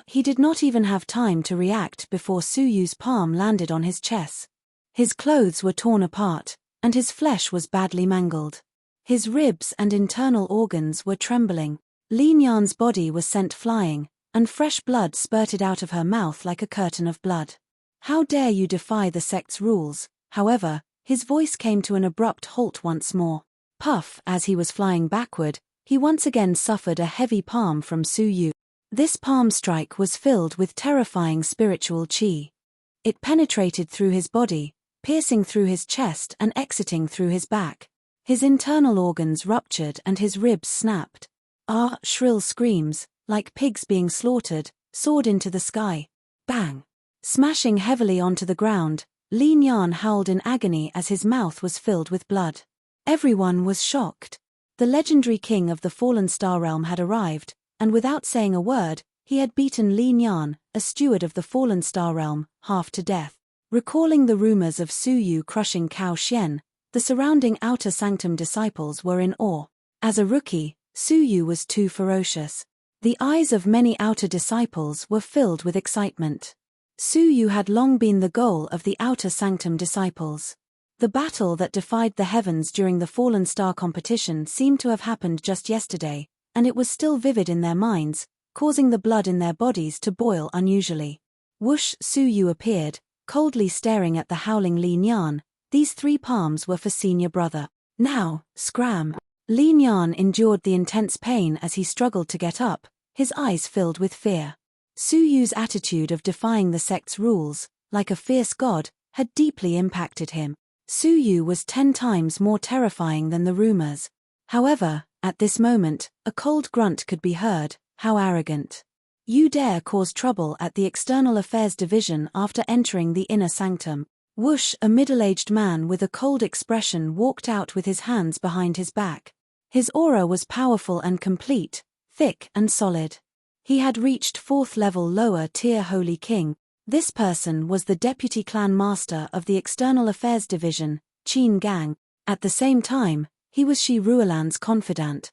He did not even have time to react before Su Yu's palm landed on his chest. His clothes were torn apart, and his flesh was badly mangled. His ribs and internal organs were trembling. Li Nian's body was sent flying, and fresh blood spurted out of her mouth like a curtain of blood. How dare you defy the sect's rules? However, his voice came to an abrupt halt once more. Puff, as he was flying backward, he once again suffered a heavy palm from Su Yu. This palm strike was filled with terrifying spiritual qi. It penetrated through his body, piercing through his chest and exiting through his back. His internal organs ruptured and his ribs snapped. Shrill screams, like pigs being slaughtered, soared into the sky. Bang! Smashing heavily onto the ground, Li Nian howled in agony as his mouth was filled with blood. Everyone was shocked. The legendary king of the fallen star realm had arrived, and without saying a word, he had beaten Li Nian, a steward of the fallen star realm, half to death. Recalling the rumors of Su Yu crushing Cao Xian, the surrounding outer sanctum disciples were in awe. As a rookie, Su Yu was too ferocious. The eyes of many outer disciples were filled with excitement. Su Yu had long been the goal of the outer sanctum disciples. The battle that defied the heavens during the fallen star competition seemed to have happened just yesterday, and it was still vivid in their minds, causing the blood in their bodies to boil unusually. Whoosh, Su Yu appeared, coldly staring at the howling Li Nian. These three palms were for senior brother. Now, scram. Li Nian endured the intense pain as he struggled to get up, his eyes filled with fear. Su Yu's attitude of defying the sect's rules, like a fierce god, had deeply impacted him. Su Yu was 10 times more terrifying than the rumors. However, at this moment, a cold grunt could be heard. How arrogant. You dare cause trouble at the External Affairs Division after entering the inner sanctum. Whoosh, a middle-aged man with a cold expression walked out with his hands behind his back. His aura was powerful and complete, thick and solid. He had reached 4th level lower tier Holy King. This person was the Deputy Clan Master of the External Affairs Division, Qin Gang. At the same time, he was Shi Ruolan's confidant.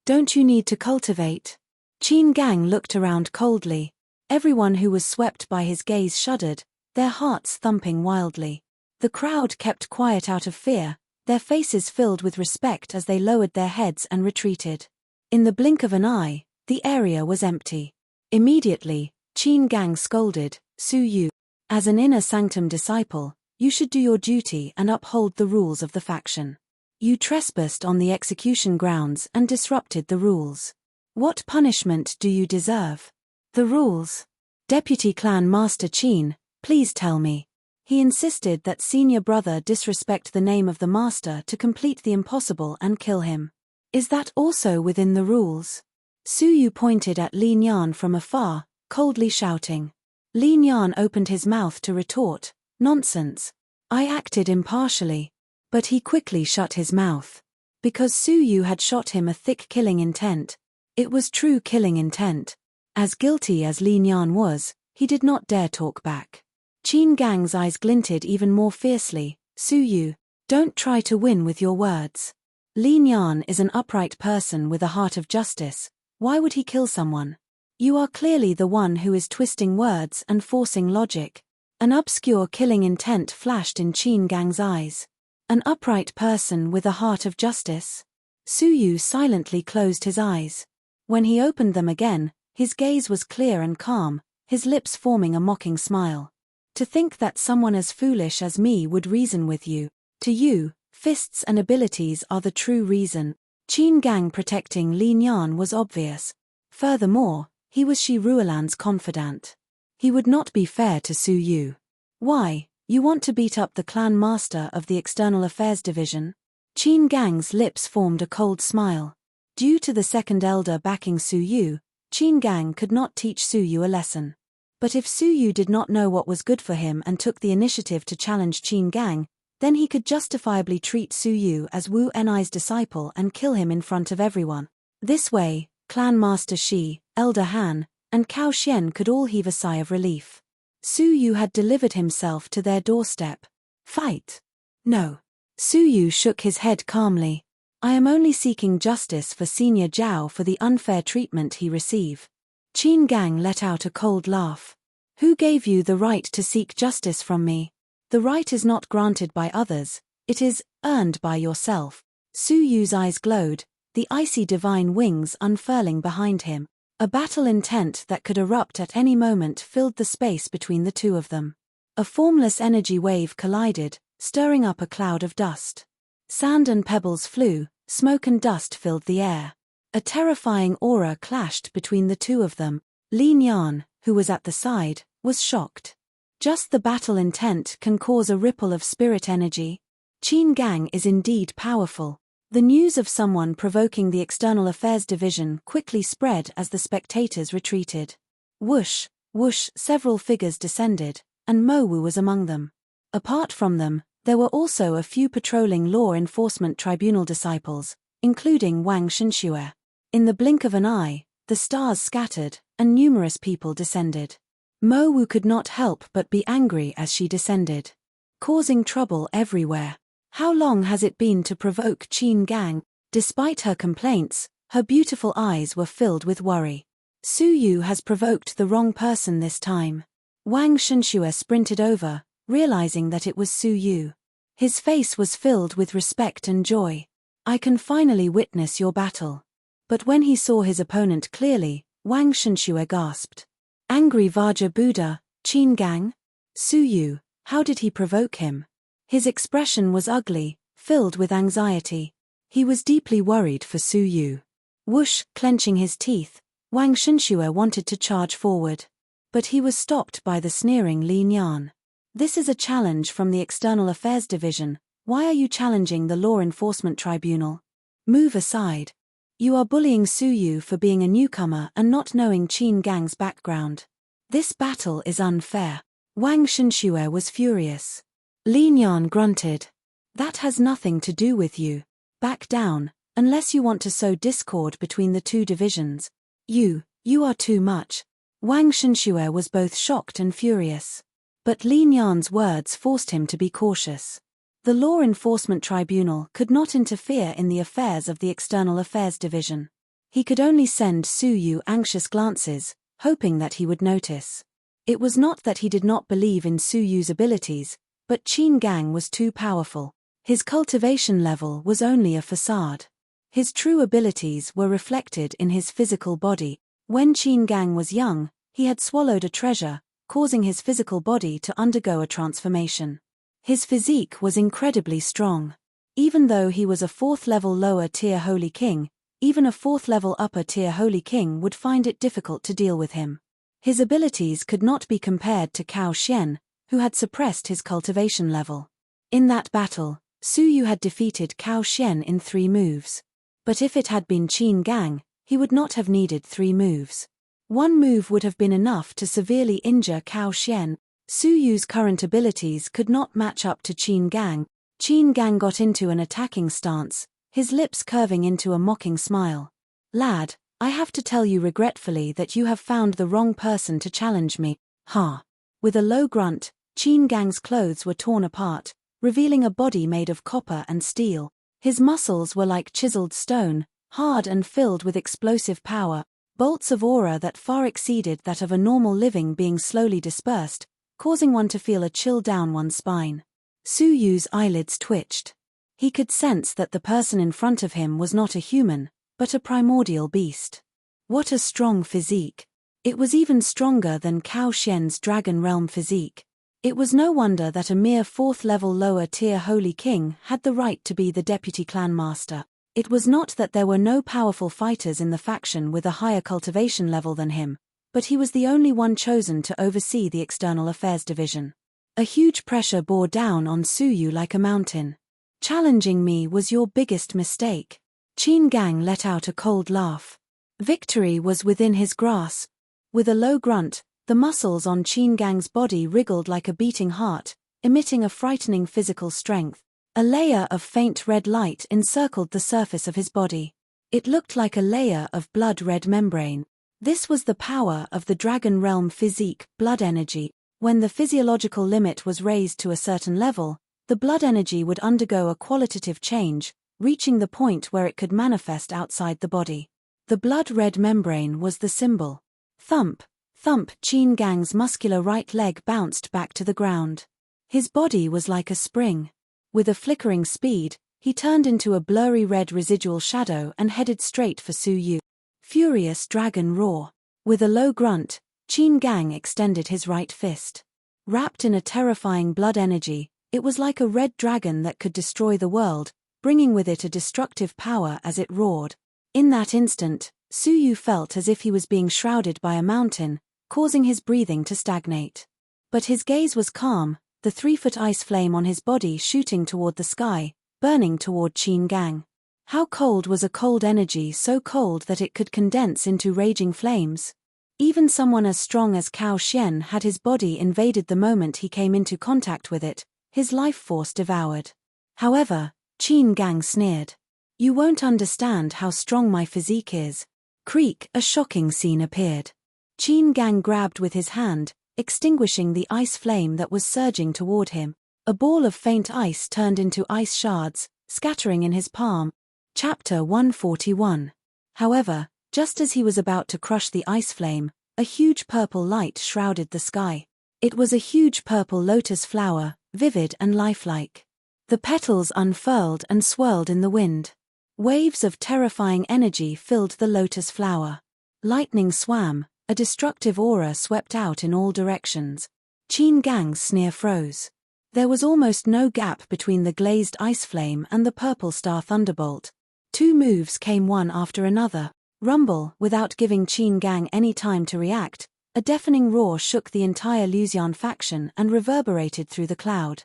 Don't you need to cultivate? Qin Gang looked around coldly. Everyone who was swept by his gaze shuddered, their hearts thumping wildly. The crowd kept quiet out of fear, their faces filled with respect as they lowered their heads and retreated. In the blink of an eye, the area was empty. Immediately, Qin Gang scolded, Su Yu. As an inner sanctum disciple, you should do your duty and uphold the rules of the faction. You trespassed on the execution grounds and disrupted the rules. What punishment do you deserve? The rules. Deputy Clan Master Qin, please tell me. He insisted that senior brother disrespect the name of the master to complete the impossible and kill him. Is that also within the rules? Su Yu pointed at Li Nian from afar, coldly shouting. Li Nian opened his mouth to retort, nonsense. I acted impartially. But he quickly shut his mouth. Because Su Yu had shot him a thick killing intent. It was true killing intent. As guilty as Li Nian was, he did not dare talk back. Qin Gang's eyes glinted even more fiercely. Su Yu, don't try to win with your words. Li Nian is an upright person with a heart of justice. Why would he kill someone? You are clearly the one who is twisting words and forcing logic. An obscure killing intent flashed in Qin Gang's eyes. An upright person with a heart of justice? Su Yu silently closed his eyes. When he opened them again, his gaze was clear and calm, his lips forming a mocking smile. To think that someone as foolish as me would reason with you. To you, fists and abilities are the true reason. Qin Gang protecting Li Nian was obvious. Furthermore, he was Shi Ruolan's confidant. He would not be fair to Su Yu. Why, you want to beat up the clan master of the External Affairs Division? Qin Gang's lips formed a cold smile. Due to the second elder backing Su Yu, Qin Gang could not teach Su Yu a lesson. But if Su Yu did not know what was good for him and took the initiative to challenge Qin Gang, then he could justifiably treat Su Yu as Wu Enai's disciple and kill him in front of everyone. This way, Clan Master Shi, Elder Han, and Cao Xian could all heave a sigh of relief. Su Yu had delivered himself to their doorstep. Fight? No. Su Yu shook his head calmly. I am only seeking justice for Senior Zhao for the unfair treatment he received. Qin Gang let out a cold laugh. Who gave you the right to seek justice from me? The right is not granted by others, it is earned by yourself. Su Yu's eyes glowed, the icy divine wings unfurling behind him. A battle intent that could erupt at any moment filled the space between the two of them. A formless energy wave collided, stirring up a cloud of dust. Sand and pebbles flew, smoke and dust filled the air. A terrifying aura clashed between the two of them. Li Nian, who was at the side, was shocked. Just the battle intent can cause a ripple of spirit energy. Qin Gang is indeed powerful. The news of someone provoking the External Affairs Division quickly spread as the spectators retreated. Whoosh, whoosh, several figures descended, and Mo Wu was among them. Apart from them, there were also a few patrolling law enforcement tribunal disciples, including Wang Shenxue. In the blink of an eye, the stars scattered, and numerous people descended. Mo Wu could not help but be angry as she descended. Causing trouble everywhere. How long has it been to provoke Qin Gang? Despite her complaints, her beautiful eyes were filled with worry. Su Yu has provoked the wrong person this time. Wang Shenxue sprinted over, realizing that it was Su Yu. His face was filled with respect and joy. I can finally witness your battle. But when he saw his opponent clearly, Wang Shenxue gasped. Angry Vajra Buddha, Qin Gang? Su Yu, how did he provoke him? His expression was ugly, filled with anxiety. He was deeply worried for Su Yu. Whoosh, clenching his teeth, Wang Shenxue wanted to charge forward. But he was stopped by the sneering Li Nian. This is a challenge from the External Affairs Division. Why are you challenging the Law Enforcement Tribunal? Move aside. You are bullying Su Yu for being a newcomer and not knowing Qin Gang's background. This battle is unfair. Wang Shenxue was furious. Lin Yan grunted. That has nothing to do with you. Back down, unless you want to sow discord between the two divisions. You are too much. Wang Shenxue was both shocked and furious. But Lin Yan's words forced him to be cautious. The Law Enforcement Tribunal could not interfere in the affairs of the External Affairs Division. He could only send Su Yu anxious glances, hoping that he would notice. It was not that he did not believe in Su Yu's abilities, but Qin Gang was too powerful. His cultivation level was only a facade. His true abilities were reflected in his physical body. When Qin Gang was young, he had swallowed a treasure, causing his physical body to undergo a transformation. His physique was incredibly strong. Even though he was a 4th-level lower-tier Holy King, even a 4th-level upper-tier Holy King would find it difficult to deal with him. His abilities could not be compared to Cao Xian, who had suppressed his cultivation level. In that battle, Su Yu had defeated Cao Xian in 3 moves. But if it had been Qin Gang, he would not have needed 3 moves. 1 move would have been enough to severely injure Cao Xian. Su Yu's current abilities could not match up to Qin Gang. Qin Gang got into an attacking stance, his lips curving into a mocking smile. Lad, I have to tell you regretfully that you have found the wrong person to challenge me. Ha! With a low grunt, Qin Gang's clothes were torn apart, revealing a body made of copper and steel. His muscles were like chiseled stone, hard and filled with explosive power, bolts of aura that far exceeded that of a normal living being slowly dispersed, causing one to feel a chill down one's spine. Su Yu's eyelids twitched. He could sense that the person in front of him was not a human, but a primordial beast. What a strong physique. It was even stronger than Cao Xian's Dragon Realm physique. It was no wonder that a mere 4th-level lower-tier Holy King had the right to be the deputy clan master. It was not that there were no powerful fighters in the faction with a higher cultivation level than him, but he was the only one chosen to oversee the External Affairs Division. A huge pressure bore down on Su Yu like a mountain. Challenging me was your biggest mistake. Qin Gang let out a cold laugh. Victory was within his grasp. With a low grunt, the muscles on Qin Gang's body wriggled like a beating heart, emitting a frightening physical strength. A layer of faint red light encircled the surface of his body. It looked like a layer of blood-red membrane. This was the power of the Dragon Realm physique, blood energy. When the physiological limit was raised to a certain level, the blood energy would undergo a qualitative change, reaching the point where it could manifest outside the body. The blood-red membrane was the symbol. Thump, thump, Qin Gang's muscular right leg bounced back to the ground. His body was like a spring. With a flickering speed, he turned into a blurry red residual shadow and headed straight for Su Yu. Furious dragon roar. With a low grunt, Qin Gang extended his right fist. Wrapped in a terrifying blood energy, it was like a red dragon that could destroy the world, bringing with it a destructive power as it roared. In that instant, Su Yu felt as if he was being shrouded by a mountain, causing his breathing to stagnate. But his gaze was calm, the 3-foot ice flame on his body shooting toward the sky, burning toward Qin Gang. How cold was a cold energy so cold that it could condense into raging flames? Even someone as strong as Cao Xian had his body invaded the moment he came into contact with it, his life force devoured. However, Qin Gang sneered. You won't understand how strong my physique is. Creak, a shocking scene appeared. Qin Gang grabbed with his hand, extinguishing the ice flame that was surging toward him. A ball of faint ice turned into ice shards, scattering in his palm. Chapter 141. However, just as he was about to crush the ice flame, a huge purple light shrouded the sky. It was a huge purple lotus flower, vivid and lifelike. The petals unfurled and swirled in the wind. Waves of terrifying energy filled the lotus flower. Lightning swam, a destructive aura swept out in all directions. Qin Gang's sneer froze. There was almost no gap between the glazed ice flame and the purple star thunderbolt. 2 moves came one after another. Rumble, without giving Qin Gang any time to react, A deafening roar shook the entire Lusian faction and reverberated through the cloud.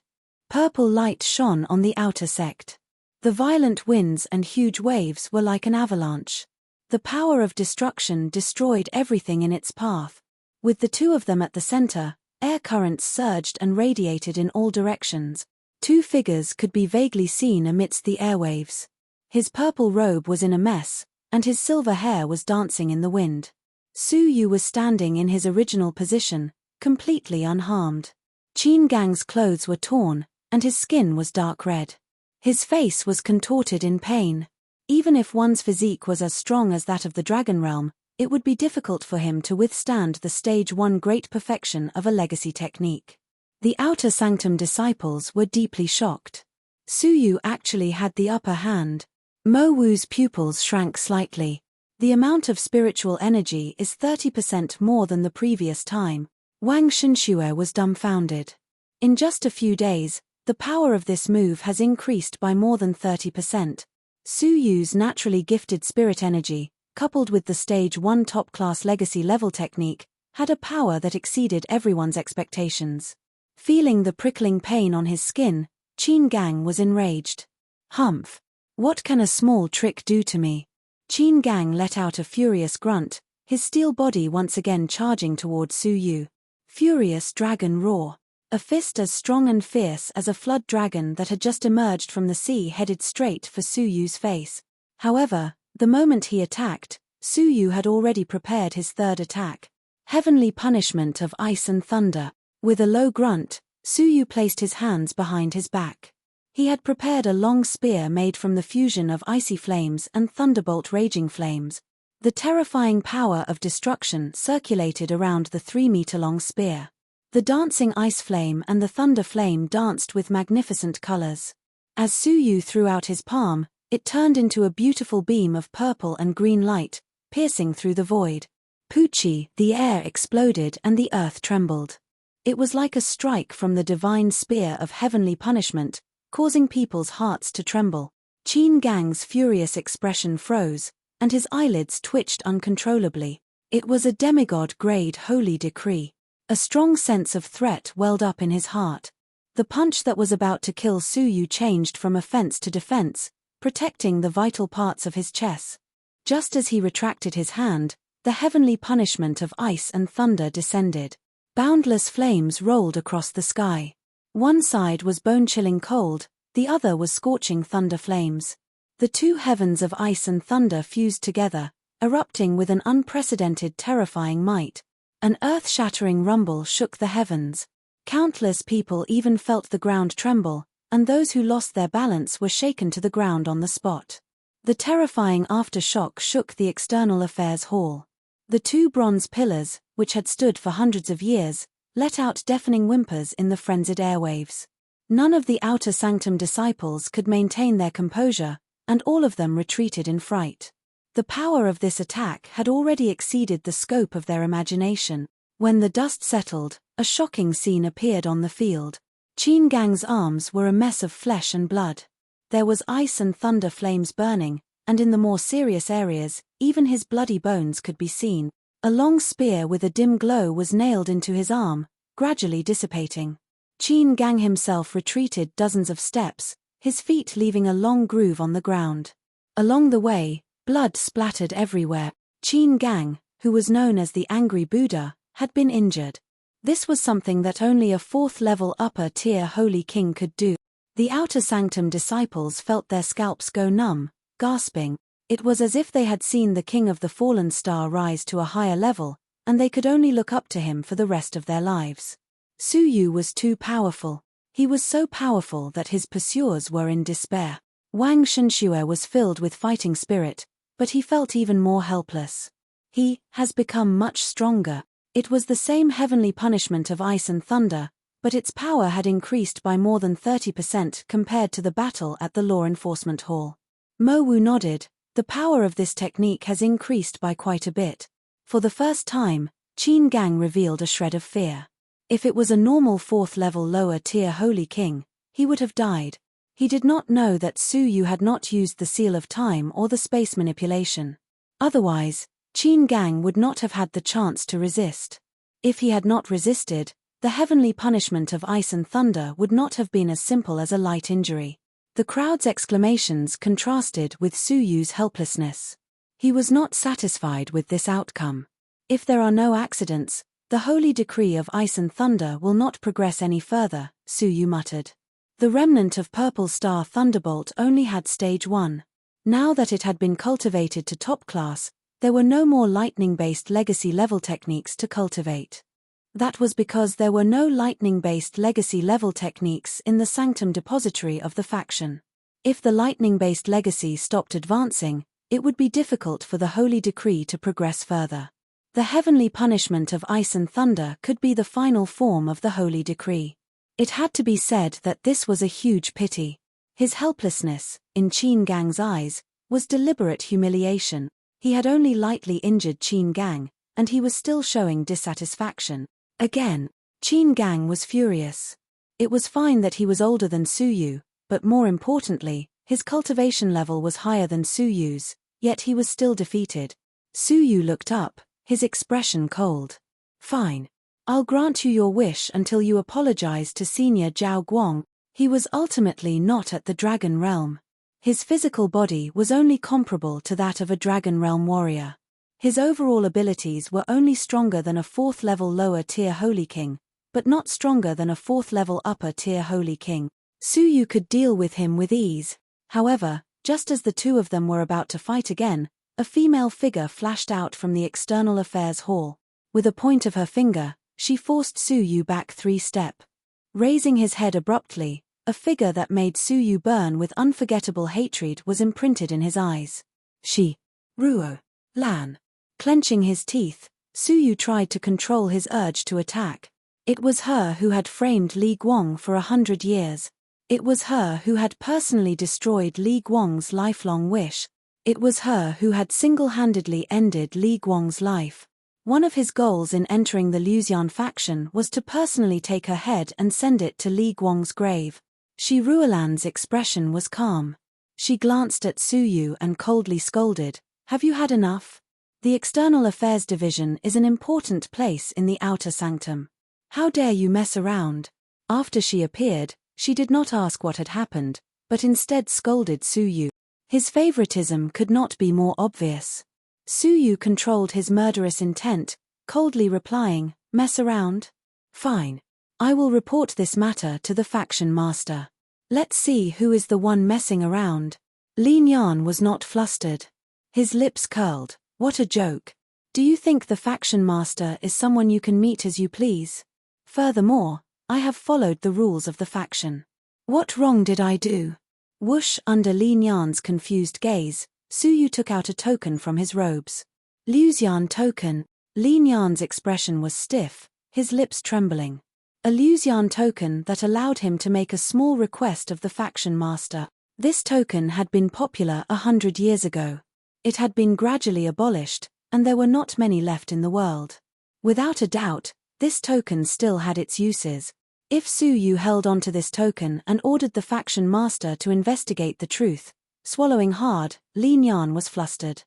Purple light shone on the outer sect. The violent winds and huge waves were like an avalanche. The power of destruction destroyed everything in its path. With the two of them at the center, air currents surged and radiated in all directions. Two figures could be vaguely seen amidst the airwaves. His purple robe was in a mess, and his silver hair was dancing in the wind. Su Yu was standing in his original position, completely unharmed. Qin Gang's clothes were torn, and his skin was dark red. His face was contorted in pain. Even if one's physique was as strong as that of the Dragon Realm, it would be difficult for him to withstand the stage 1 great perfection of a legacy technique. The Outer Sanctum disciples were deeply shocked. Su Yu actually had the upper hand. Mo Wu's pupils shrank slightly. The amount of spiritual energy is 30% more than the previous time. Wang Shenxue was dumbfounded. In just a few days, the power of this move has increased by more than 30%. Su Yu's naturally gifted spirit energy, coupled with the stage 1 top-class legacy level technique, had a power that exceeded everyone's expectations. Feeling the prickling pain on his skin, Qin Gang was enraged. Humph! What can a small trick do to me? Qin Gang let out a furious grunt, his steel body once again charging toward Su Yu. Furious dragon roar. A fist as strong and fierce as a flood dragon that had just emerged from the sea headed straight for Su Yu's face. However, the moment he attacked, Su Yu had already prepared his third attack. Heavenly punishment of ice and thunder. With a low grunt, Su Yu placed his hands behind his back. He had prepared a long spear made from the fusion of icy flames and thunderbolt raging flames. The terrifying power of destruction circulated around the 3-meter-long spear. The dancing ice flame and the thunder flame danced with magnificent colors. As Su Yu threw out his palm, it turned into a beautiful beam of purple and green light, piercing through the void. Poochie, the air exploded and the earth trembled. It was like a strike from the divine spear of heavenly punishment, causing people's hearts to tremble. Qin Gang's furious expression froze, and his eyelids twitched uncontrollably. It was a demigod-grade holy decree. A strong sense of threat welled up in his heart. The punch that was about to kill Su Yu changed from offense to defense, protecting the vital parts of his chest. Just as he retracted his hand, the heavenly punishment of ice and thunder descended. Boundless flames rolled across the sky. One side was bone-chilling cold, the other was scorching thunder flames. The two heavens of ice and thunder fused together, erupting with an unprecedented terrifying might. An earth-shattering rumble shook the heavens. Countless people even felt the ground tremble, and those who lost their balance were shaken to the ground on the spot. The terrifying aftershock shook the External Affairs Hall. The two bronze pillars, which had stood for hundreds of years, let out deafening whimpers in the frenzied airwaves. None of the Outer Sanctum disciples could maintain their composure, and all of them retreated in fright. The power of this attack had already exceeded the scope of their imagination. When the dust settled, a shocking scene appeared on the field. Qin Gang's arms were a mess of flesh and blood. There was ice and thunder flames burning, and in the more serious areas, even his bloody bones could be seen. A long spear with a dim glow was nailed into his arm, gradually dissipating. Qin Gang himself retreated dozens of steps, his feet leaving a long groove on the ground. Along the way, blood splattered everywhere. Qin Gang, who was known as the Angry Buddha, had been injured. This was something that only a 4th-level upper-tier Holy King could do. The Outer Sanctum disciples felt their scalps go numb, gasping. It was as if they had seen the King of the Fallen Star rise to a higher level, and they could only look up to him for the rest of their lives. Su Yu was too powerful. He was so powerful that his pursuers were in despair. Wang Shenxue was filled with fighting spirit, but he felt even more helpless. He has become much stronger. It was the same heavenly punishment of ice and thunder, but its power had increased by more than 30% compared to the battle at the Law Enforcement Hall. Mo Wu nodded. The power of this technique has increased by quite a bit. For the first time, Qin Gang revealed a shred of fear. If it was a normal 4th-level lower-tier Holy King, he would have died. He did not know that Su Yu had not used the Seal of Time or the space manipulation. Otherwise, Qin Gang would not have had the chance to resist. If he had not resisted, the heavenly punishment of ice and thunder would not have been as simple as a light injury. The crowd's exclamations contrasted with Su Yu's helplessness. He was not satisfied with this outcome. If there are no accidents, the holy decree of ice and thunder will not progress any further, Su Yu muttered. The remnant of Purple Star Thunderbolt only had stage 1. Now that it had been cultivated to top class, there were no more lightning-based legacy-level techniques to cultivate. That was because there were no lightning-based legacy-level techniques in the Sanctum Depository of the faction. If the lightning-based legacy stopped advancing, it would be difficult for the Holy Decree to progress further. The heavenly punishment of ice and thunder could be the final form of the Holy Decree. It had to be said that this was a huge pity. His helplessness, in Qin Gang's eyes, was deliberate humiliation. He had only lightly injured Qin Gang, and he was still showing dissatisfaction. Again, Qin Gang was furious. It was fine that he was older than Su Yu, but more importantly, his cultivation level was higher than Su Yu's, yet he was still defeated. Su Yu looked up, his expression cold. Fine. I'll grant you your wish until you apologize to Senior Zhao Guang. He was ultimately not at the Dragon Realm. His physical body was only comparable to that of a Dragon Realm warrior. His overall abilities were only stronger than a 4th level lower tier Holy King, but not stronger than a 4th level upper tier Holy King. Su Yu could deal with him with ease. However, just as the two of them were about to fight again, a female figure flashed out from the External Affairs Hall. With a point of her finger, she forced Su Yu back 3 steps. Raising his head abruptly, a figure that made Su Yu burn with unforgettable hatred was imprinted in his eyes. She. Ruo. Lan. Clenching his teeth, Su Yu tried to control his urge to attack. It was her who had framed Li Guang for 100 years. It was her who had personally destroyed Li Guang's lifelong wish. It was her who had single-handedly ended Li Guang's life. One of his goals in entering the Luxian faction was to personally take her head and send it to Li Guang's grave. Shi Ruolan's expression was calm. She glanced at Su Yu and coldly scolded, "Have you had enough? The External Affairs Division is an important place in the Outer Sanctum. How dare you mess around?" After she appeared, she did not ask what had happened, but instead scolded Su Yu. His favoritism could not be more obvious. Su Yu controlled his murderous intent, coldly replying, "Mess around? Fine. I will report this matter to the faction master. Let's see who is the one messing around." Lin Yan was not flustered. His lips curled. What a joke. Do you think the faction master is someone you can meet as you please? Furthermore, I have followed the rules of the faction. What wrong did I do? Whoosh! Under Lin Yan's confused gaze, Su Yu took out a token from his robes. Luxian token. Lin Yan's expression was stiff, his lips trembling. A Luxian token that allowed him to make a small request of the faction master. This token had been popular 100 years ago. It had been gradually abolished, and there were not many left in the world. Without a doubt, this token still had its uses. If Su Yu held onto this token and ordered the faction master to investigate the truth, swallowing hard, Lin Yan was flustered.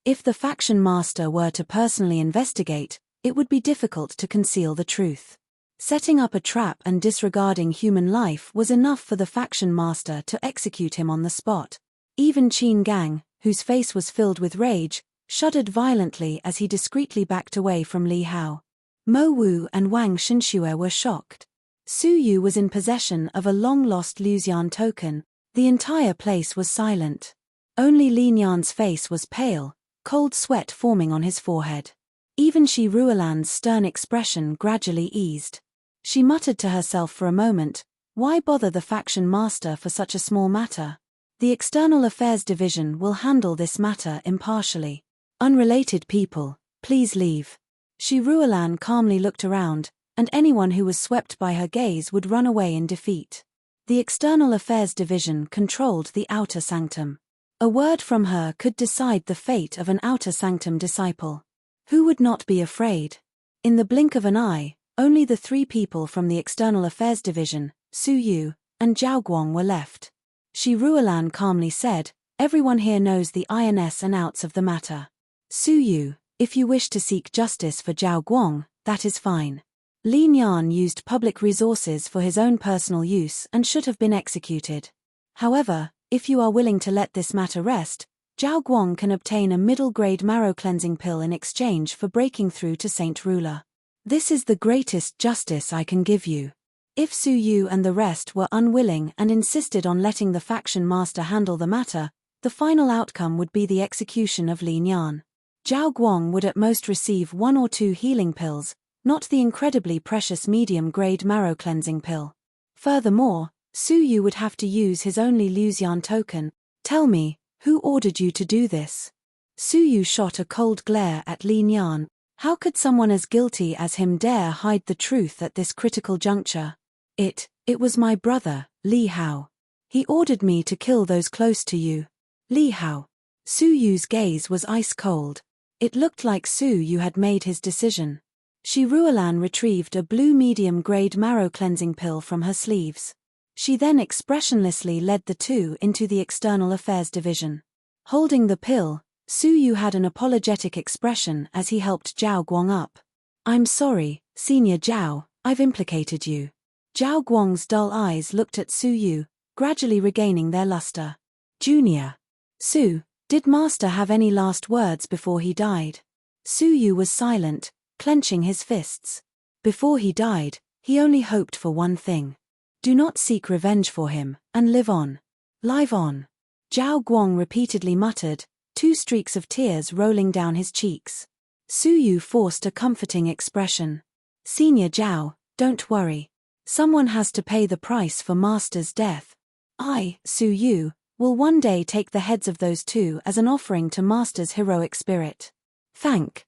If the faction master were to personally investigate, it would be difficult to conceal the truth. Setting up a trap and disregarding human life was enough for the faction master to execute him on the spot. Even Qin Gang, whose face was filled with rage, shuddered violently as he discreetly backed away from Li Hao. Mo Wu and Wang Xinxue were shocked. Su Yu was in possession of a long-lost Luxian token. The entire place was silent. Only Lin Yan's face was pale, cold sweat forming on his forehead. Even Shi Ruolan's stern expression gradually eased. She muttered to herself for a moment, "Why bother the faction master for such a small matter? The External Affairs Division will handle this matter impartially. Unrelated people, please leave." Shi Ruolan calmly looked around, and anyone who was swept by her gaze would run away in defeat. The External Affairs Division controlled the Outer Sanctum. A word from her could decide the fate of an Outer Sanctum disciple. Who would not be afraid? In the blink of an eye, only the 3 people from the External Affairs Division, Su Yu, and Zhao Guang were left. Shi Ruolan calmly said, "Everyone here knows the ins and outs of the matter. Su Yu, if you wish to seek justice for Zhao Guang, that is fine. Li Nian used public resources for his own personal use and should have been executed. However, if you are willing to let this matter rest, Zhao Guang can obtain a middle-grade marrow-cleansing pill in exchange for breaking through to Saint Ruler. This is the greatest justice I can give you. If Su Yu and the rest were unwilling and insisted on letting the faction master handle the matter, the final outcome would be the execution of Li Nian. Zhao Guang would at most receive 1 or 2 healing pills, not the incredibly precious medium-grade marrow-cleansing pill. Furthermore, Su Yu would have to use his only Luxian token. Tell me, who ordered you to do this? Su Yu shot a cold glare at Li Nian. How could someone as guilty as him dare hide the truth at this critical juncture? It was my brother, Li Hao. He ordered me to kill those close to you. Li Hao. Su Yu's gaze was ice cold. It looked like Su Yu had made his decision. Shi Ruolan retrieved a blue medium-grade marrow-cleansing pill from her sleeves. She then expressionlessly led the two into the External Affairs Division. Holding the pill, Su Yu had an apologetic expression as he helped Zhao Guang up. I'm sorry, Senior Zhao, I've implicated you. Zhao Guang's dull eyes looked at Su Yu, gradually regaining their luster. Junior. Su, did Master have any last words before he died? Su Yu was silent, clenching his fists. Before he died, he only hoped for one thing. Do not seek revenge for him, and live on. Live on. Zhao Guang repeatedly muttered, 2 streaks of tears rolling down his cheeks. Su Yu forced a comforting expression. Senior Zhao, don't worry. Someone has to pay the price for Master's death. I, Su Yu, will one day take the heads of those 2 as an offering to Master's heroic spirit. Thank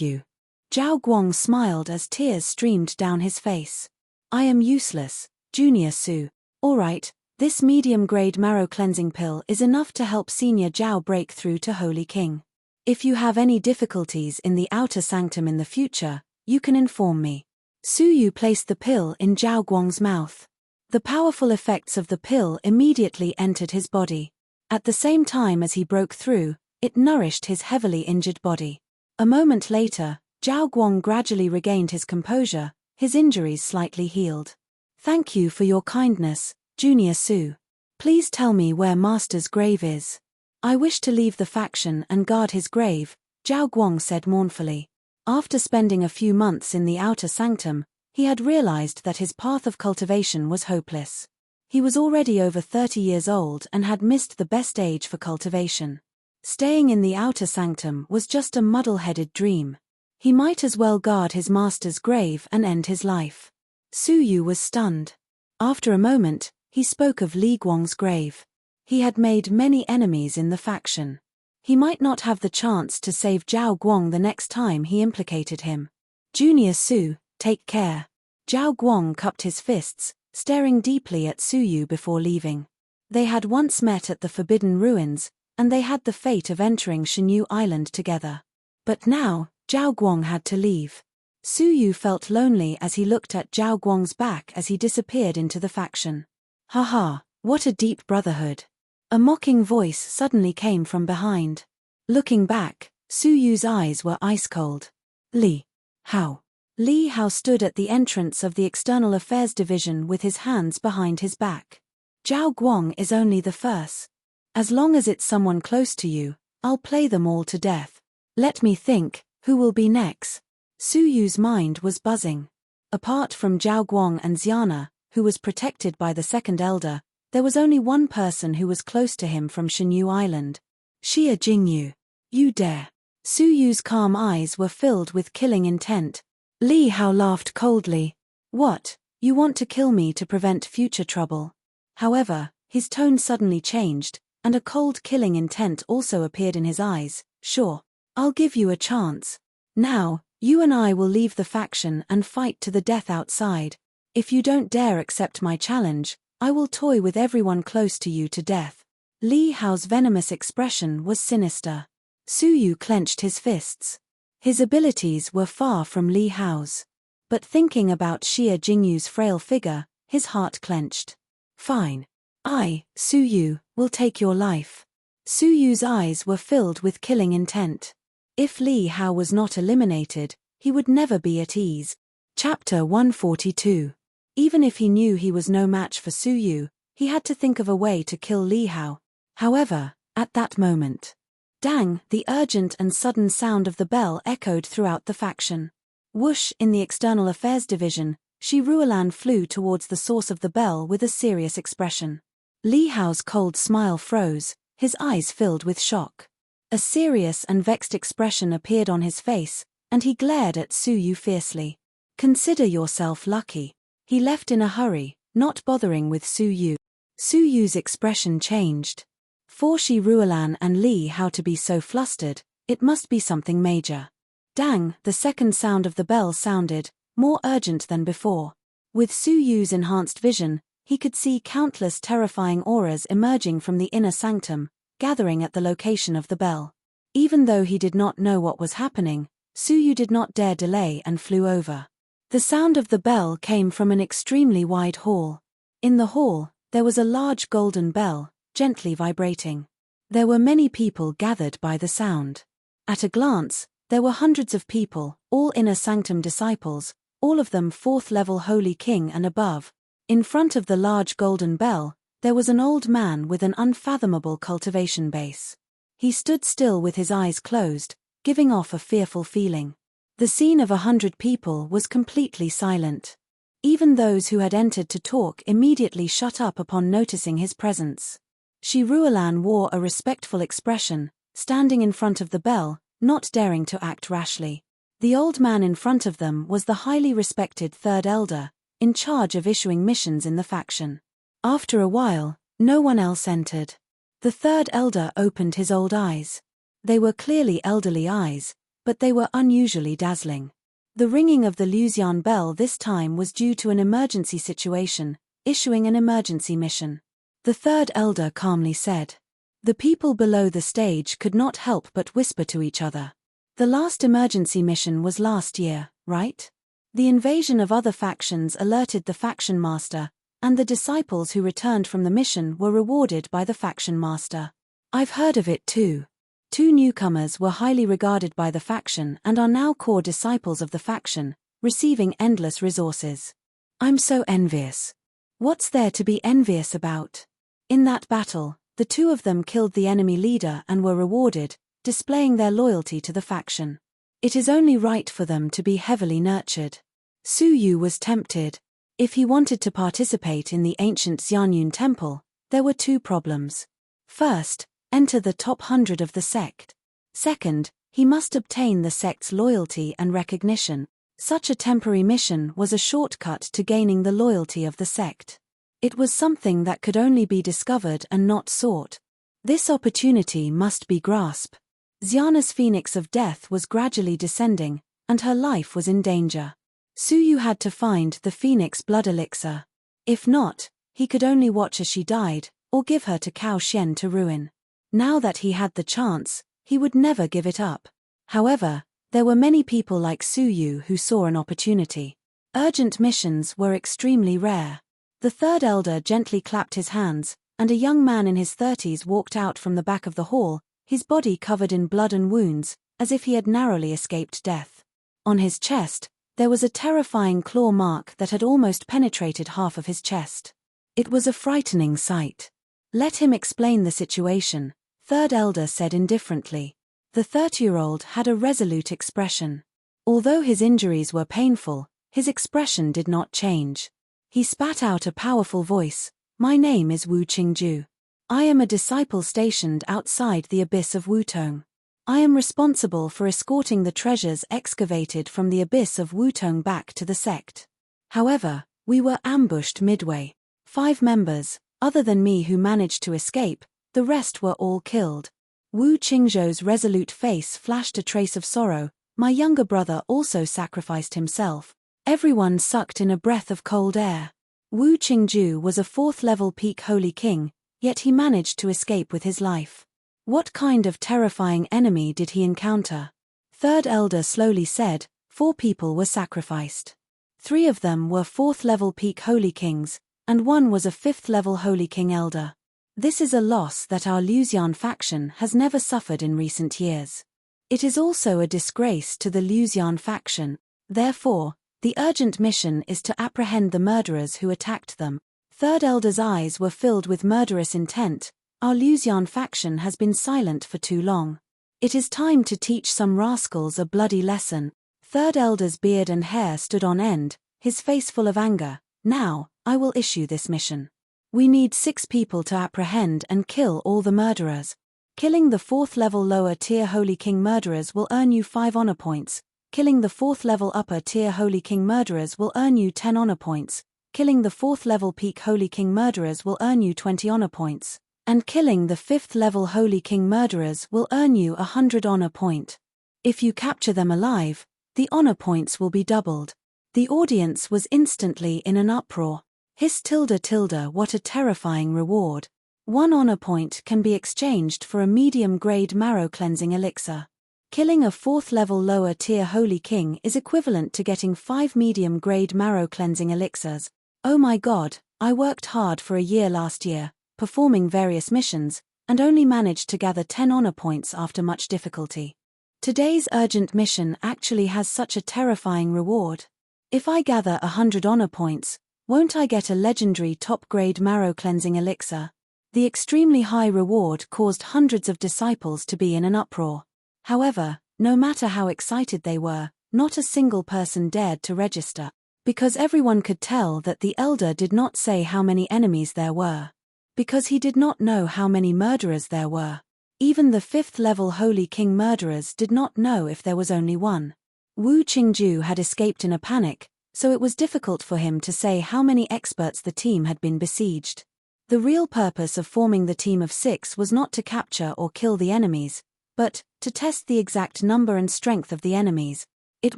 you. Zhao Guang smiled as tears streamed down his face. I am useless, Junior Su. All right, this medium-grade marrow-cleansing pill is enough to help Senior Zhao break through to Holy King. If you have any difficulties in the outer sanctum in the future, you can inform me. Su Yu placed the pill in Zhao Guang's mouth. The powerful effects of the pill immediately entered his body. At the same time as he broke through, it nourished his heavily injured body. A moment later, Zhao Guang gradually regained his composure, his injuries slightly healed. Thank you for your kindness, Junior Su. Please tell me where Master's grave is. I wish to leave the faction and guard his grave, Zhao Guang said mournfully. After spending a few months in the outer sanctum, he had realized that his path of cultivation was hopeless. He was already over 30 years old and had missed the best age for cultivation. Staying in the outer sanctum was just a muddle-headed dream. He might as well guard his master's grave and end his life. Su Yu was stunned. After a moment, he spoke of Li Guang's grave. He had made many enemies in the faction. He might not have the chance to save Zhao Guang the next time he implicated him. Junior Su, take care. Zhao Guang cupped his fists, staring deeply at Su Yu before leaving. They had once met at the Forbidden Ruins, and they had the fate of entering Shenyu Island together. But now, Zhao Guang had to leave. Su Yu felt lonely as he looked at Zhao Guang's back as he disappeared into the faction. Haha, what a deep brotherhood. A mocking voice suddenly came from behind. Looking back, Su Yu's eyes were ice-cold. Li Hao. Li Hao stood at the entrance of the External Affairs Division with his hands behind his back. Zhao Guang is only the first. As long as it's someone close to you, I'll play them all to death. Let me think, who will be next? Su Yu's mind was buzzing. Apart from Zhao Guang and Xiana, who was protected by the second elder, there was only one person who was close to him from Shenyu Island. Xia Jingyu. You dare. Su Yu's calm eyes were filled with killing intent. Li Hao laughed coldly. What, you want to kill me to prevent future trouble? However, his tone suddenly changed, and a cold killing intent also appeared in his eyes. Sure. I'll give you a chance. Now, you and I will leave the faction and fight to the death outside. If you don't dare accept my challenge, I will toy with everyone close to you to death. Li Hao's venomous expression was sinister. Su Yu clenched his fists. His abilities were far from Li Hao's. But thinking about Xia Jingyu's frail figure, his heart clenched. Fine. I, Su Yu, will take your life. Su Yu's eyes were filled with killing intent. If Li Hao was not eliminated, he would never be at ease. Chapter 142. Even if he knew he was no match for Su Yu, he had to think of a way to kill Li Hao. However, at that moment, dang, the urgent and sudden sound of the bell echoed throughout the faction. Whoosh, in the External Affairs Division, Shi Ruolan flew towards the source of the bell with a serious expression. Li Hao's cold smile froze, his eyes filled with shock. A serious and vexed expression appeared on his face, and he glared at Su Yu fiercely. Consider yourself lucky. He left in a hurry, not bothering with Su Yu. Su Yu's expression changed. For Shi Ruolan and Li Hao to be so flustered, it must be something major. Dang, the second sound of the bell sounded, more urgent than before. With Su Yu's enhanced vision, he could see countless terrifying auras emerging from the inner sanctum, gathering at the location of the bell. Even though he did not know what was happening, Su Yu did not dare delay and flew over. The sound of the bell came from an extremely wide hall. In the hall, there was a large golden bell, gently vibrating. There were many people gathered by the sound. At a glance, there were hundreds of people, all inner sanctum disciples, all of them 4th level Holy King and above. In front of the large golden bell, there was an old man with an unfathomable cultivation base. He stood still with his eyes closed, giving off a fearful feeling. The scene of 100 people was completely silent. Even those who had entered to talk immediately shut up upon noticing his presence. Shi Ruolan wore a respectful expression, standing in front of the bell, not daring to act rashly. The old man in front of them was the highly respected third elder, in charge of issuing missions in the faction. After a while, no one else entered. The third elder opened his old eyes. They were clearly elderly eyes, but they were unusually dazzling. The ringing of the Luxian bell this time was due to an emergency situation, issuing an emergency mission. The third elder calmly said. The people below the stage could not help but whisper to each other. The last emergency mission was last year, right? The invasion of other factions alerted the faction master, and the disciples who returned from the mission were rewarded by the faction master. I've heard of it too. 2 newcomers were highly regarded by the faction and are now core disciples of the faction, receiving endless resources. I'm so envious. What's there to be envious about? In that battle, the 2 of them killed the enemy leader and were rewarded, displaying their loyalty to the faction. It is only right for them to be heavily nurtured. Su Yu was tempted. If he wanted to participate in the ancient Xianyun temple, there were 2 problems. First, enter the top 100 of the sect. Second, he must obtain the sect's loyalty and recognition. Such a temporary mission was a shortcut to gaining the loyalty of the sect. It was something that could only be discovered and not sought. This opportunity must be grasped. Xiana's phoenix of death was gradually descending, and her life was in danger. Su Yu had to find the phoenix blood elixir. If not, he could only watch as she died, or give her to Cao Xian to ruin. Now that he had the chance, he would never give it up. However, there were many people like Su Yu who saw an opportunity. Urgent missions were extremely rare. The third elder gently clapped his hands, and a young man in his 30s walked out from the back of the hall, his body covered in blood and wounds, as if he had narrowly escaped death. On his chest, there was a terrifying claw mark that had almost penetrated half of his chest. It was a frightening sight. Let him explain the situation, third elder said indifferently. The 30-year-old had a resolute expression. Although his injuries were painful, his expression did not change. He spat out a powerful voice. My name is Wu Qingju. I am a disciple stationed outside the abyss of Wutong. I am responsible for escorting the treasures excavated from the abyss of Wutong back to the sect. However, we were ambushed midway. 5 members, other than me who managed to escape, the rest were all killed. Wu Qingzhou's resolute face flashed a trace of sorrow. My younger brother also sacrificed himself. Everyone sucked in a breath of cold air. Wu Qingzhou was a 4th-level peak Holy King, yet he managed to escape with his life. What kind of terrifying enemy did he encounter? Third elder slowly said, 4 people were sacrificed. 3 of them were 4th-level peak Holy Kings, and 1 was a 5th-level Holy King elder. This is a loss that our Luxian faction has never suffered in recent years. It is also a disgrace to the Lusian faction. Therefore, the urgent mission is to apprehend the murderers who attacked them. Third Elder's eyes were filled with murderous intent. Our Lusian faction has been silent for too long. It is time to teach some rascals a bloody lesson. Third Elder's beard and hair stood on end, his face full of anger. Now, I will issue this mission. We need 6 people to apprehend and kill all the murderers. Killing the 4th level lower tier Holy King murderers will earn you 5 honor points. Killing the 4th level upper tier Holy King murderers will earn you 10 honor points. Killing the 4th level peak Holy King murderers will earn you 20 honor points. And killing the 5th level Holy King murderers will earn you 100 honor point. If you capture them alive, the honor points will be doubled. The audience was instantly in an uproar. Hiss tilde tilde, what a terrifying reward. 1 honor point can be exchanged for a medium-grade marrow-cleansing elixir. Killing a 4th level lower tier Holy King is equivalent to getting 5 medium-grade marrow-cleansing elixirs. Oh my god, I worked hard for a year last year, performing various missions, and only managed to gather 10 honor points after much difficulty. Today's urgent mission actually has such a terrifying reward. If I gather 100 honor points, won't I get a legendary top-grade marrow-cleansing elixir? The extremely high reward caused hundreds of disciples to be in an uproar. However, no matter how excited they were, not a single person dared to register, because everyone could tell that the elder did not say how many enemies there were. Because he did not know how many murderers there were. Even the 5th level Holy King murderers did not know if there was only one. Wu Qingju had escaped in a panic, so it was difficult for him to say how many experts the team had been besieged. The real purpose of forming the team of 6 was not to capture or kill the enemies, but to test the exact number and strength of the enemies. It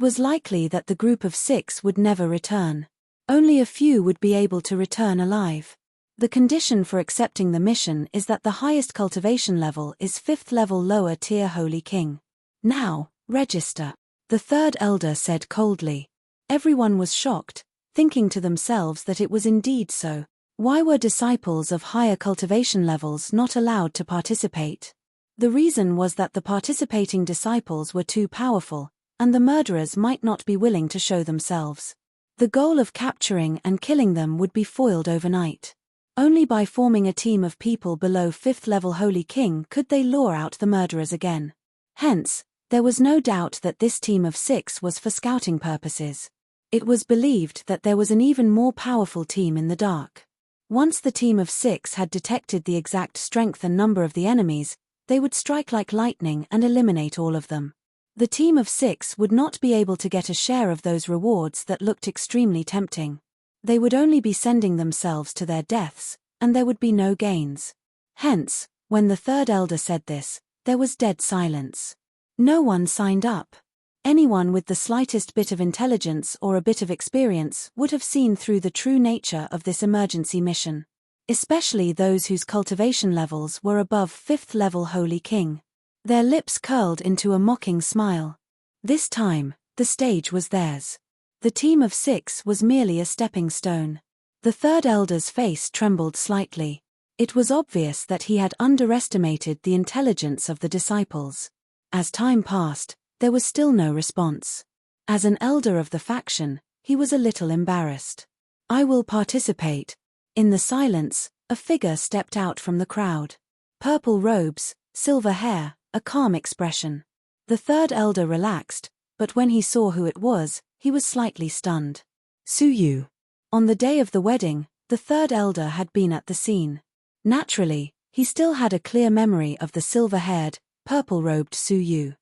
was likely that the group of 6 would never return. Only a few would be able to return alive. The condition for accepting the mission is that the highest cultivation level is 5th level lower tier Holy King. Now, register, the third elder said coldly. Everyone was shocked, thinking to themselves that it was indeed so. Why were disciples of higher cultivation levels not allowed to participate? The reason was that the participating disciples were too powerful, and the murderers might not be willing to show themselves. The goal of capturing and killing them would be foiled overnight. Only by forming a team of people below 5th level Holy King could they lure out the murderers again. Hence, there was no doubt that this team of 6 was for scouting purposes. It was believed that there was an even more powerful team in the dark. Once the team of 6 had detected the exact strength and number of the enemies, they would strike like lightning and eliminate all of them. The team of 6 would not be able to get a share of those rewards that looked extremely tempting. They would only be sending themselves to their deaths, and there would be no gains. Hence, when the third elder said this, there was dead silence. No one signed up. Anyone with the slightest bit of intelligence or a bit of experience would have seen through the true nature of this emergency mission. Especially those whose cultivation levels were above 5th level Holy King. Their lips curled into a mocking smile. This time, the stage was theirs. The team of 6 was merely a stepping stone. The third elder's face trembled slightly. It was obvious that he had underestimated the intelligence of the disciples. As time passed, there was still no response. As an elder of the faction, he was a little embarrassed. I will participate. In the silence, a figure stepped out from the crowd. Purple robes, silver hair, a calm expression. The third elder relaxed, but when he saw who it was, he was slightly stunned. Su Yu. On the day of the wedding, the third elder had been at the scene. Naturally, he still had a clear memory of the silver-haired, purple-robed Su Yu.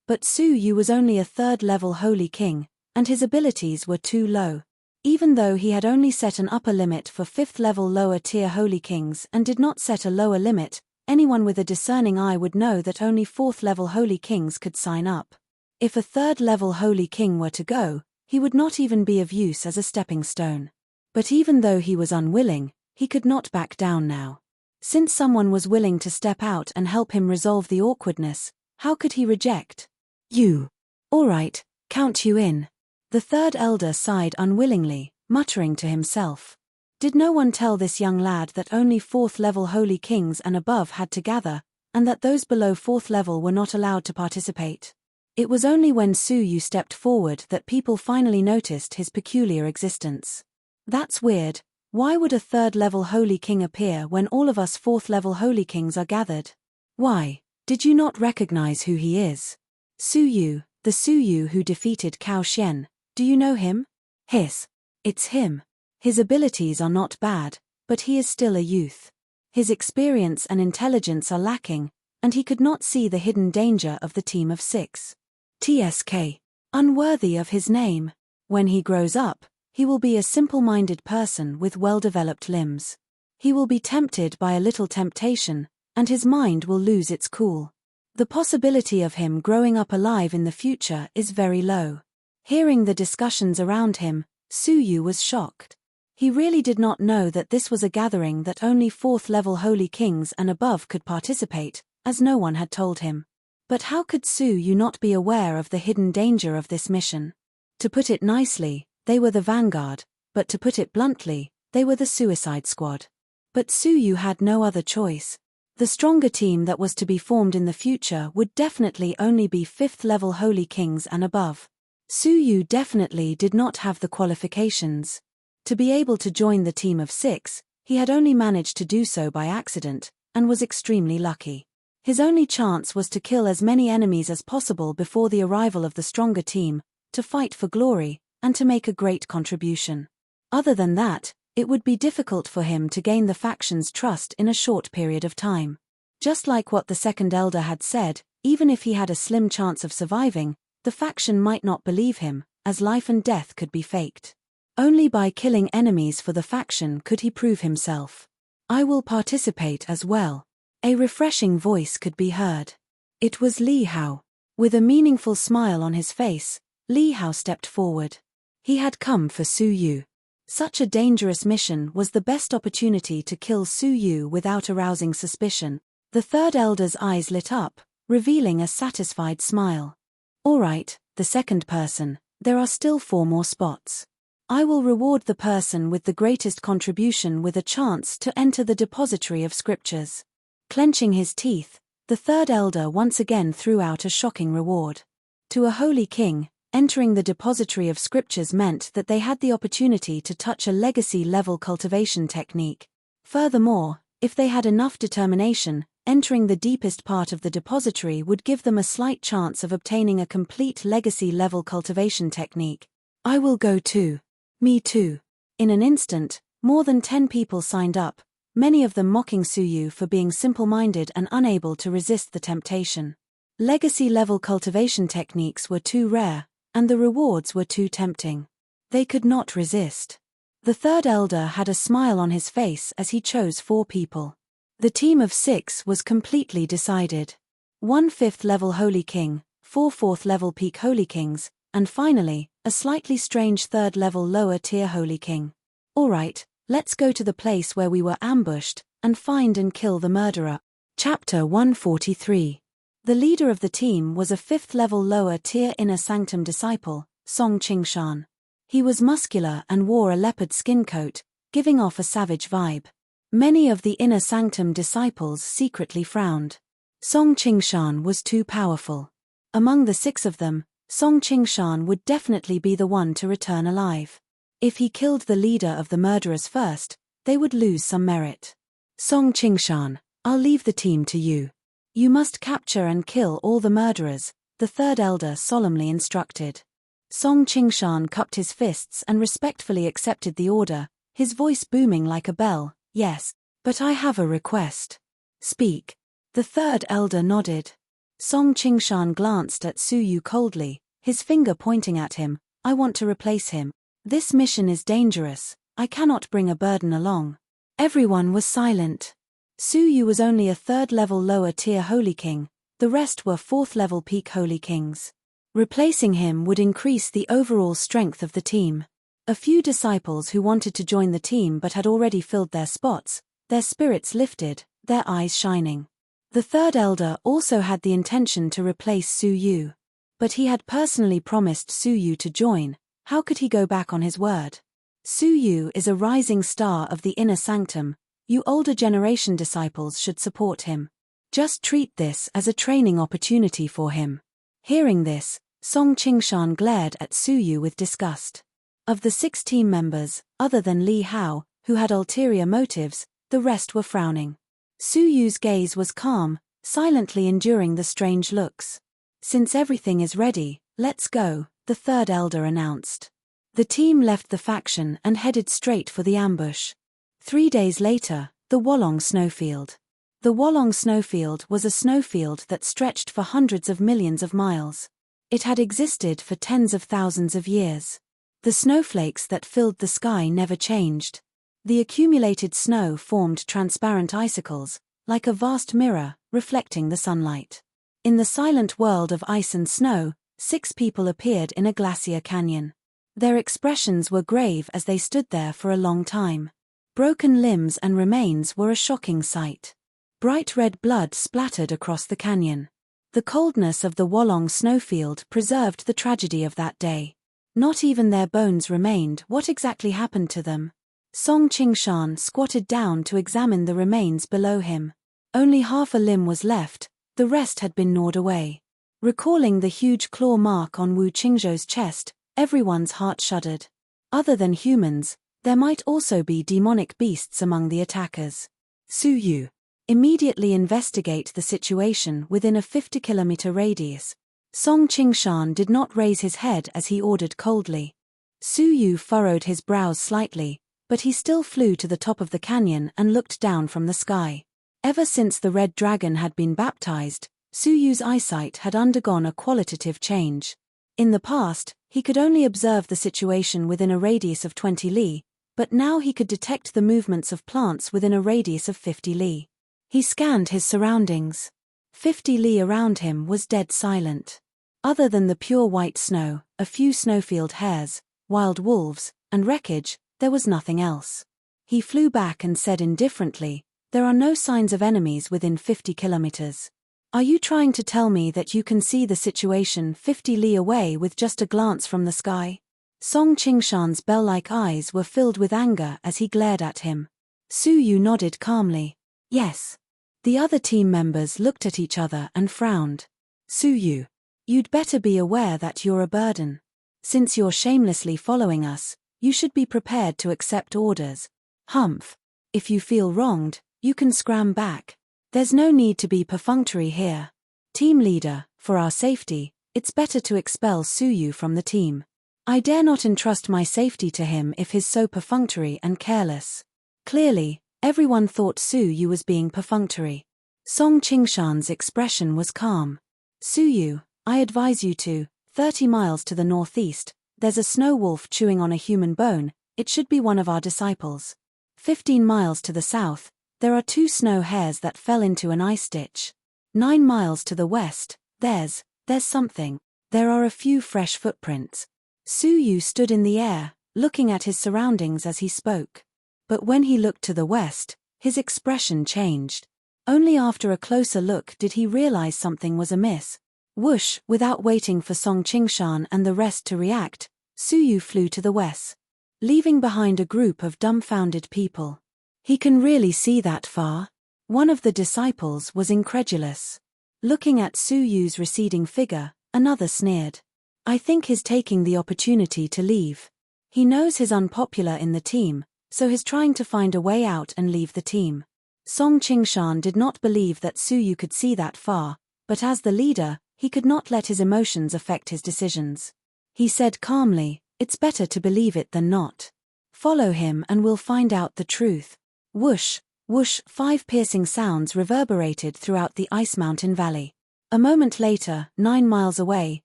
But Su Yu was only a third-level Holy King, and his abilities were too low. Even though he had only set an upper limit for 5th-level lower-tier Holy Kings and did not set a lower limit, anyone with a discerning eye would know that only 4th-level Holy Kings could sign up. If a 3rd-level Holy King were to go, he would not even be of use as a stepping stone. But even though he was unwilling, he could not back down now. Since someone was willing to step out and help him resolve the awkwardness, how could he reject? You. All right, count you in. The third elder sighed unwillingly, muttering to himself. Did no one tell this young lad that only 4th-level Holy Kings and above had to gather? and that those below 4th level were not allowed to participate. It was only when Su Yu stepped forward that people finally noticed his peculiar existence. That's weird. Why would a 3rd level Holy King appear when all of us 4th level Holy Kings are gathered? Why? Did you not recognize who he is? Su Yu, the Su Yu who defeated Cao Xian. Do you know him? Hiss. It's him. His abilities are not bad, but he is still a youth. His experience and intelligence are lacking, and he could not see the hidden danger of the team of 6. TSK. Unworthy of his name. When he grows up, he will be a simple-minded person with well-developed limbs. He will be tempted by a little temptation, and his mind will lose its cool. The possibility of him growing up alive in the future is very low. Hearing the discussions around him, Su Yu was shocked. He really did not know that this was a gathering that only 4th level Holy Kings and above could participate, as no one had told him. But how could Su Yu not be aware of the hidden danger of this mission? To put it nicely, they were the vanguard, but to put it bluntly, they were the suicide squad. But Su Yu had no other choice. The stronger team that was to be formed in the future would definitely only be 5th level Holy Kings and above. Su Yu definitely did not have the qualifications. To be able to join the team of 6, he had only managed to do so by accident, and was extremely lucky. His only chance was to kill as many enemies as possible before the arrival of the stronger team, to fight for glory, and to make a great contribution. Other than that, it would be difficult for him to gain the faction's trust in a short period of time. Just like what the second elder had said, even if he had a slim chance of surviving, the faction might not believe him, as life and death could be faked. Only by killing enemies for the faction could he prove himself. I will participate as well. A refreshing voice could be heard. It was Li Hao. With a meaningful smile on his face, Li Hao stepped forward. He had come for Su Yu. Such a dangerous mission was the best opportunity to kill Su Yu without arousing suspicion. The third elder's eyes lit up, revealing a satisfied smile. All right, the second person, there are still 4 more spots. I will reward the person with the greatest contribution with a chance to enter the depository of scriptures. Clenching his teeth, the third elder once again threw out a shocking reward. To a holy king, entering the depository of scriptures meant that they had the opportunity to touch a legacy-level cultivation technique. Furthermore, if they had enough determination, entering the deepest part of the depository would give them a slight chance of obtaining a complete legacy-level cultivation technique. I will go too. Me too. In an instant, more than 10 people signed up, many of them mocking Su Yu for being simple-minded and unable to resist the temptation. Legacy-level cultivation techniques were too rare, and the rewards were too tempting. They could not resist. The third elder had a smile on his face as he chose 4 people. The team of 6 was completely decided. 1 5th-level Holy King, 4 4th-level Peak Holy Kings, and finally, a slightly strange 3rd-level lower-tier Holy King. Alright, let's go to the place where we were ambushed, and find and kill the murderer. Chapter 143. The leader of the team was a 5th-level lower-tier Inner Sanctum disciple, Song Qingshan. He was muscular and wore a leopard skin coat, giving off a savage vibe. Many of the Inner Sanctum disciples secretly frowned. Song Qingshan was too powerful. Among the 6 of them, Song Qingshan would definitely be the one to return alive. If he killed the leader of the murderers first, they would lose some merit. Song Qingshan, I'll leave the team to you. You must capture and kill all the murderers, the third elder solemnly instructed. Song Qingshan cupped his fists and respectfully accepted the order, his voice booming like a bell. Yes, but I have a request. Speak. The third elder nodded. Song Qingshan glanced at Su Yu coldly, his finger pointing at him. I want to replace him. This mission is dangerous. I cannot bring a burden along. Everyone was silent. Su Yu was only a 3rd-level lower-tier Holy King, the rest were 4th-level Peak Holy Kings. Replacing him would increase the overall strength of the team. A few disciples who wanted to join the team but had already filled their spots, their spirits lifted, their eyes shining. The third elder also had the intention to replace Su Yu. But he had personally promised Su Yu to join. How could he go back on his word? Su Yu is a rising star of the Inner Sanctum. You older generation disciples should support him. Just treat this as a training opportunity for him. Hearing this, Song Qingshan glared at Su Yu with disgust. Of the 6 team members, other than Li Hao, who had ulterior motives, the rest were frowning. Su Yu's gaze was calm, silently enduring the strange looks. Since everything is ready, let's go, the third elder announced. The team left the faction and headed straight for the ambush. 3 days later, the Wolong snowfield. The Wolong snowfield was a snowfield that stretched for hundreds of millions of miles. It had existed for tens of thousands of years. The snowflakes that filled the sky never changed. The accumulated snow formed transparent icicles, like a vast mirror, reflecting the sunlight. In the silent world of ice and snow, 6 people appeared in a glacier canyon. Their expressions were grave as they stood there for a long time. Broken limbs and remains were a shocking sight. Bright red blood splattered across the canyon. The coldness of the Wolong snowfield preserved the tragedy of that day. Not even their bones remained. What exactly happened to them? Song Qingshan squatted down to examine the remains below him. Only half a limb was left, the rest had been gnawed away. Recalling the huge claw mark on Wu Qingzhou's chest, everyone's heart shuddered. Other than humans, there might also be demonic beasts among the attackers. Su Yu. Immediately investigate the situation within a 50-kilometer radius. Song Qingshan did not raise his head as he ordered coldly. Su Yu furrowed his brows slightly, but he still flew to the top of the canyon and looked down from the sky. Ever since the Red Dragon had been baptized, Su Yu's eyesight had undergone a qualitative change. In the past, he could only observe the situation within a radius of 20 li, but now he could detect the movements of plants within a radius of 50 li. He scanned his surroundings. 50 li around him was dead silent. Other than the pure white snow, a few snowfield hares, wild wolves, and wreckage, there was nothing else. He flew back and said indifferently, "There are no signs of enemies within 50 kilometers. Are you trying to tell me that you can see the situation 50 li away with just a glance from the sky?" Song Qingshan's bell-like eyes were filled with anger as he glared at him. Su Yu nodded calmly. "Yes." The other team members looked at each other and frowned. "Su Yu, you'd better be aware that you're a burden. Since you're shamelessly following us, you should be prepared to accept orders. Humph. If you feel wronged, you can scram back. There's no need to be perfunctory here. Team leader, for our safety, it's better to expel Su Yu from the team. I dare not entrust my safety to him if he's so perfunctory and careless." Clearly, everyone thought Su Yu was being perfunctory. Song Qingshan's expression was calm. "Su Yu, I advise you to, 30 miles to the northeast, there's a snow wolf chewing on a human bone, it should be one of our disciples. 15 miles to the south, there are 2 snow hares that fell into an ice ditch. 9 miles to the west, there's something. There are a few fresh footprints." Su Yu stood in the air, looking at his surroundings as he spoke. But when he looked to the west, his expression changed. Only after a closer look did he realize something was amiss. Whoosh! Without waiting for Song Qingshan and the rest to react, Su Yu flew to the west, leaving behind a group of dumbfounded people. "He can really see that far?" One of the disciples was incredulous. Looking at Su Yu's receding figure, another sneered. "I think he's taking the opportunity to leave. He knows he's unpopular in the team, so he's trying to find a way out and leave the team." Song Qingshan did not believe that Su Yu could see that far, but as the leader, he could not let his emotions affect his decisions. He said calmly, "It's better to believe it than not. Follow him and we'll find out the truth." Whoosh, whoosh, 5 piercing sounds reverberated throughout the ice mountain valley. A moment later, 9 miles away,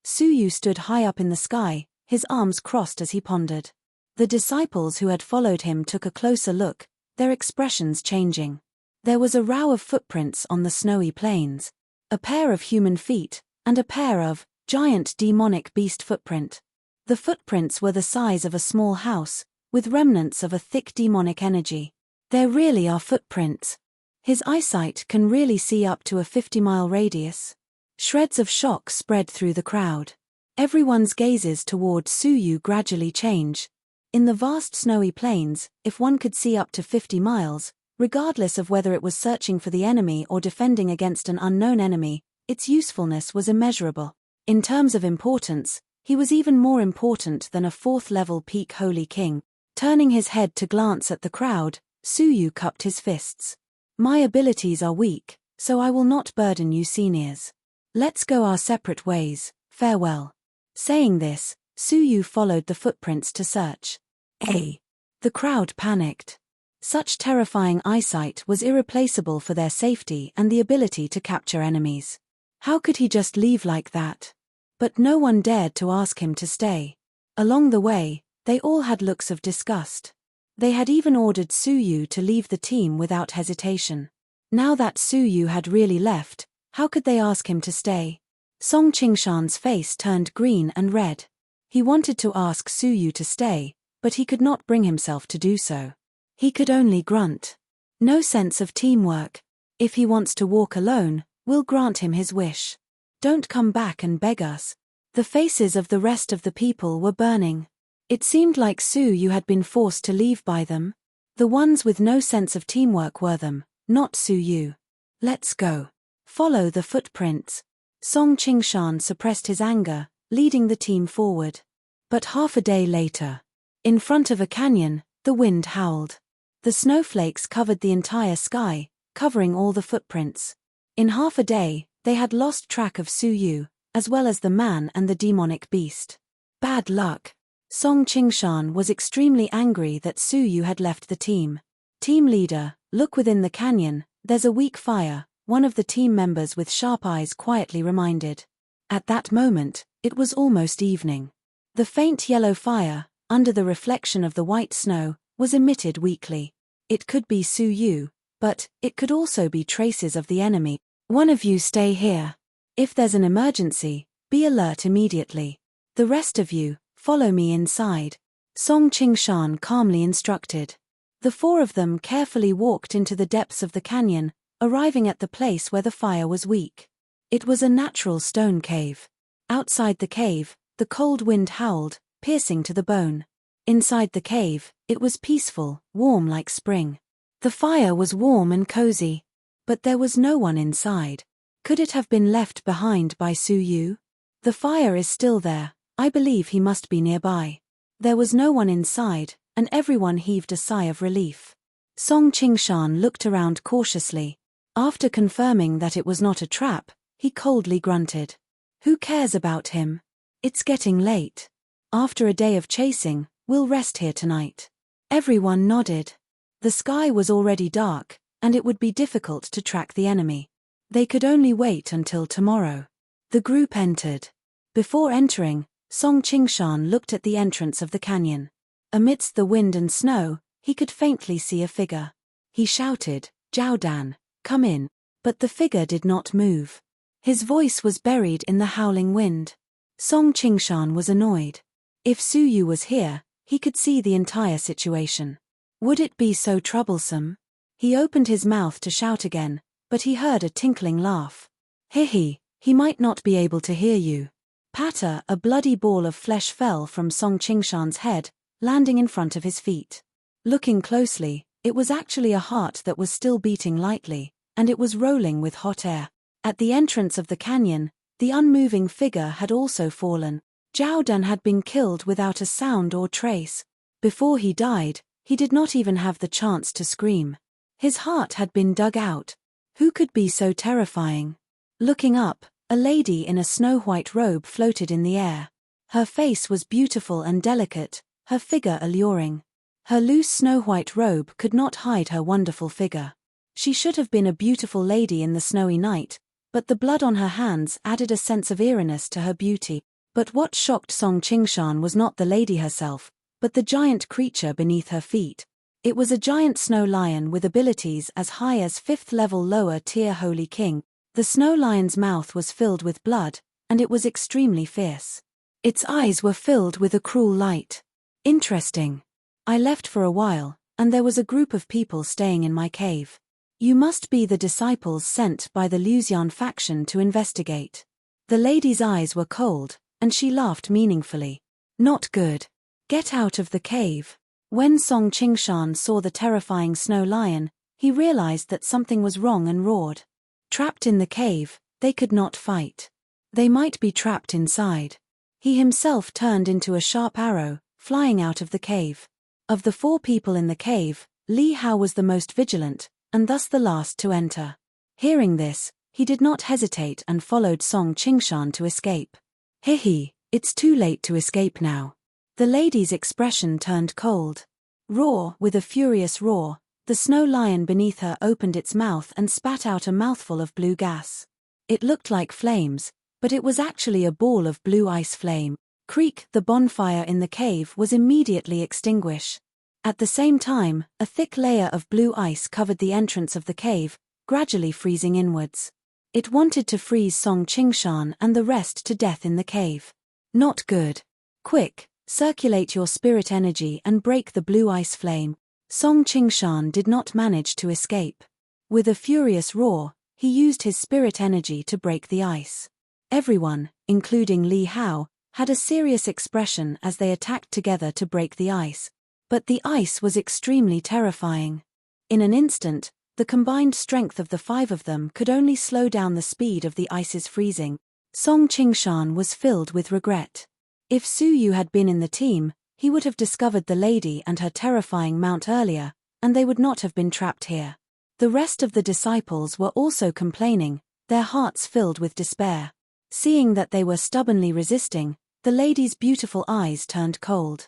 Su Yu stood high up in the sky, his arms crossed as he pondered. The disciples who had followed him took a closer look, their expressions changing. There was a row of footprints on the snowy plains. A pair of human feet, and a pair of giant demonic beast footprint. The footprints were the size of a small house, with remnants of a thick demonic energy. There really are footprints. His eyesight can really see up to a 50-mile radius. Shreds of shock spread through the crowd. Everyone's gazes toward Su Yu gradually change. In the vast snowy plains, if one could see up to 50 miles, Regardless of whether it was searching for the enemy or defending against an unknown enemy, its usefulness was immeasurable. In terms of importance, he was even more important than a 4th-level peak Holy King. Turning his head to glance at the crowd, Suyu cupped his fists. My abilities are weak, so I will not burden you seniors. Let's go our separate ways, farewell. Saying this, Suyu followed the footprints to search. The crowd panicked. Such terrifying eyesight was irreplaceable for their safety and the ability to capture enemies. How could he just leave like that? But no one dared to ask him to stay. Along the way, they all had looks of disgust. They had even ordered Suyu to leave the team without hesitation. Now that Suyu had really left, how could they ask him to stay? Song Qingshan's face turned green and red. He wanted to ask Suyu to stay, but he could not bring himself to do so. He could only grunt. No sense of teamwork. If he wants to walk alone, we'll grant him his wish. Don't come back and beg us. The faces of the rest of the people were burning. It seemed like Suyu had been forced to leave by them. The ones with no sense of teamwork were them, not Suyu. Let's go. Follow the footprints. Song Qingshan suppressed his anger, leading the team forward. But half a day later, in front of a canyon, the wind howled. The snowflakes covered the entire sky, covering all the footprints. In half a day, they had lost track of Suyu, as well as the man and the demonic beast. Bad luck. Song Qingshan was extremely angry that Suyu had left the team. Team leader, look within the canyon, there's a weak fire, one of the team members with sharp eyes quietly reminded. At that moment, it was almost evening. The faint yellow fire, under the reflection of the white snow, was emitted weakly. It could be Suyu, but it could also be traces of the enemy. One of you stay here. If there's an emergency, be alert immediately. The rest of you, follow me inside. Song Qingshan calmly instructed. The 4 of them carefully walked into the depths of the canyon, arriving at the place where the fire was weak. It was a natural stone cave. Outside the cave, the cold wind howled, piercing to the bone. Inside the cave, it was peaceful, warm like spring. The fire was warm and cozy. But there was no one inside. Could it have been left behind by Suyu? The fire is still there, I believe he must be nearby. There was no one inside, and everyone heaved a sigh of relief. Song Qingshan looked around cautiously. After confirming that it was not a trap, he coldly grunted. Who cares about him? It's getting late. After a day of chasing, we'll rest here tonight. Everyone nodded. The sky was already dark, and it would be difficult to track the enemy. They could only wait until tomorrow. The group entered. Before entering, Song Qingshan looked at the entrance of the canyon. Amidst the wind and snow, he could faintly see a figure. He shouted, "Zhao Dan, come in." But the figure did not move. His voice was buried in the howling wind. Song Qingshan was annoyed. If Suyu was here, he could see the entire situation. Would it be so troublesome? He opened his mouth to shout again, but he heard a tinkling laugh. He might not be able to hear you. Patter, a bloody ball of flesh fell from Song Qingshan's head, landing in front of his feet. Looking closely, it was actually a heart that was still beating lightly, and it was rolling with hot air. At the entrance of the canyon, the unmoving figure had also fallen. Zhao Dan had been killed without a sound or trace. Before he died, he did not even have the chance to scream. His heart had been dug out. Who could be so terrifying? Looking up, a lady in a snow-white robe floated in the air. Her face was beautiful and delicate, her figure alluring. Her loose snow-white robe could not hide her wonderful figure. She should have been a beautiful lady in the snowy night, but the blood on her hands added a sense of eeriness to her beauty. But what shocked Song Qingshan was not the lady herself, but the giant creature beneath her feet. It was a giant snow lion with abilities as high as 5th-level lower-tier Holy King. The snow lion's mouth was filled with blood, and it was extremely fierce. Its eyes were filled with a cruel light. Interesting. I left for a while, and there was a group of people staying in my cave. You must be the disciples sent by the Luxian faction to investigate. The lady's eyes were cold, and she laughed meaningfully. Not good. Get out of the cave. When Song Qingshan saw the terrifying snow lion, he realized that something was wrong and roared. Trapped in the cave, they could not fight. They might be trapped inside. He himself turned into a sharp arrow, flying out of the cave. Of the 4 people in the cave, Li Hao was the most vigilant, and thus the last to enter. Hearing this, he did not hesitate and followed Song Qingshan to escape. Hihi, it's too late to escape now. The lady's expression turned cold. Roar, with a furious roar, the snow lion beneath her opened its mouth and spat out a mouthful of blue gas. It looked like flames, but it was actually a ball of blue ice flame. Creak, the bonfire in the cave was immediately extinguished. At the same time, a thick layer of blue ice covered the entrance of the cave, gradually freezing inwards. It wanted to freeze Song Qingshan and the rest to death in the cave. Not good. Quick, circulate your spirit energy and break the blue ice flame. Song Qingshan did not manage to escape. With a furious roar, he used his spirit energy to break the ice. Everyone, including Li Hao, had a serious expression as they attacked together to break the ice. But the ice was extremely terrifying. In an instant, the combined strength of the 5 of them could only slow down the speed of the ice's freezing. Song Qingshan was filled with regret. If Su Yu had been in the team, he would have discovered the lady and her terrifying mount earlier, and they would not have been trapped here. The rest of the disciples were also complaining, their hearts filled with despair. Seeing that they were stubbornly resisting, the lady's beautiful eyes turned cold.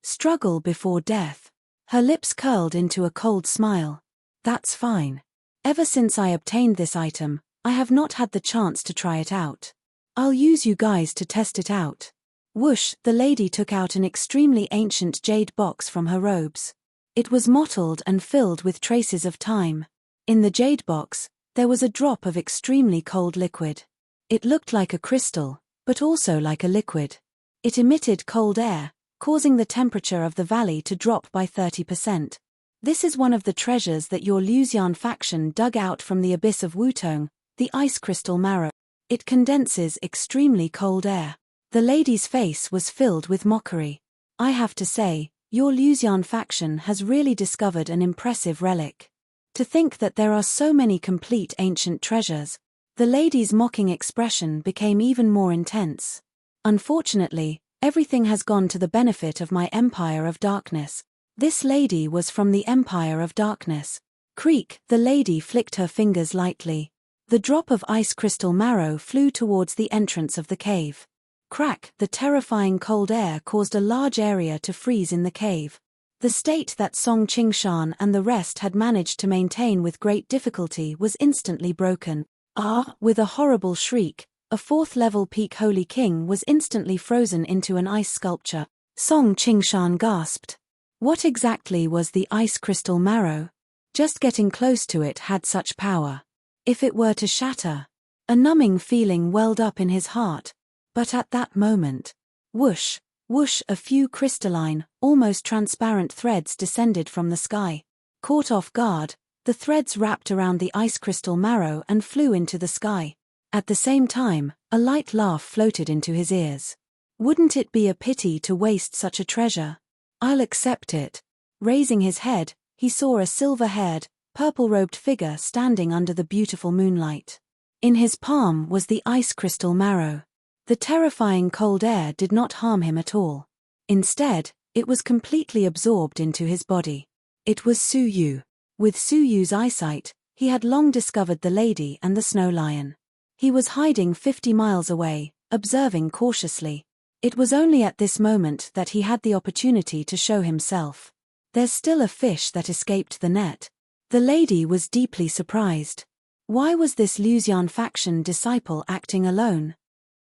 Struggle before death. Her lips curled into a cold smile. That's fine. Ever since I obtained this item, I have not had the chance to try it out. I'll use you guys to test it out. Whoosh, the lady took out an extremely ancient jade box from her robes. It was mottled and filled with traces of time. In the jade box, there was a drop of extremely cold liquid. It looked like a crystal, but also like a liquid. It emitted cold air, causing the temperature of the valley to drop by 30%. This is one of the treasures that your Luxian faction dug out from the abyss of Wutong, the ice crystal marrow. It condenses extremely cold air. The lady's face was filled with mockery. I have to say, your Luxian faction has really discovered an impressive relic. To think that there are so many complete ancient treasures. The lady's mocking expression became even more intense. Unfortunately, everything has gone to the benefit of my Empire of Darkness. This lady was from the Empire of Darkness. Creak, the lady flicked her fingers lightly. The drop of ice crystal marrow flew towards the entrance of the cave. Crack, the terrifying cold air caused a large area to freeze in the cave. The state that Song Qingshan and the rest had managed to maintain with great difficulty was instantly broken. With a horrible shriek, a 4th-level peak Holy King was instantly frozen into an ice sculpture. Song Qingshan gasped. What exactly was the ice crystal marrow? Just getting close to it had such power. If it were to shatter, a numbing feeling welled up in his heart. But at that moment, whoosh, whoosh, a few crystalline, almost transparent threads descended from the sky. Caught off guard, the threads wrapped around the ice crystal marrow and flew into the sky. At the same time, a light laugh floated into his ears. Wouldn't it be a pity to waste such a treasure? I'll accept it. Raising his head, he saw a silver-haired, purple-robed figure standing under the beautiful moonlight. In his palm was the ice crystal marrow. The terrifying cold air did not harm him at all. Instead, it was completely absorbed into his body. It was Su Yu. With Su Yu's eyesight, he had long discovered the lady and the snow lion. He was hiding 50 miles away, observing cautiously. It was only at this moment that he had the opportunity to show himself. There's still a fish that escaped the net. The lady was deeply surprised. Why was this Luxian faction disciple acting alone?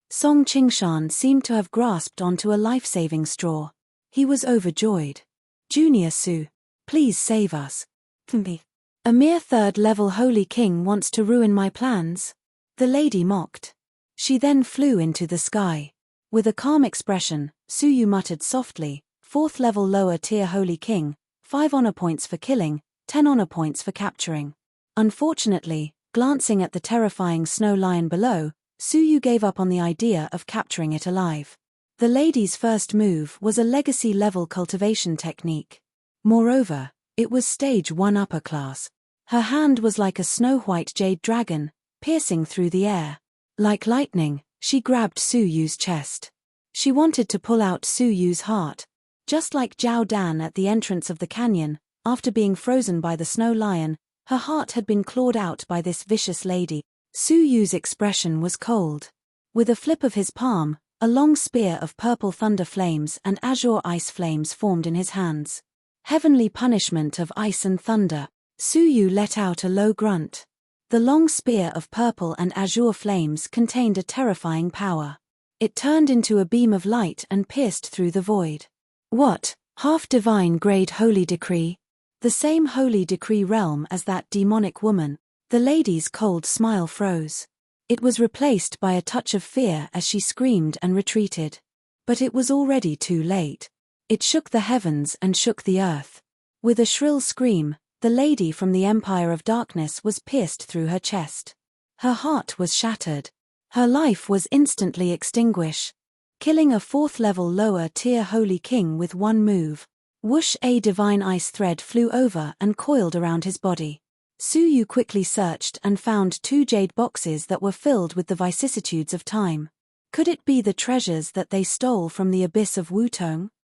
Song Qingshan seemed to have grasped onto a life-saving straw. He was overjoyed. Junior Su, please save us. A mere 3rd-level Holy King wants to ruin my plans? The lady mocked. She then flew into the sky. With a calm expression, Su Yu muttered softly, 4th-level lower-tier Holy King, 5 honor points for killing, 10 honor points for capturing. Unfortunately, glancing at the terrifying snow lion below, Su Yu gave up on the idea of capturing it alive. The lady's first move was a legacy-level cultivation technique. Moreover, It was stage 1 upper class. Her hand was like a snow-white jade dragon, piercing through the air. Like lightning, she grabbed Su Yu's chest. She wanted to pull out Su Yu's heart. Just like Zhao Dan at the entrance of the canyon, after being frozen by the snow lion, her heart had been clawed out by this vicious lady. Su Yu's expression was cold. With a flip of his palm, a long spear of purple thunder flames and azure ice flames formed in his hands. Heavenly punishment of ice and thunder. Su Yu let out a low grunt. The long spear of purple and azure flames contained a terrifying power. It turned into a beam of light and pierced through the void. What, half-divine grade holy decree? The same holy decree realm as that demonic woman. The lady's cold smile froze. It was replaced by a touch of fear as she screamed and retreated. But it was already too late. It shook the heavens and shook the earth. With a shrill scream, the lady from the Empire of Darkness was pierced through her chest. Her heart was shattered. Her life was instantly extinguished. Killing a 4th-level lower-tier Holy King with one move. Whoosh! A divine ice thread flew over and coiled around his body. Su Yu quickly searched and found 2 jade boxes that were filled with the vicissitudes of time. Could it be the treasures that they stole from the abyss of Wutong?